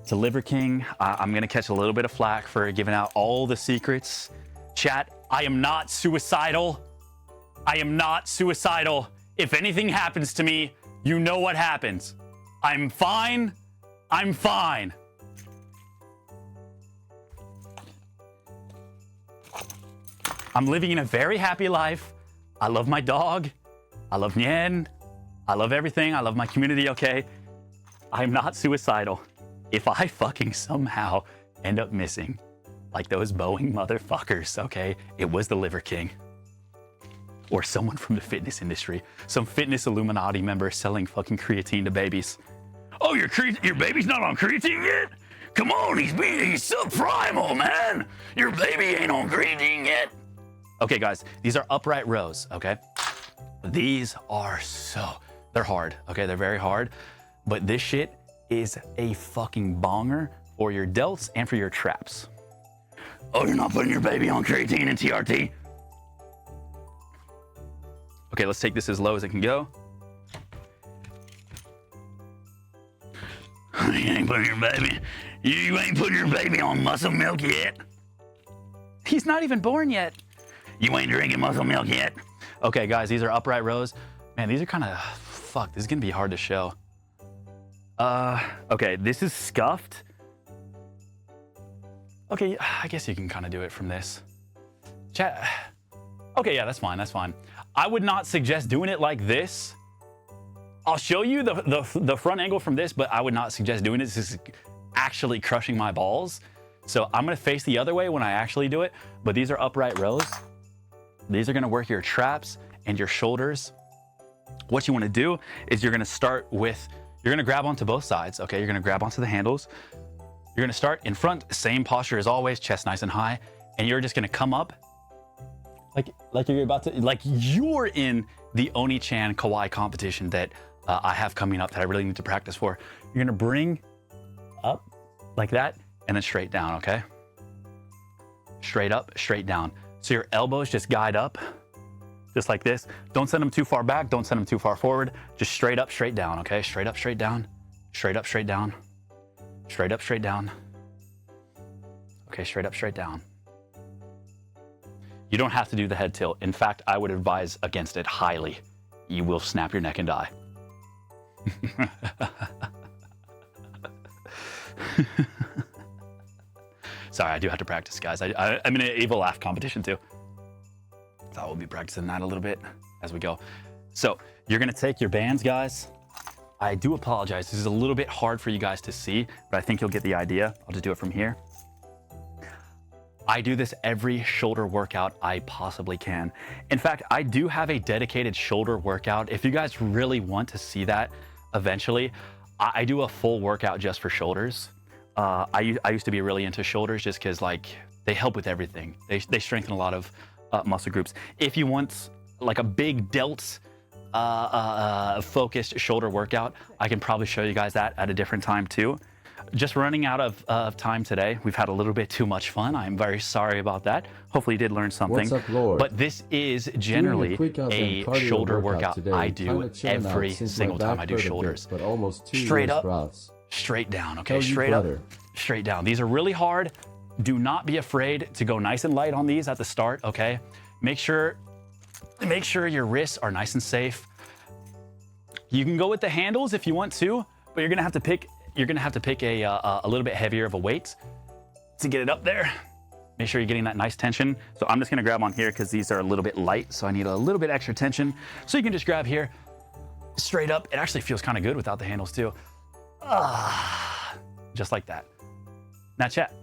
to Liver King. I'm gonna catch a little bit of flack for giving out all the secrets. Chat, I am not suicidal. I am not suicidal. If anything happens to me, you know what happens. I'm fine. I'm fine. I'm living in a very happy life. I love my dog. I love Nyan. I love everything. I love my community, okay? I'm not suicidal. If I fucking somehow end up missing, like those Boeing motherfuckers, okay? It was the Liver King. Or someone from the fitness industry. Some fitness Illuminati member selling fucking creatine to babies. Oh, your baby's not on creatine yet? Come on, he's subprimal, man. Your baby ain't on creatine yet. Okay, guys, these are upright rows, okay? These are they're hard, okay? They're very hard, but this shit is a fucking bonger for your delts and for your traps. Oh, you're not putting your baby on creatine and TRT? Okay, let's take this as low as it can go. You ain't putting your baby. You ain't putting your baby on muscle milk yet. He's not even born yet. You ain't drinking muscle milk yet. Okay, guys, these are upright rows. Man, these are kind of, fuck, this is gonna be hard to show. Okay, this is scuffed. Okay, I guess you can kind of do it from this. Chat. Okay, yeah, that's fine, that's fine. I would not suggest doing it like this. I'll show you the front angle from this, but I would not suggest doing it. This is actually crushing my balls. So I'm gonna face the other way when I actually do it, but these are upright rows. These are gonna work your traps and your shoulders. What you wanna do is you're gonna start with, you're gonna grab onto both sides, okay? You're gonna grab onto the handles. You're gonna start in front, same posture as always, chest nice and high, and you're just gonna come up like you're about to, like you're in the Oni-chan kawaii competition that I have coming up that I really need to practice for. You're gonna bring up like that and then straight down, okay? Straight up, straight down. So your elbows just guide up, just like this. Don't send them too far back, don't send them too far forward. Just straight up, straight down, okay? Straight up, straight down. Straight up, straight down. Straight up, straight down. Okay, straight up, straight down. You don't have to do the head tilt. In fact, I would advise against it highly. You will snap your neck and die. Sorry, I do have to practice, guys. I'm in an evil laugh competition too. So I will be practicing that a little bit as we go. So you're gonna take your bands, guys. I do apologize. This is a little bit hard for you guys to see, but I think you'll get the idea. I'll just do it from here. I do this every shoulder workout I possibly can. In fact, I do have a dedicated shoulder workout. If you guys really want to see that eventually, I do a full workout just for shoulders. I used to be really into shoulders just because like they help with everything. They strengthen a lot of muscle groups. If you want like a big delt focused shoulder workout, I can probably show you guys that at a different time too. Just running out of time today. We've had a little bit too much fun. I'm very sorry about that. Hopefully you did learn something. What's up, Lord? But this is generally a shoulder workout today. I do every single time I do shoulders. But almost 2 straight up, sprouts. straight down, okay? Straight up, straight down. These are really hard. Do not be afraid to go nice and light on these at the start, okay? Make sure your wrists are nice and safe. You can go with the handles if you want to, but you're gonna have to pick a little bit heavier of a weight to get it up there. Make sure you're getting that nice tension. So I'm just gonna grab on here because these are a little bit light, so I need a little bit extra tension. So you can just grab here, straight up. It actually feels kind of good without the handles too. Just like that. Now chat,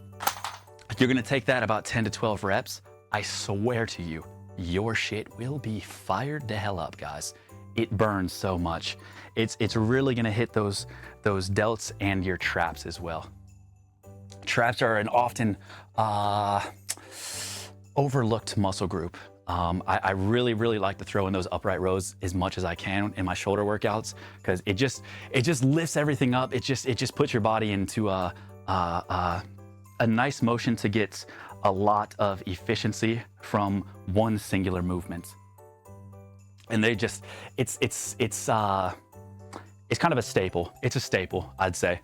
you're gonna take that about 10 to 12 reps. I swear to you, your shit will be fired the hell up, guys. It burns so much. It's really gonna hit those delts and your traps as well. Traps are an often overlooked muscle group. I really like to throw in those upright rows as much as I can in my shoulder workouts because it just lifts everything up. It just puts your body into a nice motion to get a lot of efficiency from one singular movement. And they just, it's kind of a staple. It's a staple, I'd say.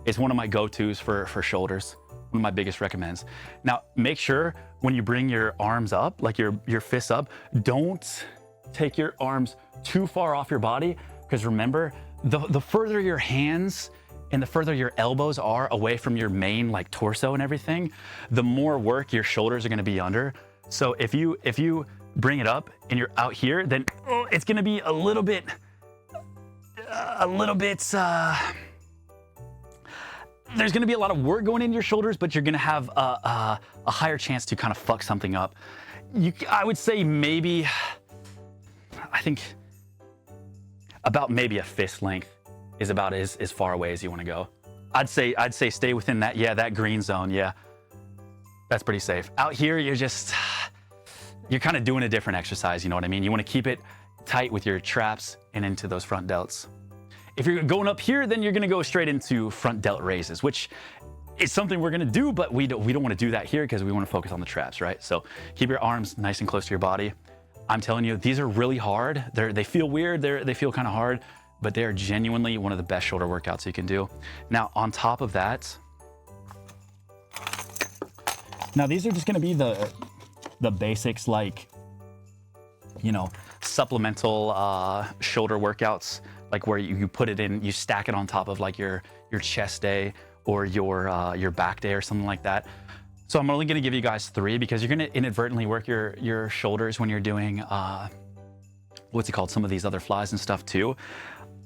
It's one of my go-tos for shoulders, one of my biggest recommends. Now, make sure when you bring your arms up, like your fists up, don't take your arms too far off your body, because remember, the further your hands and the further your elbows are away from your main like torso and everything, the more work your shoulders are gonna be under. So if you bring it up and you're out here, then it's gonna be a little bit, there's gonna be a lot of work going into your shoulders, but you're gonna have a higher chance to kind of fuck something up. I would say maybe, I think about maybe a fist length is about as far away as you wanna go. I'd say stay within that, yeah, that green zone, yeah. That's pretty safe. Out here, you're kind of doing a different exercise, you know what I mean? You wanna keep it tight with your traps and into those front delts. If you're going up here, then you're gonna go straight into front delt raises, which is something we're gonna do, but we don't wanna do that here because we wanna focus on the traps, right? So keep your arms nice and close to your body. I'm telling you, these are really hard. They feel weird, they feel kind of hard, but they are genuinely one of the best shoulder workouts you can do. Now, on top of that, now these are just gonna be the basics, like, you know, supplemental shoulder workouts, like where you put it in, you stack it on top of like your chest day or your back day or something like that. So I'm only gonna give you guys 3 because you're gonna inadvertently work your shoulders when you're doing, what's it called? Some of these other flies and stuff too.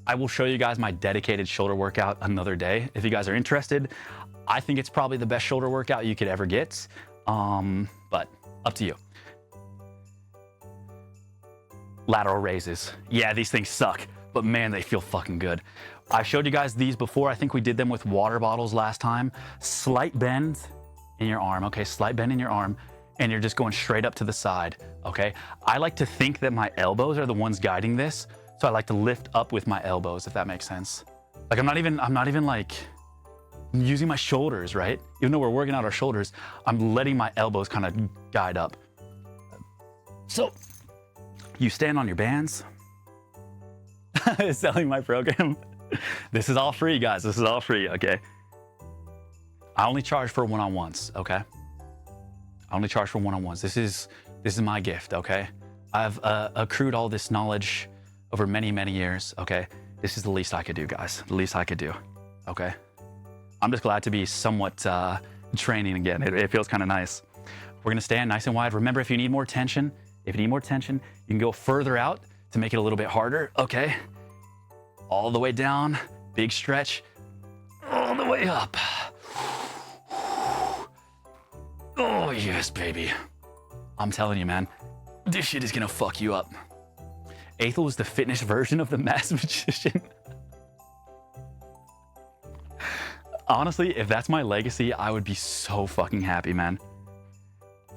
I will show you guys my dedicated shoulder workout another day. If you guys are interested, I think it's probably the best shoulder workout you could ever get. But up to you. Lateral raises. Yeah, these things suck, but man, they feel fucking good. I showed you guys these before. I think we did them with water bottles last time. Slight bend in your arm, okay? Slight bend in your arm, and you're just going straight up to the side, okay? I like to think that my elbows are the ones guiding this, so I like to lift up with my elbows, if that makes sense. Like I'm not even like using my shoulders, right? Even though we're working out our shoulders, I'm letting my elbows kind of guide up. So you stand on your bands. Selling my program. This is all free, guys. This is all free, okay? I only charge for one-on-ones, okay? I only charge for one-on-ones. This is my gift, okay? I've accrued all this knowledge over many, many years, okay? This is the least I could do, guys. The least I could do, okay? I'm just glad to be somewhat training again. It feels kind of nice. We're gonna stand nice and wide. Remember, if you need more tension, you can go further out to make it a little bit harder, okay? All the way down, big stretch, all the way up. Oh, yes, baby. I'm telling you, man, this shit is gonna fuck you up. Aethel is the fitness version of the mass magician. Honestly, if that's my legacy, I would be so fucking happy, man.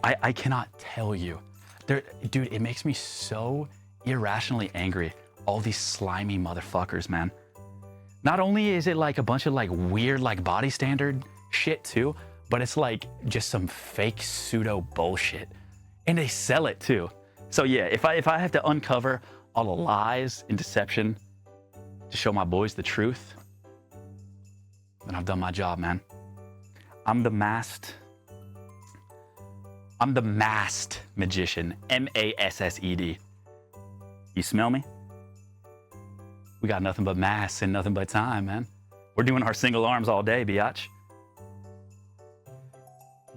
I cannot tell you. Dude, it makes me so irrationally angry. All these slimy motherfuckers, man. Not only is it like a bunch of like weird like body standard shit too, but it's like just some fake pseudo bullshit. And they sell it too. So yeah, if I have to uncover all the lies and deception to show my boys the truth, then I've done my job, man. I'm the masked magician, M-A-S-S-E-D. You smell me? We got nothing but masks and nothing but time, man. We're doing our single arms all day, biatch.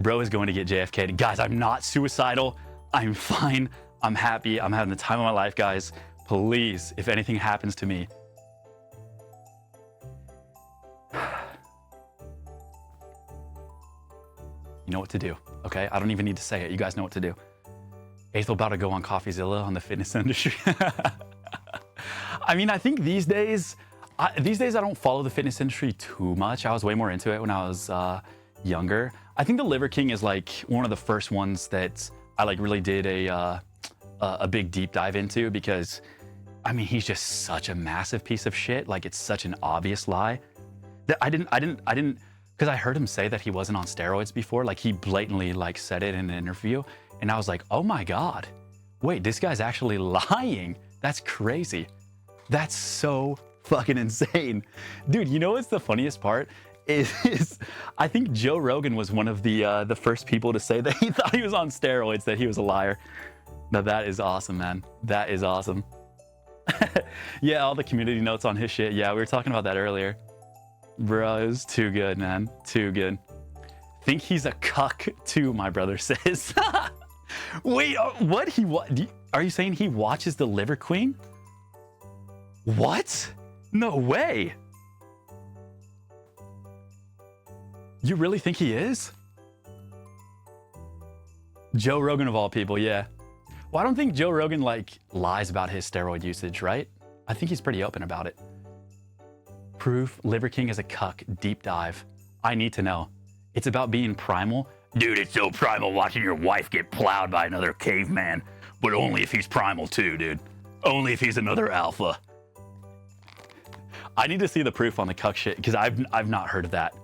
Bro is going to get JFK'd. Guys, I'm not suicidal. I'm fine. I'm happy. I'm having the time of my life, guys. Please, if anything happens to me, you know what to do, okay? I don't even need to say it. You guys know what to do. Aethel about to go on CoffeeZilla on the fitness industry. I mean, I think these days I don't follow the fitness industry too much. I was way more into it when I was younger. I think the Liver King is like one of the first ones that I like really did a big deep dive into because, I mean, he's just such a massive piece of shit. Like, it's such an obvious lie that I didn't, because I heard him say that he wasn't on steroids before. Like, he blatantly like said it in an interview, and I was like, oh my God, wait, this guy's actually lying. That's crazy. That's so fucking insane. Dude, you know what's the funniest part? Is I think Joe Rogan was one of the first people to say that he thought he was on steroids, that he was a liar. Now that is awesome, man. That is awesome. Yeah, all the community notes on his shit. Yeah, we were talking about that earlier. Bro, it was too good, man. Too good. Think he's a cuck too, my brother says. Wait, what? Are you saying he watches the Liver Queen? What? No way. You really think he is? Joe Rogan of all people, yeah. Well, I don't think Joe Rogan like lies about his steroid usage, right? I think he's pretty open about it. Proof Liver King is a cuck, deep dive. I need to know. It's about being primal. Dude, it's so primal watching your wife get plowed by another caveman, but only if he's primal too, dude. Only if he's another alpha. I need to see the proof on the cuck shit because I've not heard of that.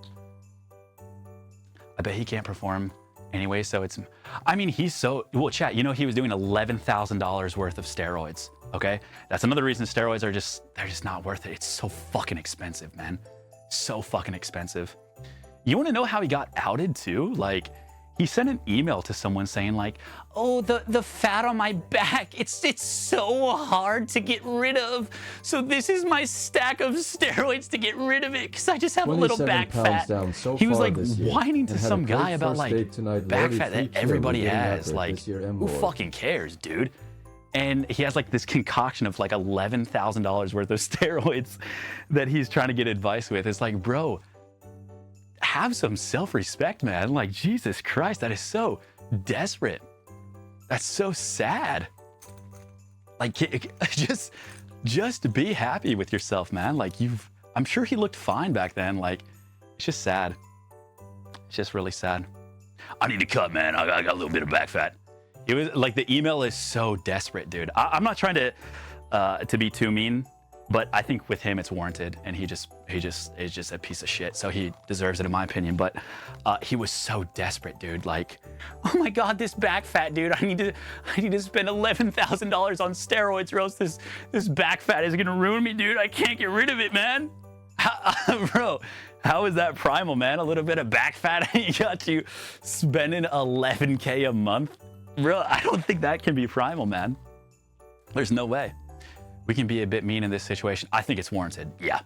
I bet he can't perform anyway, so it's, I mean, he's so, well, chat, you know, he was doing $11,000 worth of steroids, okay? That's another reason steroids are they're just not worth it. It's so fucking expensive, man. So fucking expensive. You wanna know how he got outed too? Like, He sent an email to someone saying like, oh, the fat on my back, it's so hard to get rid of. So this is my stack of steroids to get rid of it because I just have a little back fat. He was like whining to some guy about like back fat that everybody has. Like, who fucking cares, dude? And he has like this concoction of like $11,000 worth of steroids that he's trying to get advice with. It's like, bro, have some self-respect, man. Like, Jesus Christ, that is so desperate. That's so sad. Like, just be happy with yourself, man. Like, I'm sure he looked fine back then. Like, it's just sad. It's just really sad. I need to cut, man. I got a little bit of back fat. It was like the email is so desperate, dude. I'm not trying to be too mean, but I think with him it's warranted, and he just is just a piece of shit. So he deserves it in my opinion. But he was so desperate, dude. Like, oh my God, this back fat, dude. I need to spend $11,000 on steroids, or else this back fat is gonna ruin me, dude. I can't get rid of it, man. Bro, how is that primal, man? A little bit of back fat got you spending $11K a month. Bro, I don't think that can be primal, man. There's no way. We can be a bit mean in this situation. I think it's warranted. Yeah.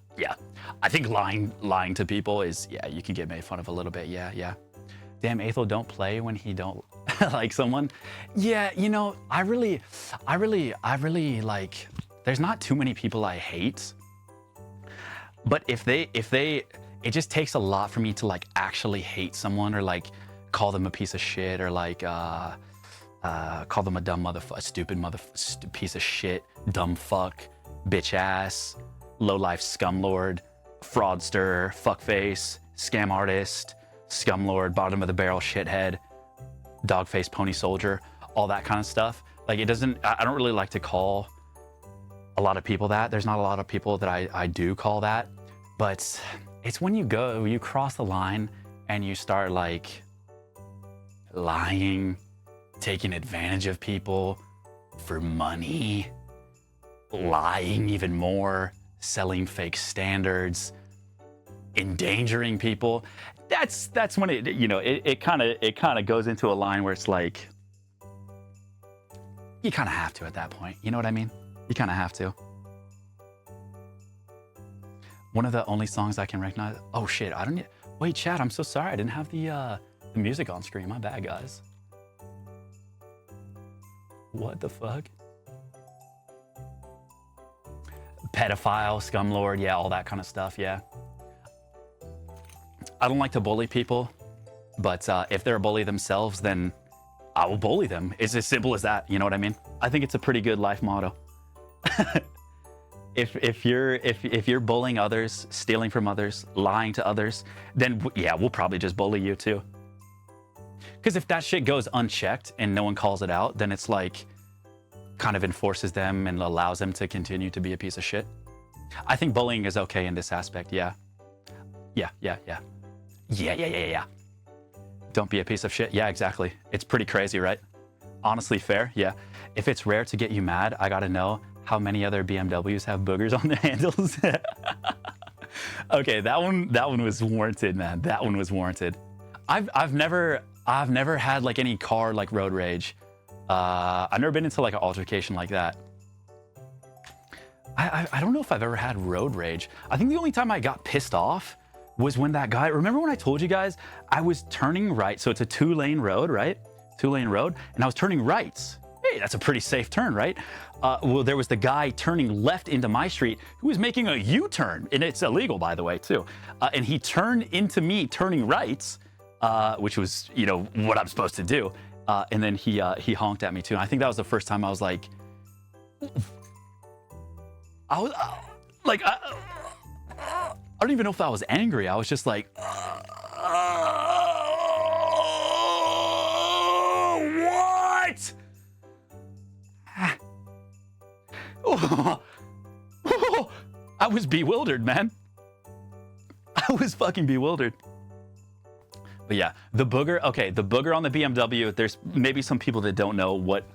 I think lying to people is, yeah, you can get made fun of a little bit. Yeah. Damn, Aethel don't play when he don't like someone. Yeah, you know, I really like, there's not too many people I hate. But if they, it just takes a lot for me to like actually hate someone, or like call them a piece of shit, or like, call them a dumb motherfucker, stupid piece of shit, dumb fuck, bitch ass, low-life scumlord, fraudster, fuckface, scam artist, scumlord, bottom of the barrel shithead, dogface pony soldier, all that kind of stuff. Like, it doesn't, I don't really like to call a lot of people that. There's not a lot of people that I do call that, but it's when you cross the line and you start like lying, taking advantage of people for money, lying even more, selling fake standards, endangering people. That's when it, you know, it kind of goes into a line where it's like, you kind of have to at that point. You know what I mean? You kind of have to. One of the only songs I can recognize. Oh shit! Wait, chat. I'm so sorry. I didn't have the music on screen. My bad, guys. What the fuck? Pedophile, scumlord, yeah, all that kind of stuff, yeah. I don't like to bully people, but if they're a bully themselves, then I will bully them. It's as simple as that, you know what I mean? I think it's a pretty good life motto. If you're bullying others, stealing from others, lying to others, then yeah, we'll probably just bully you too. Because if that shit goes unchecked and no one calls it out, then it's like kind of enforces them and allows them to continue to be a piece of shit. I think bullying is okay in this aspect, yeah. Yeah. Don't be a piece of shit. Yeah, exactly. It's pretty crazy, right? Honestly, fair, yeah. If it's rare to get you mad, I gotta know how many other BMWs have boogers on their handles. Okay, that one was warranted, man. That one was warranted. I've never had like any car like road rage. I've never been into like an altercation like that. I don't know if I've ever had road rage. I think the only time I got pissed off was when that guy, remember when I told you guys I was turning right? So it's a 2-lane road, right? 2-lane road, and I was turning right. Hey, that's a pretty safe turn, right? Well, there was the guy turning left into my street who was making a U-turn, and it's illegal, by the way, too. And he turned into me turning right, which was, you know, what I'm supposed to do. And then he honked at me too. And I think that was the first time I was like, I don't even know if I was angry. I was just like, what? I was bewildered, man. I was fucking bewildered. But yeah, the booger, okay, the booger on the BMW, there's maybe some people that don't know what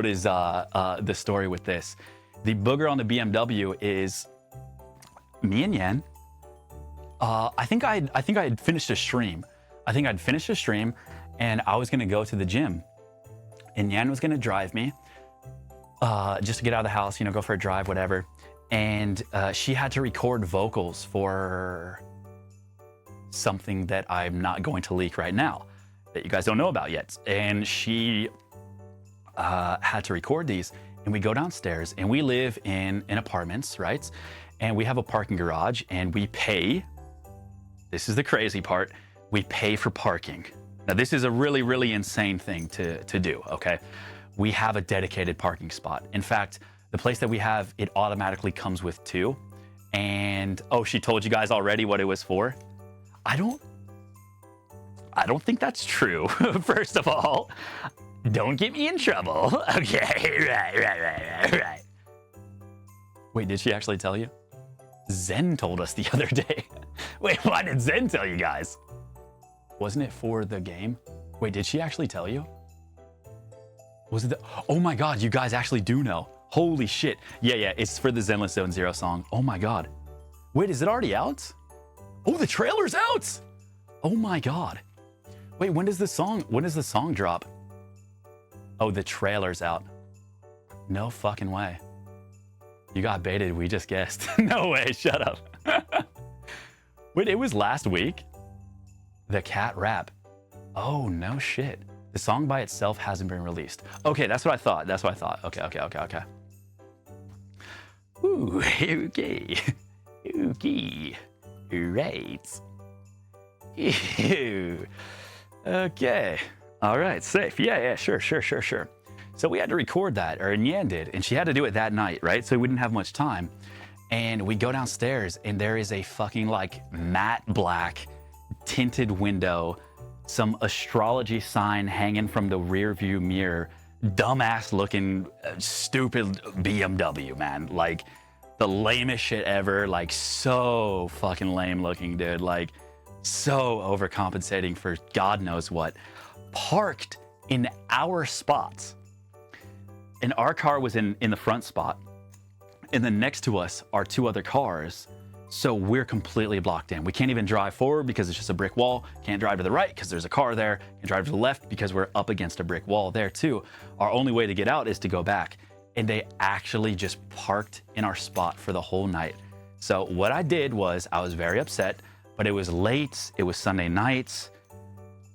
is the story with this. The booger on the BMW is me and Yan. I think I had finished a stream. and I was gonna go to the gym, and Nyan was gonna drive me just to get out of the house, you know, go for a drive, whatever. And she had to record vocals for something that I'm not going to leak right now, that you guys don't know about yet. And she had to record these, and we go downstairs, and we live in apartments, right? And we have a parking garage, and we pay. This is the crazy part. We pay for parking. Now, this is a really, really insane thing to do, okay? We have a dedicated parking spot. In fact, the place that we have, it automatically comes with 2. And, oh, she told you guys already what it was for? I don't think that's true, first of all. Don't get me in trouble. Okay, right. Wait, did she actually tell you? Zen told us the other day. Wait, why did Zen tell you guys? Wasn't it for the game? Wait, did she actually tell you? Was it the... Oh my God, you guys actually do know. Holy shit. Yeah, it's for the Zenless Zone Zero song. Oh my God. Wait, is it already out? Oh, the trailer's out. Oh my God. Wait, when does the song drop? Oh, the trailer's out. No fucking way. You got baited, we just guessed. No way, shut up. Wait, it was last week? The cat rap. Oh, no shit. The song by itself hasn't been released. Okay, that's what I thought. Okay. Ooh, okay. Okay. Right. Ew. Okay. All right, safe. Yeah, sure. So we had to record that, or Nyan did, and she had to do it that night, right? So we didn't have much time. And we go downstairs, and there is a fucking, like, matte black tinted window, some astrology sign hanging from the rear view mirror, dumbass looking, stupid BMW, man. Like, the lamest shit ever, like, so fucking lame looking, dude. Like, so overcompensating for God knows what. Parked in our spots. And our car was in the front spot. And then next to us are 2 other cars. So we're completely blocked in. We can't even drive forward because it's just a brick wall. Can't drive to the right because there's a car there. Can't drive to the left because we're up against a brick wall there too. Our only way to get out is to go back. And they actually just parked in our spot for the whole night. So what I did was, I was very upset, but it was late. It was Sunday night.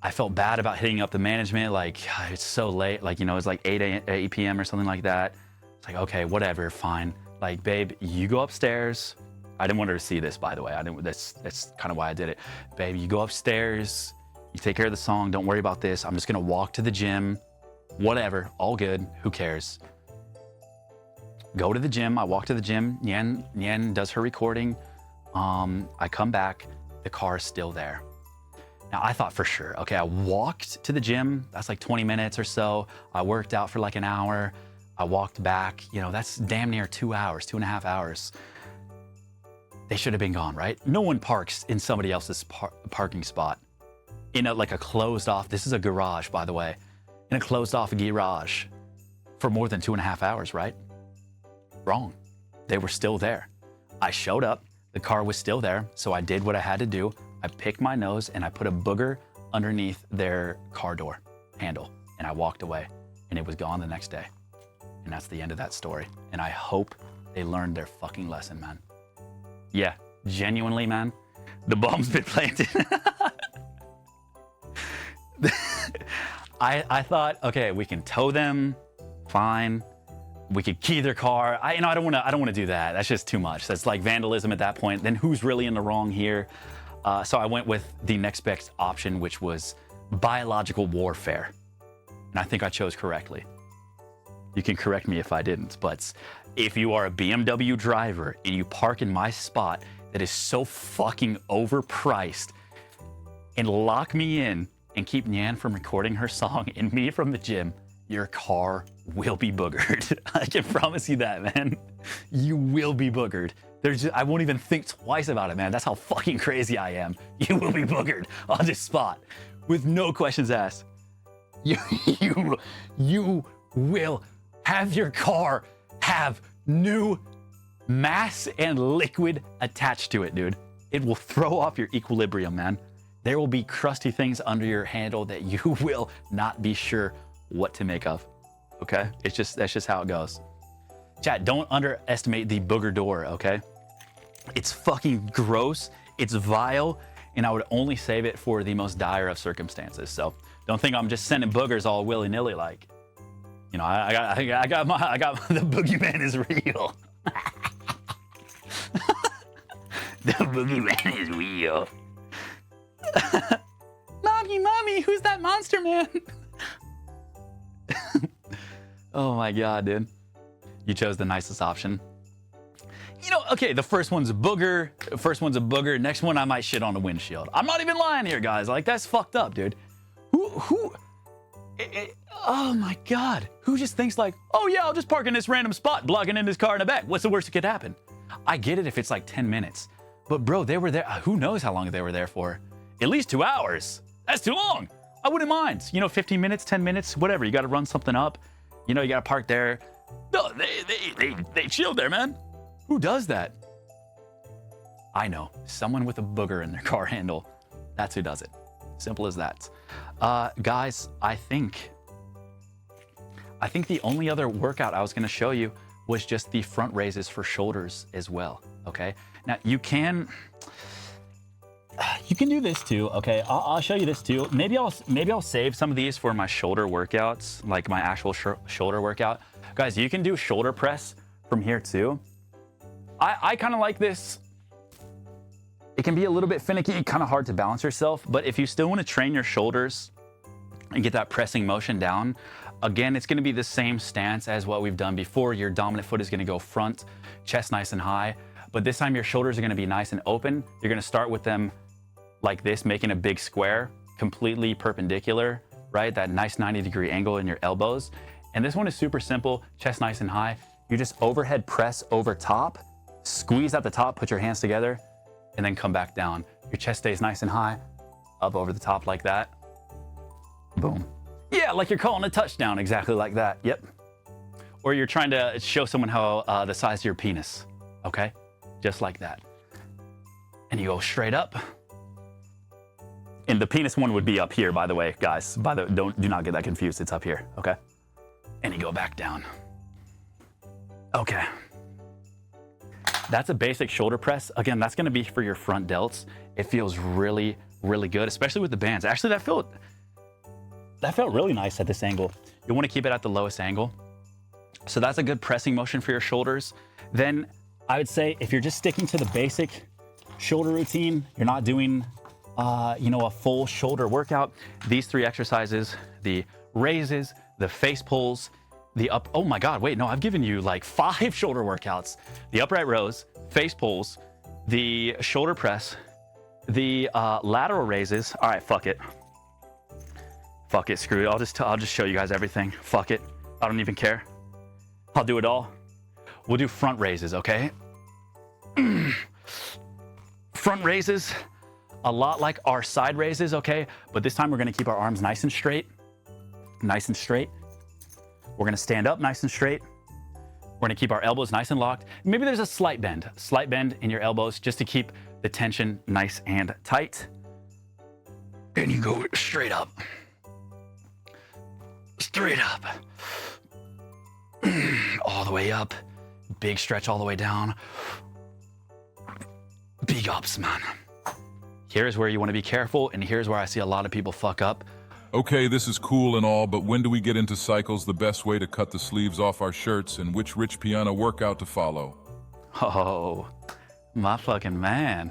I felt bad about hitting up the management. Like, it's so late. Like, you know, it's like 8 p.m. or something like that. It's like, okay, whatever, fine. Like, babe, you go upstairs. I didn't want her to see this, by the way. That's kind of why I did it. Babe, you go upstairs. You take care of the song. Don't worry about this. I'm just going to walk to the gym. Whatever. All good. Who cares? Go to the gym. I walk to the gym. Nyan does her recording. I come back. The car is still there. Now, I thought for sure, okay, I walked to the gym. That's like 20 minutes or so. I worked out for like an hour. I walked back. You know, that's damn near 2 hours, 2.5 hours. They should have been gone, right? No one parks in somebody else's parking spot. In like a closed off, this is a garage, by the way, in a closed off garage for more than 2.5 hours, right? Wrong. They were still there. I showed up, the car was still there, so I did what I had to do. I picked my nose and I put a booger underneath their car door handle, and I walked away, and it was gone the next day. And that's the end of that story. And I hope they learned their fucking lesson, man. Yeah, genuinely, man, the bomb's been planted. I thought, okay, we can tow them, fine. We could key their car. I don't want to do that. That's just too much. That's like vandalism at that point. Then who's really in the wrong here? So I went with the next best option, which was biological warfare. And I think I chose correctly. You can correct me if I didn't, but if you are a BMW driver and you park in my spot that is so fucking overpriced and lock me in and keep Nyan from recording her song and me from the gym, your car will be boogered. I can promise you that, man. You will be boogered. I won't even think twice about it, man. That's how fucking crazy I am. You will be boogered on this spot with no questions asked. You will have your car have new mass and liquid attached to it, dude. It will throw off your equilibrium, man. There will be crusty things under your handle that you will not be sure what to make of. Okay? That's just how it goes. Chat, don't underestimate the booger door, okay? It's fucking gross. It's vile, and I would only save it for the most dire of circumstances. So don't think I'm just sending boogers all willy-nilly like. You know, I got the boogeyman is real. The boogeyman is real. Mommy, who's that monster man? Oh my God, dude. You chose the nicest option. You know, okay, the first one's a booger. Next one, I might shit on a windshield. I'm not even lying here, guys. Like, that's fucked up, dude. Oh my God. Who just thinks like, oh yeah, I'll just park in this random spot, blocking in this car in the back. What's the worst that could happen? I get it if it's like 10 minutes. But bro, they were there. Who knows how long they were there for? At least 2 hours. That's too long. I wouldn't mind. You know, 15 minutes, 10 minutes, whatever. You got to run something up. You know, you got to park there. No, they chilled there, man. Who does that? I know. Someone with a booger in their car handle. That's who does it. Simple as that. Guys, I think the only other workout I was going to show you was just the front raises for shoulders as well. Okay. Now you can do this too. Okay. I'll show you this too. Maybe I'll save some of these for my shoulder workouts, like my actual shoulder workout. Guys, you can do shoulder press from here too. I kind of like this. It can be a little bit finicky, kind of hard to balance yourself, but if you still want to train your shoulders and get that pressing motion down, again, it's going to be the same stance as what we've done before. Your dominant foot is going to go front, chest nice and high, but this time your shoulders are going to be nice and open. You're going to start with them like this, making a big square, completely perpendicular, right? That nice 90-degree angle in your elbows. And this one is super simple, chest nice and high. You just overhead press over top, squeeze at the top, put your hands together, and then come back down. Your chest stays nice and high, up over the top like that. Boom. Yeah, like you're calling a touchdown, exactly like that. Yep. Or you're trying to show someone how the size of your penis, okay? Just like that. And you go straight up. And the penis one would be up here, by the way, guys. Do not get that confused. It's up here, okay? And you go back down. Okay. That's a basic shoulder press. Again, that's gonna be for your front delts. It feels really, really good, especially with the bands. Actually, that felt really nice at this angle. You wanna keep it at the lowest angle. So that's a good pressing motion for your shoulders. Then I would say if you're just sticking to the basic shoulder routine, you're not doing a full shoulder workout, these 3 exercises, the raises, the face pulls, oh my God, wait, no, I've given you like 5 shoulder workouts. The upright rows, face pulls, the shoulder press, the lateral raises. All right, fuck it. Fuck it, screw it. I'll just show you guys everything. Fuck it. I don't even care. I'll do it all. We'll do front raises, okay? Front raises, a lot like our side raises, okay? But this time we're gonna keep our arms nice and straight. Nice and straight. We're gonna stand up nice and straight. We're gonna keep our elbows nice and locked. Maybe there's a slight bend in your elbows just to keep the tension nice and tight. And you go straight up. Straight up. All the way up. Big stretch all the way down. Big ups, man. Here's where you wanna be careful, and here's where I see a lot of people fuck up. Okay, this is cool and all, but when do we get into cycles, the best way to cut the sleeves off our shirts, and which Rich Piana workout to follow? Oh, my fucking man.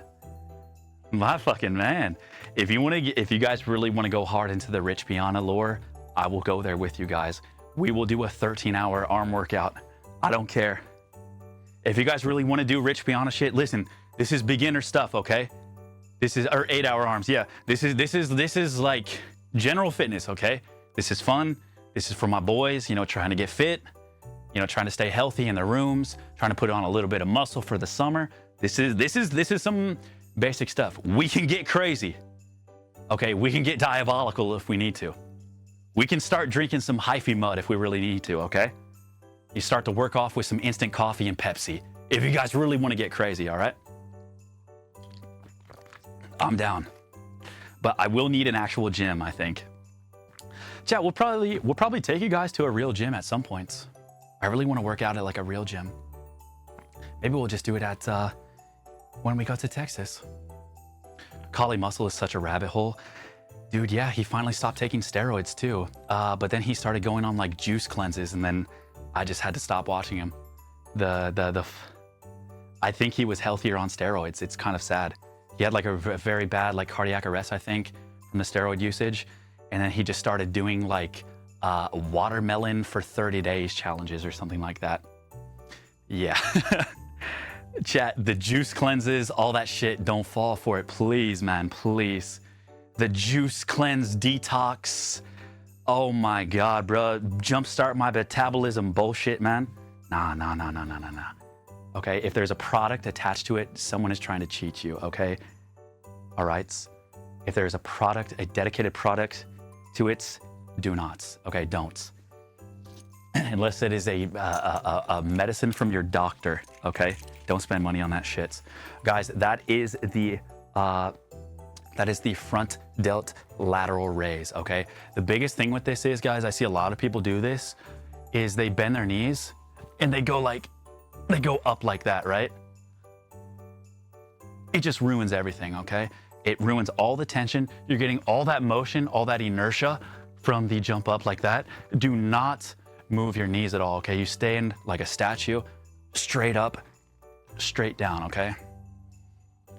My fucking man. If you guys really want to go hard into the Rich Piana lore, I will go there with you guys. We will do a 13-hour arm workout. I don't care. If you guys really want to do Rich Piana shit, listen, this is beginner stuff, okay? Or 8-hour arms, yeah. This is like general fitness, okay? This is fun. This is for my boys, trying to get fit, trying to stay healthy in their rooms, trying to put on a little bit of muscle for the summer. This is some basic stuff. We can get crazy, okay? We can get diabolical if we need to. We can start drinking some hyphy mud if we really need to, okay? You start to work off with some instant coffee and Pepsi if you guys really want to get crazy, all right? I'm down. but I will need an actual gym, I think. Chat, we'll probably take you guys to a real gym at some points. I really want to work out at like a real gym. Maybe we'll just do it at when we go to Texas. Kali Muscle is such a rabbit hole. Dude, yeah, he finally stopped taking steroids too. But then he started going on like juice cleanses, and then I just had to stop watching him. I think he was healthier on steroids. It's kind of sad. He had like a very bad like cardiac arrest, I think, from the steroid usage. And then he just started doing like watermelon for 30 days challenges or something like that. Yeah. Chat, the juice cleanses, all that shit, don't fall for it. Please, man, please. The juice cleanse detox. Oh my God, bro. Jumpstart my metabolism bullshit, man. Nah. Okay, if there's a product attached to it, someone is trying to cheat you, okay? All right? If there's a product, a dedicated product to it, do not, okay? Don't. Unless it is a medicine from your doctor, okay? Don't spend money on that shit. Guys, that is the front delt lateral raise, okay? The biggest thing with this is, guys, I see a lot of people do this, is they bend their knees and they go up like that, right? It just ruins everything, okay? It ruins all the tension. You're getting all that motion, all that inertia from the jump up like that. Do not move your knees at all, okay? You stand like a statue, straight up, straight down, okay?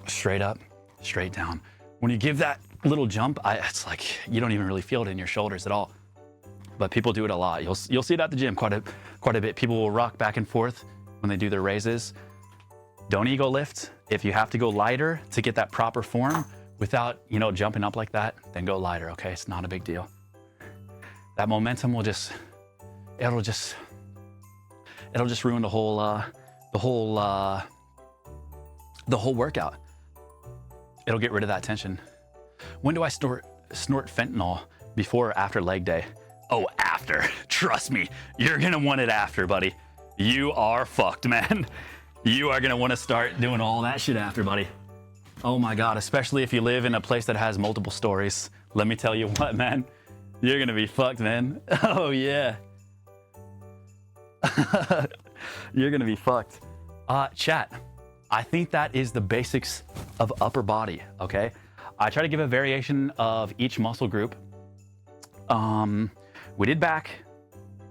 Straight up, straight down. When you give that little jump, it's like you don't even really feel it in your shoulders at all. But people do it a lot. You'll see it at the gym quite a bit. People will rock back and forth when they do their raises. Don't ego lift. If you have to go lighter to get that proper form without, jumping up like that, then go lighter, okay? It's not a big deal. That momentum will it'll just ruin the whole workout. It'll get rid of that tension. When do I snort fentanyl? Before or after leg day? Oh, after. Trust me, you're gonna want it after, buddy. You are fucked, man. You are gonna want to start doing all that shit after, buddy. Oh my God, especially if you live in a place that has multiple stories. Let me tell you what, man. You're gonna be fucked, man. Oh yeah. You're gonna be fucked. Chat, I think that is the basics of upper body, okay? I try to give a variation of each muscle group. We did back,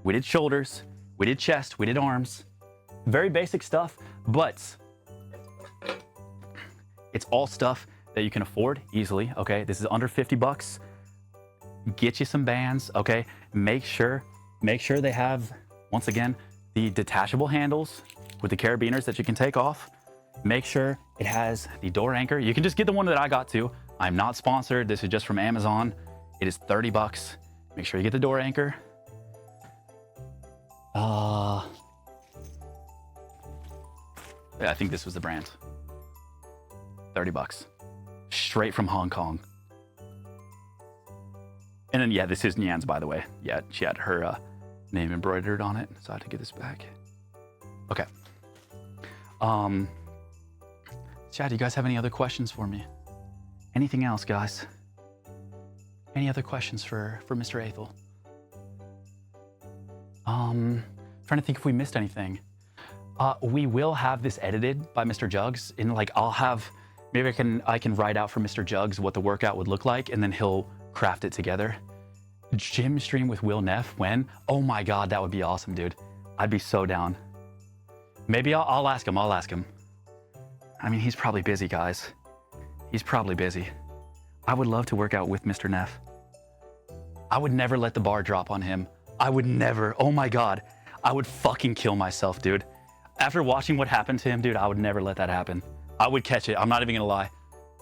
we did shoulders, we did chest, we did arms. Very basic stuff, but it's all stuff that you can afford easily, okay? This is under 50 bucks. Get you some bands, okay? Make sure they have, once again, the detachable handles with the carabiners that you can take off. Make sure it has the door anchor. You can just get the one that I got too. I'm not sponsored. This is just from Amazon. It is 30 bucks. Make sure you get the door anchor. Yeah, I think this was the brand. 30 bucks. Straight from Hong Kong. And then, yeah, this is Nyanners, by the way. Yeah, she had her name embroidered on it, so I had to get this back. Okay. Chad, do you guys have any other questions for me? Anything else, guys? Any other questions for Mr. Aethel? Trying to think if we missed anything. We will have this edited by Mr. Jugs, and like maybe I can write out for Mr. Jugs what the workout would look like, and then he'll craft it together. Gym stream with Will Neff when? Oh my God, that would be awesome, dude. I'd be so down. Maybe I'll ask him. I mean, he's probably busy, guys. He's probably busy. I would love to work out with Mr. Neff. I would never let the bar drop on him. I would never. Oh my God. I would fucking kill myself, dude. After watching what happened to him, dude, I would never let that happen. I would catch it. I'm not even gonna lie.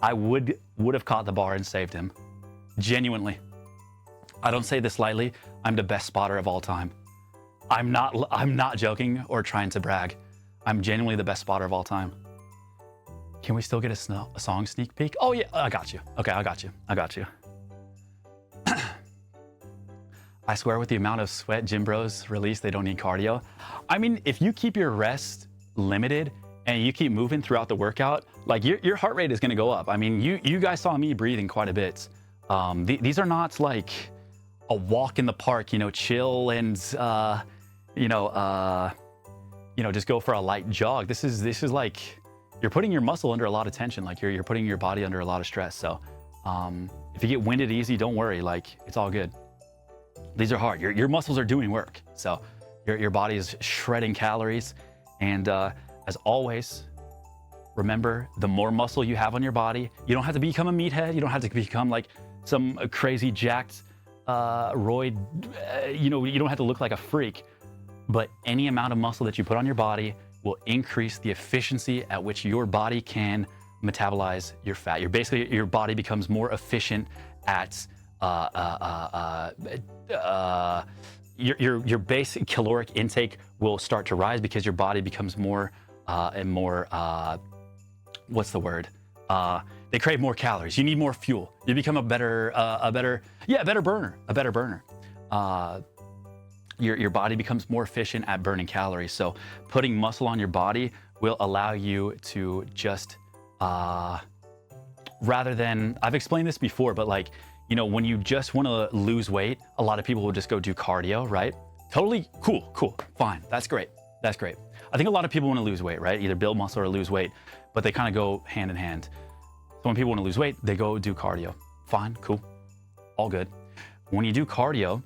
I would have caught the bar and saved him. Genuinely. I don't say this lightly. I'm the best spotter of all time. I'm not joking or trying to brag. I'm genuinely the best spotter of all time. Can we still get a song sneak peek? Oh yeah, I got you. Okay, I got you. I swear with the amount of sweat gym bros release, they don't need cardio. I mean, if you keep your rest limited and you keep moving throughout the workout, like your heart rate is gonna go up. I mean, you guys saw me breathing quite a bit These are not like a walk in the park, you know, chill and, just go for a light jog. This is like, you're putting your muscle under a lot of tension. Like you're putting your body under a lot of stress. So if you get winded easy, don't worry. Like it's all good. These are hard. Your muscles are doing work. So your body is shredding calories. And as always, remember, the more muscle you have on your body, you don't have to become a meathead. You don't have to become like some crazy jacked roid. You don't have to look like a freak. But any amount of muscle that you put on your body will increase the efficiency at which your body can metabolize your fat. Your body becomes more efficient at your basic caloric intake will start to rise because your body becomes more and more what's the word? They crave more calories. You need more fuel. You become a better burner. Your body becomes more efficient at burning calories. So putting muscle on your body will allow you to just, rather than, I've explained this before, but like, when you just want to lose weight, a lot of people will just go do cardio, right? Totally cool, fine, that's great. I think a lot of people want to lose weight, right? Either build muscle or lose weight, but they kind of go hand in hand. So when people want to lose weight, they go do cardio. Fine, cool, all good. When you do cardio,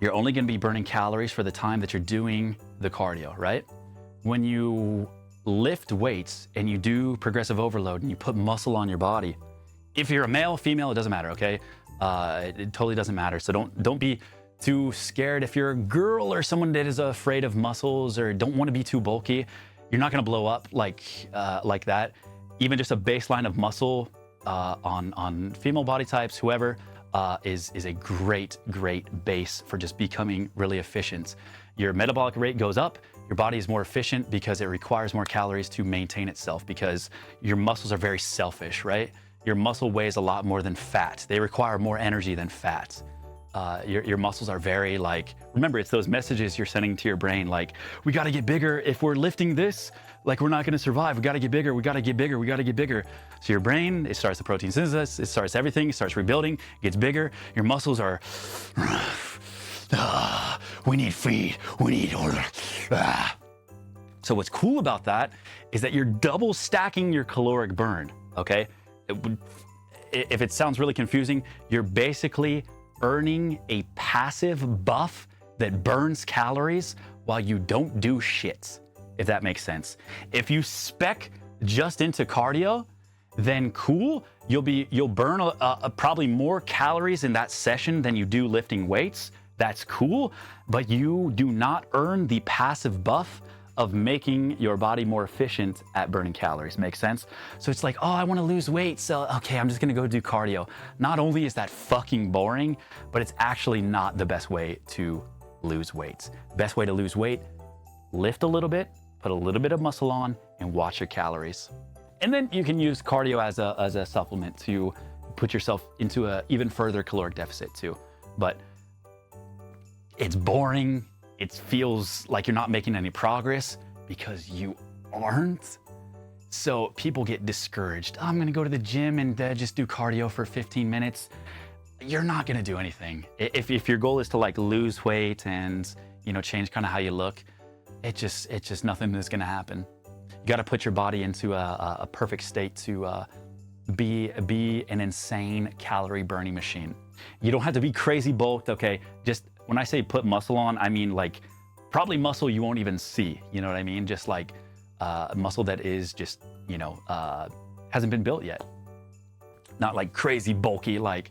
you're only going to be burning calories for the time that you're doing the cardio, right? When you lift weights and you do progressive overload and you put muscle on your body, if you're a male, female, it doesn't matter, okay? It totally doesn't matter. So don't be too scared. If you're a girl or someone that is afraid of muscles or don't want to be too bulky, you're not going to blow up like that. Even just a baseline of muscle on female body types, whoever, is a great base for just becoming really efficient. Your metabolic rate goes up, your body is more efficient because it requires more calories to maintain itself because your muscles are very selfish, right? Your muscle weighs a lot more than fat. They require more energy than fat. Your muscles are very remember, it's those messages you're sending to your brain like, we gotta get bigger. If we're lifting this, we're not gonna survive. We gotta get bigger, we gotta get bigger, we gotta get bigger. So your brain, it starts the protein synthesis, it starts everything, it starts rebuilding, it gets bigger. Your muscles are, we need feed, we need order. So what's cool about that is that you're double stacking your caloric burn, okay? If it sounds really confusing, you're basically earning a passive buff that burns calories while you don't do shit, if that makes sense. If you spec just into cardio, then cool, you'll burn probably more calories in that session than you do lifting weights. That's cool, but you do not earn the passive buff of making your body more efficient at burning calories. Make sense? So it's like, oh, I want to lose weight, so okay, I'm just gonna go do cardio. Not only is that fucking boring, but it's actually not the best way to lose weight. Best way to lose weight, lift a little bit, put a little bit of muscle on, and watch your calories. And then you can use cardio as a supplement to put yourself into an even further caloric deficit too. But it's boring. It feels like you're not making any progress because you aren't. So people get discouraged. I'm gonna go to the gym and just do cardio for 15 minutes. You're not gonna do anything. If your goal is to lose weight and change kind of how you look, it's just nothing is gonna happen. You gotta put your body into a perfect state to be an insane calorie burning machine. You don't have to be crazy bulked, okay? Just when I say put muscle on, I mean probably muscle you won't even see, you know what I mean? Just muscle that is just, hasn't been built yet. Not crazy bulky, insane,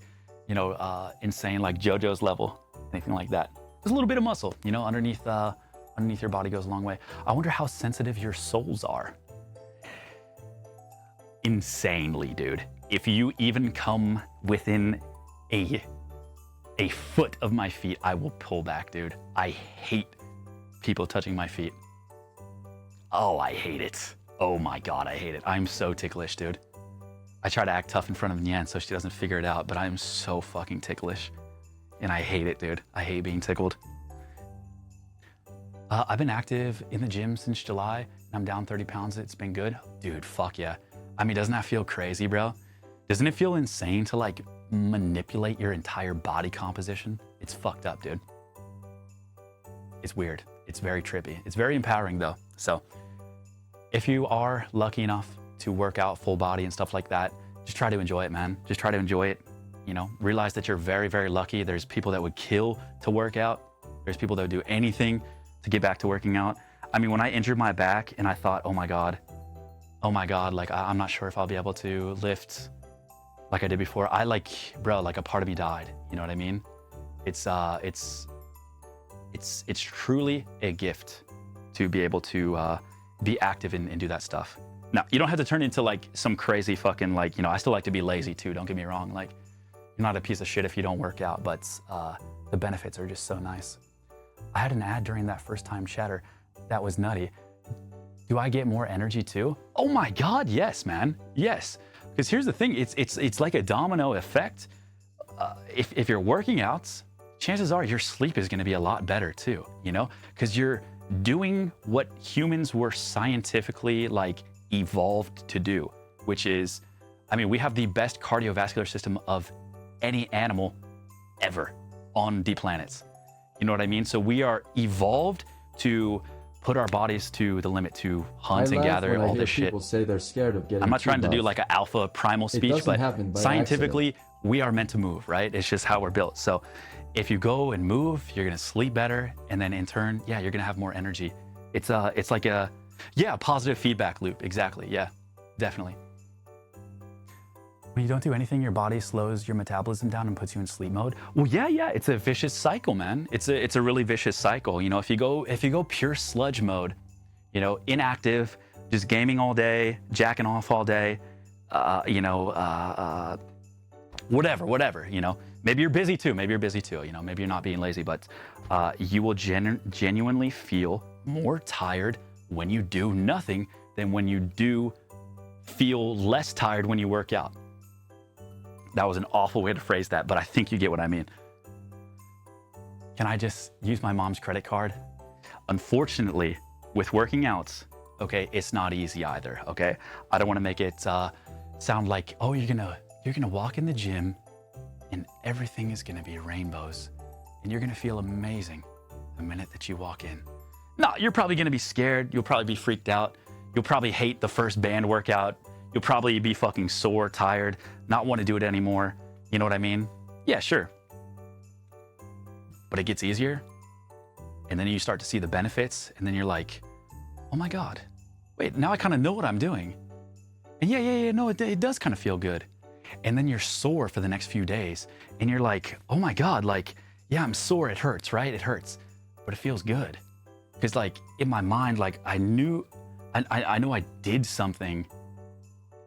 JoJo's level, anything like that. Just a little bit of muscle, underneath your body goes a long way. I wonder how sensitive your soles are. Insanely, dude. If you even come within a foot of my feet, I will pull back, dude. I hate people touching my feet. Oh, I hate it. Oh my God, I hate it. I'm so ticklish, dude. I try to act tough in front of Nyan so she doesn't figure it out, but I'm so fucking ticklish. And I hate it, dude. I hate being tickled. I've been active in the gym since July, and I'm down 30 pounds. It's been good. Dude, fuck yeah. I mean, doesn't that feel crazy, bro? Doesn't it feel insane to manipulate your entire body composition. It's fucked up, dude. It's weird. It's very trippy. It's very empowering though. So if you are lucky enough to work out full body and stuff like that, just try to enjoy it, man. Just try to enjoy it. You know, realize that you're very, very lucky. There's people that would kill to work out. There's people that would do anything to get back to working out. I mean, when I injured my back and I thought, oh my God, like I'm not sure if I'll be able to lift like I did before. Bro, like a part of me died. You know what I mean? It's truly a gift to be able to be active and do that stuff. Now, you don't have to turn into like some crazy fucking like, you know, I still like to be lazy too. Don't get me wrong. Like, you're not a piece of shit if you don't work out, but the benefits are just so nice. I had an ad during that first time chatter. That was nutty. Do I get more energy too? Oh my God, yes, man. Yes. Because here's the thing, it's like a domino effect. If you're working out, chances are your sleep is gonna be a lot better too, you know? Because you're doing what humans were scientifically like evolved to do, which is, I mean, we have the best cardiovascular system of any animal ever on the planets. You know what I mean? So we are evolved to put our bodies to the limit, to hunt and gather, all this shit. People say they're scared of getting I'm not trying to do buff. like an alpha primal speech, but scientifically, we are meant to move, right? It's just how we're built. So if you go and move, you're gonna sleep better, and then in turn, yeah, you're gonna have more energy. It's like a positive feedback loop. Exactly. Yeah, definitely. When you don't do anything, your body slows your metabolism down and puts you in sleep mode. Well, yeah, it's a vicious cycle, man. It's a really vicious cycle. You know, if you go pure sludge mode, you know, inactive, just gaming all day, jacking off all day, whatever, you know. Maybe you're busy too. You know, maybe you're not being lazy, but you will genuinely feel more tired when you do nothing than when you do feel less tired when you work out. That was an awful way to phrase that, but I think you get what I mean. Can I just use my mom's credit card? Unfortunately, with working out, okay, it's not easy either, okay? I don't want to make it sound like, oh, you're gonna walk in the gym and everything is gonna be rainbows and you're gonna feel amazing the minute that you walk in. No, you're probably gonna be scared. You'll probably be freaked out. You'll probably hate the first band workout. You'll probably be fucking sore, tired, not want to do it anymore. You know what I mean? Yeah, sure. But it gets easier. And then you start to see the benefits. And then you're like, oh my God, wait, now I kind of know what I'm doing. And yeah, no, it does kind of feel good. And then you're sore for the next few days. And you're like, oh my God, like, yeah, I'm sore. It hurts, right? It hurts, but it feels good. Because like in my mind, like I know I did something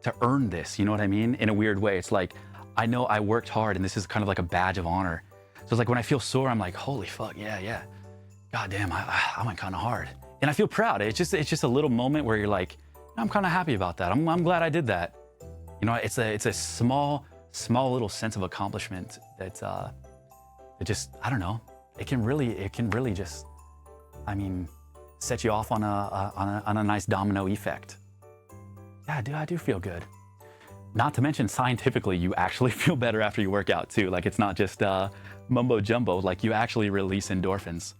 to earn this, you know what I mean? In a weird way. It's like, I know I worked hard and this is kind of like a badge of honor. So it's like when I feel sore, I'm like, holy fuck, yeah. God damn, I went kind of hard. And I feel proud. It's just a little moment where you're like, I'm kind of happy about that. I'm glad I did that. You know, it's a small little sense of accomplishment that it just, I don't know, it can really just, I mean, set you off on a nice domino effect. Yeah, I do feel good. Not to mention scientifically, you actually feel better after you work out too. Like it's not just mumbo jumbo, like you actually release endorphins.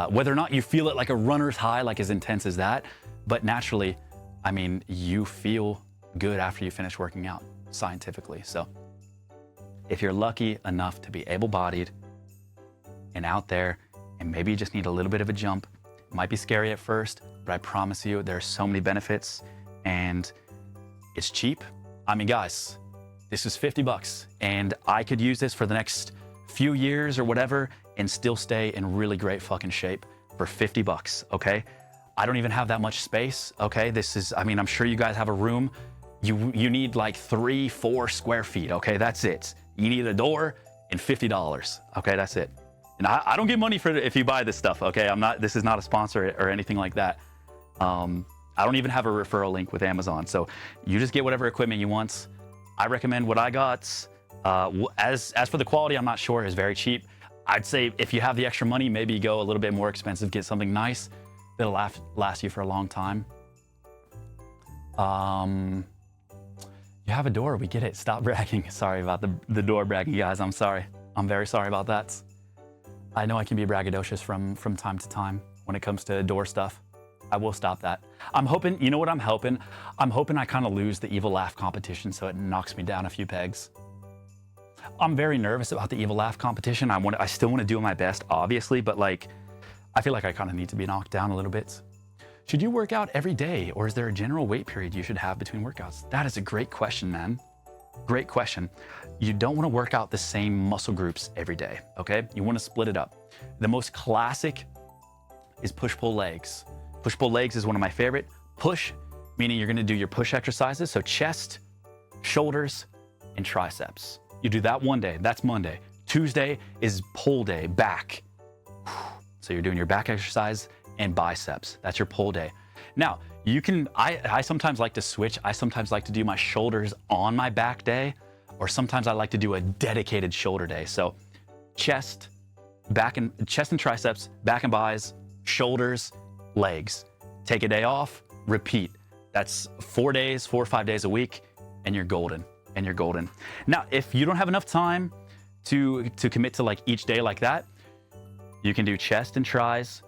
Whether or not you feel it like a runner's high, like as intense as that, but naturally, I mean, you feel good after you finish working out scientifically. So if you're lucky enough to be able-bodied and out there, and maybe you just need a little bit of a jump, it might be scary at first, but I promise you there are so many benefits and it's cheap. I mean, guys, this is $50 and I could use this for the next few years or whatever and still stay in really great fucking shape for $50, okay? I don't even have that much space, okay? This is, I mean, I'm sure you guys have a room. You need like 3-4 square feet, okay? That's it. You need a door and $50, okay? That's it. And I don't get money for it if you buy this stuff, okay? This is not a sponsor or anything like that. I don't even have a referral link with Amazon. So you just get whatever equipment you want. I recommend what I got. As for the quality, I'm not sure. It's very cheap. I'd say if you have the extra money, maybe go a little bit more expensive, get something nice that'll last you for a long time. You have a door, we get it. Stop bragging. Sorry about the door bragging, guys. I'm sorry. I'm very sorry about that. I know I can be braggadocious from time to time when it comes to door stuff. I will stop that. I'm hoping, you know what I'm hoping? I'm hoping I kind of lose the evil laugh competition so it knocks me down a few pegs. I'm very nervous about the evil laugh competition. I still want to do my best, obviously, but like, I feel like I kind of need to be knocked down a little bit. Should you work out every day, or is there a general wait period you should have between workouts? That is a great question, man. Great question. You don't want to work out the same muscle groups every day, okay? You want to split it up. The most classic is push-pull legs. Push-pull legs is one of my favorite. Push, meaning you're going to do your push exercises, so chest, shoulders, and triceps. You do that one day, that's Monday. Tuesday is pull day, back. So you're doing your back exercise and biceps. That's your pull day. Now, you can, I sometimes like to switch. I sometimes like to do my shoulders on my back day, or sometimes I like to do a dedicated shoulder day. So chest and triceps, back and bis, shoulders, legs. Take a day off, repeat. That's 4 days, 4 or 5 days a week, and you're golden, and you're golden. Now, if you don't have enough time to commit to like each day like that, you can do chest and tris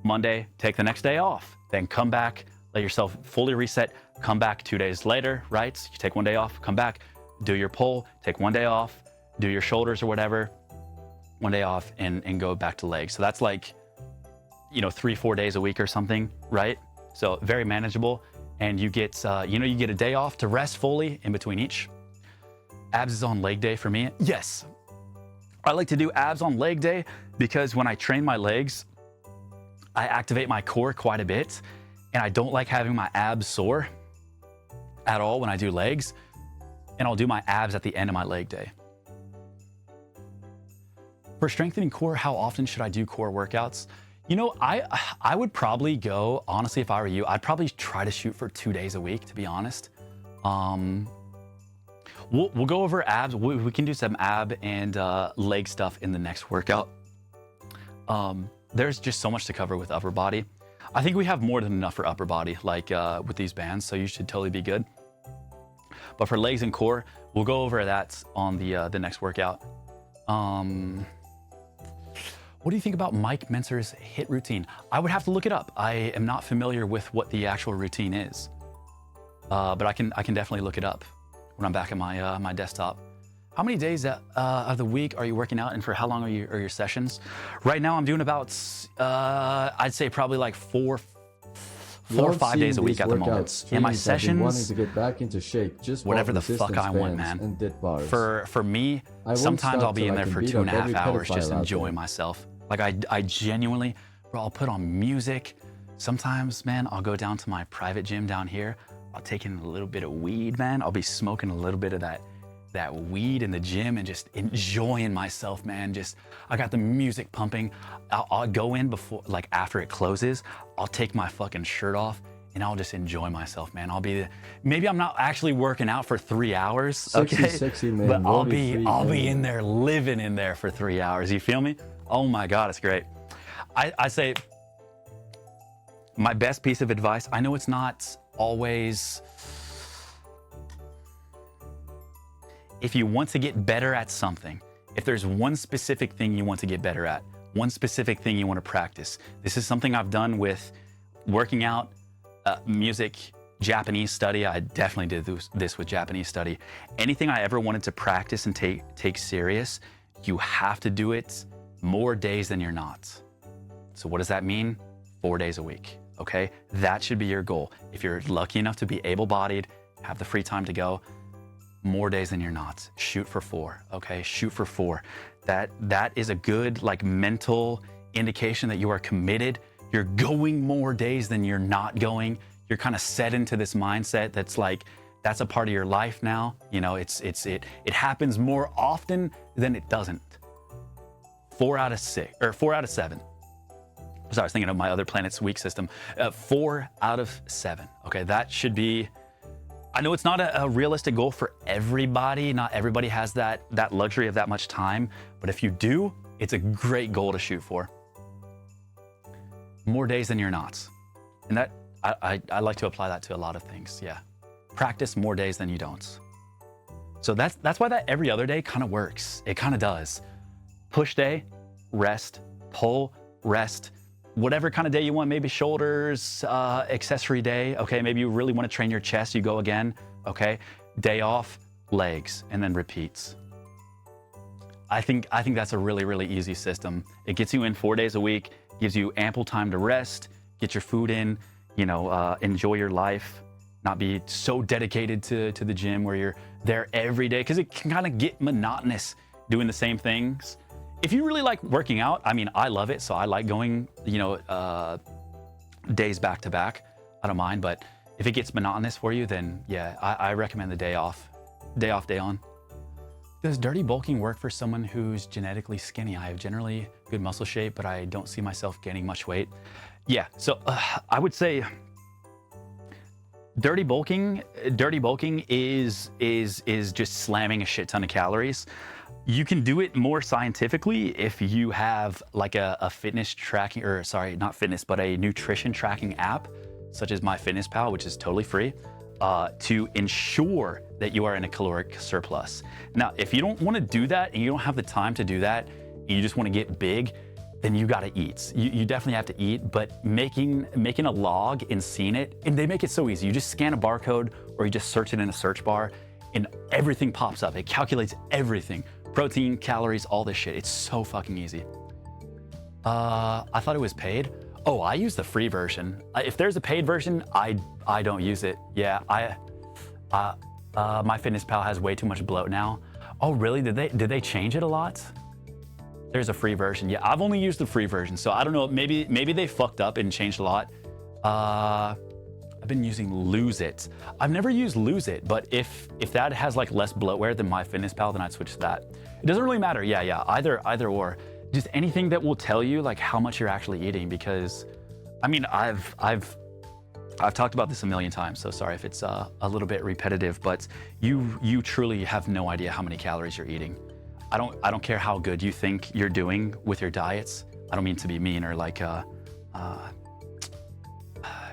Monday, take the next day off, then come back, let yourself fully reset, come back 2 days later, right? So you take 1 day off, come back, do your pull, take 1 day off, do your shoulders or whatever, 1 day off, and go back to legs. So that's like, 3-4 days a week or something, right? So very manageable. And you get, you get a day off to rest fully in between each. Abs is on leg day for me. Yes, I like to do abs on leg day because when I train my legs, I activate my core quite a bit, and I don't like having my abs sore at all when I do legs, and I'll do my abs at the end of my leg day. For strengthening core, how often should I do core workouts? I would probably go, honestly, if I were you, I'd probably try to shoot for 2 days a week, to be honest. We'll go over abs. We can do some ab and leg stuff in the next workout. There's just so much to cover with upper body. I think we have more than enough for upper body, like with these bands, so you should totally be good. But for legs and core, we'll go over that on the next workout. What do you think about Mike Mentzer's HIIT routine? I would have to look it up. I am not familiar with what the actual routine is, but I can definitely look it up when I'm back at my desktop. How many days of the week are you working out, and for how long are your sessions? Right now, I'm doing about, I'd say probably like 4 or 5 days a week at the moment. And my sessions, wanting to get back into shape, just whatever the fuck I want, man. For me, sometimes I'll be in there for 2.5 hours just enjoying myself. Like I genuinely, bro, I'll put on music. Sometimes, man, I'll go down to my private gym down here. I'll take in a little bit of weed, man. I'll be smoking a little bit of that weed in the gym and just enjoying myself, man. I got the music pumping. I'll go in before, like after it closes, I'll take my fucking shirt off and I'll just enjoy myself, man. Maybe I'm not actually working out for 3 hours, okay? Sexy, man. But I'll be in there, living in there for 3 hours. You feel me? Oh my God, it's great. I say my best piece of advice, I know it's not always, if you want to get better at something, if there's one specific thing you want to get better at, one specific thing you want to practice, this is something I've done with working out, music, Japanese study. I definitely did this with Japanese study. Anything I ever wanted to practice and take serious, you have to do it more days than you're not. So what does that mean? 4 days a week, okay? That should be your goal. If you're lucky enough to be able-bodied, have the free time to go, more days than you're not. Shoot for 4, okay? Shoot for 4. That is a good like mental indication that you are committed. You're going more days than you're not going. You're kind of set into this mindset that's like, that's a part of your life now. It happens more often than it doesn't. 4 out of 6, or 4 out of 7. So I was thinking of my other planet's week system. 4 out of 7, okay? That should be, I know it's not a realistic goal for everybody. Not everybody has that luxury of that much time, but if you do, it's a great goal to shoot for. More days than you're not. And that, I like to apply that to a lot of things, yeah. Practice more days than you don't. So that's why that every other day kind of works. It kind of does. Push day, rest, pull, rest, whatever kind of day you want, maybe shoulders, accessory day. Okay, maybe you really want to train your chest, you go again. Okay, day off, legs, and then repeats. I think that's a really, really easy system. It gets you in 4 days a week, gives you ample time to rest, get your food in, you know, enjoy your life, not be so dedicated to the gym where you're there every day, because it can kind of get monotonous doing the same things. If you really like working out, I mean, I love it, so I like going, you know, days back to back. I don't mind, but if it gets monotonous for you, then yeah, I recommend the day off, day on. Does dirty bulking work for someone who's genetically skinny? I have generally good muscle shape, but I don't see myself gaining much weight. Yeah, so I would say dirty bulking is just slamming a shit ton of calories. You can do it more scientifically if you have like a fitness tracking, or sorry, not fitness, but a nutrition tracking app, such as MyFitnessPal, which is totally free, to ensure that you are in a caloric surplus. Now, if you don't want to do that and you don't have the time to do that, and you just want to get big, then you got to eat. You definitely have to eat, but making a log and seeing it, and they make it so easy. You just scan a barcode or you just search it in a search bar and everything pops up. It calculates everything. Protein, calories, all this shit. It's so fucking easy. I thought it was paid. Oh, I use the free version. If there's a paid version, I don't use it. Yeah, MyFitnessPal has way too much bloat now. Oh, really? Did they change it a lot? There's a free version. Yeah, I've only used the free version, so I don't know. Maybe they fucked up and changed a lot. I've been using Lose It. I've never used Lose It, but if that has like less bloatware than MyFitnessPal, then I'd switch to that. It doesn't really matter. Yeah, either or. Just anything that will tell you like how much you're actually eating, because I mean, I've talked about this a million times, so sorry if it's a little bit repetitive, but you truly have no idea how many calories you're eating. I don't care how good you think you're doing with your diets. I don't mean to be mean or like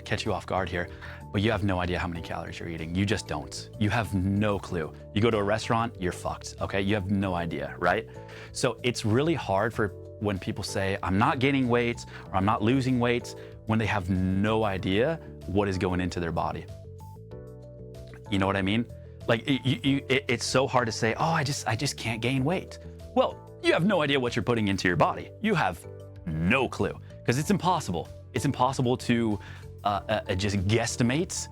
catch you off guard here, but you have no idea how many calories you're eating. You just don't. You have no clue. You go to a restaurant, you're fucked, okay? You have no idea, right? So it's really hard for when people say, I'm not gaining weight or I'm not losing weight, when they have no idea what is going into their body. You know what I mean? Like it's so hard to say, oh, I just can't gain weight. Well, you have no idea what you're putting into your body. You have no clue, because it's impossible. It's impossible to just guesstimate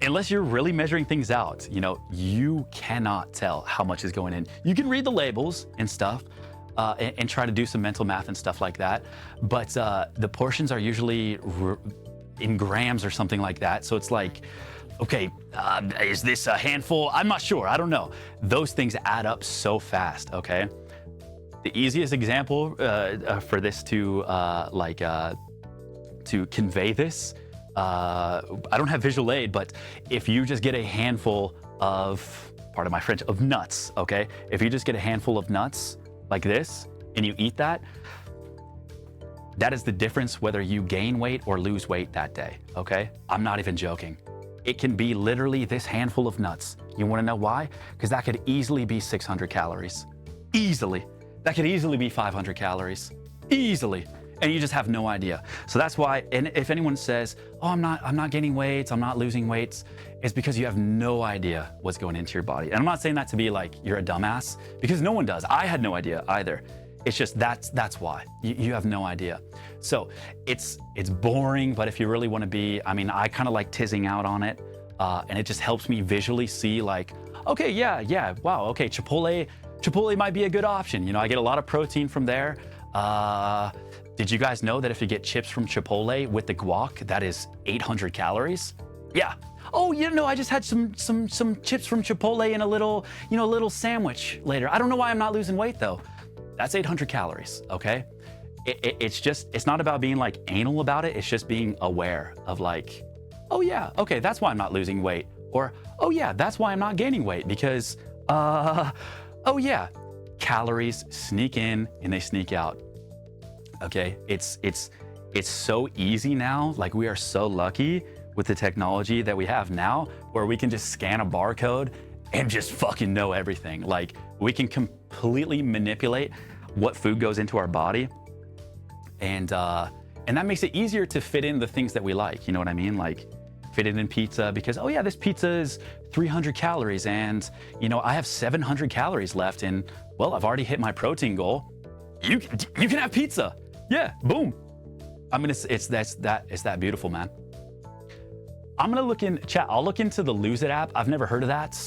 unless you're really measuring things out. You know, you cannot tell how much is going in. You can read the labels and stuff and try to do some mental math and stuff like that. But the portions are usually in grams or something like that. So it's like, okay, is this a handful? I'm not sure. I don't know. Those things add up so fast, okay? The easiest example for this to convey this, I don't have visual aid, but if you just get a handful of, pardon my French, of nuts, okay? If you just get a handful of nuts like this and you eat that, that is the difference whether you gain weight or lose weight that day, okay? I'm not even joking. It can be literally this handful of nuts. You wanna know why? Because that could easily be 600 calories. Easily. That could easily be 500 calories. Easily. And you just have no idea. So that's why, and if anyone says, oh, I'm not gaining weight, I'm not losing weight, it's because you have no idea what's going into your body. And I'm not saying that to be like, you're a dumbass, because no one does. I had no idea either. It's just, that's why. You have no idea. So it's boring, but if you really want to be, I mean, I kind of like tizzing out on it, and it just helps me visually see like, okay, yeah, wow, okay, Chipotle might be a good option. You know, I get a lot of protein from there. Did you guys know that if you get chips from Chipotle with the guac, that is 800 calories? Yeah. Oh, you know, I just had some chips from Chipotle in a little sandwich later. I don't know why I'm not losing weight though. That's 800 calories, okay? It's not about being like anal about it. It's just being aware of like, oh yeah, okay, that's why I'm not losing weight. Or, oh yeah, that's why I'm not gaining weight, because, oh yeah, calories sneak in and they sneak out. Okay, it's so easy now. Like, we are so lucky with the technology that we have now, where we can just scan a barcode and just fucking know everything. Like, we can completely manipulate what food goes into our body, and that makes it easier to fit in the things that we like. You know what I mean? Like, fit it in pizza because, oh yeah, this pizza is 300 calories, and you know, I have 700 calories left, and well, I've already hit my protein goal. You can have pizza. Yeah, boom. I mean, it's that beautiful, man. I'm gonna look in chat. I'll look into the Lose It app. I've never heard of that.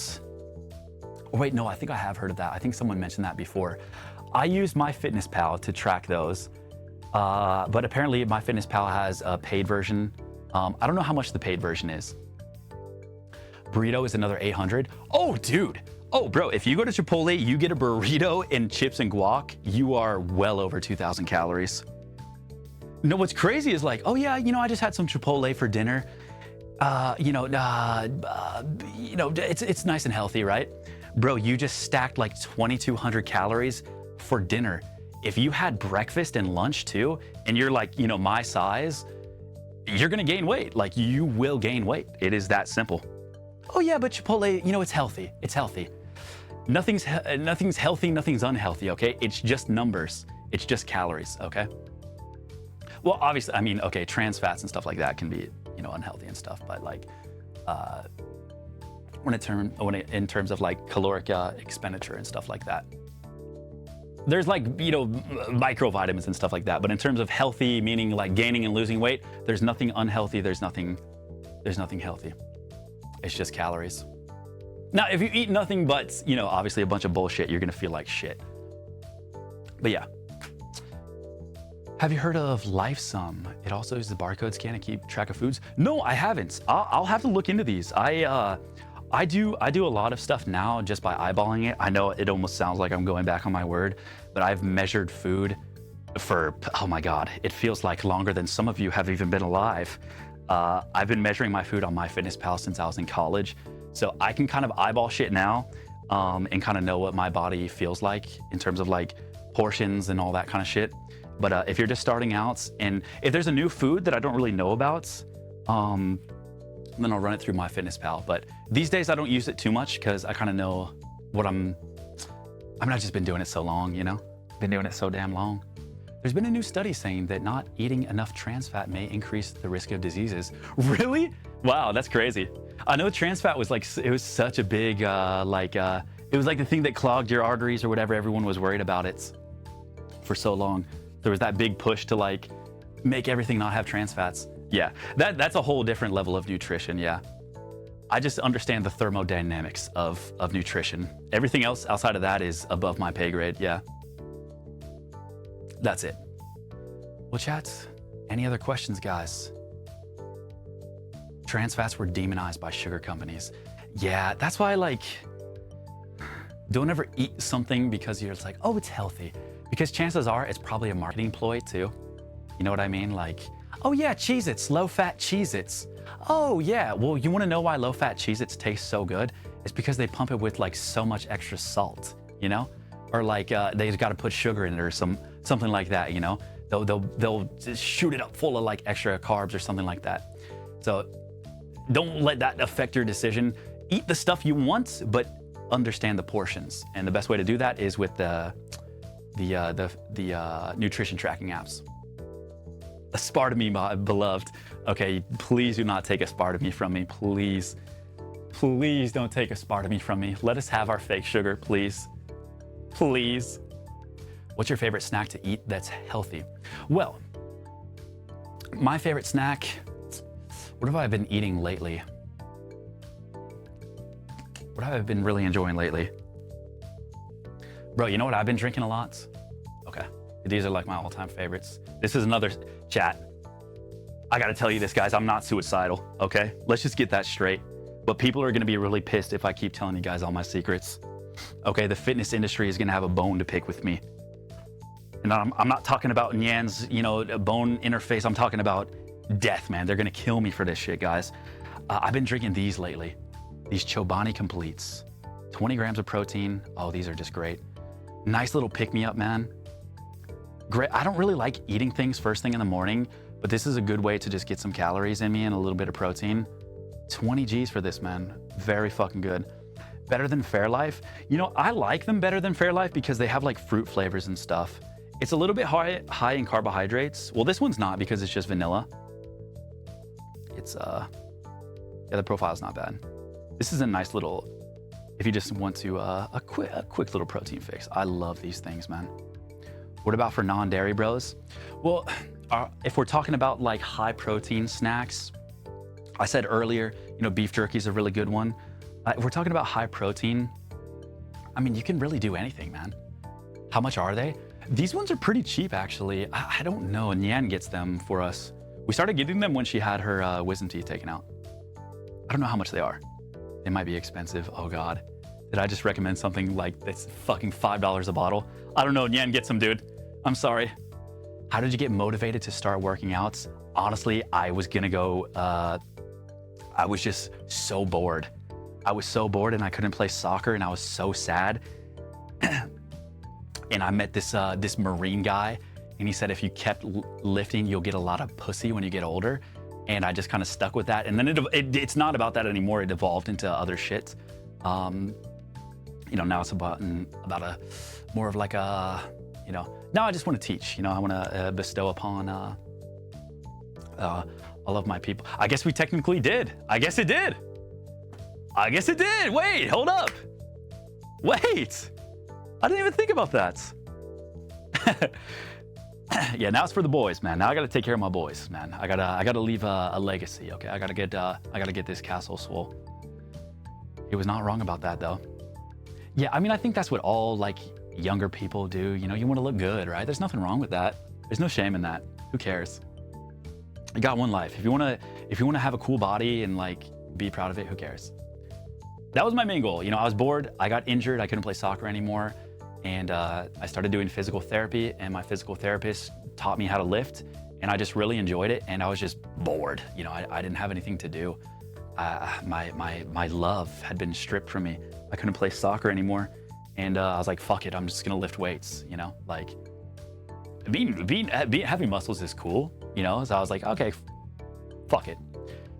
Oh, wait, no, I think I have heard of that. I think someone mentioned that before. I use MyFitnessPal to track those, but apparently MyFitnessPal has a paid version. I don't know how much the paid version is. Burrito is another 800. Oh, dude. Oh, bro, if you go to Chipotle, you get a burrito and chips and guac, you are well over 2,000 calories. No, what's crazy is like, oh yeah, you know, I just had some Chipotle for dinner. It's nice and healthy, right? Bro, you just stacked like 2,200 calories for dinner. If you had breakfast and lunch too, and you're like, you know, my size, you're gonna gain weight. Like, you will gain weight. It is that simple. Oh yeah, but Chipotle, you know, it's healthy. It's healthy. Nothing's healthy, nothing's unhealthy, okay? It's just numbers. It's just calories, okay? Well, obviously, I mean, okay, trans fats and stuff like that can be, you know, unhealthy and stuff, but like, in terms of like caloric expenditure and stuff like that, there's like, you know, microvitamins and stuff like that. But in terms of healthy, meaning like gaining and losing weight, there's nothing unhealthy. There's nothing healthy. It's just calories. Now, if you eat nothing but, you know, obviously a bunch of bullshit, you're gonna feel like shit. But yeah. Have you heard of LifeSum? It also uses the barcode scan to keep track of foods. No, I haven't. I'll have to look into these. I do a lot of stuff now just by eyeballing it. I know it almost sounds like I'm going back on my word, but I've measured food for, oh my God, it feels like longer than some of you have even been alive. I've been measuring my food on MyFitnessPal since I was in college. So I can kind of eyeball shit now and kind of know what my body feels like in terms of like portions and all that kind of shit. But if you're just starting out, and if there's a new food that I don't really know about, then I'll run it through MyFitnessPal. But these days I don't use it too much because I kind of know what I've just been doing it so long, you know? Been doing it so damn long. There's been a new study saying that not eating enough trans fat may increase the risk of diseases. Really? Wow, that's crazy. I know trans fat was like, it was such a big, it was like the thing that clogged your arteries or whatever. Everyone was worried about it for so long. There was that big push to like make everything not have trans fats. Yeah, that's a whole different level of nutrition, yeah. I just understand the thermodynamics of nutrition. Everything else outside of that is above my pay grade, yeah. That's it. Well, chat, any other questions, guys? Trans fats were demonized by sugar companies. Yeah, that's why, like, don't ever eat something because you're just like, oh, it's healthy. Because chances are it's probably a marketing ploy too. You know what I mean? Like, oh yeah, Cheez-Its, low-fat Cheez-Its. Oh yeah, well, you wanna know why low-fat Cheez-Its taste so good? It's because they pump it with like so much extra salt, you know? Or like they've gotta put sugar in it or something like that, you know? They'll just shoot it up full of like extra carbs or something like that. So don't let that affect your decision. Eat the stuff you want, but understand the portions. And the best way to do that is with the nutrition tracking apps. Aspartame, my beloved. Okay, please do not take aspartame from me, please. Please don't take aspartame from me. Let us have our fake sugar, please. Please. What's your favorite snack to eat that's healthy? Well, my favorite snack, what have I been eating lately? What have I been really enjoying lately? Bro, you know what I've been drinking a lot? Okay, these are like my all-time favorites. This is another chat. I gotta tell you this, guys, I'm not suicidal, okay? Let's just get that straight. But people are gonna be really pissed if I keep telling you guys all my secrets. Okay, the fitness industry is gonna have a bone to pick with me. And I'm not talking about Nyanners, you know, bone interface. I'm talking about death, man. They're gonna kill me for this shit, guys. I've been drinking these lately. These Chobani Completes. 20 grams of protein. Oh, these are just great. Nice little pick-me-up, man. Great. I don't really like eating things first thing in the morning, but this is a good way to just get some calories in me and a little bit of protein. 20 G's for this, man. Very fucking good. Better than Fairlife? You know, I like them better than Fairlife because they have like fruit flavors and stuff. It's a little bit high in carbohydrates. Well, this one's not because it's just vanilla. It's, yeah, the profile's not bad. This is a nice little, if you just want to, a quick little protein fix. I love these things, man. What about for non-dairy bros? Well, if we're talking about like high protein snacks, I said earlier, you know, beef jerky is a really good one. If we're talking about high protein, I mean, you can really do anything, man. How much are they? These ones are pretty cheap, actually. I don't know. Nyan gets them for us. We started getting them when she had her wisdom teeth taken out. I don't know how much they are. They might be expensive. Oh God. Did I just recommend something like that's fucking $5 a bottle? I don't know. Nyan, get some, dude. I'm sorry. How did you get motivated to start working out? Honestly, I was gonna go, I was just so bored. I was so bored and I couldn't play soccer and I was so sad. And I met this Marine guy and he said if you kept lifting, you'll get a lot of pussy when you get older. And I just kind of stuck with that. And then it's not about that anymore. It evolved into other shit. You know, now it's about a more of like a, you know, now I just want to teach. You know, I want to bestow upon all of my people. I guess we technically did. I guess it did. I guess it did. Wait, hold up. Wait. I didn't even think about that. Yeah, now it's for the boys, man. Now I gotta take care of my boys, man. I gotta leave a legacy. Okay, I gotta get this castle swole. He was not wrong about that, though. Yeah, I mean, I think that's what all like younger people do. You know, you want to look good, right? There's nothing wrong with that. There's no shame in that. Who cares? You got one life. If you wanna have a cool body and like be proud of it, who cares? That was my main goal. You know, I was bored. I got injured. I couldn't play soccer anymore. And I started doing physical therapy, and my physical therapist taught me how to lift, and I just really enjoyed it. And I was just bored. You know, I didn't have anything to do. My love had been stripped from me. I couldn't play soccer anymore. And I was like, fuck it, I'm just gonna lift weights, you know? Like, having muscles is cool, you know? So I was like, okay, fuck it.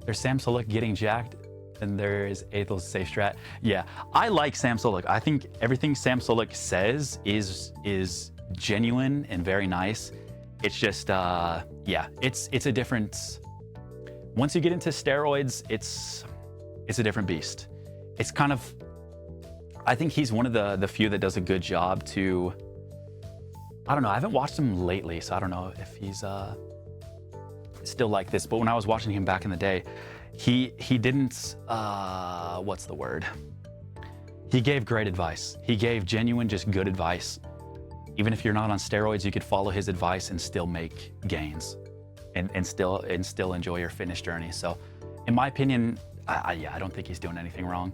There's Sam Sulek getting jacked, and there is Aethel's safe strat. Yeah, I like Sam Sulek. I think everything Sam Sulek says is genuine and very nice. It's just, yeah, it's a different, once you get into steroids, it's a different beast. It's kind of, I think he's one of the few that does a good job to, I don't know, I haven't watched him lately, so I don't know if he's still like this, but when I was watching him back in the day, he didn't, what's the word? He gave great advice. He gave genuine, just good advice. Even if you're not on steroids, you could follow his advice and still make gains and still enjoy your fitness journey. So in my opinion, I don't think he's doing anything wrong.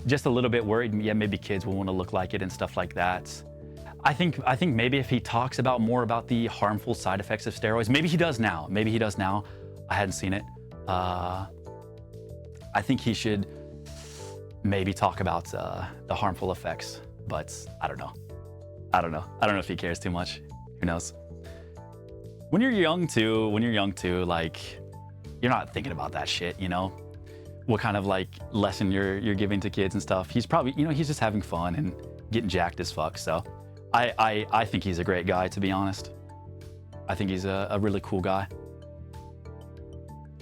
Just a little bit worried, yeah, maybe kids will want to look like it and stuff like that. I think maybe if he talks more about the harmful side effects of steroids, maybe he does now. Maybe he does now. I hadn't seen it. I think he should maybe talk about the harmful effects, but I don't know. I don't know if he cares too much. Who knows? When you're young too, like, you're not thinking about that shit, you know? What kind of like lesson you're giving to kids and stuff. He's probably, you know, he's just having fun and getting jacked as fuck. So I think he's a great guy, to be honest. I think he's a really cool guy.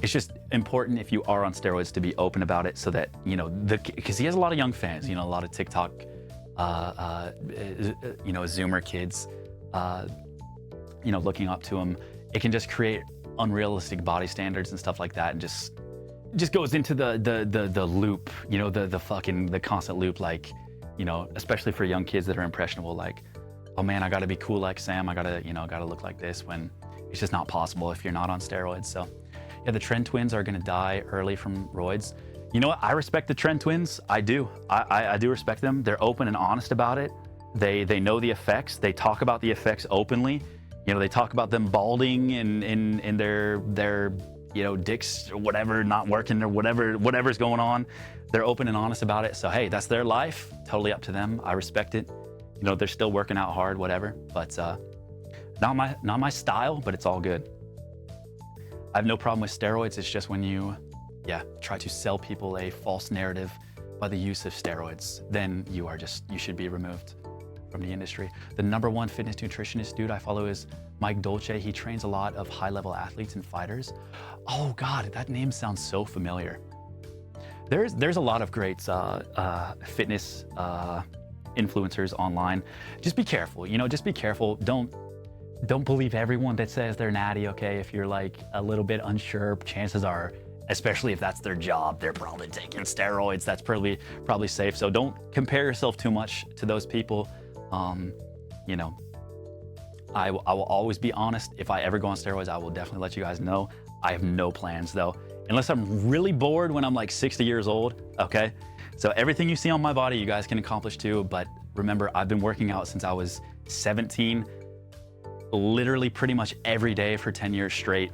It's just important if you are on steroids to be open about it so that, you know, because he has a lot of young fans, you know, a lot of TikTok, you know, Zoomer kids, you know, looking up to him. It can just create unrealistic body standards and stuff like that, and just goes into the loop, you know, the constant loop, like, you know, especially for young kids that are impressionable, like, oh man, I gotta be cool like Sam, I gotta look like this, when it's just not possible if you're not on steroids. So yeah, the Trend twins are gonna die early from roids. You know what? I respect the Trend twins. I do. I do respect them. They're open and honest about it. They know the effects. They talk about the effects openly. You know, they talk about them balding and their you know, dicks or whatever not working or whatever's going on. They're open and honest about it. So hey, that's their life. Totally up to them. I respect it. You know, they're still working out hard, whatever. But not my style. But it's all good. I have no problem with steroids. It's just when you, yeah, try to sell people a false narrative by the use of steroids, then you should be removed from the industry. The #1 fitness nutritionist dude I follow is Mike Dolce. He trains a lot of high-level athletes and fighters. Oh God, that name sounds so familiar. There's a lot of great fitness influencers online. Just be careful, just be careful. Don't believe everyone that says they're natty, okay? If you're like a little bit unsure, chances are, especially if that's their job, they're probably taking steroids. That's probably safe. So don't compare yourself too much to those people. I will always be honest. If I ever go on steroids, I will definitely let you guys know. I have no plans though, unless I'm really bored when I'm like 60 years old, okay? So everything you see on my body, you guys can accomplish too. But remember, I've been working out since I was 17, literally pretty much every day for 10 years straight,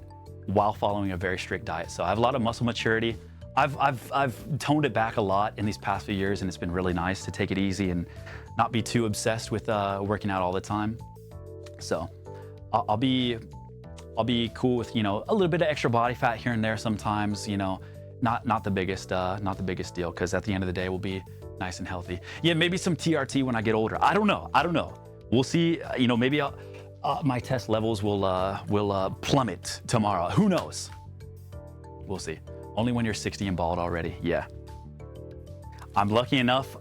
while following a very strict diet. So I have a lot of muscle maturity. I've toned it back a lot in these past few years, and it's been really nice to take it easy and not be too obsessed with working out all the time. So I'll be cool with, a little bit of extra body fat here and there sometimes, not the biggest deal, because at the end of the day, we'll be nice and healthy. Yeah, maybe some TRT when I get older. I don't know. We'll see. Maybe my test levels will plummet tomorrow. Who knows? We'll see. Only when you're 60 and bald already. Yeah. I'm lucky enough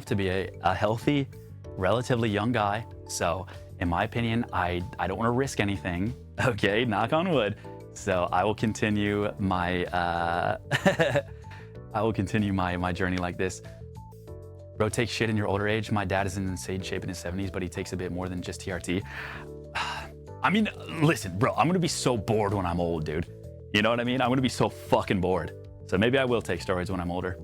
to be a healthy, relatively young guy. So in my opinion, I don't want to risk anything. Okay, knock on wood. So I will continue my my journey like this. Bro takes shit in your older age. My dad is in insane shape in his 70s, but he takes a bit more than just TRT. I mean, listen, bro, I'm gonna be so bored when I'm old, dude. You know what I mean? I'm gonna be so fucking bored. So maybe I will take steroids when I'm older.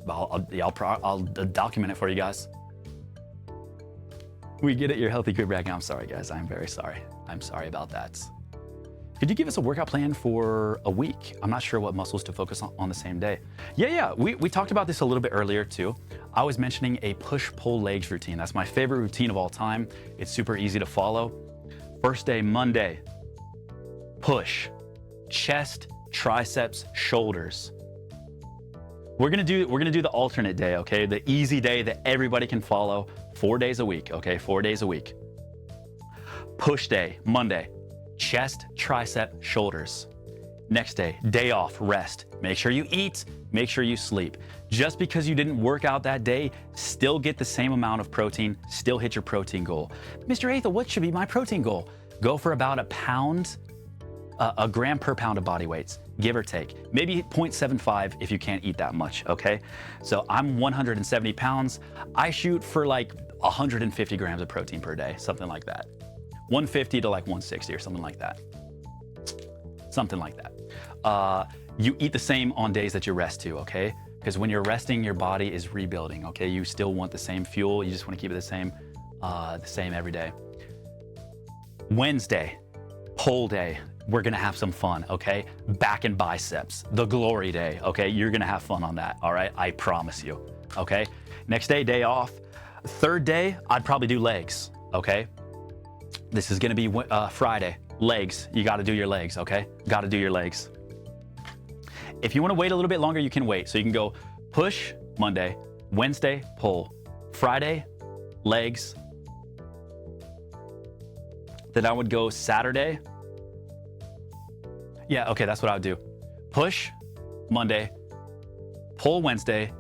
I'll document it for you guys. We get it, you're healthy, good bragging. I'm sorry, guys. I'm very sorry. I'm sorry about that. Could you give us a workout plan for a week? I'm not sure what muscles to focus on the same day. Yeah. We talked about this a little bit earlier too. I was mentioning a push-pull legs routine. That's my favorite routine of all time. It's super easy to follow. First day, Monday, push, chest, triceps, shoulders. We're gonna do the alternate day, okay? The easy day that everybody can follow, 4 days a week, okay? 4 days a week. Push day, Monday, chest, tricep, shoulders. Next day, day off, rest. Make sure you eat, make sure you sleep. Just because you didn't work out that day, still get the same amount of protein, still hit your protein goal. Mr. Aethel, what should be my protein goal? Go for about a gram per pound of body weights, give or take. Maybe 0.75 if you can't eat that much, okay? So I'm 170 pounds. I shoot for like 150 grams of protein per day, something like that. 150 to like 160 or something like that. Something like that. You eat the same on days that you rest too, okay? Because when you're resting, your body is rebuilding, okay? You still want the same fuel. You just want to keep it the same every day. Wednesday, pull day. We're gonna have some fun, okay? Back and biceps, the glory day, okay? You're gonna have fun on that, all right? I promise you, okay? Next day, day off. Third day, I'd probably do legs, okay? This is gonna be Friday, legs. You gotta do your legs, okay? Gotta do your legs. If you wanna wait a little bit longer, you can wait. So you can go push Monday, Wednesday, pull, Friday, legs. Then I would go Saturday. Yeah, okay, that's what I would do. Push Monday, pull Wednesday,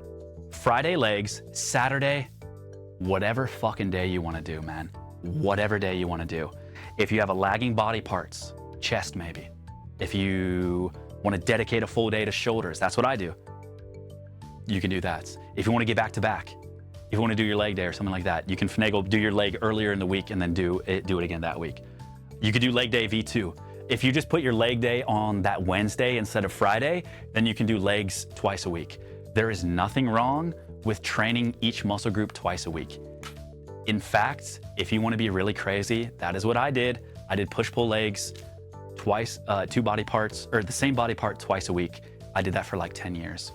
Friday legs, Saturday, whatever fucking day you want to do, man. Whatever day you want to do. If you have a lagging body parts, chest maybe. If you want to dedicate a full day to shoulders, that's what I do. You can do that. If you want to get back to back, if you want to do your leg day or something like that, you can finagle, do your leg earlier in the week and then do it again that week. You could do leg day V2. If you just put your leg day on that Wednesday instead of Friday, then you can do legs twice a week. There is nothing wrong with training each muscle group twice a week. In fact, if you want to be really crazy, that is what I did. I did push-pull legs twice, two body parts, or the same body part twice a week. I did that for like 10 years.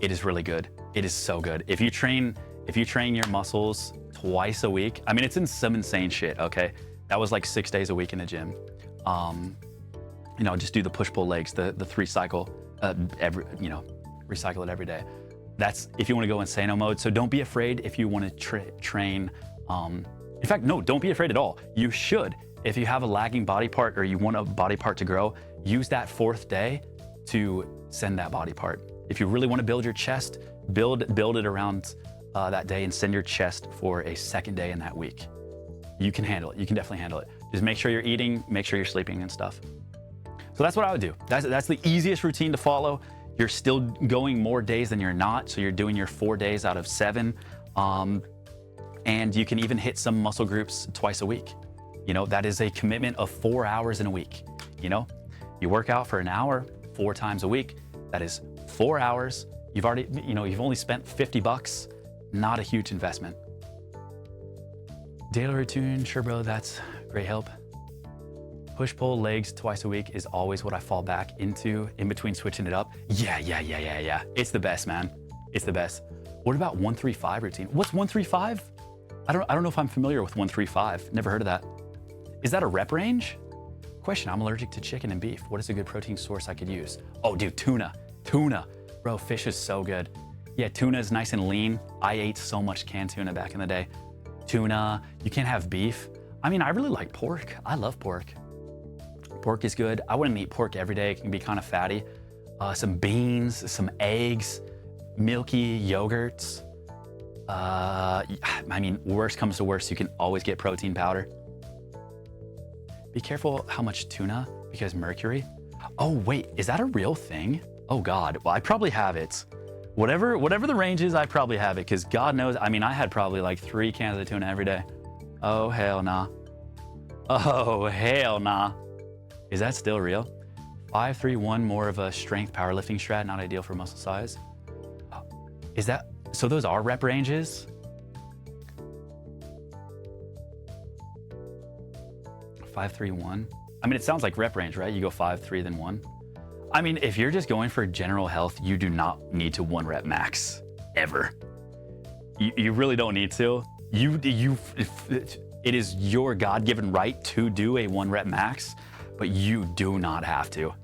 It is really good. It is so good. If you train your muscles twice a week, I mean, it's in some insane shit, okay? That was like 6 days a week in the gym. Just do the push-pull legs, the 3 cycle, recycle it every day. That's if you want to go insano mode. So don't be afraid if you want to train. In fact, no, don't be afraid at all. You should. If you have a lagging body part or you want a body part to grow, use that 4th day to send that body part. If you really want to build your chest, build it around that day and send your chest for a 2nd day in that week. You can handle it. You can definitely handle it. Just make sure you're eating, make sure you're sleeping and stuff. So that's what I would do. That's the easiest routine to follow. You're still going more days than you're not. So you're doing your 4 days out of 7. And you can even hit some muscle groups twice a week. You know, that is a commitment of 4 hours in a week. You know, you work out for an hour 4 times a week. That is 4 hours. You've only spent $50. Not a huge investment. Daily routine, sure bro, that's great help. Push-pull legs twice a week is always what I fall back into in between switching it up. Yeah. It's the best, man. It's the best. What about 135 routine? What's 135? I don't know if I'm familiar with 135. Never heard of that. Is that a rep range? Question, I'm allergic to chicken and beef. What is a good protein source I could use? Oh, dude, tuna. Bro, fish is so good. Yeah, tuna is nice and lean. I ate so much canned tuna back in the day. Tuna, you can't have beef. I mean, I really like pork. I love pork. Pork is good. I wouldn't eat pork every day. It can be kind of fatty. Some beans, some eggs, milky yogurts. I mean, worst comes to worst, you can always get protein powder. Be careful how much tuna, because mercury. Oh wait, is that a real thing? Oh God, well I probably have it. Whatever the range is, I probably have it, because God knows, I mean, I had probably like 3 cans of tuna every day. Oh hell nah. Oh hell nah. Is that still real? 5-3-1, more of a strength powerlifting strat, not ideal for muscle size. Is that, so those are rep ranges? 5-3-1. I mean, it sounds like rep range, right? You go 5-3, then 1. I mean, if you're just going for general health, you do not need to 1 rep max, ever. You really don't need to. It is your God-given right to do a 1 rep max, but you do not have to.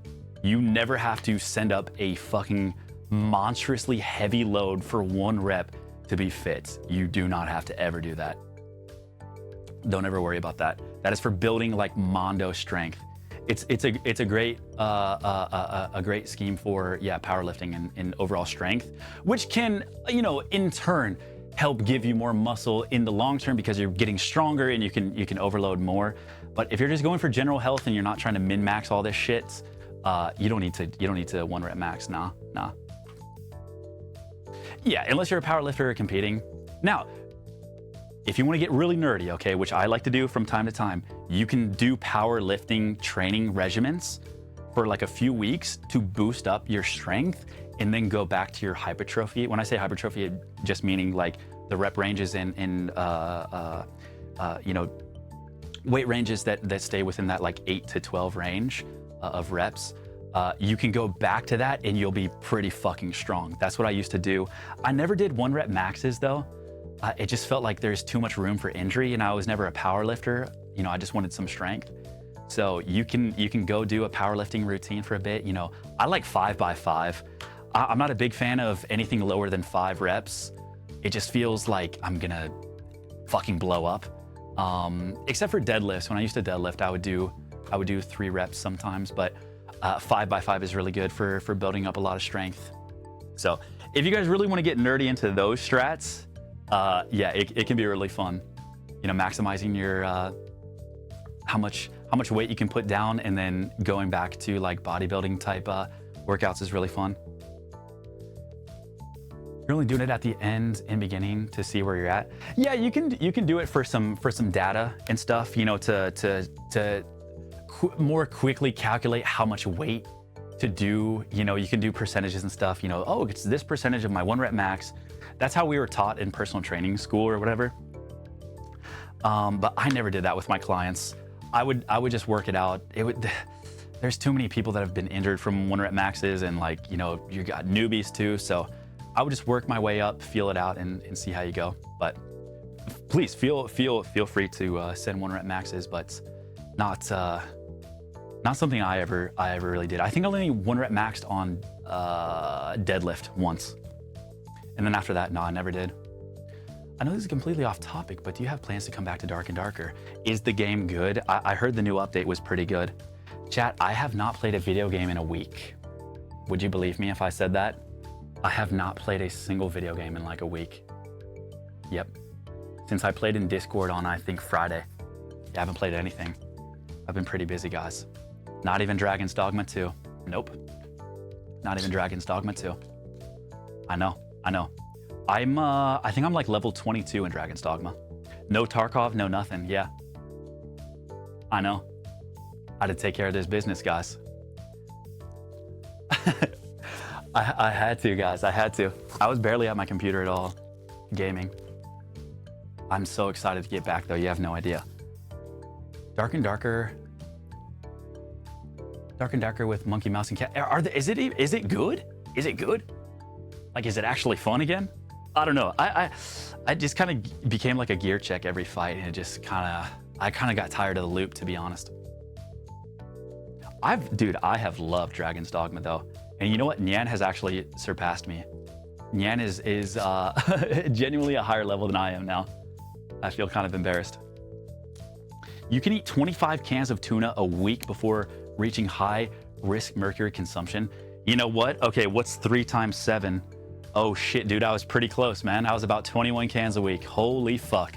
You never have to send up a fucking monstrously heavy load for 1 rep to be fit. You do not have to ever do that. Don't ever worry about that. That is for building like Mondo strength. It's a great great scheme for powerlifting and overall strength, which can in turn help give you more muscle in the long term because you're getting stronger and you can overload more. But if you're just going for general health and you're not trying to min max all this shit, you don't need to 1 rep max. Nah. Yeah, unless you're a powerlifter or competing. Now, if you want to get really nerdy, okay, which I like to do from time to time, you can do powerlifting training regimens for like a few weeks to boost up your strength and then go back to your hypertrophy. When I say hypertrophy, just meaning like the rep ranges and weight ranges that stay within that like 8 to 12 range of reps. You can go back to that and you'll be pretty fucking strong. That's what I used to do. I never did 1 rep maxes though. It just felt like there's too much room for injury, and I was never a power lifter. I just wanted some strength. So you can go do a powerlifting routine for a bit. I like 5x5. I'm not a big fan of anything lower than 5 reps. It just feels like I'm gonna fucking blow up. Except for deadlifts. When I used to deadlift, I would do 3 reps sometimes, but 5x5 is really good for building up a lot of strength. So if you guys really want to get nerdy into those strats, it can be really fun. Maximizing your how much weight you can put down, and then going back to like bodybuilding type workouts is really fun. You're only doing it at the end and beginning to see where you're at. Yeah, you can do it for some data and stuff. To more quickly calculate how much weight to do. You can do percentages and stuff. Oh, it's this percentage of my 1 rep max. That's how we were taught in personal training school or whatever. But I never did that with my clients. I would just work it out. There's too many people that have been injured from 1 rep maxes, and you got newbies too. So I would just work my way up, feel it out, and see how you go. But please feel free to send 1 rep maxes, but not Not something I ever really did. I think I only 1 rep maxed on deadlift once. And then after that, no, I never did. I know this is completely off topic, but do you have plans to come back to Dark and Darker? Is the game good? I heard the new update was pretty good. Chat, I have not played a video game in a week. Would you believe me if I said that? I have not played a single video game in like a week. Yep. Since I played in Discord on, I think, Friday. Yeah, I haven't played anything. I've been pretty busy, guys. Not even Dragon's Dogma 2. Nope. Not even Dragon's Dogma 2. I know. I think I'm like level 22 in Dragon's Dogma. No Tarkov, no nothing, yeah. I know. I had to take care of this business, guys. I had to, guys, I had to. I was barely at my computer at all, gaming. I'm so excited to get back though, you have no idea. Dark and Darker with Monkey Mouse and Cat. Is it good? Is it good? Like, is it actually fun again? I don't know. I just kind of became like a gear check every fight, and it just I kind of got tired of the loop, to be honest. I have loved Dragon's Dogma though, and you know what? Nyan has actually surpassed me. Nyan is genuinely a higher level than I am now. I feel kind of embarrassed. You can eat 25 cans of tuna a week before reaching high risk mercury consumption. You know what? Okay, what's 3 times 7? Oh shit, dude, I was pretty close, man. I was about 21 cans a week. Holy fuck.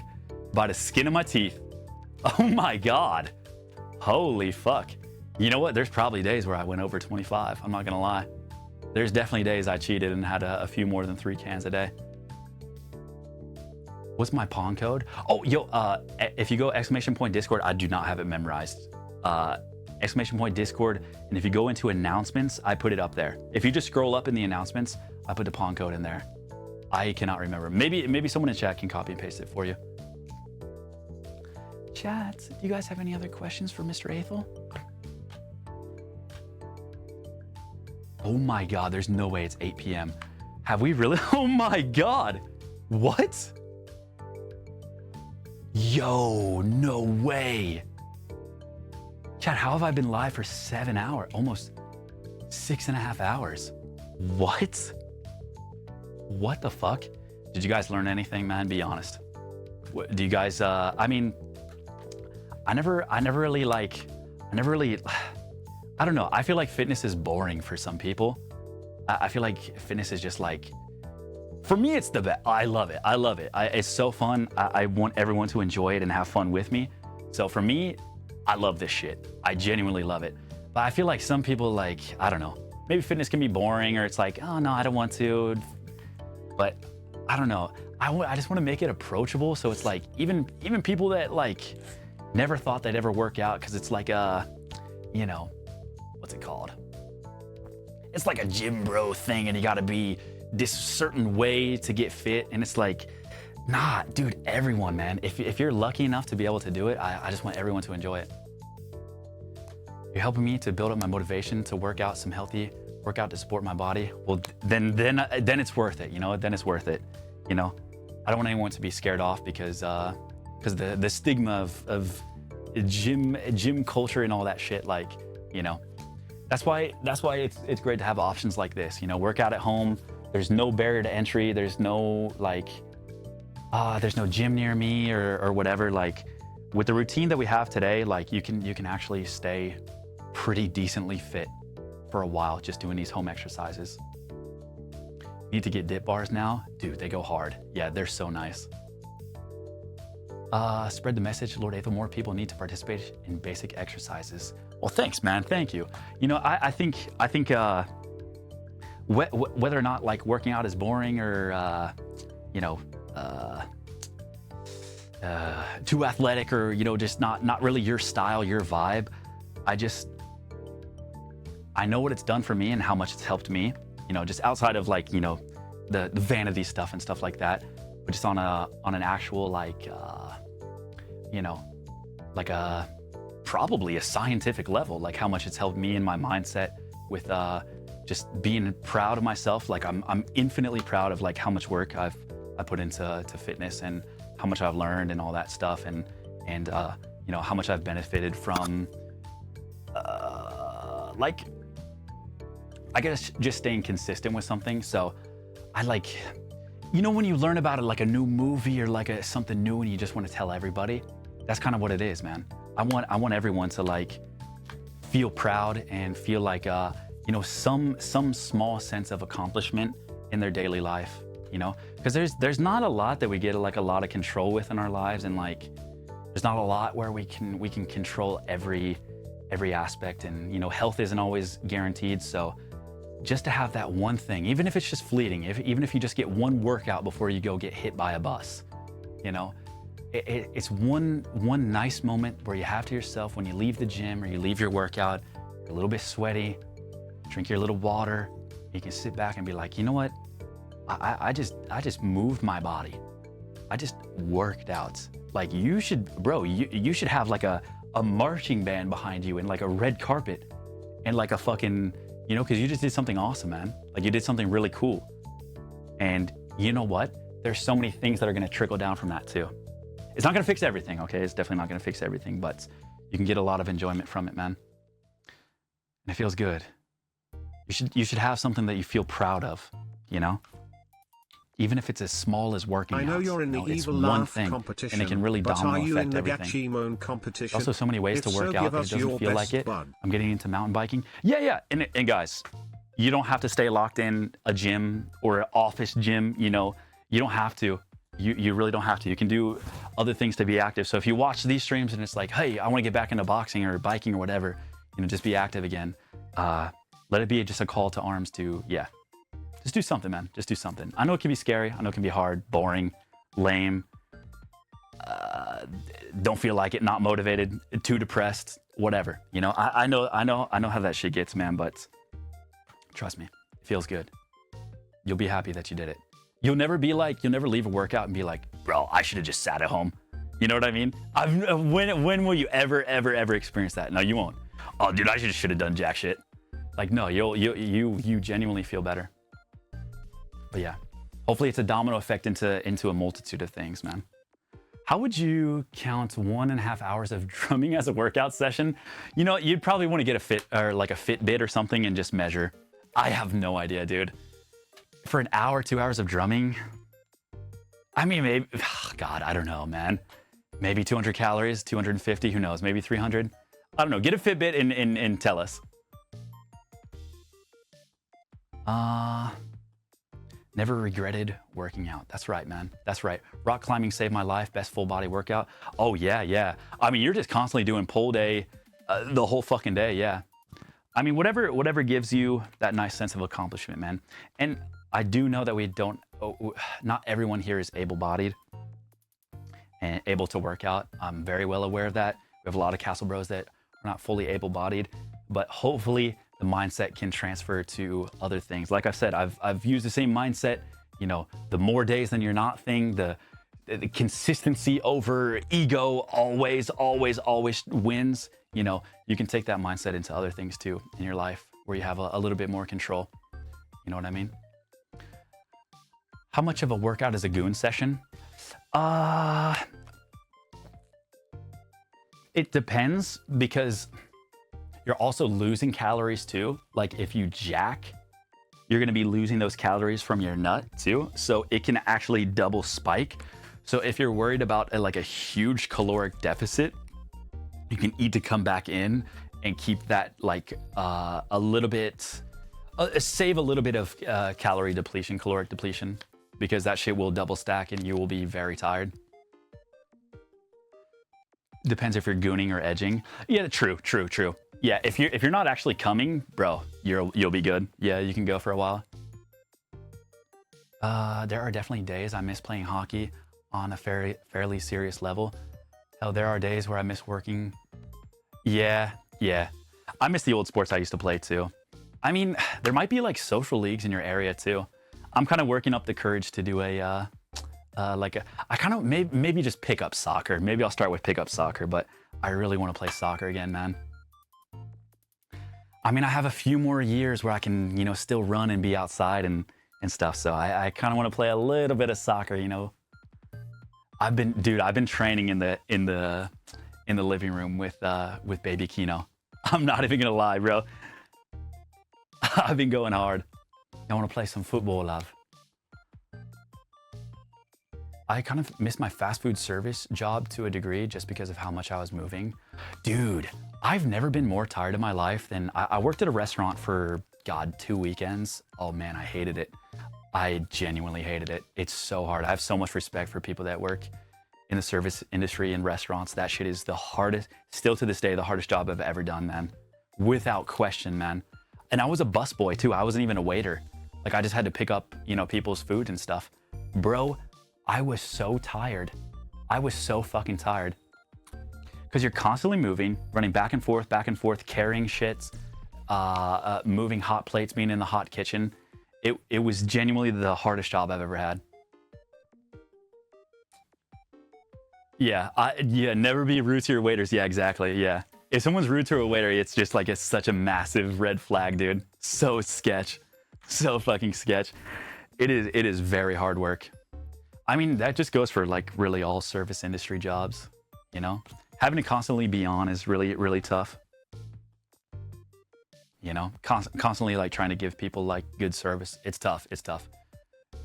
By the skin of my teeth. Oh my God. Holy fuck. You know what? There's probably days where I went over 25. I'm not gonna lie. There's definitely days I cheated and had a few more than 3 cans a day. What's my pawn code? Oh, yo, if you go !Discord, I do not have it memorized. !Discord, and if you go into announcements, I put it up there. If you just scroll up in the announcements, I put the pawn code in there. I cannot remember. Maybe someone in chat can copy and paste it for you. Chat, do you guys have any other questions for Mr. Aethel? Oh my God, there's no way it's 8 p.m. Have we really? Oh my God. What? Yo, no way. Chat, how have I been live for 7 hours? Almost 6.5 hours. What? What the fuck? Did you guys learn anything, man? Be honest. Do you guys, I mean, I never really, I don't know. I feel like fitness is boring for some people. I feel like fitness is just like, for me, it's the best. I love it. It's so fun. I want everyone to enjoy it and have fun with me. So for me, I love this shit. I genuinely love it. But I feel like some people, like, I don't know, maybe fitness can be boring, or it's like, oh no, I don't want to. But I don't know. I just want to make it approachable. So it's like, even people that like never thought they'd ever work out, because it's like a, you know, what's it called? It's like a gym bro thing, and you gotta be this certain way to get fit. And it's like, nah, dude, everyone, man. If you're lucky enough to be able to do it, I just want everyone to enjoy it. You're helping me to build up my motivation to work out some healthy workout to support my body. Well, then it's worth it, you know? Then it's worth it, you know? I don't want anyone to be scared off because the stigma of gym culture and all that shit, like, you know? That's why it's great to have options like this, you know? Work out at home. There's no barrier to entry. There's no like, there's no gym near me or whatever. Like, with the routine that we have today, like you can actually stay pretty decently fit for a while just doing these home exercises. Need to get dip bars now? Dude, they go hard. Yeah, they're so nice. Spread the message, Lord Aethel, more people need to participate in basic exercises. Well, thanks, man, thank you. You know, I think whether or not like working out is boring or, you know, too athletic, or, you know, just not really your style, your vibe. I know what it's done for me and how much it's helped me, you know, just outside of like, you know, the vanity stuff and stuff like that, but just on an actual like, you know, like probably a scientific level, like how much it's helped me in my mindset with just being proud of myself. Like I'm infinitely proud of like how much work I put into fitness and how much I've learned and all that stuff, and you know, how much I've benefited from like, I guess just staying consistent with something. So I like, you know, when you learn about it, like a new movie or like something new and you just want to tell everybody, that's kind of what it is, man. I want everyone to like feel proud and feel like, you know, some small sense of accomplishment in their daily life, you know, because there's not a lot that we get like a lot of control with in our lives, and like there's not a lot where we can control every aspect, and you know, health isn't always guaranteed. So just to have that one thing, even if it's just fleeting, even if you just get one workout before you go get hit by a bus, you know, it's one nice moment where you have to yourself when you leave the gym or you leave your workout, you're a little bit sweaty, drink your little water, you can sit back and be like, you know what, I just moved my body, I just worked out. Like you should, bro, you should have like a marching band behind you and like a red carpet and like a fucking, you know, because you just did something awesome, man. Like you did something really cool. And you know what? There's so many things that are gonna trickle down from that too. It's not gonna fix everything, okay? It's definitely not gonna fix everything, but you can get a lot of enjoyment from it, man. And it feels good. You should have something that you feel proud of, you know? Even if it's as small as working out. I know you're in the evil laugh competition, and it can really domino effect everything. Gachimon competition? There's also so many ways to work out that it doesn't feel like it. I'm getting into mountain biking. Yeah. And guys, you don't have to stay locked in a gym or an office gym, you know. You don't have to. You really don't have to. You can do other things to be active. So if you watch these streams and it's like, hey, I want to get back into boxing or biking or whatever, you know, just be active again. Let it be just a call to arms to, yeah. Just do something, man. Just do something. I know it can be scary. I know it can be hard, boring, lame. Don't feel like it, not motivated, too depressed, whatever. You know, I know how that shit gets, man, but trust me, it feels good. You'll be happy that you did it. You'll never leave a workout and be like, bro, I should have just sat at home. You know what I mean? When will you ever experience that? No, you won't. Oh, dude, I should have done jack shit. Like, no, you genuinely feel better. But yeah, hopefully it's a domino effect into a multitude of things, man. How would you count 1.5 hours of drumming as a workout session? You know, you'd probably want to get a Fitbit or something and just measure. I have no idea, dude. For an hour, 2 hours of drumming, I mean, maybe, God, I don't know, man. Maybe 200 calories, 250, who knows? Maybe 300. I don't know. Get a Fitbit and tell us. Never regretted working out. That's right, man. That's right. Rock climbing saved my life. Best full body workout. Oh, yeah. I mean, you're just constantly doing pole day the whole fucking day, yeah. I mean, whatever gives you that nice sense of accomplishment, man. And I do know that not everyone here is able-bodied and able to work out. I'm very well aware of that. We have a lot of Castle Bros that are not fully able-bodied, but hopefully the mindset can transfer to other things. Like I said, I've used the same mindset, you know, the more days than you're not thing, the consistency over ego always wins. You know, you can take that mindset into other things too in your life where you have a little bit more control. You know what I mean? How much of a workout is a goon session? It depends, because you're also losing calories too. Like if you jack, you're gonna be losing those calories from your nut too. So it can actually double spike. So if you're worried about a huge caloric deficit, you can eat to come back in and keep that a little bit, save a little bit of caloric depletion, because that shit will double stack and you will be very tired. Depends if you're gooning or edging. Yeah, true. Yeah, if you're not actually coming, bro, you'll be good. Yeah, you can go for a while. There are definitely days I miss playing hockey on a fairly serious level. Hell, there are days where I miss working. Yeah. I miss the old sports I used to play too. I mean, there might be social leagues in your area too. I'm kind of working up the courage to do maybe just pick up soccer. Maybe I'll start with pick up soccer, but I really want to play soccer again, man. I mean, I have a few more years where I can, still run and be outside and stuff. So I kind of want to play a little bit of soccer, I've been training in the living room with baby Kino. I'm not even gonna lie, bro. I've been going hard. I want to play some football, love. I kind of missed my fast food service job to a degree just because of how much I was moving. Dude, I've never been more tired in my life than I worked at a restaurant for, God, 2 weekends. Oh man, I hated it. I genuinely hated it. It's so hard. I have so much respect for people that work in the service industry and restaurants. That shit is the hardest, still to this day, the hardest job I've ever done, man. Without question, man. And I was a busboy too. I wasn't even a waiter. Like I just had to pick up, you know, people's food and stuff. Bro, I was so tired. I was so fucking tired. Because you're constantly moving, running back and forth, carrying shits, moving hot plates, being in the hot kitchen. It was genuinely the hardest job I've ever had. Yeah, never be rude to your waiters. Yeah, exactly, yeah. If someone's rude to a waiter, it's just like, it's such a massive red flag, dude. So sketch. So fucking sketch. It is very hard work. I mean, that just goes for like really all service industry jobs, you know? Having to constantly be on is really, really tough. You know, constantly like trying to give people like good service. It's tough, it's tough.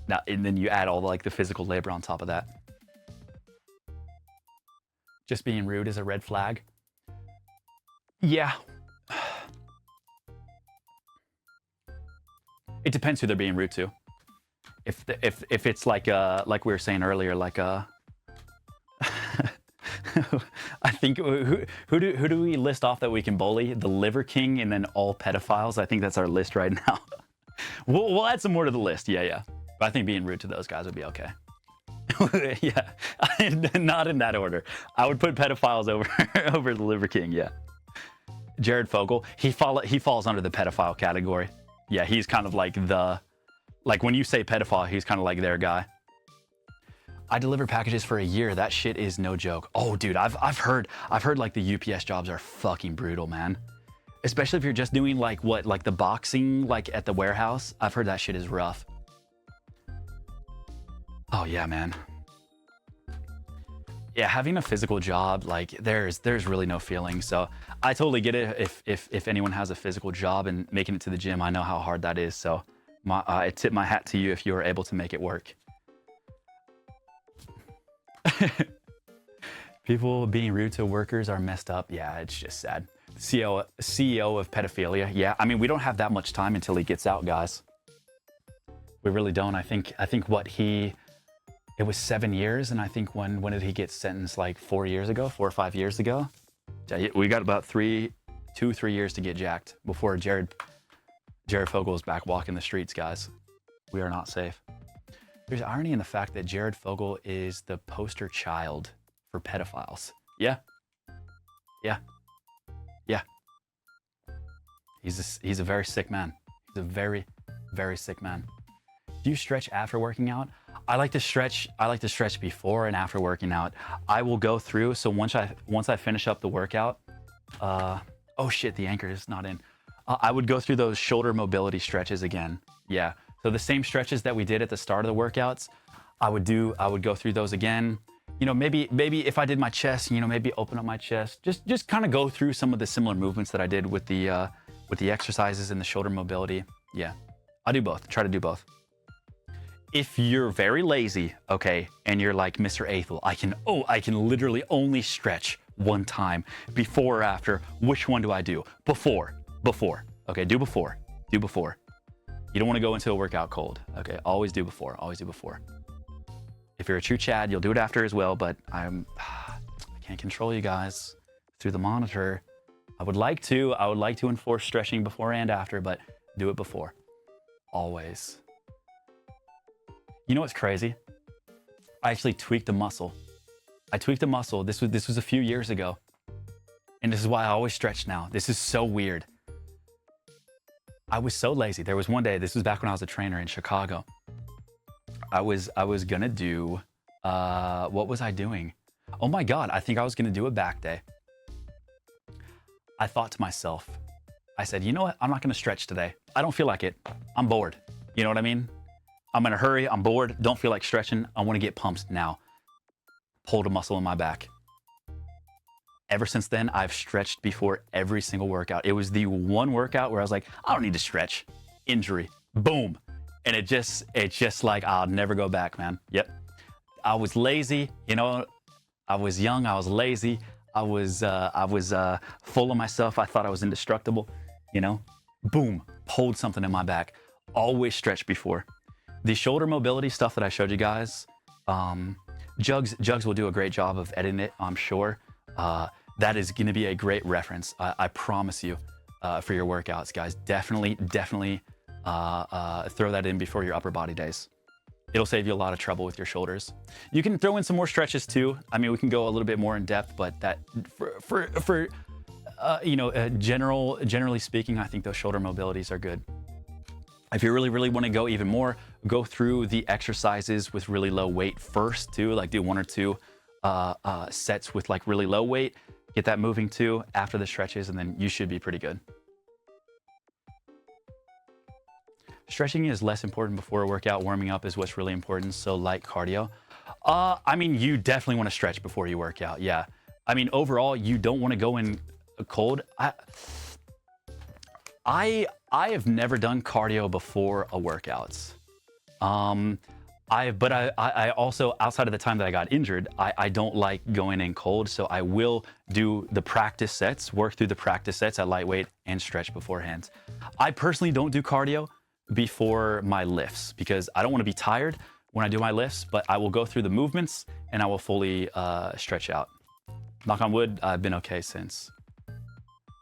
Now, and then you add all like the physical labor on top of that. Just being rude is a red flag. Yeah. It depends who they're being rude to. If it's like we were saying earlier, like I think who do we list off that we can bully? The Liver King and then all pedophiles. I think that's our list right now. We'll add some more to the list. Yeah. But I think being rude to those guys would be okay. Yeah, not in that order. I would put pedophiles over the Liver King. Yeah. Jared Fogle, he falls under the pedophile category. Yeah, he's kind of like when you say pedophile, he's kind of like their guy. I deliver packages for a year. That shit is no joke. Oh, dude, I've heard like the UPS jobs are fucking brutal, man. Especially if you're just doing like the boxing, like at the warehouse. I've heard that shit is rough. Oh yeah, man. Yeah, having a physical job, like there's really no feeling. So I totally get it. If anyone has a physical job and making it to the gym, I know how hard that is. So I tip my hat to you if you are able to make it work. People being rude to workers are messed up. Yeah, it's just sad. CEO of pedophilia. Yeah, I mean, we don't have that much time until he gets out, guys. We really don't. I think what it was 7 years, and I think when did he get sentenced? Like 4 or 5 years ago? We got about 2-3 years to get jacked before Jared Fogle is back walking the streets, guys. We are not safe. There's irony in the fact that Jared Fogle is the poster child for pedophiles. Yeah. He's a very sick man. He's a very, very sick man. Do you stretch after working out? I like to stretch before and after working out. I will go through, so once I finish up the workout, oh shit, the anchor is not in. I would go through those shoulder mobility stretches again. Yeah, so the same stretches that we did at the start of the workouts, I would go through those again. You know, maybe if I did my chest, you know, maybe open up my chest. Just kind of go through some of the similar movements that I did with the exercises and the shoulder mobility. Yeah, I do both, try to do both. If you're very lazy, okay, and you're like Mr. Aethel, I can literally only stretch one time, before or after. Which one do I do? Before. Okay, do before. You don't want to go into a workout cold. Okay, always do before. If you're a true Chad, you'll do it after as well, but I can't control you guys through the monitor. I would like to enforce stretching before and after, but do it before. Always. You know what's crazy? I actually tweaked the muscle. This was a few years ago. And this is why I always stretch now. This is so weird. I was so lazy. There was one day, this was back when I was a trainer in Chicago. I was gonna do, what was I doing? Oh my God, I think I was gonna do a back day. I thought to myself, I said, you know what? I'm not gonna stretch today. I don't feel like it. I'm bored. You know what I mean? I'm in a hurry, I'm bored, don't feel like stretching. I wanna get pumped now. Pulled a muscle in my back. ever since then, I've stretched before every single workout. It was the one workout where I was like, I don't need to stretch. Injury, boom. And it's just like, I'll never go back, man. Yep. I was lazy, you know, I was young, I was lazy. I was full of myself. I thought I was indestructible, you know, boom, pulled something in my back. Always stretched before. The shoulder mobility stuff that I showed you guys, Jugs will do a great job of editing it, I'm sure. That is going to be a great reference. I promise you, for your workouts, guys. Definitely throw that in before your upper body days. It'll save you a lot of trouble with your shoulders. You can throw in some more stretches too. I mean, we can go a little bit more in depth, but that for you know, generally speaking, I think those shoulder mobilities are good. If you really want to go even more, go through the exercises with really low weight first too, like do 1 or 2 sets with like really low weight, get that moving too after the stretches, and then you should be pretty good. Stretching is less important before a workout. Warming up is what's really important. So light cardio. I mean, you definitely want to stretch before you work out. Yeah. I mean, overall, you don't want to go in cold. I have never done cardio before a workout. But I also, outside of the time that I got injured, I don't like going in cold. So I will do the practice sets, work through the practice sets at lightweight and stretch beforehand. I personally don't do cardio before my lifts because I don't want to be tired when I do my lifts, but I will go through the movements and I will fully stretch out. Knock on wood, I've been okay since.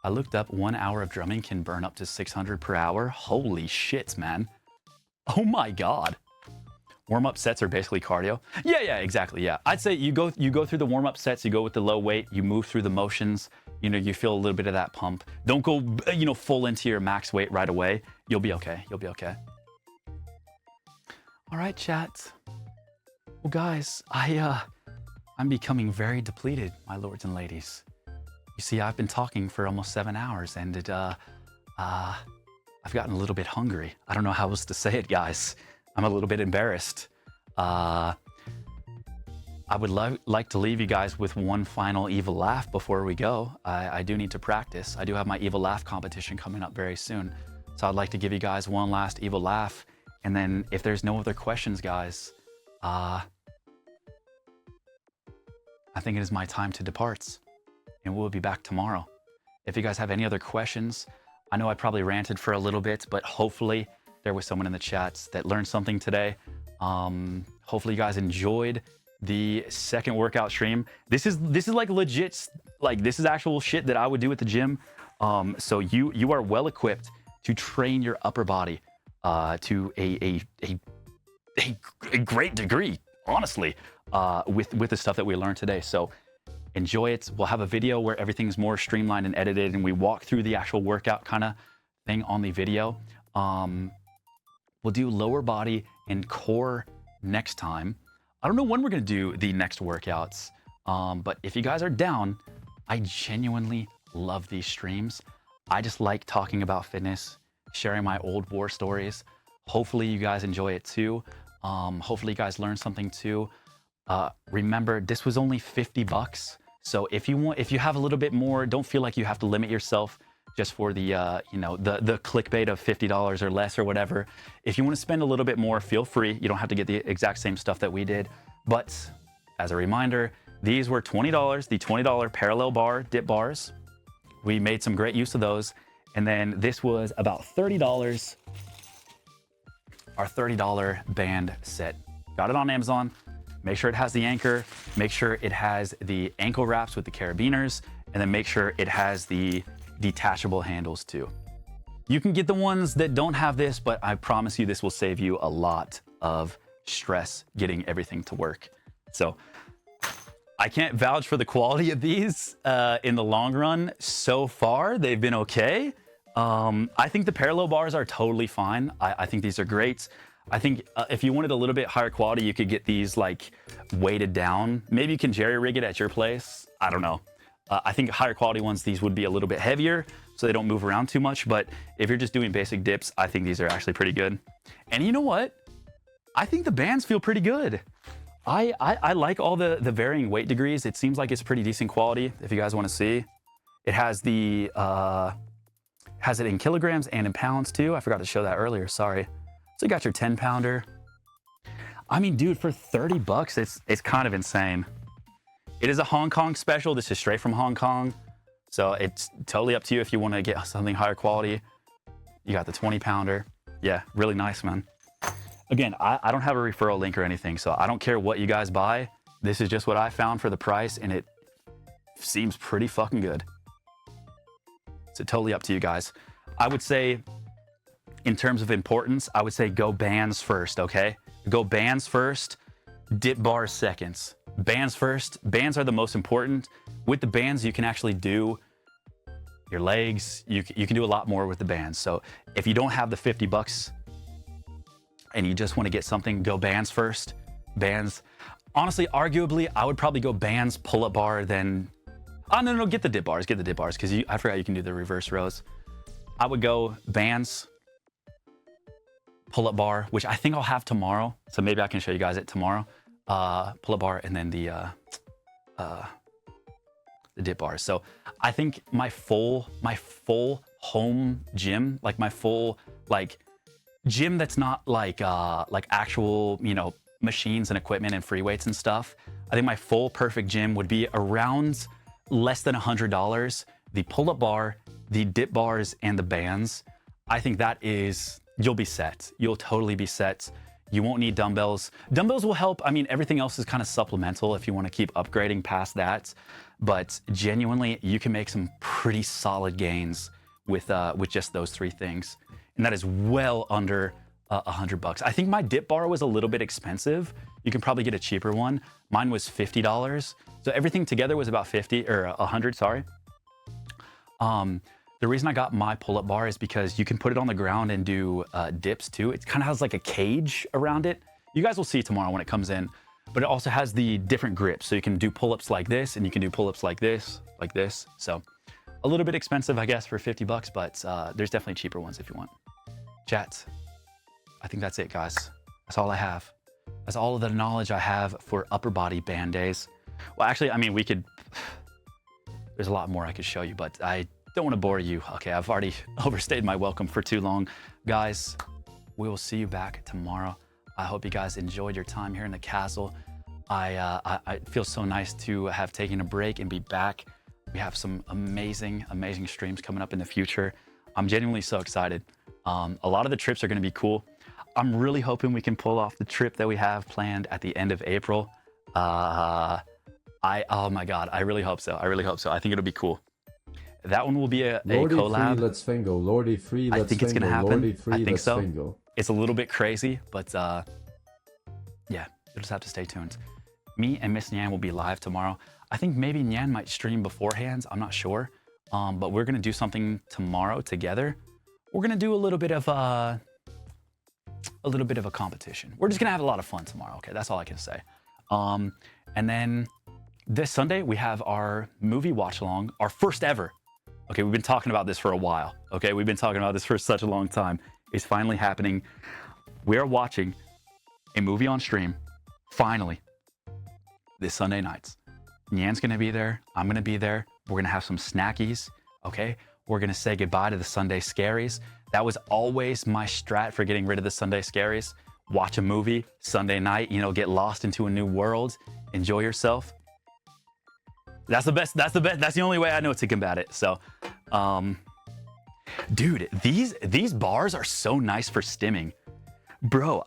I looked up 1 hour of drumming can burn up to 600 per hour. Holy shit, man. Oh my God. Warm-up sets are basically cardio. Yeah, exactly, yeah. I'd say you go through the warm-up sets, you go with the low weight, you move through the motions, you know, you feel a little bit of that pump. Don't go, you know, full into your max weight right away. You'll be okay, you'll be okay. All right, chat. Well, guys, I'm becoming very depleted, my lords and ladies. You see, I've been talking for almost 7 hours and I've gotten a little bit hungry. I don't know how else to say it, guys. I'm a little bit embarrassed. I would like to leave you guys with one final evil laugh before we go. I do need to practice. I do have my evil laugh competition coming up very soon. So I'd like to give you guys one last evil laugh. And then if there's no other questions, guys, I think it is my time to depart. And we'll be back tomorrow. If you guys have any other questions, I know I probably ranted for a little bit, but hopefully there was someone in the chats that learned something today. Hopefully you guys enjoyed the second workout stream. This is like legit, like this is actual shit that I would do at the gym. So you are well equipped to train your upper body to a great degree, honestly, with the stuff that we learned today. So enjoy it. We'll have a video where everything's more streamlined and edited and we walk through the actual workout kind of thing on the video. We'll do lower body and core next time. I don't know when we're gonna do the next workouts, but if you guys are down, I genuinely love these streams. I just like talking about fitness, sharing my old war stories. Hopefully you guys enjoy it too. Hopefully you guys learn something too. Remember, this was only 50 bucks. So if you have a little bit more, don't feel like you have to limit yourself just for the, you know, the clickbait of $50 or less or whatever. If you want to spend a little bit more, feel free. You don't have to get the exact same stuff that we did. But as a reminder, these were $20, the $20 parallel bar dip bars. We made some great use of those. And then this was about $30, our $30 band set. Got it on Amazon. Make sure it has the anchor. Make sure it has the ankle wraps with the carabiners. And then make sure it has the detachable handles too. You can get the ones that don't have this, but I promise you this will save you a lot of stress getting everything to work. So I can't vouch for the quality of these in the long run. So far, they've been okay. I think the parallel bars are totally fine. I think these are great. I think if you wanted a little bit higher quality, you could get these like weighted down. Maybe you can jerry rig it at your place. I don't know. I think higher quality ones, these would be a little bit heavier so they don't move around too much. But if you're just doing basic dips, I think these are actually pretty good. And you know what? I think the bands feel pretty good. I like all the varying weight degrees. It seems like it's pretty decent quality. If you guys want to see, it has the has it in kilograms and in pounds too. I forgot to show that earlier. Sorry. So you got your 10-pounder. I mean, dude, for 30 bucks, it's kind of insane. It is a Hong Kong special. This is straight from Hong Kong. So it's totally up to you if you want to get something higher quality. You got the 20-pounder. Yeah, really nice, man. Again, I don't have a referral link or anything, so I don't care what you guys buy. This is just what I found for the price, and it seems pretty fucking good. So totally up to you guys. I would say, in terms of importance, I would say go bands first, okay? Go bands first, dip bars seconds. Bands first. Bands are the most important. With the bands, you can actually do your legs. You can do a lot more with the bands. So if you don't have the 50 bucks and you just want to get something, go bands first. Bands. Honestly, arguably, I would probably go bands, pull-up bar, then... Oh, no, get the dip bars. Get the dip bars, because I forgot you can do the reverse rows. I would go bands, pull-up bar, which I think I'll have tomorrow. So maybe I can show you guys it tomorrow. Pull-up bar, and then the dip bars. So I think my full home gym, like my full, like... gym that's not like actual, you know, machines and equipment and free weights and stuff. I think my full perfect gym would be around less than $100. The pull-up bar, the dip bars, and the bands. I think that is, you'll be set. You'll totally be set. You won't need dumbbells. Dumbbells will help. I mean, everything else is kind of supplemental if you want to keep upgrading past that. But genuinely, you can make some pretty solid gains with just those three things. And that is well under $100. I think my dip bar was a little bit expensive. You can probably get a cheaper one. Mine was $50. So everything together was about 50 or 100, sorry. The reason I got my pull-up bar is because you can put it on the ground and do dips too. It kind of has like a cage around it. You guys will see tomorrow when it comes in. But it also has the different grips. So you can do pull-ups like this, and you can do pull-ups like this, like this. So a little bit expensive, I guess, for 50 bucks, but there's definitely cheaper ones if you want. Chat, I think that's it, guys. That's all I have. That's all of the knowledge I have for upper body band days. Well, actually, I mean, there's a lot more I could show you, but I don't want to bore you. Okay, I've already overstayed my welcome for too long. Guys, we will see you back tomorrow. I hope you guys enjoyed your time here in the castle. It feels so nice to have taken a break and be back. We have some amazing streams coming up in the future. I'm genuinely so excited. A lot of the trips are going to be cool. I'm really hoping we can pull off the trip that we have planned at the end of April. Oh my God, I really hope so. I think it'll be cool. That one will be a collab. Free, let's fingo. Lordy free, let's I think it's going to happen. Lordy free, I think so. Fingo. It's a little bit crazy, but yeah, you'll just have to stay tuned. Me and Miss Nyan will be live tomorrow. I think maybe Nyan might stream beforehand. I'm not sure. But we're going to do something tomorrow together. We're going to do a little bit of a competition. We're just going to have a lot of fun tomorrow. Okay, that's all I can say. And then this Sunday, we have our movie watch along, our first ever. Okay, we've been talking about this for a while. Okay, we've been talking about this for such a long time. It's finally happening. We are watching a movie on stream, finally, this Sunday nights. Nyan's going to be there. I'm going to be there. We're going to have some snackies. Okay, we're going to say goodbye to the Sunday scaries. That was always my strat for getting rid of the Sunday scaries. Watch a movie Sunday night, you know, get lost into a new world, enjoy yourself. That's the best. That's the only way I know to combat it. So, dude, these bars are so nice for stimming. Bro,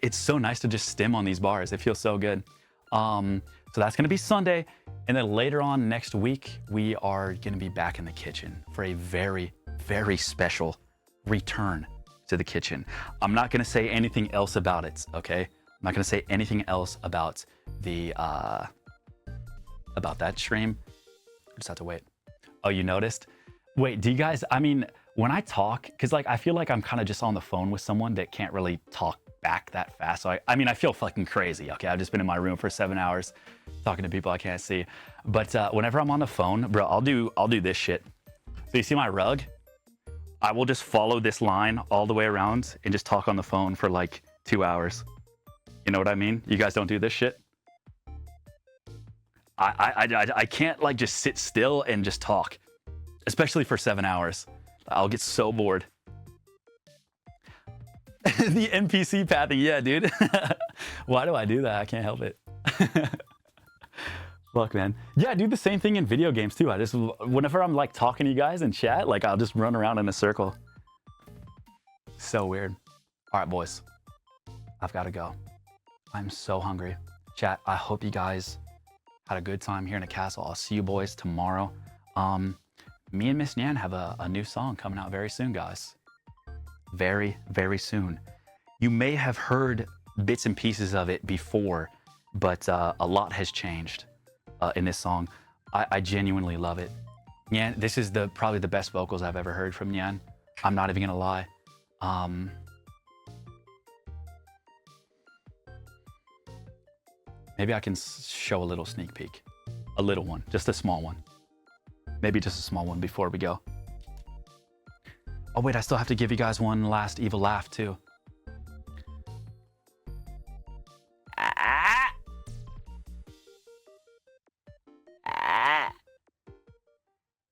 it's so nice to just stim on these bars. It feels so good. So that's going to be Sunday. And then later on next week, we are going to be back in the kitchen for a very, very special return to the kitchen. I'm not going to say anything else about it, okay? I'm not going to say anything else about the about that stream. I just have to wait. Oh, you noticed? Wait, do you guys, I mean, when I talk, because like I feel like I'm kind of just on the phone with someone that can't really talk back that fast. So I mean, I feel fucking crazy. Okay, I've just been in my room for 7 hours talking to people I can't see. But whenever I'm on the phone, bro, I'll do this shit. So you see my rug? I will just follow this line all the way around and just talk on the phone for like 2 hours. You know what I mean? You guys don't do this shit? I can't like just sit still and just talk, especially for 7 hours. I'll get so bored. The NPC pathing, yeah, dude. Why do I do that? I can't help it. Fuck, man. Yeah, I do the same thing in video games too. Whenever I'm like talking to you guys in chat, like I'll just run around in a circle. So weird. All right, boys. I've got to go. I'm so hungry. Chat, I hope you guys had a good time here in the castle. I'll see you boys tomorrow. Me and Miss Nyan have a new song coming out very soon, guys. Very, very soon. You may have heard bits and pieces of it before, but a lot has changed in this song. I genuinely love it. Nyan, this is probably the best vocals I've ever heard from Nyan. I'm not even gonna lie. Maybe I can show a little sneak peek. A little one, just a small one. Maybe just a small one before we go. Oh wait, I still have to give you guys one last evil laugh too.